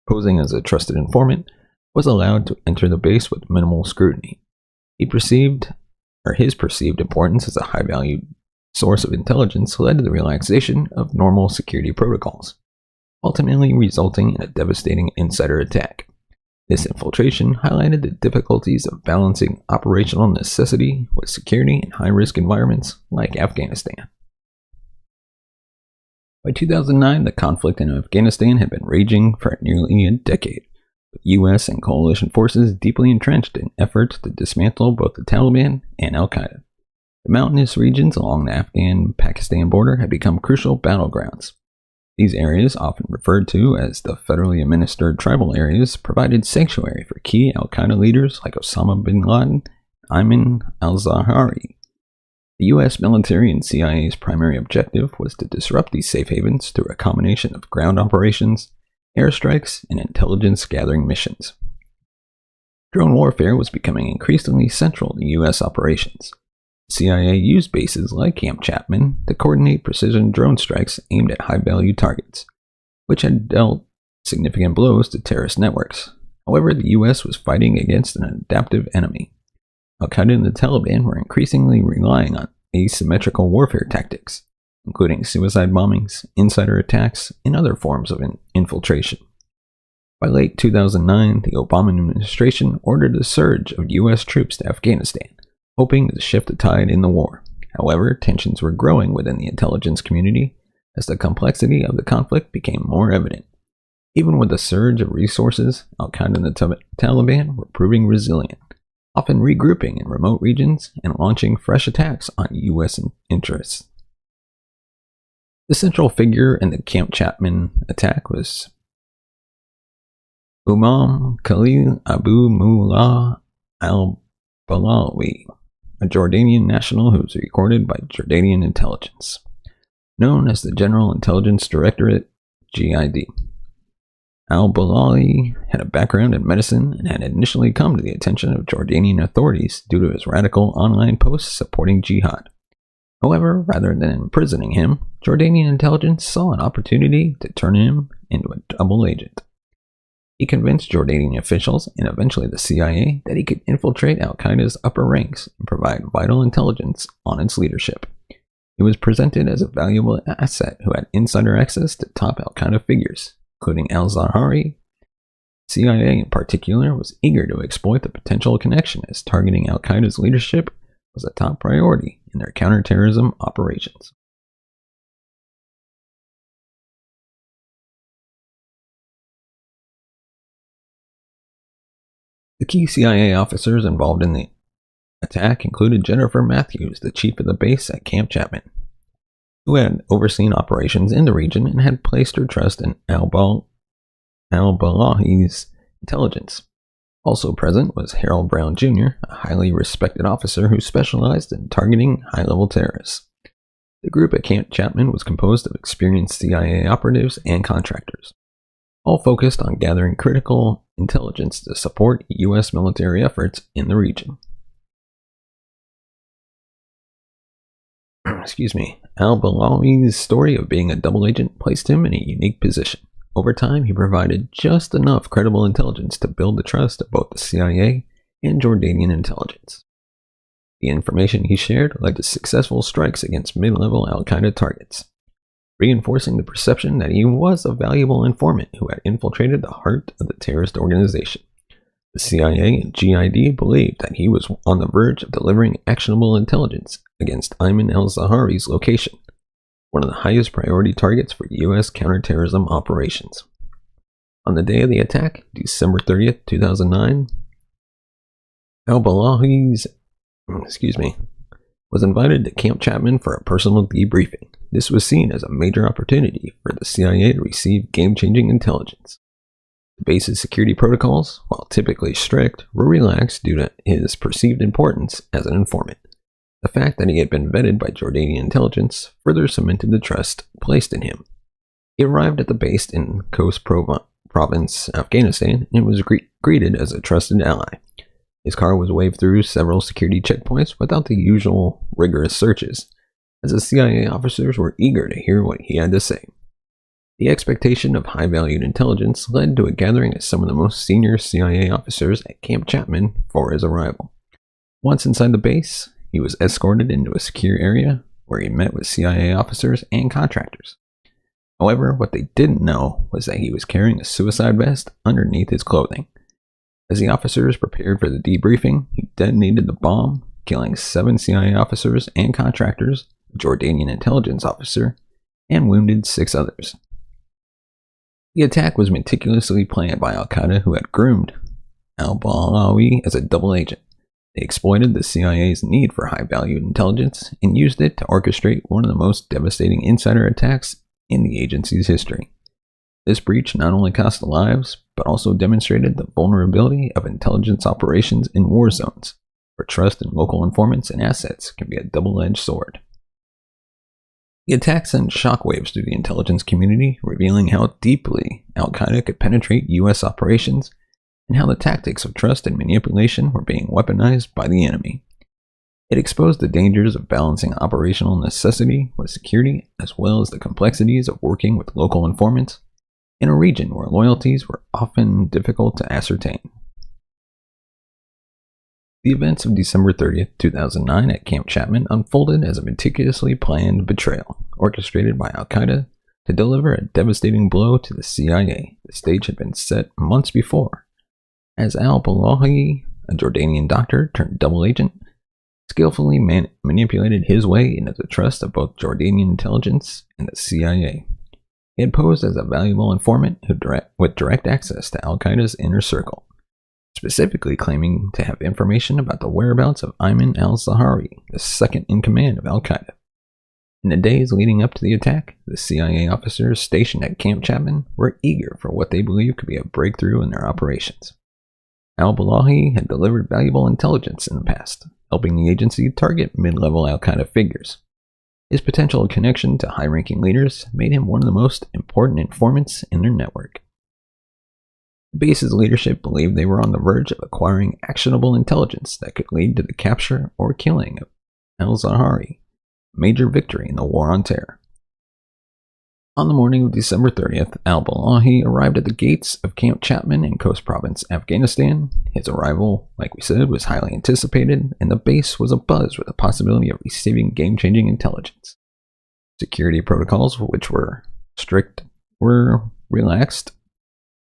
posing as a trusted informant, was allowed to enter the base with minimal scrutiny. His perceived importance as a high-value source of intelligence led to the relaxation of normal security protocols, ultimately resulting in a devastating insider attack. This infiltration highlighted the difficulties of balancing operational necessity with security in high-risk environments like Afghanistan. By 2009, the conflict in Afghanistan had been raging for nearly a decade, with U.S. and coalition forces deeply entrenched in efforts to dismantle both the Taliban and Al-Qaeda. The mountainous regions along the Afghan-Pakistan border had become crucial battlegrounds. These areas, often referred to as the federally administered tribal areas, provided sanctuary for key Al-Qaeda leaders like Osama bin Laden and Ayman al-Zawahiri. The U.S. military and CIA's primary objective was to disrupt these safe havens through a combination of ground operations, airstrikes, and intelligence-gathering missions. Drone warfare was becoming increasingly central to U.S. operations. CIA used bases like Camp Chapman to coordinate precision drone strikes aimed at high-value targets, which had dealt significant blows to terrorist networks. However, the U.S. was fighting against an adaptive enemy. Al-Qaeda and the Taliban were increasingly relying on asymmetrical warfare tactics, including suicide bombings, insider attacks, and other forms of infiltration. By late 2009, the Obama administration ordered a surge of U.S. troops to Afghanistan, hoping to shift the tide in the war. However, tensions were growing within the intelligence community as the complexity of the conflict became more evident. Even with the surge of resources, Al-Qaeda and the Taliban were proving resilient, often regrouping in remote regions and launching fresh attacks on U.S. interests. The central figure in the Camp Chapman attack was Humam Khalil Abu Mullah al al-Balawi, a Jordanian national who was recorded by Jordanian intelligence, known as the General Intelligence Directorate, GID. Al-Balawi had a background in medicine and had initially come to the attention of Jordanian authorities due to his radical online posts supporting jihad. However, rather than imprisoning him, Jordanian intelligence saw an opportunity to turn him into a double agent. He convinced Jordanian officials and eventually the CIA that he could infiltrate al-Qaeda's upper ranks and provide vital intelligence on its leadership. He was presented as a valuable asset who had insider access to top al-Qaeda figures, including al-Zawahiri. CIA in particular was eager to exploit the potential connection, as targeting al-Qaeda's leadership was a top priority in their counterterrorism operations. The key CIA officers involved in the attack included Jennifer Matthews, the chief of the base at Camp Chapman, who had overseen operations in the region and had placed her trust in al-Balawi's intelligence. Also present was Harold Brown Jr., a highly respected officer who specialized in targeting high-level terrorists. The group at Camp Chapman was composed of experienced CIA operatives and contractors, all focused on gathering critical intelligence to support U.S. military efforts in the region. Al-Balawi's story of being a double agent placed him in a unique position. Over time, he provided just enough credible intelligence to build the trust of both the CIA and Jordanian intelligence. The information he shared led to successful strikes against mid-level al-Qaeda targets, reinforcing the perception that he was a valuable informant who had infiltrated the heart of the terrorist organization. The CIA and GID believed that he was on the verge of delivering actionable intelligence against Ayman al-Zawahiri's location, one of the highest priority targets for U.S. counterterrorism operations. On the day of the attack, December 30th, 2009, al-Balawi was invited to Camp Chapman for a personal debriefing. This was seen as a major opportunity for the CIA to receive game-changing intelligence. The base's security protocols, while typically strict, were relaxed due to his perceived importance as an informant. The fact that he had been vetted by Jordanian intelligence further cemented the trust placed in him. He arrived at the base in Khost Province, Afghanistan, and was greeted as a trusted ally. His car was waved through several security checkpoints without the usual rigorous searches, as the CIA officers were eager to hear what he had to say. The expectation of high-valued intelligence led to a gathering of some of the most senior CIA officers at Camp Chapman for his arrival. Once inside the base, he was escorted into a secure area where he met with CIA officers and contractors. However, what they didn't know was that he was carrying a suicide vest underneath his clothing. As the officers prepared for the debriefing, he detonated the bomb, killing 7 CIA officers and contractors, a Jordanian intelligence officer, and wounded 6 others. The attack was meticulously planned by al-Qaeda, who had groomed al-Balawi as a double agent. They exploited the CIA's need for high-valued intelligence and used it to orchestrate one of the most devastating insider attacks in the agency's history. This breach not only cost lives, but also demonstrated the vulnerability of intelligence operations in war zones, where trust in local informants and assets can be a double-edged sword. The attack sent shockwaves through the intelligence community, revealing how deeply al-Qaeda could penetrate U.S. operations and how the tactics of trust and manipulation were being weaponized by the enemy. It exposed the dangers of balancing operational necessity with security, as well as the complexities of working with local informants in a region where loyalties were often difficult to ascertain. The events of December 30th, 2009 at Camp Chapman unfolded as a meticulously planned betrayal, orchestrated by al-Qaeda to deliver a devastating blow to the CIA. The stage had been set months before, as al-Balawi, a Jordanian doctor turned double agent, skillfully manipulated his way into the trust of both Jordanian intelligence and the CIA. He had posed as a valuable informant with direct access to al-Qaeda's inner circle, specifically claiming to have information about the whereabouts of Ayman al-Zawahiri, the second in command of al-Qaeda. In the days leading up to the attack, the CIA officers stationed at Camp Chapman were eager for what they believed could be a breakthrough in their operations. Al-Balahi had delivered valuable intelligence in the past, helping the agency target mid-level Al-Qaeda figures. His potential connection to high-ranking leaders made him one of the most important informants in their network. The base's leadership believed they were on the verge of acquiring actionable intelligence that could lead to the capture or killing of al-Zawahiri, a major victory in the War on Terror. On the morning of December 30th, al-Balahi arrived at the gates of Camp Chapman in Khost Province, Afghanistan. His arrival, like we said, was highly anticipated, and the base was abuzz with the possibility of receiving game-changing intelligence. Security protocols, which were strict, were relaxed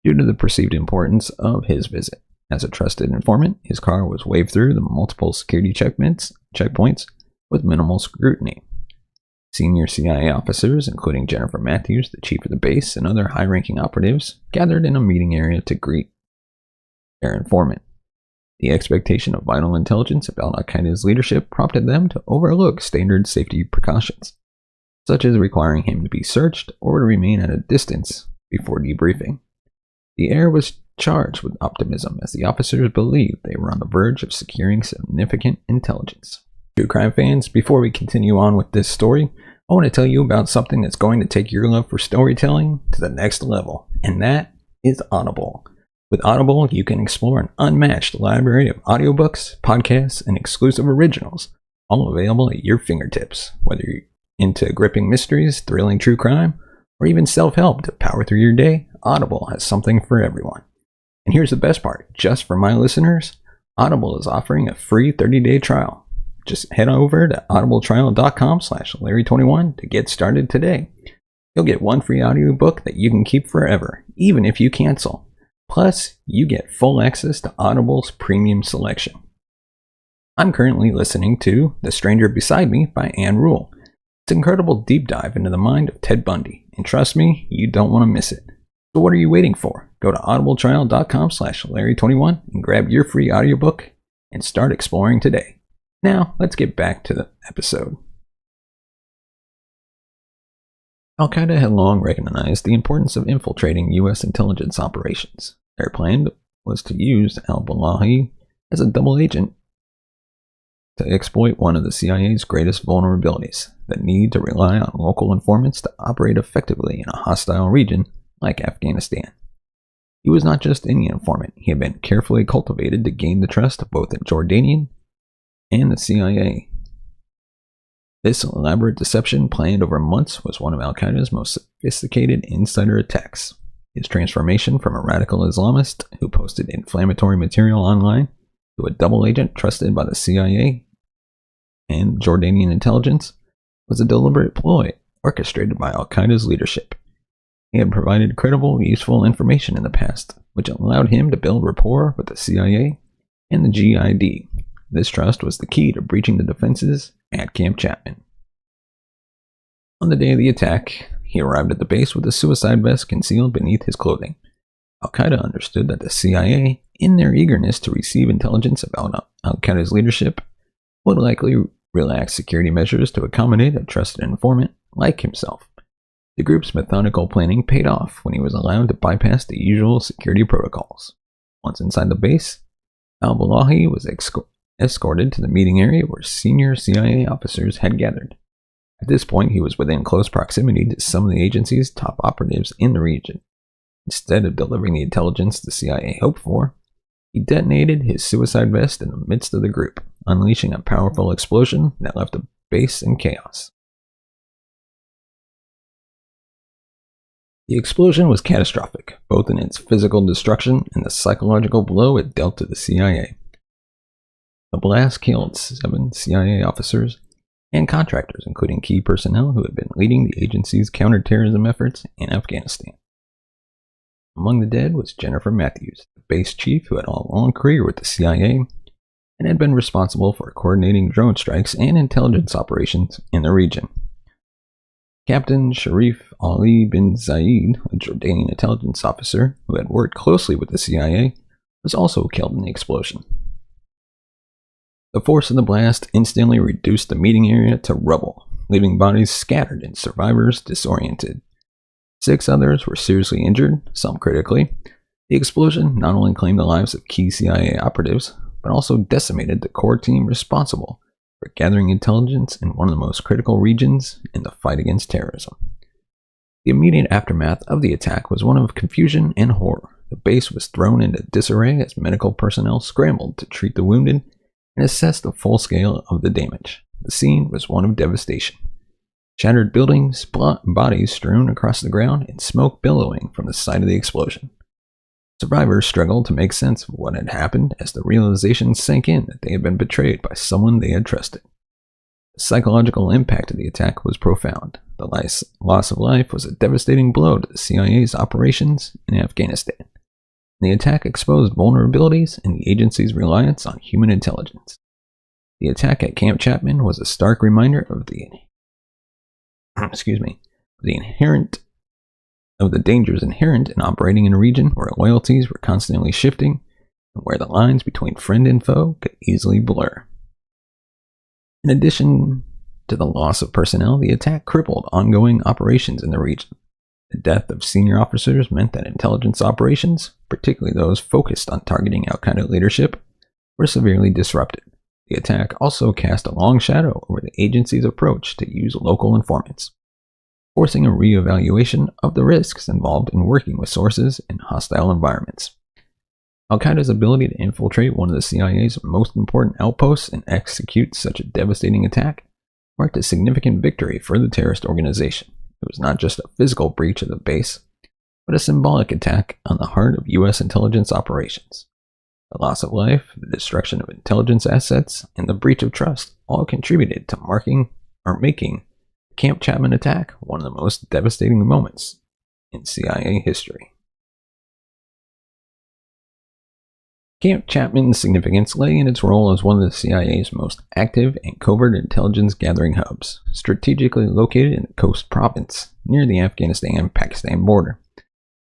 due to the perceived importance of his visit. As a trusted informant, his car was waved through the multiple security checkpoints with minimal scrutiny. Senior CIA officers, including Jennifer Matthews, the chief of the base, and other high-ranking operatives, gathered in a meeting area to greet their informant. The expectation of vital intelligence about al-Qaeda's leadership prompted them to overlook standard safety precautions, such as requiring him to be searched or to remain at a distance before debriefing. The air was charged with optimism as the officers believed they were on the verge of securing significant intelligence. True crime fans, before we continue on with this story, I want to tell you about something that's going to take your love for storytelling to the next level, and that is Audible. With Audible, you can explore an unmatched library of audiobooks, podcasts, and exclusive originals, all available at your fingertips. Whether you're into gripping mysteries, thrilling true crime, or even self-help to power through your day, Audible has something for everyone. And here's the best part, just for my listeners, Audible is offering a free 30-day trial. Just head over to audibletrial.com/Larry21 to get started today. You'll get one free audiobook that you can keep forever, even if you cancel. Plus, you get full access to Audible's premium selection. I'm currently listening to The Stranger Beside Me by Anne Rule. It's an incredible deep dive into the mind of Ted Bundy, and trust me, you don't want to miss it. So what are you waiting for? Go to audibletrial.com/Larry21 and grab your free audiobook and start exploring today. Now, let's get back to the episode. Al-Qaeda had long recognized the importance of infiltrating U.S. intelligence operations. Their plan was to use al-Balahi as a double agent to exploit one of the CIA's greatest vulnerabilities, the need to rely on local informants to operate effectively in a hostile region like Afghanistan. He was not just any informant, he had been carefully cultivated to gain the trust of both the Jordanian and the CIA. This elaborate deception planned over months was one of al-Qaeda's most sophisticated insider attacks. His transformation from a radical Islamist who posted inflammatory material online to a double agent trusted by the CIA and Jordanian intelligence was a deliberate ploy orchestrated by al-Qaeda's leadership. He had provided credible, useful information in the past, which allowed him to build rapport with the CIA and the GID. This trust was the key to breaching the defenses at Camp Chapman. On the day of the attack, he arrived at the base with a suicide vest concealed beneath his clothing. Al-Qaeda understood that the CIA, in their eagerness to receive intelligence about Al-Qaeda's leadership, would likely relax security measures to accommodate a trusted informant like himself. The group's methodical planning paid off when he was allowed to bypass the usual security protocols. Once inside the base, al-Balahi was escorted to the meeting area where senior CIA officers had gathered. At this point, he was within close proximity to some of the agency's top operatives in the region. Instead of delivering the intelligence the CIA hoped for, he detonated his suicide vest in the midst of the group, unleashing a powerful explosion that left the base in chaos. The explosion was catastrophic, both in its physical destruction and the psychological blow it dealt to the CIA. The blast killed 7 CIA officers and contractors, including key personnel who had been leading the agency's counterterrorism efforts in Afghanistan. Among the dead was Jennifer Matthews, the base chief who had a long career with the CIA and had been responsible for coordinating drone strikes and intelligence operations in the region. Captain Sharif Ali bin Zayed, a Jordanian intelligence officer who had worked closely with the CIA, was also killed in the explosion. The force of the blast instantly reduced the meeting area to rubble, leaving bodies scattered and survivors disoriented. 6 others were seriously injured, some critically. The explosion not only claimed the lives of key CIA operatives, but also decimated the core team responsible for gathering intelligence in one of the most critical regions in the fight against terrorism. The immediate aftermath of the attack was one of confusion and horror. The base was thrown into disarray as medical personnel scrambled to treat the wounded and assess the full scale of the damage. The scene was one of devastation. Shattered buildings, bodies strewn across the ground, and smoke billowing from the site of the explosion. Survivors struggled to make sense of what had happened as the realization sank in that they had been betrayed by someone they had trusted. The psychological impact of the attack was profound. The loss of life was a devastating blow to the CIA's operations in Afghanistan. The attack exposed vulnerabilities in the agency's reliance on human intelligence. The attack at Camp Chapman was a stark reminder of the dangers inherent in operating in a region where loyalties were constantly shifting and where the lines between friend and foe could easily blur. In addition to the loss of personnel, the attack crippled ongoing operations in the region. The death of senior officers meant that intelligence operations, particularly those focused on targeting al-Qaeda leadership, were severely disrupted. The attack also cast a long shadow over the agency's approach to use local informants, forcing a re-evaluation of the risks involved in working with sources in hostile environments. Al-Qaeda's ability to infiltrate one of the CIA's most important outposts and execute such a devastating attack marked a significant victory for the terrorist organization. It was not just a physical breach of the base, but a symbolic attack on the heart of U.S. intelligence operations. The loss of life, the destruction of intelligence assets, and the breach of trust all contributed to making the Camp Chapman attack one of the most devastating moments in CIA history. Camp Chapman's significance lay in its role as one of the CIA's most active and covert intelligence gathering hubs, strategically located in the Khost province near the Afghanistan-Pakistan border.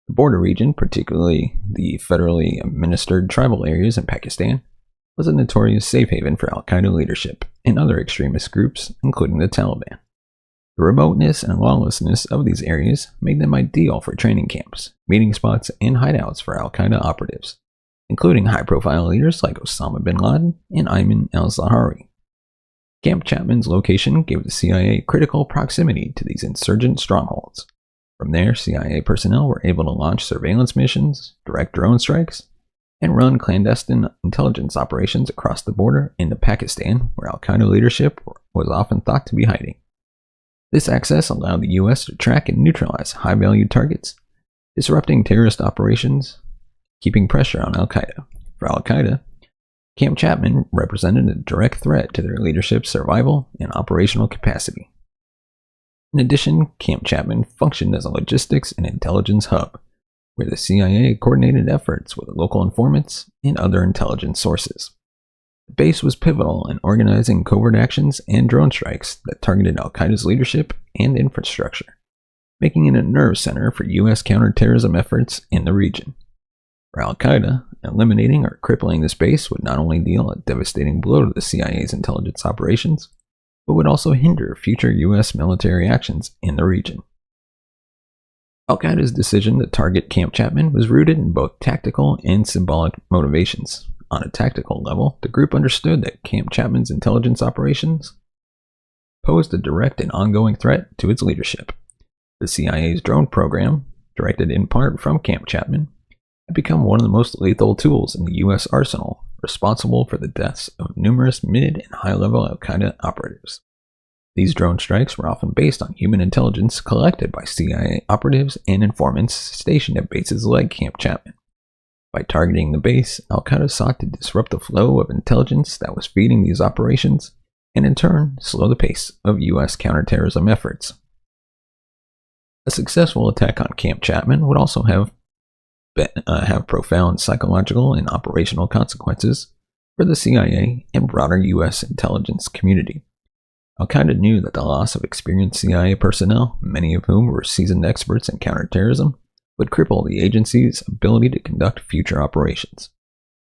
The border region, particularly the federally administered tribal areas in Pakistan, was a notorious safe haven for al-Qaeda leadership and other extremist groups, including the Taliban. The remoteness and lawlessness of these areas made them ideal for training camps, meeting spots, and hideouts for al-Qaeda operatives, including high-profile leaders like Osama bin Laden and Ayman al-Zawahiri. Camp Chapman's location gave the CIA critical proximity to these insurgent strongholds. From there, CIA personnel were able to launch surveillance missions, direct drone strikes, and run clandestine intelligence operations across the border into Pakistan, where al-Qaeda leadership was often thought to be hiding. This access allowed the U.S. to track and neutralize high-value targets, disrupting terrorist operations, keeping pressure on al-Qaeda. For al-Qaeda, Camp Chapman represented a direct threat to their leadership's survival and operational capacity. In addition, Camp Chapman functioned as a logistics and intelligence hub, where the CIA coordinated efforts with local informants and other intelligence sources. The base was pivotal in organizing covert actions and drone strikes that targeted al-Qaeda's leadership and infrastructure, making it a nerve center for U.S. counterterrorism efforts in the region. For al-Qaeda, eliminating or crippling this base would not only deal a devastating blow to the CIA's intelligence operations, but would also hinder future U.S. military actions in the region. Al-Qaeda's decision to target Camp Chapman was rooted in both tactical and symbolic motivations. On a tactical level, the group understood that Camp Chapman's intelligence operations posed a direct and ongoing threat to its leadership. The CIA's drone program, directed in part from Camp Chapman, had become one of the most lethal tools in the U.S. arsenal, responsible for the deaths of numerous mid- and high-level al-Qaeda operatives. These drone strikes were often based on human intelligence collected by CIA operatives and informants stationed at bases like Camp Chapman. By targeting the base, al-Qaeda sought to disrupt the flow of intelligence that was feeding these operations, and in turn, slow the pace of U.S. counterterrorism efforts. A successful attack on Camp Chapman would also have profound psychological and operational consequences for the CIA and broader U.S. intelligence community. Al-Qaeda knew that the loss of experienced CIA personnel, many of whom were seasoned experts in counterterrorism, would cripple the agency's ability to conduct future operations.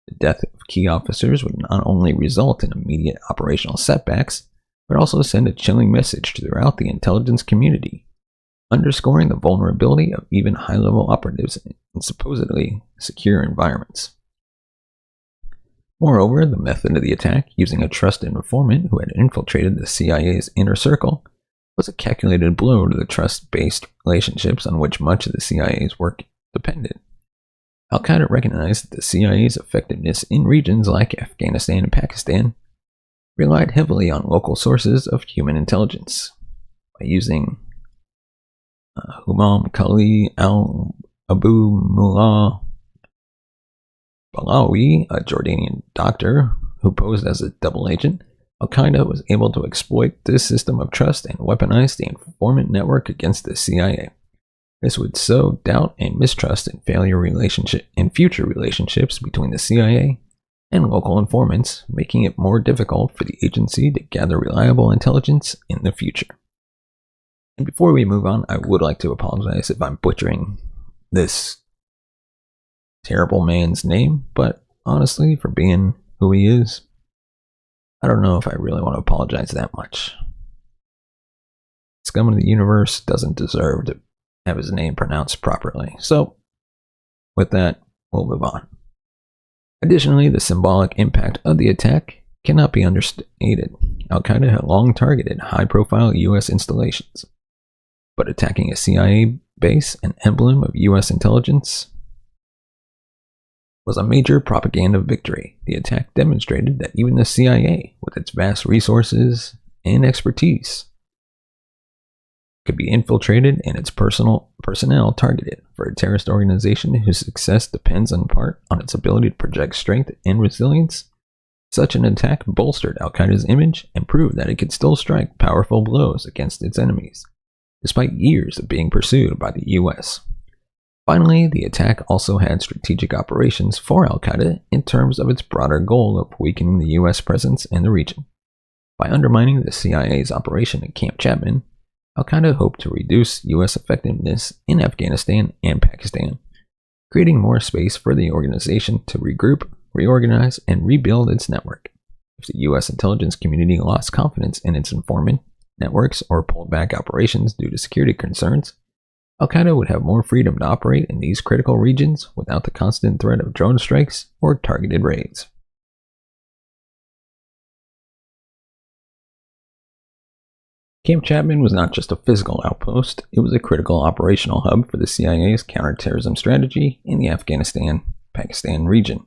The death of key officers would not only result in immediate operational setbacks, but also send a chilling message throughout the intelligence community. underscoring the vulnerability of even high-level operatives in supposedly secure environments. Moreover, the method of the attack, using a trusted informant who had infiltrated the CIA's inner circle, was a calculated blow to the trust-based relationships on which much of the CIA's work depended. Al-Qaeda recognized that the CIA's effectiveness in regions like Afghanistan and Pakistan relied heavily on local sources of human intelligence. By using Humam Kali al-Abu Mullah Balawi, a Jordanian doctor who posed as a double agent, Al-Qaeda was able to exploit this system of trust and weaponize the informant network against the CIA. This would sow doubt and mistrust in future relationships between the CIA and local informants, making it more difficult for the agency to gather reliable intelligence in the future. And before we move on, I would like to apologize if I'm butchering this terrible man's name, but honestly, for being who he is, I don't know if I really want to apologize that much. Scum of the universe doesn't deserve to have his name pronounced properly. So, with that, we'll move on. Additionally, the symbolic impact of the attack cannot be understated. Al-Qaeda had long targeted high-profile U.S. installations, but attacking a CIA base, an emblem of U.S. intelligence, was a major propaganda victory. The attack demonstrated that even the CIA, with its vast resources and expertise, could be infiltrated and its personnel targeted. For a terrorist organization whose success depends in part on its ability to project strength and resilience, such an attack bolstered Al-Qaeda's image and proved that it could still strike powerful blows against its enemies, despite years of being pursued by the US. Finally, the attack also had strategic operations for Al-Qaeda in terms of its broader goal of weakening the US presence in the region. By undermining the CIA's operation at Camp Chapman, Al-Qaeda hoped to reduce US effectiveness in Afghanistan and Pakistan, creating more space for the organization to regroup, reorganize, and rebuild its network. If the US intelligence community lost confidence in its informant networks or pulled back operations due to security concerns, Al-Qaeda would have more freedom to operate in these critical regions without the constant threat of drone strikes or targeted raids. Camp Chapman was not just a physical outpost, it was a critical operational hub for the CIA's counterterrorism strategy in the Afghanistan-Pakistan region.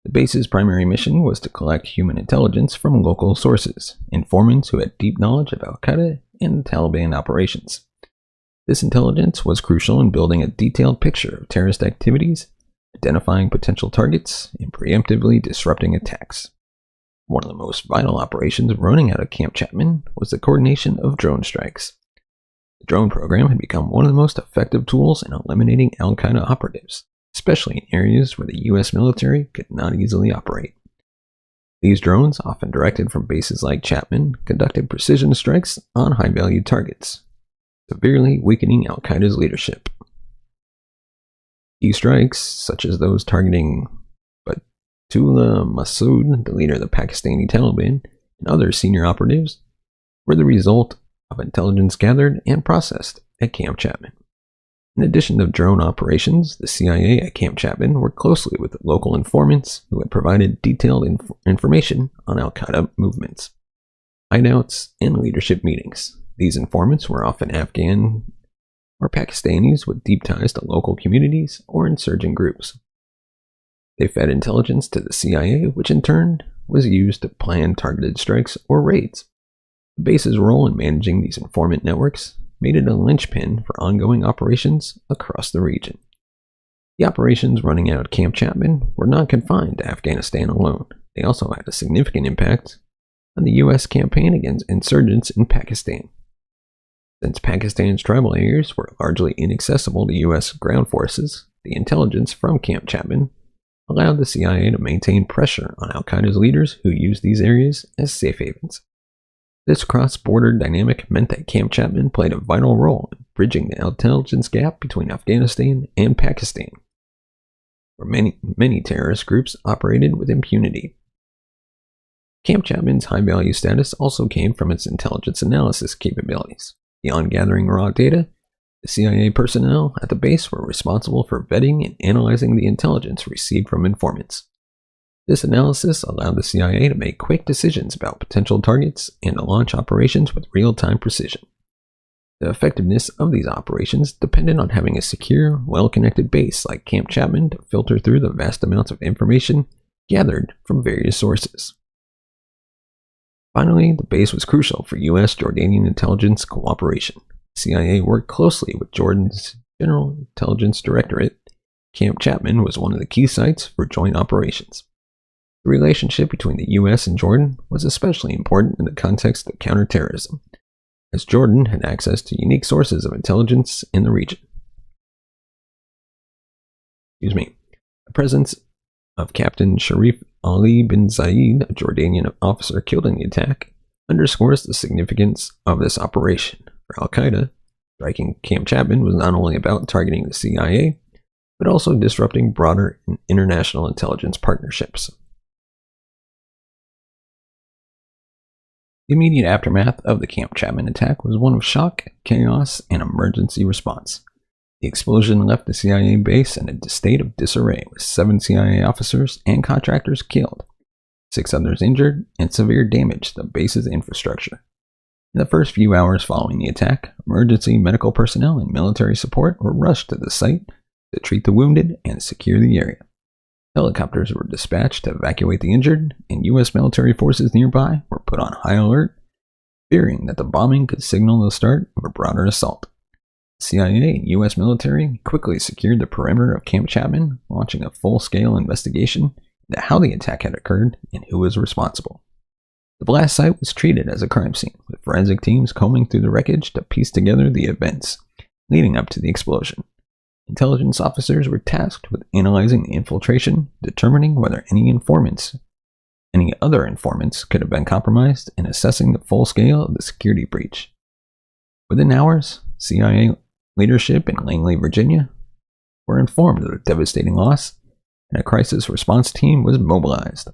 The base's primary mission was to collect human intelligence from local sources, informants who had deep knowledge of Al-Qaeda and the Taliban operations. This intelligence was crucial in building a detailed picture of terrorist activities, identifying potential targets, and preemptively disrupting attacks. One of the most vital operations running out of Camp Chapman was the coordination of drone strikes. The drone program had become one of the most effective tools in eliminating Al-Qaeda operatives, especially in areas where the US military could not easily operate. These drones, often directed from bases like Chapman, conducted precision strikes on high-value targets, severely weakening Al-Qaeda's leadership. Key strikes, such as those targeting Tula Masood, the leader of the Pakistani Taliban, and other senior operatives, were the result of intelligence gathered and processed at Camp Chapman. In addition to drone operations, the CIA at Camp Chapman worked closely with local informants who had provided detailed information on Al-Qaeda movements, hideouts, and leadership meetings. These informants were often Afghan or Pakistanis with deep ties to local communities or insurgent groups. They fed intelligence to the CIA, which in turn was used to plan targeted strikes or raids. The base's role in managing these informant networks made it a linchpin for ongoing operations across the region. The operations running out of Camp Chapman were not confined to Afghanistan alone. They also had a significant impact on the US campaign against insurgents in Pakistan. Since Pakistan's tribal areas were largely inaccessible to US ground forces, the intelligence from Camp Chapman allowed the CIA to maintain pressure on Al-Qaeda's leaders who used these areas as safe havens. This cross-border dynamic meant that Camp Chapman played a vital role in bridging the intelligence gap between Afghanistan and Pakistan, where many terrorist groups operated with impunity. Camp Chapman's high-value status also came from its intelligence analysis capabilities. Beyond gathering raw data, The CIA personnel at the base were responsible for vetting and analyzing the intelligence received from informants. This analysis allowed the CIA to make quick decisions about potential targets and to launch operations with real-time precision. The effectiveness of these operations depended on having a secure, well-connected base like Camp Chapman to filter through the vast amounts of information gathered from various sources. Finally, the base was crucial for U.S.-Jordanian intelligence cooperation. The CIA worked closely with Jordan's General Intelligence Directorate. Camp Chapman was one of the key sites for joint operations. The relationship between the U.S. and Jordan was especially important in the context of counterterrorism, as Jordan had access to unique sources of intelligence in the region. The presence of Captain Sharif Ali bin Zayed, a Jordanian officer killed in the attack, underscores the significance of this operation. For Al-Qaeda, striking Camp Chapman was not only about targeting the CIA, but also disrupting broader international intelligence partnerships. The immediate aftermath of the Camp Chapman attack was one of shock, chaos, and emergency response. The explosion left the CIA base in a state of disarray, with 7 CIA officers and contractors killed, 6 others injured, and severe damage to the base's infrastructure. In the first few hours following the attack, emergency medical personnel and military support were rushed to the site to treat the wounded and secure the area. Helicopters were dispatched to evacuate the injured, and U.S. military forces nearby were put on high alert, fearing that the bombing could signal the start of a broader assault. The CIA and U.S. military quickly secured the perimeter of Camp Chapman, launching a full-scale investigation into how the attack had occurred and who was responsible. The blast site was treated as a crime scene, with forensic teams combing through the wreckage to piece together the events leading up to the explosion. Intelligence officers were tasked with analyzing the infiltration, determining whether any other informants could have been compromised, and assessing the full scale of the security breach. Within hours, CIA leadership in Langley, Virginia, were informed of the devastating loss, and a crisis response team was mobilized.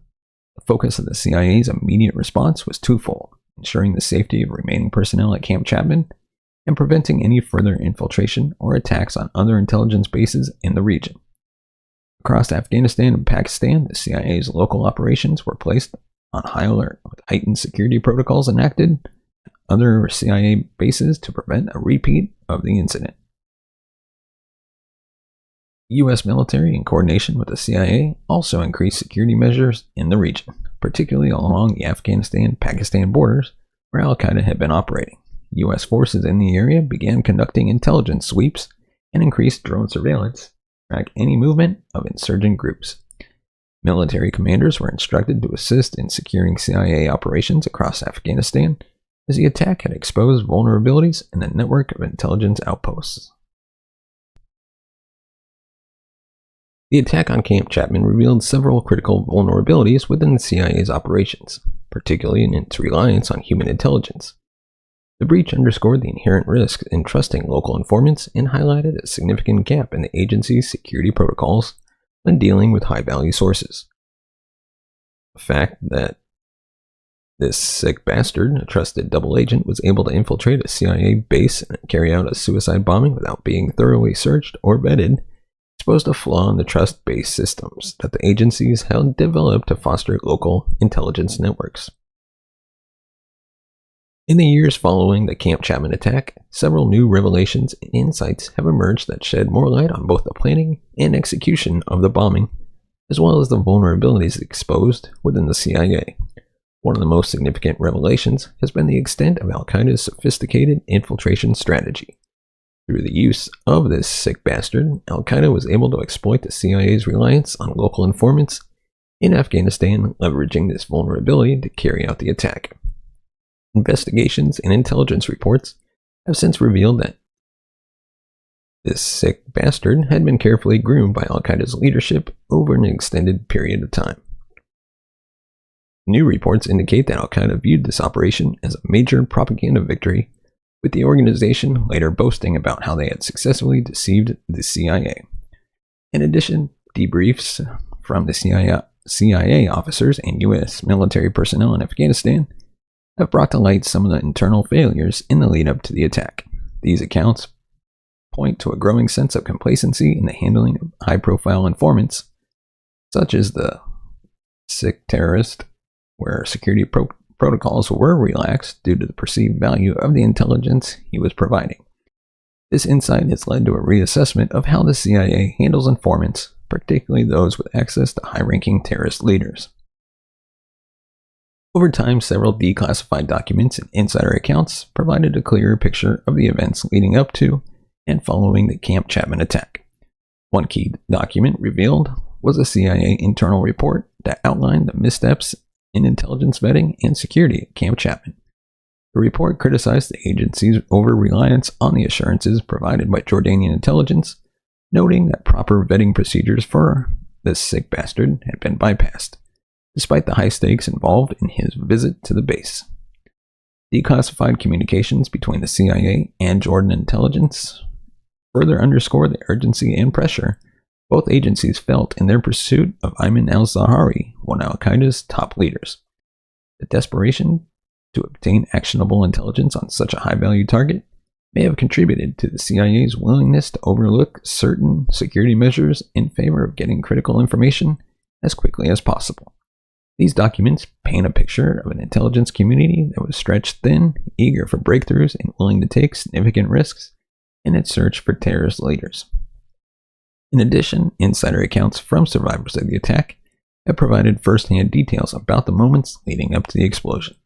The focus of the CIA's immediate response was twofold: ensuring the safety of remaining personnel at Camp Chapman and preventing any further infiltration or attacks on other intelligence bases in the region. Across Afghanistan and Pakistan, the CIA's local operations were placed on high alert, with heightened security protocols enacted at other CIA bases to prevent a repeat of the incident. The U.S. military, in coordination with the CIA, also increased security measures in the region, particularly along the Afghanistan-Pakistan borders where Al-Qaeda had been operating. U.S. forces in the area began conducting intelligence sweeps and increased drone surveillance to track any movement of insurgent groups. Military commanders were instructed to assist in securing CIA operations across Afghanistan, as the attack had exposed vulnerabilities in the network of intelligence outposts. The attack on Camp Chapman revealed several critical vulnerabilities within the CIA's operations, particularly in its reliance on human intelligence. The breach underscored the inherent risks in trusting local informants and highlighted a significant gap in the agency's security protocols when dealing with high-value sources. The fact that this sick bastard, a trusted double agent, was able to infiltrate a CIA base and carry out a suicide bombing without being thoroughly searched or vetted exposed a flaw in the trust-based systems that the agencies had developed to foster local intelligence networks. In the years following the Camp Chapman attack, several new revelations and insights have emerged that shed more light on both the planning and execution of the bombing, as well as the vulnerabilities exposed within the CIA. One of the most significant revelations has been the extent of Al-Qaeda's sophisticated infiltration strategy. Through the use of this sick bastard, Al-Qaeda was able to exploit the CIA's reliance on local informants in Afghanistan, leveraging this vulnerability to carry out the attack. Investigations and intelligence reports have since revealed that this sick bastard had been carefully groomed by Al-Qaeda's leadership over an extended period of time. New reports indicate that Al-Qaeda viewed this operation as a major propaganda victory, with the organization later boasting about how they had successfully deceived the CIA. In addition, debriefs from the CIA officers and U.S. military personnel in Afghanistan have brought to light some of the internal failures in the lead-up to the attack. These accounts point to a growing sense of complacency in the handling of high-profile informants, such as the sick terrorist, where security protocols were relaxed due to the perceived value of the intelligence he was providing. This insight has led to a reassessment of how the CIA handles informants, particularly those with access to high-ranking terrorist leaders. Over time, several declassified documents and insider accounts provided a clearer picture of the events leading up to and following the Camp Chapman attack. One key document revealed was a CIA internal report that outlined the missteps in intelligence vetting and security at Camp Chapman. The report criticized the agency's over-reliance on the assurances provided by Jordanian intelligence, noting that proper vetting procedures for this sick bastard had been bypassed, despite the high stakes involved in his visit to the base. Declassified communications between the CIA and Jordan intelligence further underscore the urgency and pressure both agencies felt in their pursuit of Ayman al-Zawahiri, one of al-Qaeda's top leaders. The desperation to obtain actionable intelligence on such a high-value target may have contributed to the CIA's willingness to overlook certain security measures in favor of getting critical information as quickly as possible. These documents paint a picture of an intelligence community that was stretched thin, eager for breakthroughs, and willing to take significant risks in its search for terrorist leaders. In addition, insider accounts from survivors of the attack have provided first-hand details about the moments leading up to the explosion.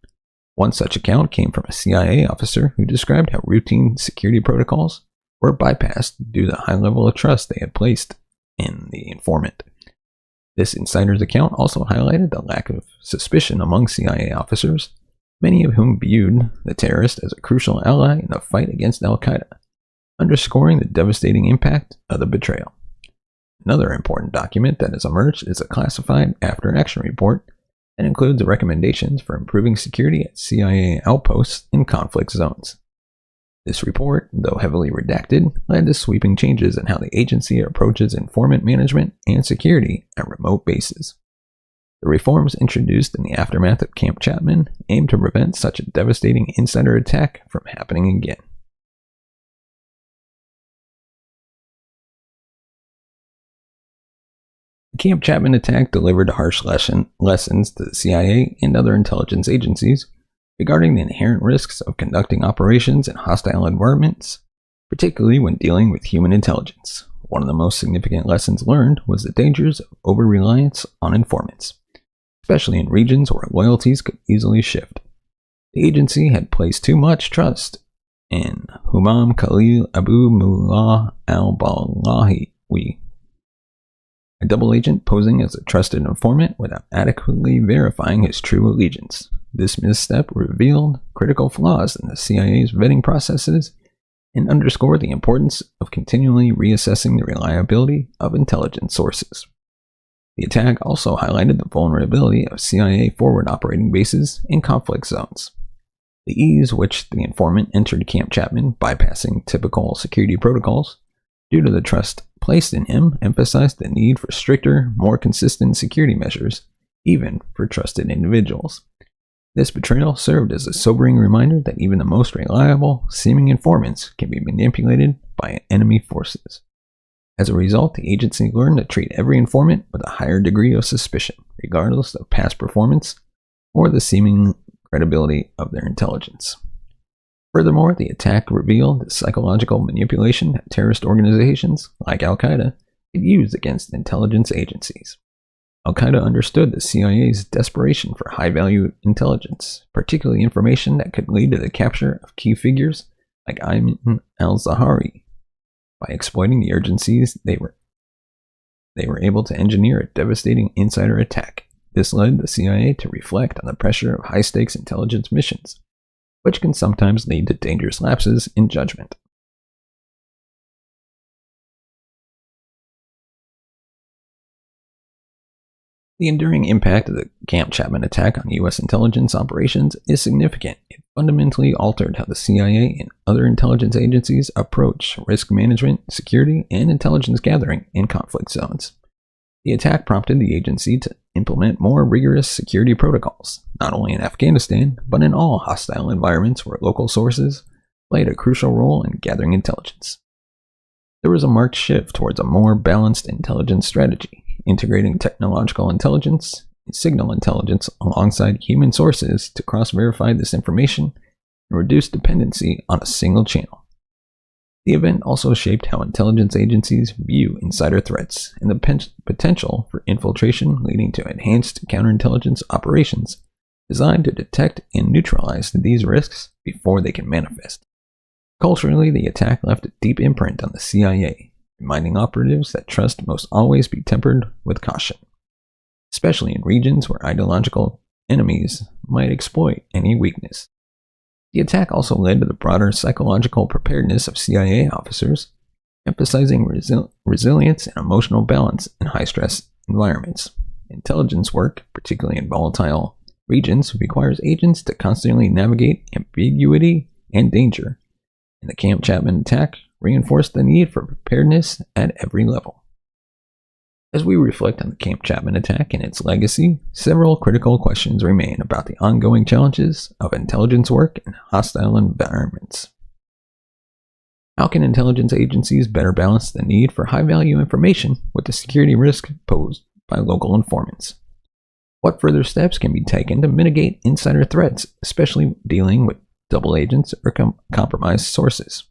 One such account came from a CIA officer who described how routine security protocols were bypassed due to the high level of trust they had placed in the informant. This insider's account also highlighted the lack of suspicion among CIA officers, many of whom viewed the terrorist as a crucial ally in the fight against al-Qaeda, underscoring the devastating impact of the betrayal. Another important document that has emerged is a classified after-action report that includes recommendations for improving security at CIA outposts in conflict zones. This report, though heavily redacted, led to sweeping changes in how the agency approaches informant management and security at remote bases. The reforms introduced in the aftermath of Camp Chapman aim to prevent such a devastating insider attack from happening again. The Camp Chapman attack delivered harsh lessons to the CIA and other intelligence agencies regarding the inherent risks of conducting operations in hostile environments, particularly when dealing with human intelligence. One of the most significant lessons learned was the dangers of over-reliance on informants, especially in regions where loyalties could easily shift. The agency had placed too much trust in Humam Khalil Abu Mullah al-Balawi, a double agent posing as a trusted informant without adequately verifying his true allegiance. This misstep revealed critical flaws in the CIA's vetting processes and underscored the importance of continually reassessing the reliability of intelligence sources. The attack also highlighted the vulnerability of CIA forward operating bases in conflict zones. The ease which the informant entered Camp Chapman, bypassing typical security protocols, due to the trust placed in him, emphasized the need for stricter, more consistent security measures, even for trusted individuals. This betrayal served as a sobering reminder that even the most reliable, seeming informants can be manipulated by enemy forces. As a result, the agency learned to treat every informant with a higher degree of suspicion, regardless of past performance or the seeming credibility of their intelligence. Furthermore, the attack revealed the psychological manipulation that terrorist organizations, like al-Qaeda, could use against intelligence agencies. Al-Qaeda understood the CIA's desperation for high-value intelligence, particularly information that could lead to the capture of key figures like Ayman al-Zawahiri. By exploiting the urgencies, they were able to engineer a devastating insider attack. This led the CIA to reflect on the pressure of high-stakes intelligence missions, which can sometimes lead to dangerous lapses in judgment. The enduring impact of the Camp Chapman attack on U.S. intelligence operations is significant. It fundamentally altered how the CIA and other intelligence agencies approach risk management, security, and intelligence gathering in conflict zones. The attack prompted the agency to implement more rigorous security protocols, not only in Afghanistan, but in all hostile environments where local sources played a crucial role in gathering intelligence. There was a marked shift towards a more balanced intelligence strategy, integrating technological intelligence and signal intelligence alongside human sources to cross-verify this information and reduce dependency on a single channel. The event also shaped how intelligence agencies view insider threats and the potential for infiltration, leading to enhanced counterintelligence operations designed to detect and neutralize these risks before they can manifest. Culturally, the attack left a deep imprint on the CIA, reminding operatives that trust must always be tempered with caution, especially in regions where ideological enemies might exploit any weakness. The attack also led to the broader psychological preparedness of CIA officers, emphasizing resilience and emotional balance in high-stress environments. Intelligence work, particularly in volatile regions, requires agents to constantly navigate ambiguity and danger, and the Camp Chapman attack reinforced the need for preparedness at every level. As we reflect on the Camp Chapman attack and its legacy, several critical questions remain about the ongoing challenges of intelligence work in hostile environments. How can intelligence agencies better balance the need for high-value information with the security risk posed by local informants? What further steps can be taken to mitigate insider threats, especially dealing with double agents or compromised sources?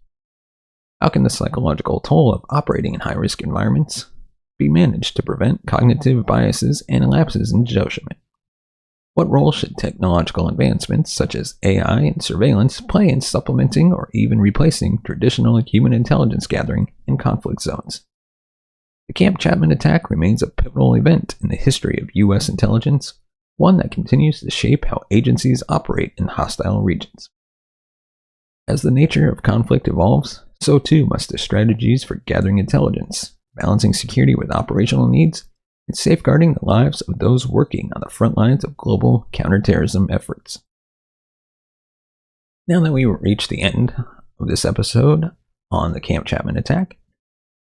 How can the psychological toll of operating in high-risk environments be managed to prevent cognitive biases and lapses in judgment? What role should technological advancements such as AI and surveillance play in supplementing or even replacing traditional human intelligence gathering in conflict zones? The Camp Chapman attack remains a pivotal event in the history of U.S. intelligence, one that continues to shape how agencies operate in hostile regions. As the nature of conflict evolves, so too must the strategies for gathering intelligence, balancing security with operational needs, and safeguarding the lives of those working on the front lines of global counterterrorism efforts. Now that we reach the end of this episode on the Camp Chapman attack,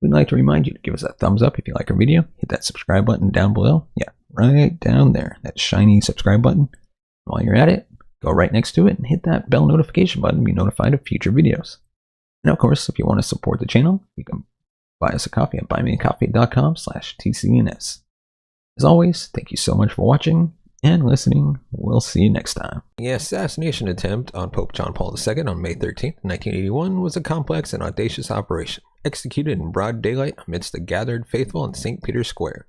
we'd like to remind you to give us a thumbs up if you like our video, hit that subscribe button down below, right down there, that shiny subscribe button. While you're at it, go right next to it and hit that bell notification button to be notified of future videos. And of course, if you want to support the channel, you can buy us a coffee at buymeacoffee.com/TCNS. As always, thank you so much for watching and listening. We'll see you next time. The assassination attempt on Pope John Paul II on May 13, 1981 was a complex and audacious operation, executed in broad daylight amidst the gathered faithful in St. Peter's Square.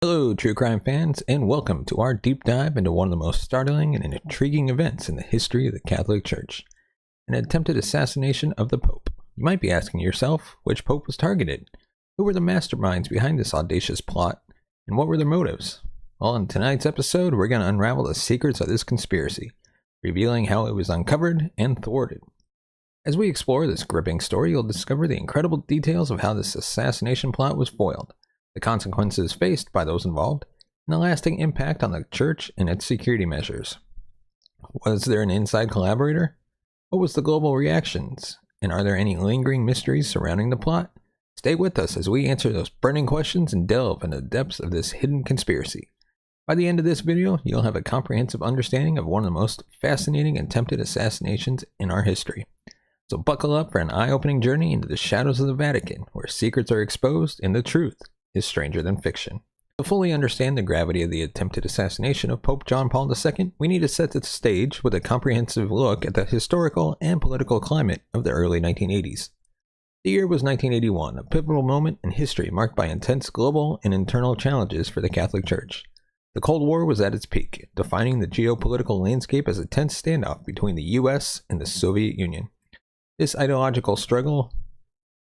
Hello, true crime fans, and welcome to our deep dive into one of the most startling and intriguing events in the history of the Catholic Church, an attempted assassination of the Pope. You might be asking yourself, which Pope was targeted? Who were the masterminds behind this audacious plot, and what were their motives? Well, in tonight's episode, we're going to unravel the secrets of this conspiracy, revealing how it was uncovered and thwarted. As we explore this gripping story, you'll discover the incredible details of how this assassination plot was foiled, the consequences faced by those involved, and the lasting impact on the church and its security measures. Was there an inside collaborator? What was the global reactions? And are there any lingering mysteries surrounding the plot? Stay with us as we answer those burning questions and delve into the depths of this hidden conspiracy. By the end of this video, you'll have a comprehensive understanding of one of the most fascinating attempted assassinations in our history. So buckle up for an eye-opening journey into the shadows of the Vatican, where secrets are exposed and the truth is stranger than fiction. To fully understand the gravity of the attempted assassination of Pope John Paul II, we need to set the stage with a comprehensive look at the historical and political climate of the early 1980s. The year was 1981, a pivotal moment in history marked by intense global and internal challenges for the Catholic Church. The Cold War was at its peak, defining the geopolitical landscape as a tense standoff between the US and the Soviet Union. This ideological struggle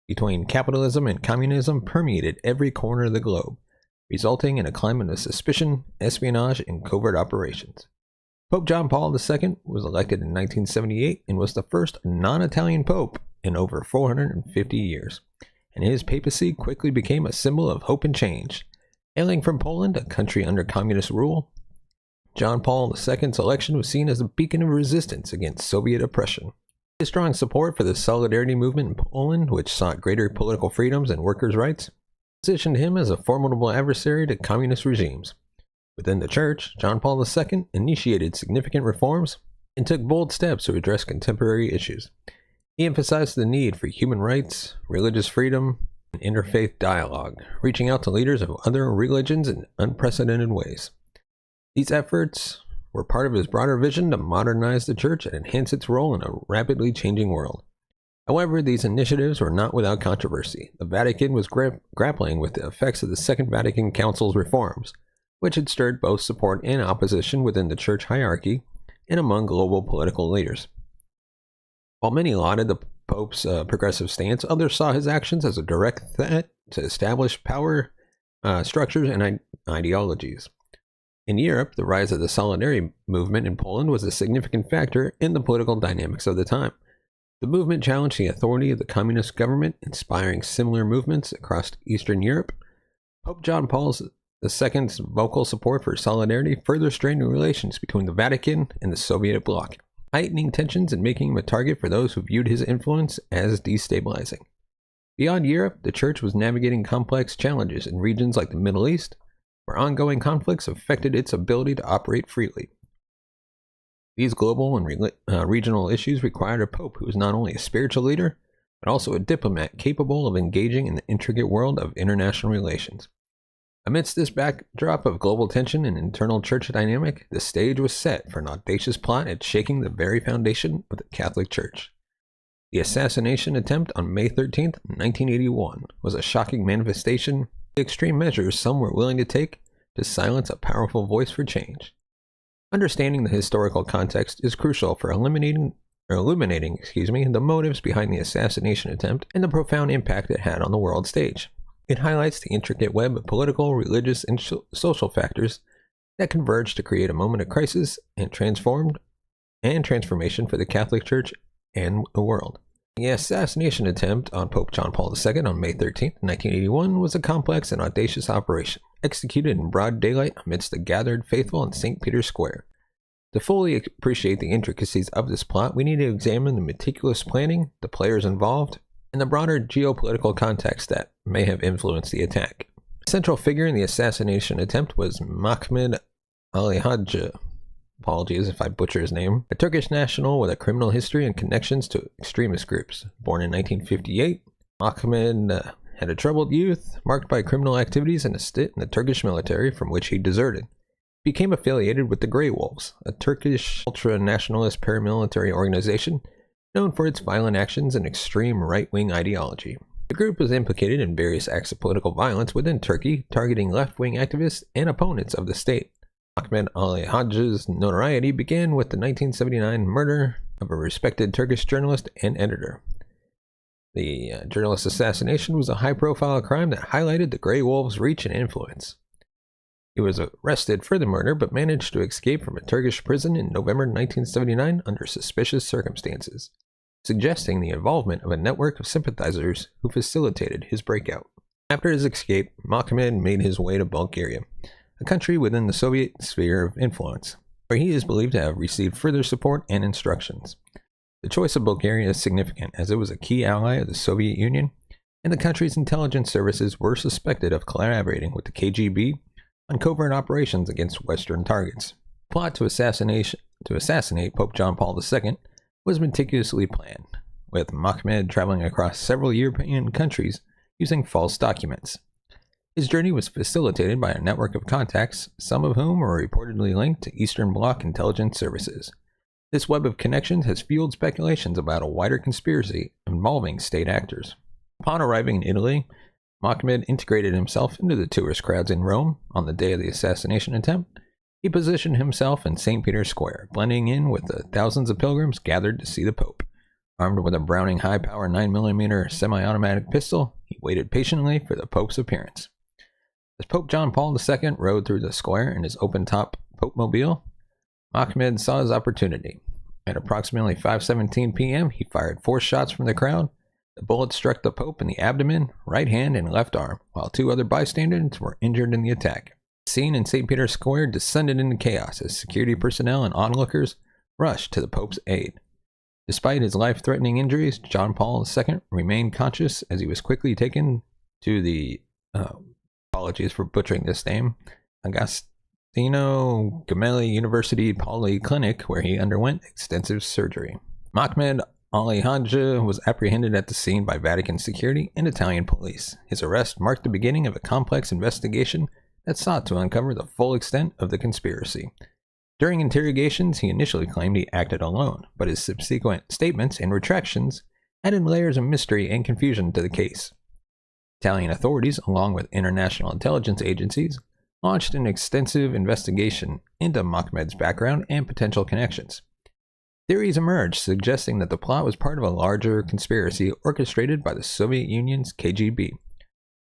between capitalism and communism permeated every corner of the globe, resulting in a climate of suspicion, espionage, and covert operations. Pope John Paul II was elected in 1978 and was the first non-Italian pope in over 450 years, and his papacy quickly became a symbol of hope and change. Hailing from Poland, a country under communist rule, John Paul II's election was seen as a beacon of resistance against Soviet oppression. His strong support for the Solidarity movement in Poland, which sought greater political freedoms and workers' rights, positioned him as a formidable adversary to communist regimes. Within the Church, John Paul II initiated significant reforms and took bold steps to address contemporary issues. He emphasized the need for human rights, religious freedom, and interfaith dialogue, reaching out to leaders of other religions in unprecedented ways. These efforts were part of his broader vision to modernize the Church and enhance its role in a rapidly changing world. However, these initiatives were not without controversy. The Vatican was grappling with the effects of the Second Vatican Council's reforms, which had stirred both support and opposition within the Church hierarchy and among global political leaders. While many lauded the Pope's progressive stance, others saw his actions as a direct threat to established power structures and ideologies. In Europe, the rise of the Solidarity movement in Poland was a significant factor in the political dynamics of the time. The movement challenged the authority of the communist government, inspiring similar movements across Eastern Europe. Pope John Paul II's vocal support for solidarity further strained relations between the Vatican and the Soviet bloc, heightening tensions and making him a target for those who viewed his influence as destabilizing. Beyond Europe, the Church was navigating complex challenges in regions like the Middle East, where ongoing conflicts affected its ability to operate freely. These global and regional issues required a pope who was not only a spiritual leader, but also a diplomat capable of engaging in the intricate world of international relations. Amidst this backdrop of global tension and internal church dynamic, the stage was set for an audacious plot at shaking the very foundation of the Catholic Church. The assassination attempt on May 13, 1981, was a shocking manifestation of the extreme measures some were willing to take to silence a powerful voice for change. Understanding the historical context is crucial for illuminating the motives behind the assassination attempt and the profound impact it had on the world stage. It highlights the intricate web of political, religious, and social factors that converge to create a moment of crisis and transformation for the Catholic Church and the world. The assassination attempt on Pope John Paul II on May 13, 1981 was a complex and audacious operation, executed in broad daylight amidst the gathered faithful in St. Peter's Square. To fully appreciate the intricacies of this plot, we need to examine the meticulous planning, the players involved, and the broader geopolitical context that may have influenced the attack. A central figure in the assassination attempt was Mahmud Ali Hajj, apologies if I butcher his name, a Turkish national with a criminal history and connections to extremist groups. Born in 1958, Mahmud had a troubled youth marked by criminal activities and a stint in the Turkish military from which he deserted. He became affiliated with the Grey Wolves, a Turkish ultra-nationalist paramilitary organization known for its violent actions and extreme right-wing ideology. The group was implicated in various acts of political violence within Turkey, targeting left-wing activists and opponents of the state. Mahmud Ali Hajj's notoriety began with the 1979 murder of a respected Turkish journalist and editor. The journalist's assassination was a high-profile crime that highlighted the Grey Wolves' reach and influence. He was arrested for the murder but managed to escape from a Turkish prison in November 1979 under suspicious circumstances, suggesting the involvement of a network of sympathizers who facilitated his breakout. After his escape, Mahmud made his way to Bulgaria, a country within the Soviet sphere of influence, where he is believed to have received further support and instructions. The choice of Bulgaria is significant as it was a key ally of the Soviet Union, and the country's intelligence services were suspected of collaborating with the KGB on covert operations against Western targets. The plot to assassinate Pope John Paul II was meticulously planned, with Mahmud traveling across several European countries using false documents. His journey was facilitated by a network of contacts, some of whom were reportedly linked to Eastern Bloc intelligence services. This web of connections has fueled speculations about a wider conspiracy involving state actors. Upon arriving in Italy, Mahmud integrated himself into the tourist crowds in Rome on the day of the assassination attempt. He positioned himself in St. Peter's Square, blending in with the thousands of pilgrims gathered to see the Pope. Armed with a Browning high-power 9mm semi-automatic pistol, he waited patiently for the Pope's appearance. As Pope John Paul II rode through the square in his open-top Pope-mobile, Mahmud saw his opportunity. At approximately 5:17 p.m., he fired 4 shots from the crowd. The bullet struck the Pope in the abdomen, right hand, and left arm, while 2 other bystanders were injured in the attack. The scene in St. Peter's Square descended into chaos as security personnel and onlookers rushed to the Pope's aid. Despite his life-threatening injuries, John Paul II remained conscious as he was quickly taken to the, apologies for butchering this name, Agostino Gemelli University Polyclinic, where he underwent extensive surgery. Mahmoud Ali Hadja was apprehended at the scene by Vatican security and Italian police. His arrest marked the beginning of a complex investigation that sought to uncover the full extent of the conspiracy. During interrogations, he initially claimed he acted alone, but his subsequent statements and retractions added layers of mystery and confusion to the case. Italian authorities, along with international intelligence agencies, launched an extensive investigation into Mahmoud's background and potential connections. Theories emerged suggesting that the plot was part of a larger conspiracy orchestrated by the Soviet Union's KGB,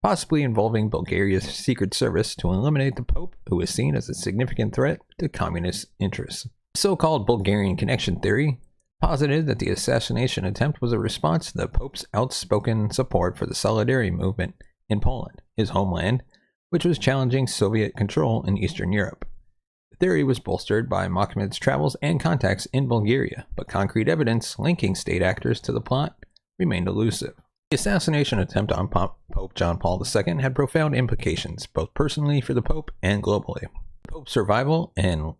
possibly involving Bulgaria's secret service to eliminate the Pope, who was seen as a significant threat to communist interests. The so-called Bulgarian connection theory posited that the assassination attempt was a response to the Pope's outspoken support for the Solidarity movement in Poland, his homeland, which was challenging Soviet control in Eastern Europe. The theory was bolstered by Mahmoud's travels and contacts in Bulgaria, but concrete evidence linking state actors to the plot remained elusive. The assassination attempt on Pope John Paul II had profound implications, both personally for the Pope and globally. The Pope's survival and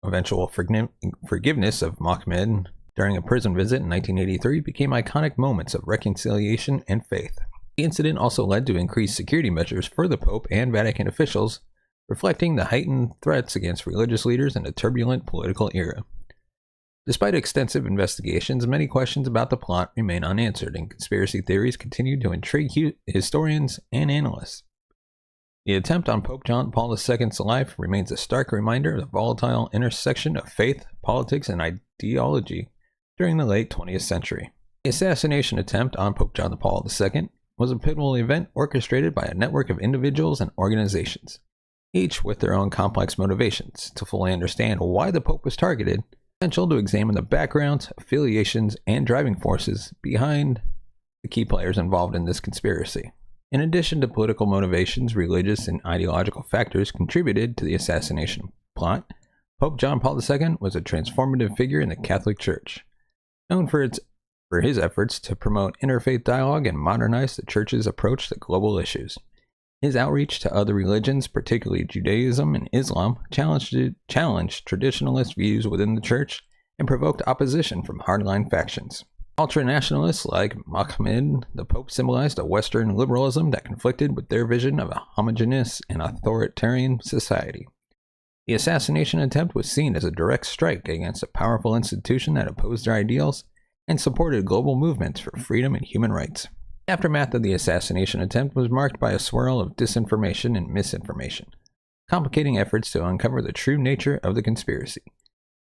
eventual forgiveness of Mahmoud during a prison visit in 1983 became iconic moments of reconciliation and faith. The incident also led to increased security measures for the Pope and Vatican officials, reflecting the heightened threats against religious leaders in a turbulent political era. Despite extensive investigations, many questions about the plot remain unanswered, and conspiracy theories continue to intrigue historians and analysts. The attempt on Pope John Paul II's life remains a stark reminder of the volatile intersection of faith, politics, and ideology during the late 20th century. The assassination attempt on Pope John Paul II was a pivotal event orchestrated by a network of individuals and organizations, each with their own complex motivations. To fully understand why the Pope was targeted, essential to examine the backgrounds, affiliations, and driving forces behind the key players involved in this conspiracy. In addition to political motivations, religious and ideological factors contributed to the assassination plot. Pope John Paul II was a transformative figure in the Catholic Church, known for his efforts to promote interfaith dialogue and modernize the Church's approach to global issues. His outreach to other religions, particularly Judaism and Islam, challenged traditionalist views within the Church and provoked opposition from hardline factions. Ultra-nationalists like Mahmoud, the Pope symbolized a Western liberalism that conflicted with their vision of a homogeneous and authoritarian society. The assassination attempt was seen as a direct strike against a powerful institution that opposed their ideals and supported global movements for freedom and human rights. The aftermath of the assassination attempt was marked by a swirl of disinformation and misinformation, complicating efforts to uncover the true nature of the conspiracy.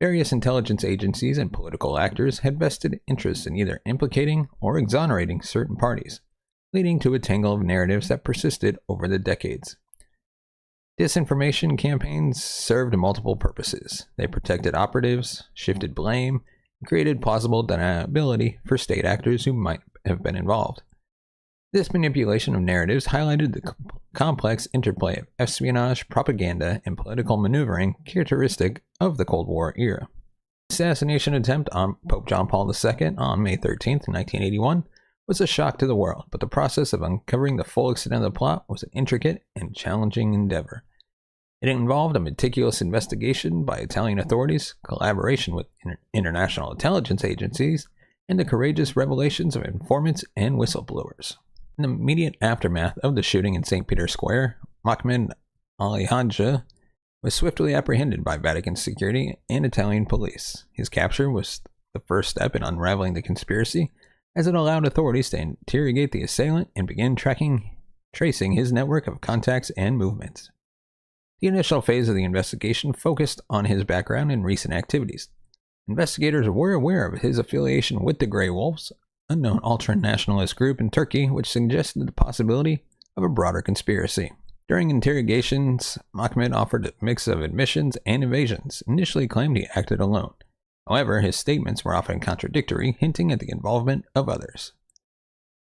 Various intelligence agencies and political actors had vested interests in either implicating or exonerating certain parties, leading to a tangle of narratives that persisted over the decades. Disinformation campaigns served multiple purposes. They protected operatives, shifted blame, and created plausible deniability for state actors who might have been involved. This manipulation of narratives highlighted the complex interplay of espionage, propaganda, and political maneuvering characteristic of the Cold War era. The assassination attempt on Pope John Paul II on May 13, 1981 was a shock to the world, but the process of uncovering the full extent of the plot was an intricate and challenging endeavor. It involved a meticulous investigation by Italian authorities, collaboration with international intelligence agencies, and the courageous revelations of informants and whistleblowers. In the immediate aftermath of the shooting in St. Peter's Square, Mahmoud Ali Hadja was swiftly apprehended by Vatican security and Italian police. His capture was the first step in unraveling the conspiracy, as it allowed authorities to interrogate the assailant and begin tracing his network of contacts and movements. The initial phase of the investigation focused on his background and recent activities. Investigators were aware of his affiliation with the Grey Wolves, a known ultra-nationalist group in Turkey, which suggested the possibility of a broader conspiracy. During interrogations, Mahmoud offered a mix of admissions and evasions, initially claimed he acted alone. However, his statements were often contradictory, hinting at the involvement of others.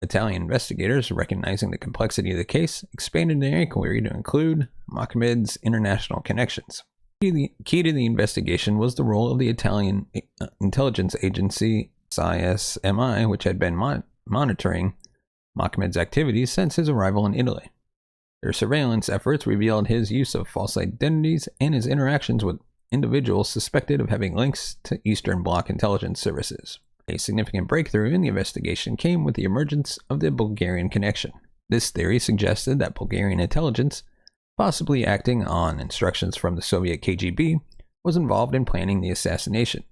Italian investigators, recognizing the complexity of the case, expanded their inquiry to include Mohammed's international connections. Key to the investigation was the role of the Italian intelligence agency CSMI, which had been monitoring Mohammed's activities since his arrival in Italy. Their surveillance efforts revealed his use of false identities and his interactions with individuals suspected of having links to Eastern Bloc intelligence services. A significant breakthrough in the investigation came with the emergence of the Bulgarian connection. This theory suggested that Bulgarian intelligence, possibly acting on instructions from the Soviet KGB, was involved in planning the assassination.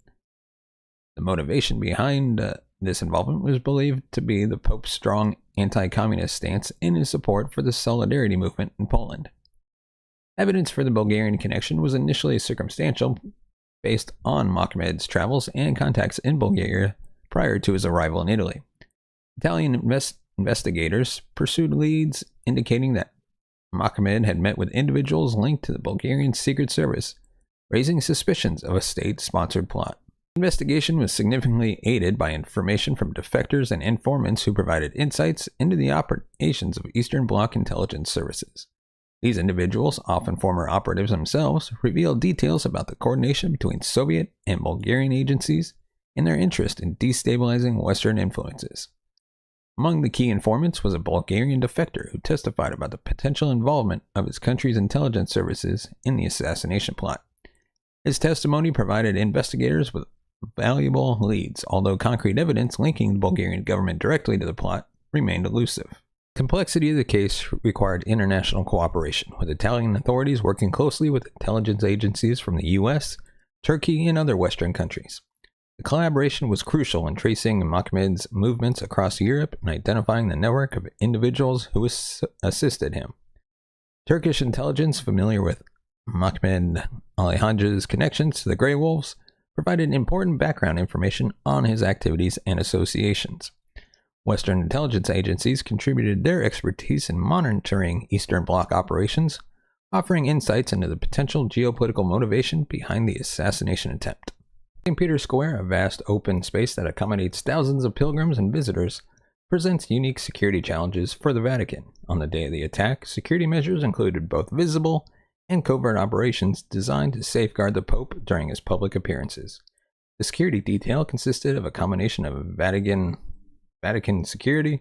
The motivation behind this involvement was believed to be the Pope's strong anti-communist stance and his support for the Solidarity movement in Poland. Evidence for the Bulgarian connection was initially circumstantial, based on Mohammed's travels and contacts in Bulgaria prior to his arrival in Italy. Italian investigators pursued leads indicating that Mohammed had met with individuals linked to the Bulgarian Secret Service, raising suspicions of a state-sponsored plot. The investigation was significantly aided by information from defectors and informants who provided insights into the operations of Eastern Bloc intelligence services. These individuals, often former operatives themselves, revealed details about the coordination between Soviet and Bulgarian agencies and their interest in destabilizing Western influences. Among the key informants was a Bulgarian defector who testified about the potential involvement of his country's intelligence services in the assassination plot. His testimony provided investigators with valuable leads, although concrete evidence linking the Bulgarian government directly to the plot remained elusive. The complexity of the case required international cooperation, with Italian authorities working closely with intelligence agencies from the US, Turkey, and other Western countries. The collaboration was crucial in tracing Mohammed's movements across Europe and identifying the network of individuals who assisted him. Turkish intelligence, familiar with Mohammed Ali Hajj's connections to the Grey Wolves, provided important background information on his activities and associations. Western intelligence agencies contributed their expertise in monitoring Eastern Bloc operations, offering insights into the potential geopolitical motivation behind the assassination attempt. St. Peter's Square, a vast open space that accommodates thousands of pilgrims and visitors, presents unique security challenges for the Vatican. On the day of the attack, security measures included both visible and covert operations designed to safeguard the Pope during his public appearances. The security detail consisted of a combination of Vatican security,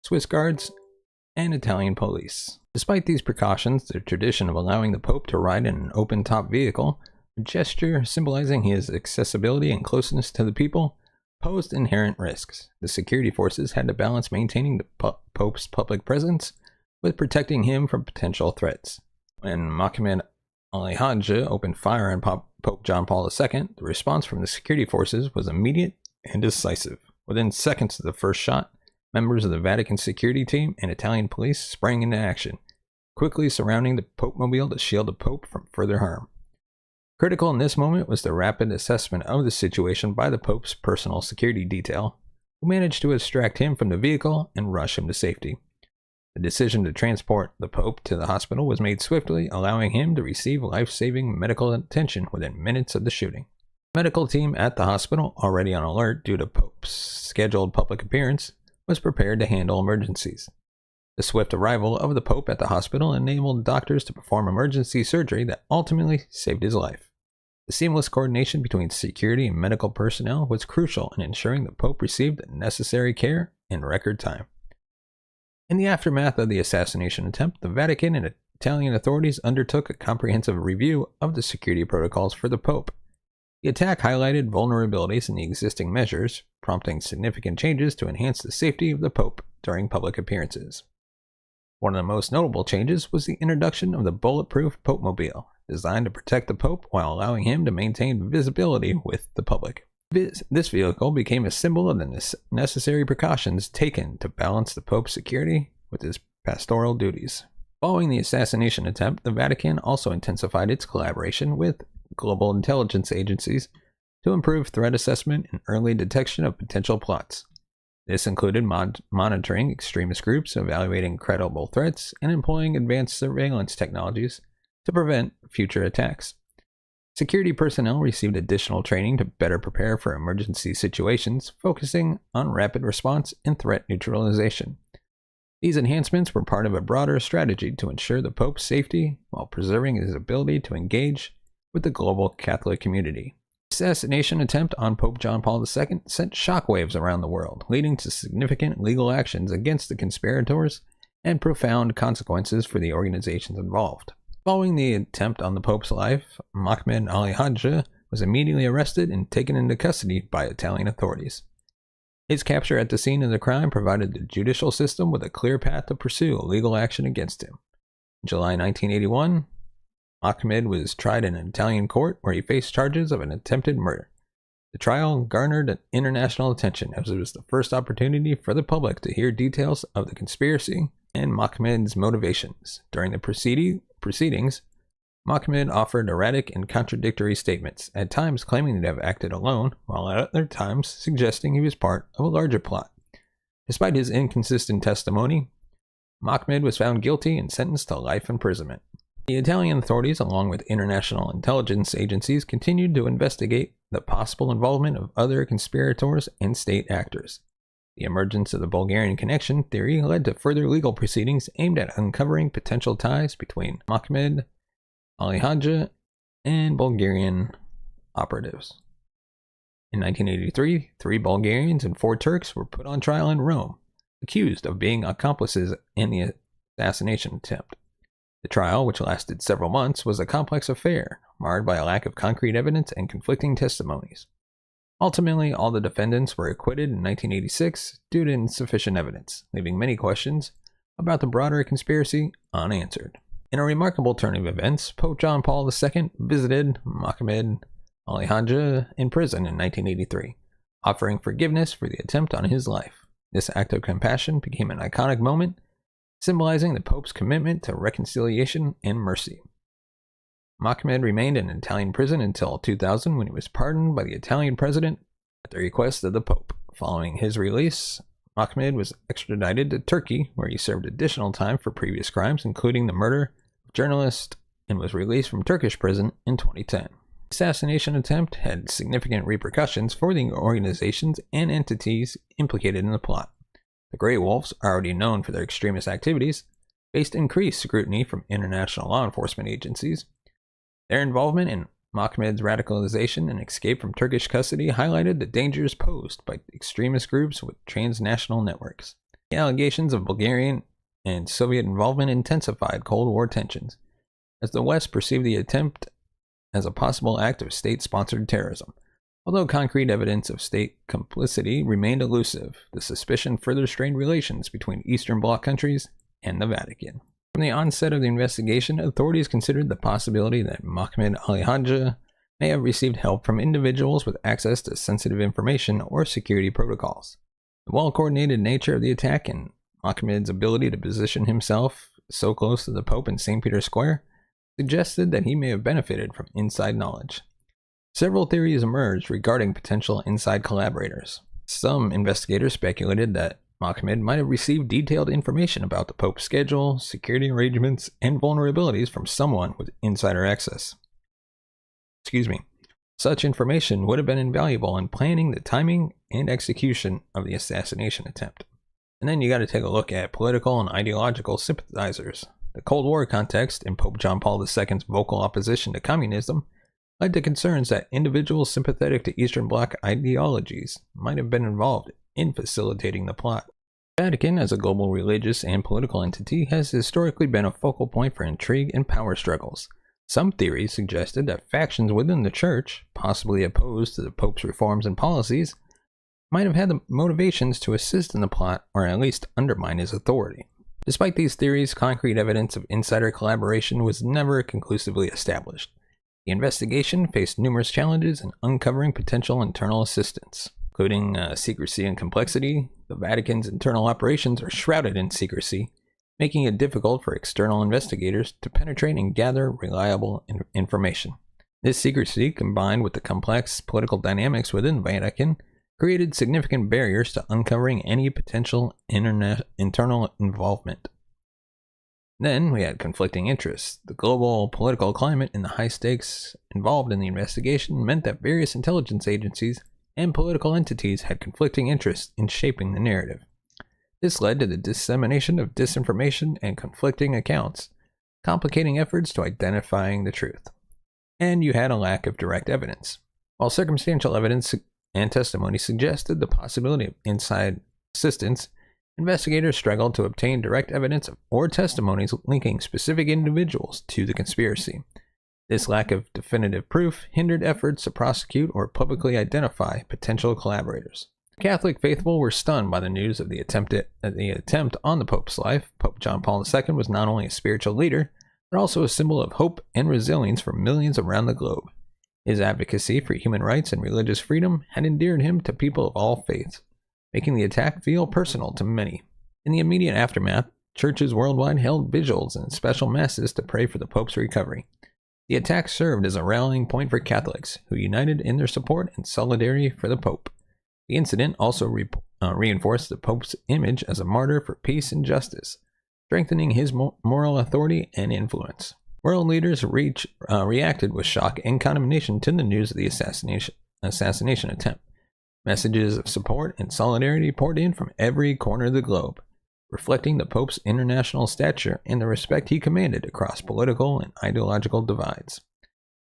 Swiss guards, and Italian police. Despite these precautions, the tradition of allowing the Pope to ride in an open-top vehicle, a gesture symbolizing his accessibility and closeness to the people, posed inherent risks. The security forces had to balance maintaining the Pope's public presence with protecting him from potential threats. When Mohammed Ali Hajj opened fire on Pope John Paul II, the response from the security forces was immediate and decisive. Within seconds of the first shot, members of the Vatican security team and Italian police sprang into action, quickly surrounding the Pope-mobile to shield the Pope from further harm. Critical in this moment was the rapid assessment of the situation by the Pope's personal security detail, who managed to extract him from the vehicle and rush him to safety. The decision to transport the Pope to the hospital was made swiftly, allowing him to receive life-saving medical attention within minutes of the shooting. The medical team at the hospital, already on alert due to Pope's scheduled public appearance, was prepared to handle emergencies. The swift arrival of the Pope at the hospital enabled doctors to perform emergency surgery that ultimately saved his life. The seamless coordination between security and medical personnel was crucial in ensuring the Pope received the necessary care in record time. In the aftermath of the assassination attempt, the Vatican and Italian authorities undertook a comprehensive review of the security protocols for the Pope. The attack highlighted vulnerabilities in the existing measures, prompting significant changes to enhance the safety of the Pope during public appearances. One of the most notable changes was the introduction of the bulletproof Pope-mobile, designed to protect the Pope while allowing him to maintain visibility with the public. This vehicle became a symbol of the necessary precautions taken to balance the Pope's security with his pastoral duties. Following the assassination attempt, the Vatican also intensified its collaboration with global intelligence agencies to improve threat assessment and early detection of potential plots. This included monitoring extremist groups, evaluating credible threats, and employing advanced surveillance technologies to prevent future attacks. Security personnel received additional training to better prepare for emergency situations, focusing on rapid response and threat neutralization. These enhancements were part of a broader strategy to ensure the Pope's safety while preserving his ability to engage with the global Catholic community. The assassination attempt on Pope John Paul II sent shockwaves around the world, leading to significant legal actions against the conspirators and profound consequences for the organizations involved. Following the attempt on the Pope's life, Mahmoud Ali Hadja was immediately arrested and taken into custody by Italian authorities. His capture at the scene of the crime provided the judicial system with a clear path to pursue legal action against him. In July 1981, Mahmoud was tried in an Italian court where he faced charges of an attempted murder. The trial garnered international attention as it was the first opportunity for the public to hear details of the conspiracy and Mahmoud's motivations. During the proceedings, Mahmoud offered erratic and contradictory statements, at times claiming to have acted alone, while at other times suggesting he was part of a larger plot. Despite his inconsistent testimony, Mahmoud was found guilty and sentenced to life imprisonment. The Italian authorities, along with international intelligence agencies, continued to investigate the possible involvement of other conspirators and state actors. The emergence of the Bulgarian connection theory led to further legal proceedings aimed at uncovering potential ties between Mahmoud Ali Hadja and Bulgarian operatives. In 1983, 3 Bulgarians and 4 Turks were put on trial in Rome, accused of being accomplices in the assassination attempt. The trial, which lasted several months, was a complex affair, marred by a lack of concrete evidence and conflicting testimonies. Ultimately, all the defendants were acquitted in 1986 due to insufficient evidence, leaving many questions about the broader conspiracy unanswered. In a remarkable turn of events, Pope John Paul II visited Mahmoud Ali Hadja in prison in 1983, offering forgiveness for the attempt on his life. This act of compassion became an iconic moment, symbolizing the Pope's commitment to reconciliation and mercy. Mahmoud remained in an Italian prison until 2000, when he was pardoned by the Italian president at the request of the Pope. Following his release, Mahmoud was extradited to Turkey, where he served additional time for previous crimes, including the murder of a journalist, and was released from Turkish prison in 2010. The assassination attempt had significant repercussions for the organizations and entities implicated in the plot. The Grey Wolves, already known for their extremist activities, faced increased scrutiny from international law enforcement agencies. Their involvement in Mahmoud's radicalization and escape from Turkish custody highlighted the dangers posed by extremist groups with transnational networks. The allegations of Bulgarian and Soviet involvement intensified Cold War tensions, as the West perceived the attempt as a possible act of state-sponsored terrorism. Although concrete evidence of state complicity remained elusive, the suspicion further strained relations between Eastern Bloc countries and the Vatican. From the onset of the investigation, authorities considered the possibility that Mahmoud Ali Hadja may have received help from individuals with access to sensitive information or security protocols. The well-coordinated nature of the attack and Mahmoud's ability to position himself so close to the Pope in St. Peter's Square suggested that he may have benefited from inside knowledge. Several theories emerged regarding potential inside collaborators. Some investigators speculated that Mahmoud might have received detailed information about the Pope's schedule, security arrangements, and vulnerabilities from someone with insider access. Such information would have been invaluable in planning the timing and execution of the assassination attempt. And then you got to take a look at political and ideological sympathizers. The Cold War context and Pope John Paul II's vocal opposition to communism led to concerns that individuals sympathetic to Eastern Bloc ideologies might have been involved in facilitating the plot. The Vatican, as a global religious and political entity, has historically been a focal point for intrigue and power struggles. Some theories suggested that factions within the Church, possibly opposed to the Pope's reforms and policies, might have had the motivations to assist in the plot or at least undermine his authority. Despite these theories, concrete evidence of insider collaboration was never conclusively established. The investigation faced numerous challenges in uncovering potential internal assistance, including secrecy and complexity. The Vatican's internal operations are shrouded in secrecy, making it difficult for external investigators to penetrate and gather reliable information. This secrecy, combined with the complex political dynamics within the Vatican, created significant barriers to uncovering any potential internal involvement. Then we had conflicting interests. The global political climate and the high stakes involved in the investigation meant that various intelligence agencies and political entities had conflicting interests in shaping the narrative. This led to the dissemination of disinformation and conflicting accounts, complicating efforts to identifying the truth. And you had a lack of direct evidence. While circumstantial evidence and testimony suggested the possibility of inside assistance, investigators struggled to obtain direct evidence or testimonies linking specific individuals to the conspiracy. This lack of definitive proof hindered efforts to prosecute or publicly identify potential collaborators. The Catholic faithful were stunned by the news of the attempt on the Pope's life. Pope John Paul II was not only a spiritual leader, but also a symbol of hope and resilience for millions around the globe. His advocacy for human rights and religious freedom had endeared him to people of all faiths, making the attack feel personal to many. In the immediate aftermath, churches worldwide held vigils and special masses to pray for the Pope's recovery. The attack served as a rallying point for Catholics, who united in their support and solidarity for the Pope. The incident also reinforced the Pope's image as a martyr for peace and justice, strengthening his moral authority and influence. World leaders reacted with shock and condemnation to the news of the assassination attempt. Messages of support and solidarity poured in from every corner of the globe, reflecting the Pope's international stature and the respect he commanded across political and ideological divides.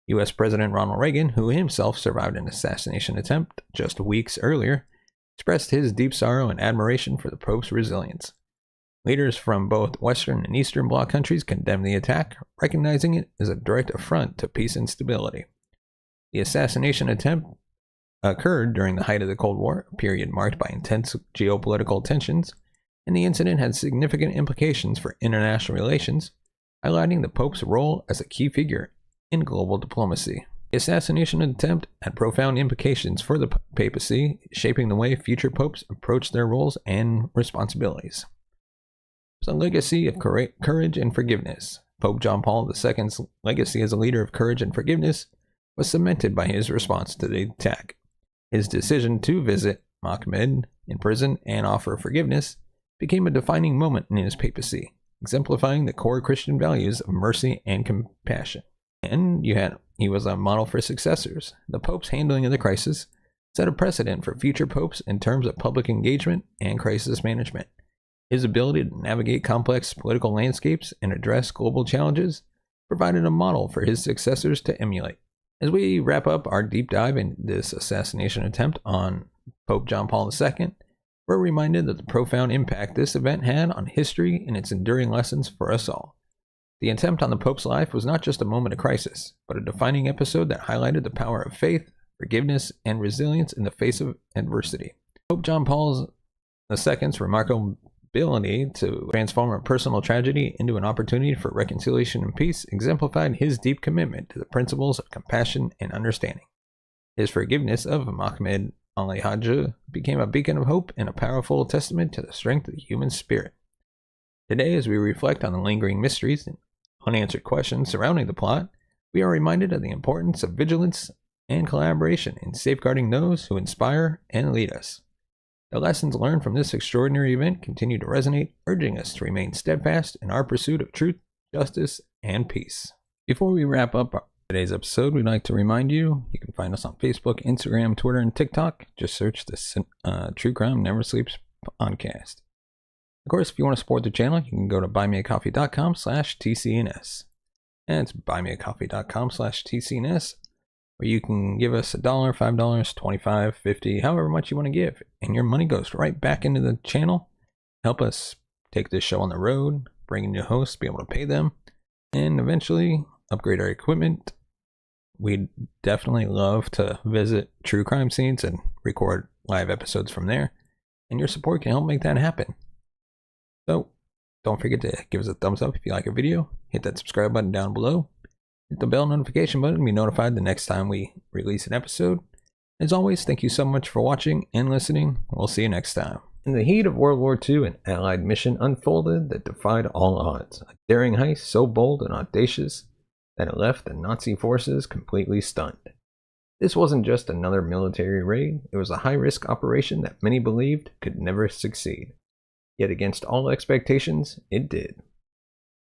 U.S. President Ronald Reagan, who himself survived an assassination attempt just weeks earlier, expressed his deep sorrow and admiration for the Pope's resilience. Leaders from both Western and Eastern Bloc countries condemned the attack, recognizing it as a direct affront to peace and stability. The assassination attempt occurred during the height of the Cold War, a period marked by intense geopolitical tensions, and the incident had significant implications for international relations, highlighting the Pope's role as a key figure in global diplomacy. The assassination attempt had profound implications for the papacy, shaping the way future popes approached their roles and responsibilities. It's a legacy of courage and forgiveness. Pope John Paul II's legacy as a leader of courage and forgiveness was cemented by his response to the attack. His decision to visit Mohammed in prison and offer forgiveness became a defining moment in his papacy, exemplifying the core Christian values of mercy and compassion. And he was a model for successors. The Pope's handling of the crisis set a precedent for future popes in terms of public engagement and crisis management. His ability to navigate complex political landscapes and address global challenges provided a model for his successors to emulate. As we wrap up our deep dive in this assassination attempt on Pope John Paul II, we're reminded of the profound impact this event had on history and its enduring lessons for us all. The attempt on the Pope's life was not just a moment of crisis, but a defining episode that highlighted the power of faith, forgiveness, and resilience in the face of adversity. Pope John Paul II's remarkable ability to transform a personal tragedy into an opportunity for reconciliation and peace exemplified his deep commitment to the principles of compassion and understanding. His forgiveness of Mohammed al-Hajj became a beacon of hope and a powerful testament to the strength of the human spirit. Today, as we reflect on the lingering mysteries and unanswered questions surrounding the plot, we are reminded of the importance of vigilance and collaboration in safeguarding those who inspire and lead us. The lessons learned from this extraordinary event continue to resonate, urging us to remain steadfast in our pursuit of truth, justice, and peace. Before we wrap up today's episode, we'd like to remind you can find us on Facebook, Instagram, Twitter, and TikTok. Just search the True Crime Never Sleeps podcast. Of course, if you want to support the channel, you can go to buymeacoffee.com/TCNS. And it's buymeacoffee.com/TCNS, where you can give us $1, $5, $25, $50, however much you want to give. And your money goes right back into the channel. Help us take this show on the road, bring in new hosts, be able to pay them, and eventually upgrade our equipment. We'd definitely love to visit true crime scenes and record live episodes from there. And your support can help make that happen. So, don't forget to give us a thumbs up if you like our video. Hit that subscribe button down below. Hit the bell notification button to be notified the next time we release an episode. As always, thank you so much for watching and listening. We'll see you next time. In the heat of World War II, an Allied mission unfolded that defied all odds. A daring heist so bold and audacious that it left the Nazi forces completely stunned. This wasn't just another military raid, it was a high-risk operation that many believed could never succeed. Yet against all expectations, it did.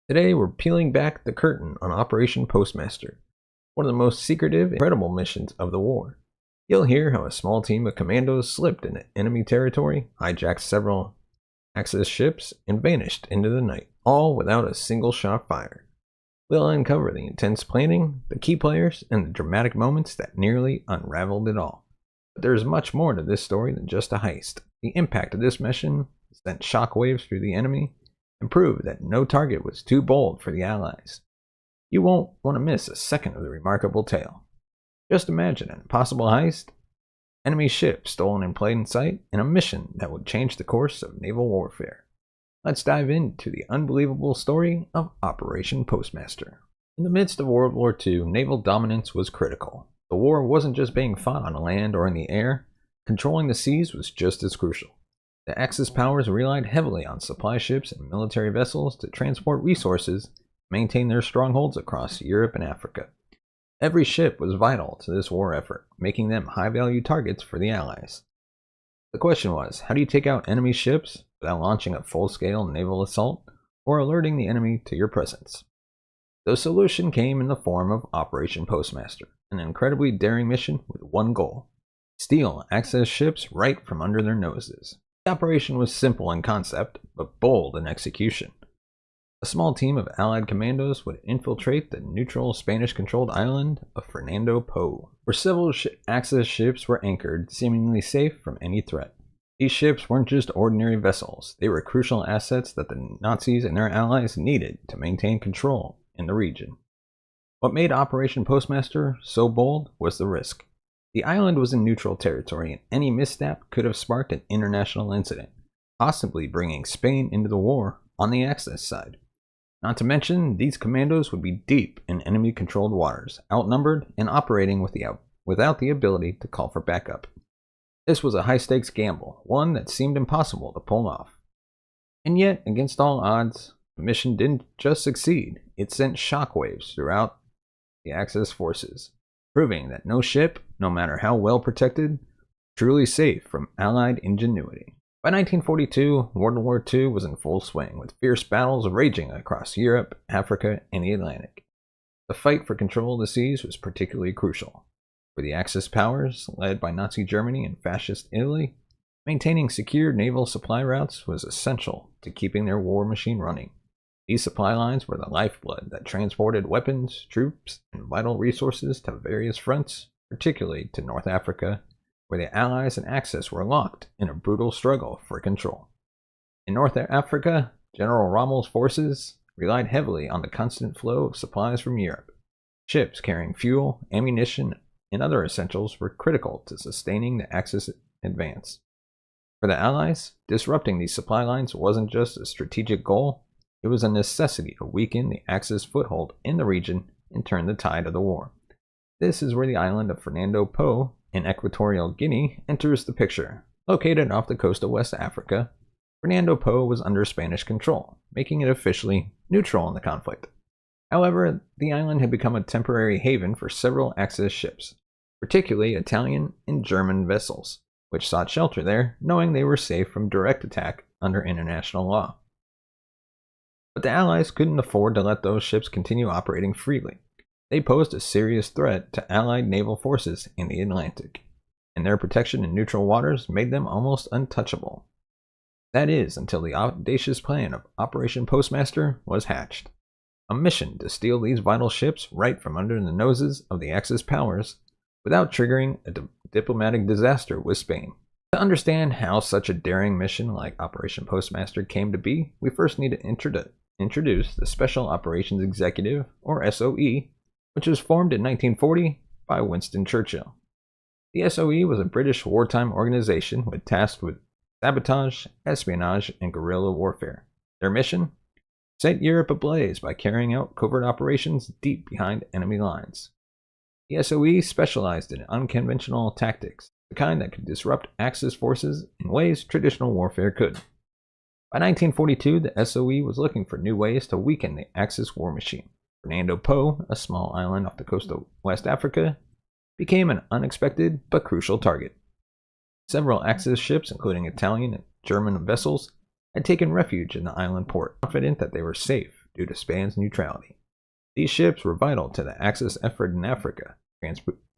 Today we're peeling back the curtain on Operation Postmaster, one of the most secretive and incredible missions of the war. You'll hear how a small team of commandos slipped into enemy territory, hijacked several Axis ships, and vanished into the night, all without a single shot fired. We'll uncover the intense planning, the key players, and the dramatic moments that nearly unraveled it all. But there is much more to this story than just a heist. The impact of this mission sent shockwaves through the enemy and proved that no target was too bold for the Allies. You won't want to miss a second of the remarkable tale. Just imagine an impossible heist, enemy ships stolen in plain sight, and a mission that would change the course of naval warfare. Let's dive into the unbelievable story of Operation Postmaster. In the midst of World War II, naval dominance was critical. The war wasn't just being fought on land or in the air. Controlling the seas was just as crucial. The Axis powers relied heavily on supply ships and military vessels to transport resources and maintain their strongholds across Europe and Africa. Every ship was vital to this war effort, making them high-value targets for the Allies. The question was, how do you take out enemy ships without launching a full-scale naval assault or alerting the enemy to your presence? The solution came in the form of Operation Postmaster, an incredibly daring mission with one goal: steal Axis ships right from under their noses. The operation was simple in concept, but bold in execution. A small team of Allied commandos would infiltrate the neutral Spanish-controlled island of Fernando Po, where several Axis ships were anchored, seemingly safe from any threat. These ships weren't just ordinary vessels, they were crucial assets that the Nazis and their allies needed to maintain control in the region. What made Operation Postmaster so bold was the risk. The island was in neutral territory, and any misstep could have sparked an international incident, possibly bringing Spain into the war on the Axis side. Not to mention, these commandos would be deep in enemy-controlled waters, outnumbered and operating without the ability to call for backup. This was a high-stakes gamble, one that seemed impossible to pull off. And yet, against all odds, the mission didn't just succeed, it sent shockwaves throughout the Axis forces, proving that no ship, no matter how well protected, was truly safe from Allied ingenuity. By 1942, World War II was in full swing, with fierce battles raging across Europe, Africa, and the Atlantic. The fight for control of the seas was particularly crucial. For the Axis powers, led by Nazi Germany and Fascist Italy, maintaining secure naval supply routes was essential to keeping their war machine running. These supply lines were the lifeblood that transported weapons, troops, and vital resources to various fronts, particularly to North Africa, where the Allies and Axis were locked in a brutal struggle for control. In North Africa, General Rommel's forces relied heavily on the constant flow of supplies from Europe. Ships carrying fuel, ammunition, and other essentials were critical to sustaining the Axis advance. For the Allies, disrupting these supply lines wasn't just a strategic goal, it was a necessity to weaken the Axis foothold in the region and turn the tide of the war. This is where the island of Fernando Po in Equatorial Guinea enters the picture. Located off the coast of West Africa, Fernando Po was under Spanish control, making it officially neutral in the conflict. However, the island had become a temporary haven for several Axis ships, particularly Italian and German vessels, which sought shelter there, knowing they were safe from direct attack under international law. But the Allies couldn't afford to let those ships continue operating freely. They posed a serious threat to Allied naval forces in the Atlantic, and their protection in neutral waters made them almost untouchable. That is, until the audacious plan of Operation Postmaster was hatched. A mission to steal these vital ships right from under the noses of the Axis powers without triggering a diplomatic disaster with Spain. To understand how such a daring mission like Operation Postmaster came to be, we first need to introduce the Special Operations Executive, or SOE, which was formed in 1940 by Winston Churchill. The SOE was a British wartime organization tasked with sabotage, espionage, and guerrilla warfare. Their mission? Set Europe ablaze by carrying out covert operations deep behind enemy lines. The SOE specialized in unconventional tactics, the kind that could disrupt Axis forces in ways traditional warfare could. By 1942, the SOE was looking for new ways to weaken the Axis war machine. Fernando Po, a small island off the coast of West Africa, became an unexpected but crucial target. Several Axis ships, including Italian and German vessels, had taken refuge in the island port, confident that they were safe due to Spain's neutrality. These ships were vital to the Axis effort in Africa,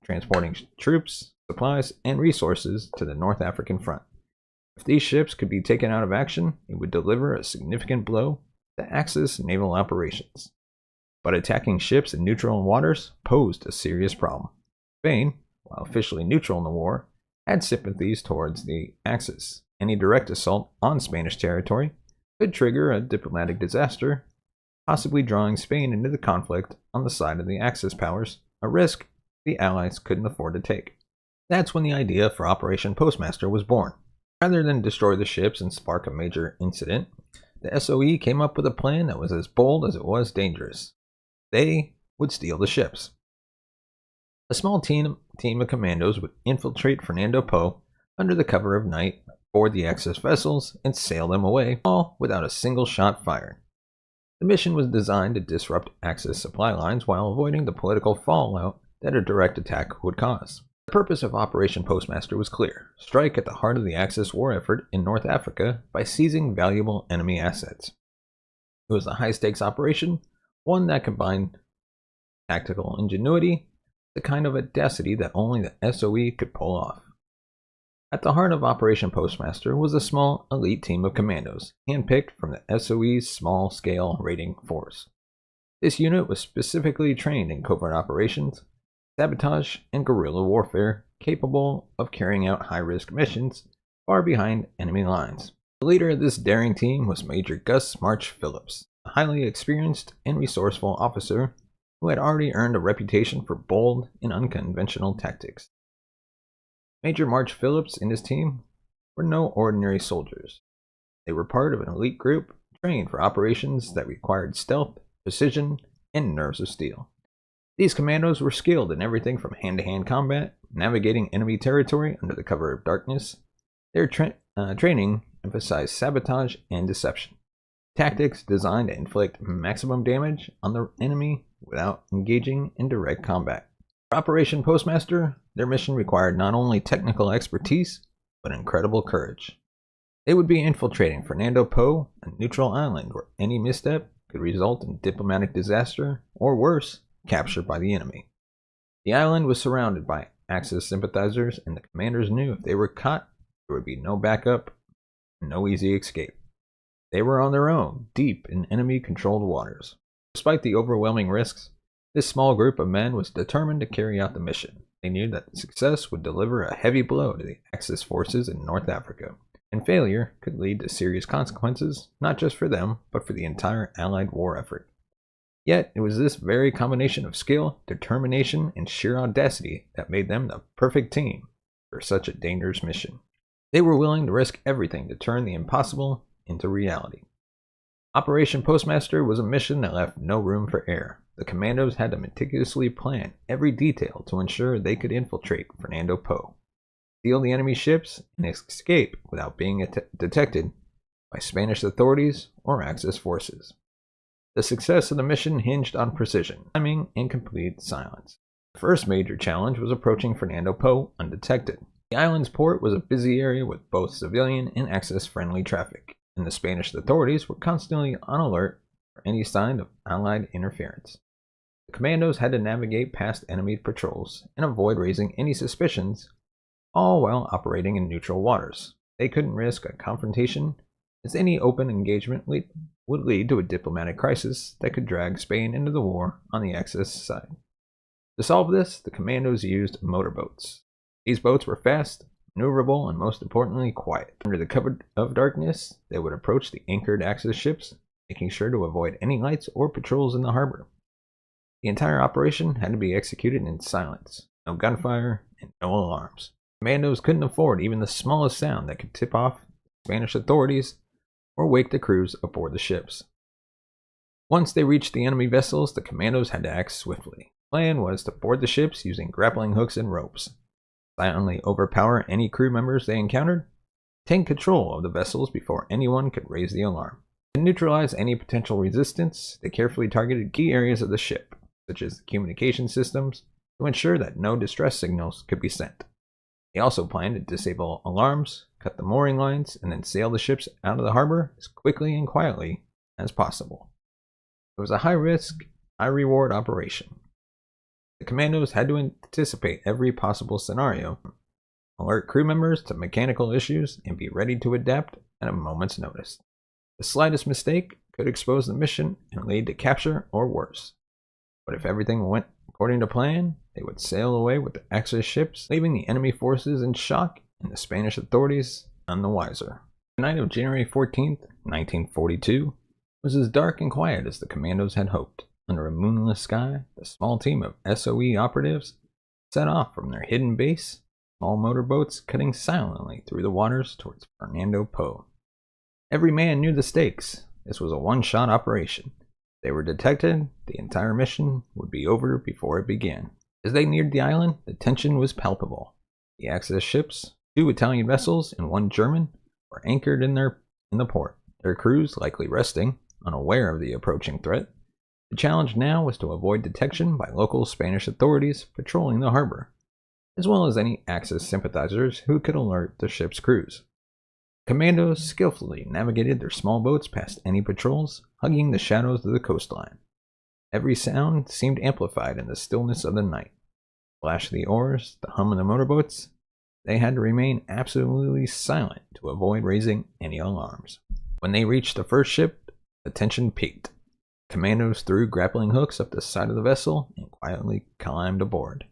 transporting troops, supplies, and resources to the North African front. If these ships could be taken out of action, it would deliver a significant blow to Axis naval operations. But attacking ships in neutral waters posed a serious problem. Spain, while officially neutral in the war, had sympathies towards the Axis. Any direct assault on Spanish territory could trigger a diplomatic disaster, possibly drawing Spain into the conflict on the side of the Axis powers, a risk the Allies couldn't afford to take. That's when the idea for Operation Postmaster was born. Rather than destroy the ships and spark a major incident, the SOE came up with a plan that was as bold as it was dangerous. They would steal the ships. A small team of commandos would infiltrate Fernando Po under the cover of night, board the Axis vessels, and sail them away, all without a single shot fired. The mission was designed to disrupt Axis supply lines while avoiding the political fallout that a direct attack would cause. The purpose of Operation Postmaster was clear: strike at the heart of the Axis war effort in North Africa by seizing valuable enemy assets. It was a high-stakes operation, one that combined tactical ingenuity, the kind of audacity that only the SOE could pull off. At the heart of Operation Postmaster was a small, elite team of commandos, handpicked from the SOE's small-scale raiding force. This unit was specifically trained in covert operations, sabotage, and guerrilla warfare, capable of carrying out high-risk missions far behind enemy lines. The leader of this daring team was Major Gus March Phillips, a highly experienced and resourceful officer who had already earned a reputation for bold and unconventional tactics. Major March Phillips and his team were no ordinary soldiers. They were part of an elite group trained for operations that required stealth, precision, and nerves of steel. These commandos were skilled in everything from hand-to-hand combat, navigating enemy territory under the cover of darkness. Their training emphasized sabotage and deception, tactics designed to inflict maximum damage on the enemy without engaging in direct combat. For Operation Postmaster, their mission required not only technical expertise, but incredible courage. They would be infiltrating Fernando Po, a neutral island where any misstep could result in diplomatic disaster, or worse, capture by the enemy. The island was surrounded by Axis sympathizers, and the commanders knew if they were caught, there would be no backup, no easy escape. They were on their own, deep in enemy-controlled waters. Despite the overwhelming risks, this small group of men was determined to carry out the mission. They knew that success would deliver a heavy blow to the Axis forces in North Africa, and failure could lead to serious consequences, not just for them, but for the entire Allied war effort. Yet, it was this very combination of skill, determination, and sheer audacity that made them the perfect team for such a dangerous mission. They were willing to risk everything to turn the impossible into reality. Operation Postmaster was a mission that left no room for error. The commandos had to meticulously plan every detail to ensure they could infiltrate Fernando Po, steal the enemy ships, and escape without being detected by Spanish authorities or Axis forces. The success of the mission hinged on precision, timing, and complete silence. The first major challenge was approaching Fernando Po undetected. The island's port was a busy area with both civilian and Axis-friendly traffic, and the Spanish authorities were constantly on alert for any sign of Allied interference. The commandos had to navigate past enemy patrols and avoid raising any suspicions, all while operating in neutral waters. They couldn't risk a confrontation, as any open engagement would lead to a diplomatic crisis that could drag Spain into the war on the Axis side. To solve this, the commandos used motorboats. These boats were fast, maneuverable, and most importantly, quiet. Under the cover of darkness, they would approach the anchored Axis ships, making sure to avoid any lights or patrols in the harbor. The entire operation had to be executed in silence, no gunfire, and no alarms. Commandos couldn't afford even the smallest sound that could tip off Spanish authorities or wake the crews aboard the ships. Once they reached the enemy vessels, the commandos had to act swiftly. The plan was to board the ships using grappling hooks and ropes, silently overpower any crew members they encountered, take control of the vessels before anyone could raise the alarm. To neutralize any potential resistance, they carefully targeted key areas of the ship, such as the communication systems, to ensure that no distress signals could be sent. They also planned to disable alarms, cut the mooring lines, and then sail the ships out of the harbor as quickly and quietly as possible. It was a high-risk, high-reward operation. The commandos had to anticipate every possible scenario, alert crew members to mechanical issues, and be ready to adapt at a moment's notice. The slightest mistake could expose the mission and lead to capture or worse. But if everything went according to plan, they would sail away with the Axis ships, leaving the enemy forces in shock and the Spanish authorities none the wiser. The night of January 14th, 1942, was as dark and quiet as the commandos had hoped. Under a moonless sky, the small team of SOE operatives set off from their hidden base, small motorboats cutting silently through the waters towards Fernando Po. Every man knew the stakes. This was a one-shot operation. If they were detected, the entire mission would be over before it began. As they neared the island, the tension was palpable. The Axis ships, 2 Italian vessels and 1 German, were anchored in the port, their crews likely resting, unaware of the approaching threat. The challenge now was to avoid detection by local Spanish authorities patrolling the harbor, as well as any Axis sympathizers who could alert the ship's crews. Commandos skillfully navigated their small boats past any patrols, hugging the shadows of the coastline. Every sound seemed amplified in the stillness of the night. The flash of the oars, the hum of the motorboats. They had to remain absolutely silent to avoid raising any alarms. When they reached the first ship, the tension peaked. Commandos threw grappling hooks up the side of the vessel and quietly climbed aboard.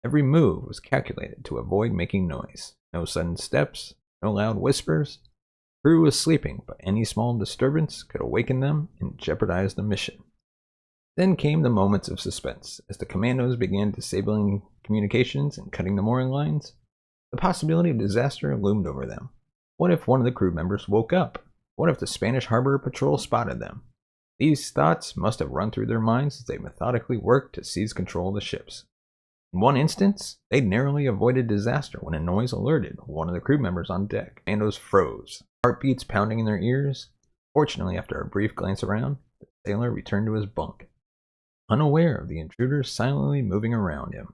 Every move was calculated to avoid making noise. No sudden steps, no loud whispers. The crew was sleeping, but any small disturbance could awaken them and jeopardize the mission. Then came the moments of suspense. As the commandos began disabling communications and cutting the mooring lines, the possibility of disaster loomed over them. What if one of the crew members woke up? What if the Spanish harbor patrol spotted them? These thoughts must have run through their minds as they methodically worked to seize control of the ships. In one instance, they narrowly avoided disaster when a noise alerted one of the crew members on deck. Commandos froze, heartbeats pounding in their ears. Fortunately, after a brief glance around, the sailor returned to his bunk, unaware of the intruders silently moving around him.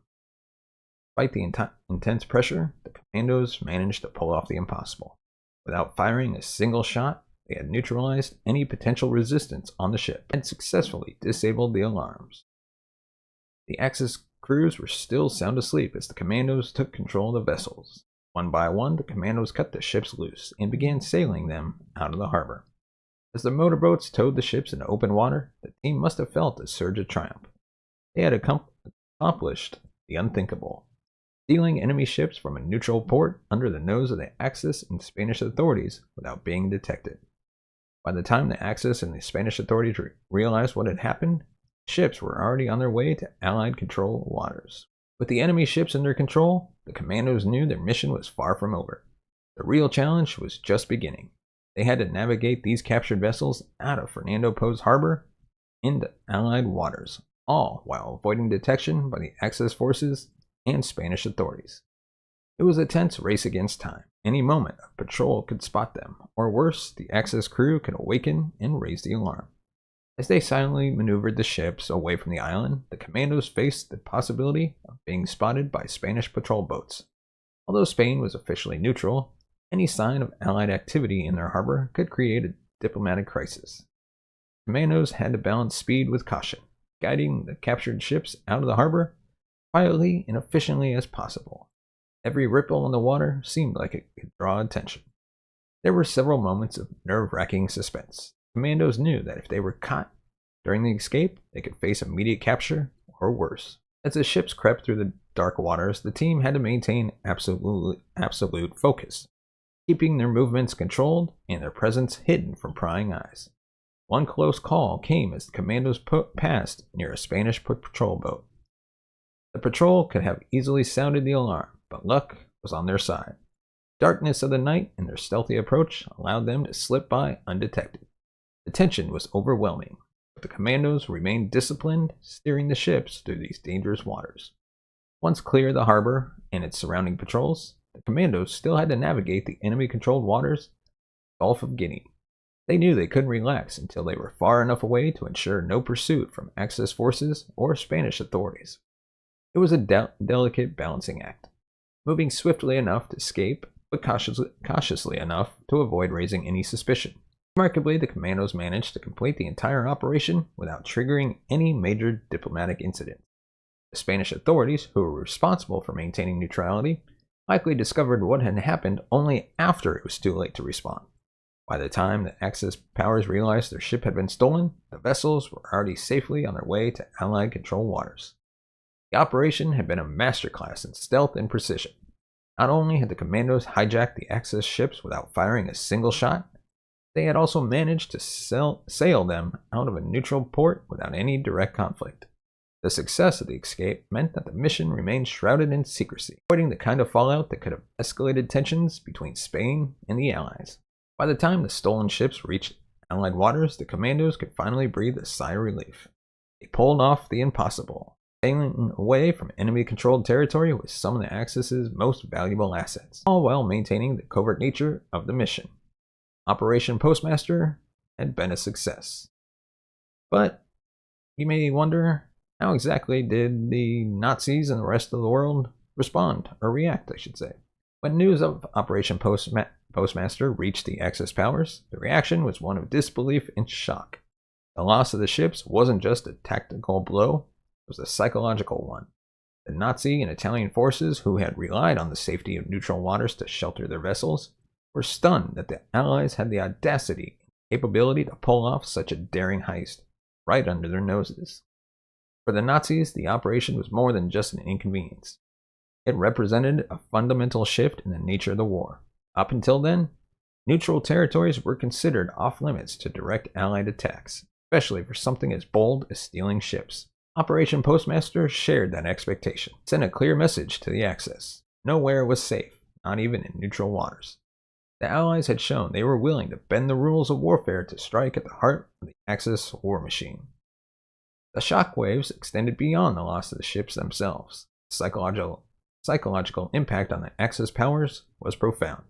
Despite the intense pressure, the commandos managed to pull off the impossible. Without firing a single shot, they had neutralized any potential resistance on the ship and successfully disabled the alarms. The Axis crews were still sound asleep as the commandos took control of the vessels. One by one, the commandos cut the ships loose and began sailing them out of the harbor. As the motorboats towed the ships into open water, the team must have felt a surge of triumph. They had accomplished the unthinkable, stealing enemy ships from a neutral port under the nose of the Axis and Spanish authorities without being detected. By the time the Axis and the Spanish authorities realized what had happened, ships were already on their way to Allied control waters. With the enemy ships in their control, the commandos knew their mission was far from over. The real challenge was just beginning. They had to navigate these captured vessels out of Fernando Po's harbor into Allied waters, all while avoiding detection by the Axis forces and Spanish authorities. It was a tense race against time. Any moment, a patrol could spot them, or worse, the Axis crew could awaken and raise the alarm. As they silently maneuvered the ships away from the island, the commandos faced the possibility of being spotted by Spanish patrol boats. Although Spain was officially neutral, any sign of Allied activity in their harbor could create a diplomatic crisis. Commandos had to balance speed with caution, guiding the captured ships out of the harbor quietly and efficiently as possible. Every ripple on the water seemed like it could draw attention. There were several moments of nerve-wracking suspense. Commandos knew that if they were caught during the escape, they could face immediate capture or worse. As the ships crept through the dark waters, the team had to maintain absolute focus, keeping their movements controlled and their presence hidden from prying eyes. One close call came as the commandos passed near a Spanish patrol boat. The patrol could have easily sounded the alarm, but luck was on their side. Darkness of the night and their stealthy approach allowed them to slip by undetected. The tension was overwhelming, but the commandos remained disciplined, steering the ships through these dangerous waters. Once clear of the harbor and its surrounding patrols, the commandos still had to navigate the enemy-controlled waters, Gulf of Guinea. They knew they couldn't relax until they were far enough away to ensure no pursuit from Axis forces or Spanish authorities. It was a delicate balancing act, moving swiftly enough to escape, but cautiously enough to avoid raising any suspicion. Remarkably, the commandos managed to complete the entire operation without triggering any major diplomatic incident. The Spanish authorities, who were responsible for maintaining neutrality, likely discovered what had happened only after it was too late to respond. By the time the Axis powers realized their ship had been stolen, the vessels were already safely on their way to Allied controlled waters. The operation had been a masterclass in stealth and precision. Not only had the commandos hijacked the Axis ships without firing a single shot, they had also managed to sail them out of a neutral port without any direct conflict. The success of the escape meant that the mission remained shrouded in secrecy, avoiding the kind of fallout that could have escalated tensions between Spain and the Allies. By the time the stolen ships reached Allied waters, the commandos could finally breathe a sigh of relief. They pulled off the impossible, sailing away from enemy-controlled territory with some of the Axis's most valuable assets, all while maintaining the covert nature of the mission. Operation Postmaster had been a success. But you may wonder, how exactly did the Nazis and the rest of the world respond, or react, I should say? When news of Operation Postmaster reached the Axis powers, the reaction was one of disbelief and shock. The loss of the ships wasn't just a tactical blow, it was a psychological one. The Nazi and Italian forces, who had relied on the safety of neutral waters to shelter their vessels, were stunned that the Allies had the audacity and capability to pull off such a daring heist right under their noses. For the Nazis, the operation was more than just an inconvenience. It represented a fundamental shift in the nature of the war. Up until then, neutral territories were considered off-limits to direct Allied attacks, especially for something as bold as stealing ships. Operation Postmaster shared that expectation, sent a clear message to the Axis. Nowhere was safe, not even in neutral waters. The Allies had shown they were willing to bend the rules of warfare to strike at the heart of the Axis war machine. The shockwaves extended beyond the loss of the ships themselves. The psychological impact on the Axis powers was profound.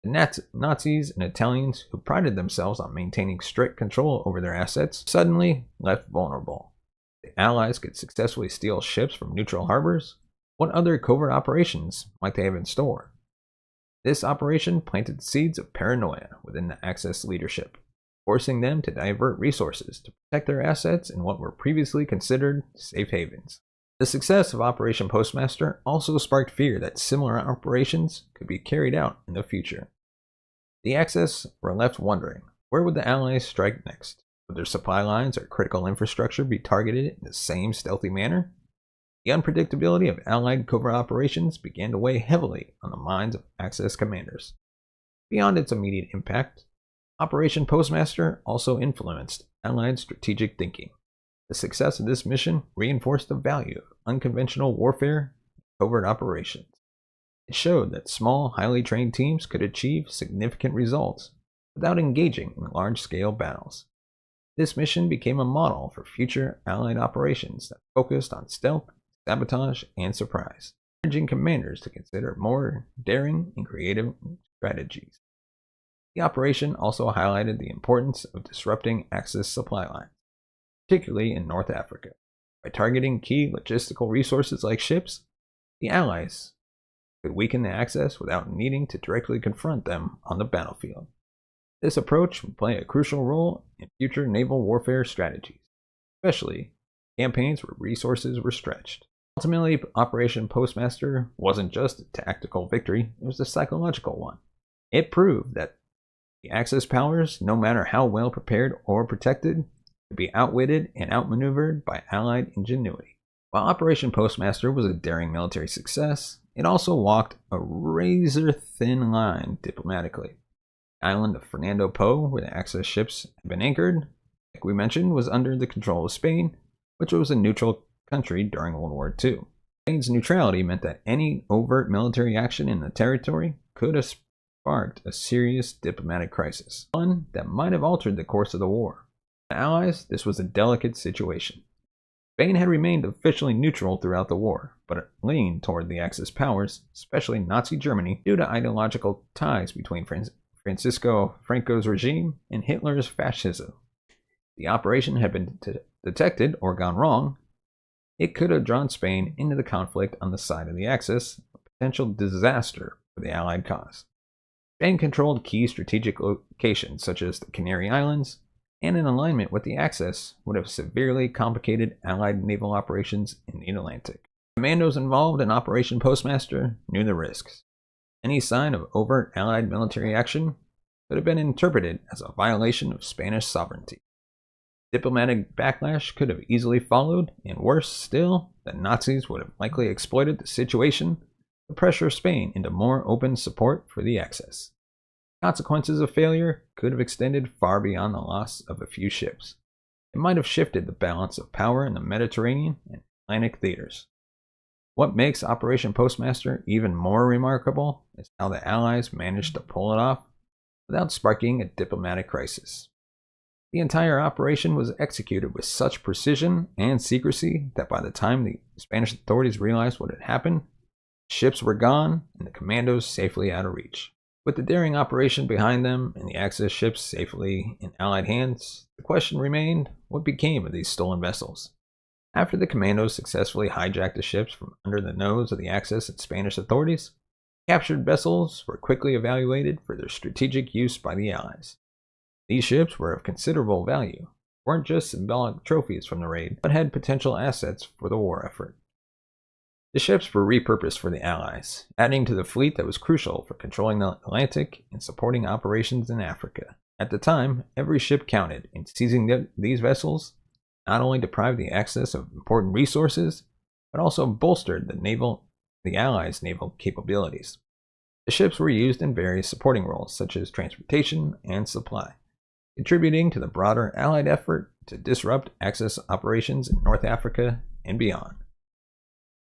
The Nazis and Italians, who prided themselves on maintaining strict control over their assets, suddenly left vulnerable. The Allies could successfully steal ships from neutral harbors. What other covert operations might they have in store? This operation planted seeds of paranoia within the Axis leadership, forcing them to divert resources to protect their assets in what were previously considered safe havens. The success of Operation Postmaster also sparked fear that similar operations could be carried out in the future. The Axis were left wondering, where would the Allies strike next? Would their supply lines or critical infrastructure be targeted in the same stealthy manner? The unpredictability of Allied covert operations began to weigh heavily on the minds of Axis commanders. Beyond its immediate impact, Operation Postmaster also influenced Allied strategic thinking. The success of this mission reinforced the value of unconventional warfare and covert operations. It showed that small, highly trained teams could achieve significant results without engaging in large-scale battles. This mission became a model for future Allied operations that focused on stealth, sabotage, and surprise, urging commanders to consider more daring and creative strategies. The operation also highlighted the importance of disrupting Axis supply lines, particularly in North Africa. By targeting key logistical resources like ships, the Allies could weaken the Axis without needing to directly confront them on the battlefield. This approach would play a crucial role in future naval warfare strategies, especially campaigns where resources were stretched. Ultimately, Operation Postmaster wasn't just a tactical victory, it was a psychological one. It proved that the Axis powers, no matter how well prepared or protected, could be outwitted and outmaneuvered by Allied ingenuity. While Operation Postmaster was a daring military success, it also walked a razor-thin line diplomatically. The island of Fernando Po, where the Axis ships had been anchored, like we mentioned, was under the control of Spain, which was a neutral country during World War II. Spain's neutrality meant that any overt military action in the territory could have sparked a serious diplomatic crisis, one that might have altered the course of the war. For the Allies, this was a delicate situation. Spain had remained officially neutral throughout the war, but it leaned toward the Axis powers, especially Nazi Germany, due to ideological ties between Francisco Franco's regime and Hitler's fascism. If the operation had been detected or gone wrong, it could have drawn Spain into the conflict on the side of the Axis, a potential disaster for the Allied cause. Spain controlled key strategic locations such as the Canary Islands, and in alignment with the Axis would have severely complicated Allied naval operations in the Atlantic. Commandos involved in Operation Postmaster knew the risks. Any sign of overt Allied military action could have been interpreted as a violation of Spanish sovereignty. Diplomatic backlash could have easily followed, and worse still, the Nazis would have likely exploited the situation to pressure Spain into more open support for the Axis. Consequences of failure could have extended far beyond the loss of a few ships. It might have shifted the balance of power in the Mediterranean and Atlantic theaters. What makes Operation Postmaster even more remarkable is how the Allies managed to pull it off without sparking a diplomatic crisis. The entire operation was executed with such precision and secrecy that by the time the Spanish authorities realized what had happened, ships were gone and the commandos safely out of reach. With the daring operation behind them and the Axis ships safely in Allied hands, the question remained, what became of these stolen vessels? After the commandos successfully hijacked the ships from under the nose of the Axis and Spanish authorities, captured vessels were quickly evaluated for their strategic use by the Allies. These ships were of considerable value, weren't just symbolic trophies from the raid, but had potential assets for the war effort. The ships were repurposed for the Allies, adding to the fleet that was crucial for controlling the Atlantic and supporting operations in Africa. At the time, every ship counted, and seizing these vessels not only deprived the Axis of important resources, but also bolstered the Allies' naval capabilities. The ships were used in various supporting roles, such as transportation and supply, contributing to the broader Allied effort to disrupt Axis operations in North Africa and beyond.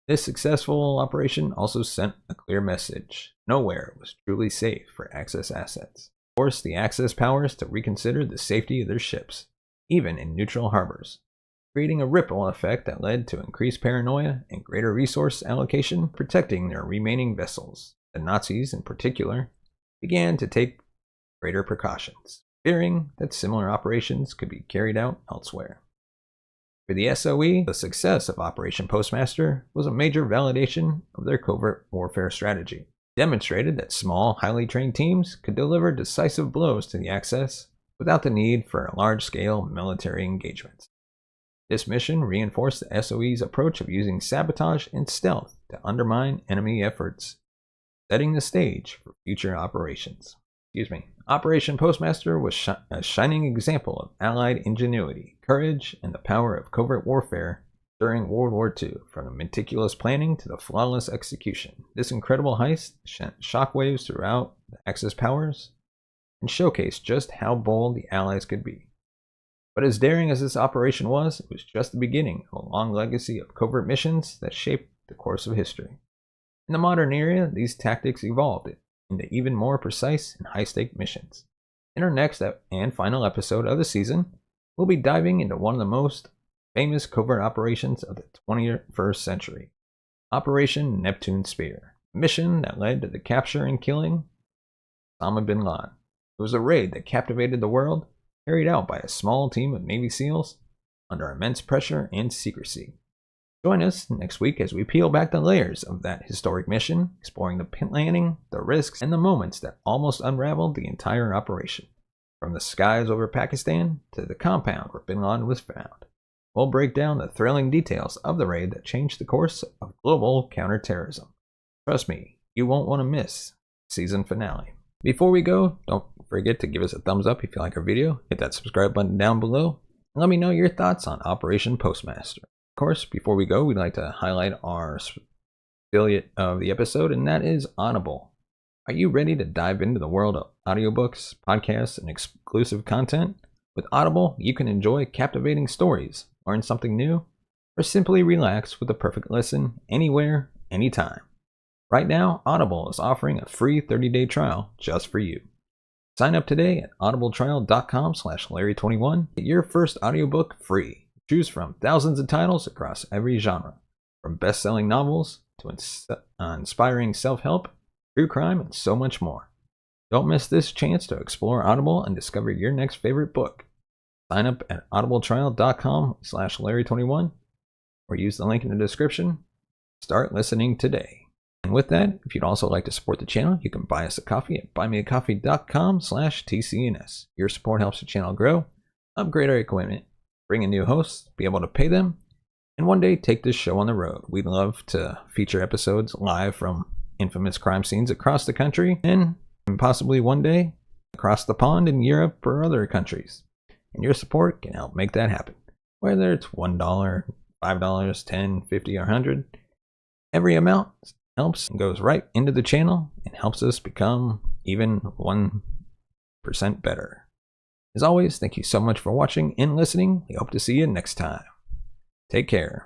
This successful operation also sent a clear message. Nowhere was truly safe for Axis assets. It forced the Axis powers to reconsider the safety of their ships, even in neutral harbors, creating a ripple effect that led to increased paranoia and greater resource allocation protecting their remaining vessels. The Nazis, in particular, began to take greater precautions, fearing that similar operations could be carried out elsewhere. For the SOE, the success of Operation Postmaster was a major validation of their covert warfare strategy. It demonstrated that small, highly trained teams could deliver decisive blows to the Axis without the need for large-scale military engagements. This mission reinforced the SOE's approach of using sabotage and stealth to undermine enemy efforts, setting the stage for future operations. Operation Postmaster was a shining example of Allied ingenuity, courage, and the power of covert warfare during World War II. From the meticulous planning to the flawless execution, this incredible heist sent shockwaves throughout the Axis powers and showcased just how bold the Allies could be. But as daring as this operation was, it was just the beginning of a long legacy of covert missions that shaped the course of history. In the modern era, these tactics evolved into even more precise and high-stake missions. In our next and final episode of the season, we'll be diving into one of the most famous covert operations of the 21st century, Operation Neptune Spear, a mission that led to the capture and killing of Osama bin Laden. It was a raid that captivated the world, carried out by a small team of Navy SEALs under immense pressure and secrecy. Join us next week as we peel back the layers of that historic mission, exploring the planning, the risks, and the moments that almost unraveled the entire operation. From the skies over Pakistan to the compound where bin Laden was found. We'll break down the thrilling details of the raid that changed the course of global counterterrorism. Trust me, you won't want to miss the season finale. Before we go, don't forget to give us a thumbs up if you like our video, hit that subscribe button down below, and let me know your thoughts on Operation Postmaster. Of course, before we go, we'd like to highlight our affiliate of the episode, and that is Audible. Are you ready to dive into the world of audiobooks, podcasts, and exclusive content? With Audible, you can enjoy captivating stories, learn something new, or simply relax with the perfect listen anywhere, anytime. Right now, Audible is offering a free 30-day trial just for you. Sign up today at audibletrial.com/Larry21. Get your first audiobook free. Choose from thousands of titles across every genre, from best-selling novels to inspiring self-help, true crime, and so much more. Don't miss this chance to explore Audible and discover your next favorite book. Sign up at audibletrial.com/Larry21 or use the link in the description. Start listening today. And with that, if you'd also like to support the channel, you can buy us a coffee at buymeacoffee.com/TCNS. Your support helps the channel grow, upgrade our equipment, bring in new hosts, be able to pay them, and one day take this show on the road. We'd love to feature episodes live from infamous crime scenes across the country, and possibly one day across the pond in Europe or other countries. And your support can help make that happen. Whether it's $1, $5, $10, $50, or $100, every amount helps and goes right into the channel and helps us become even 1% better. As always, thank you so much for watching and listening. We hope to see you next time. Take care.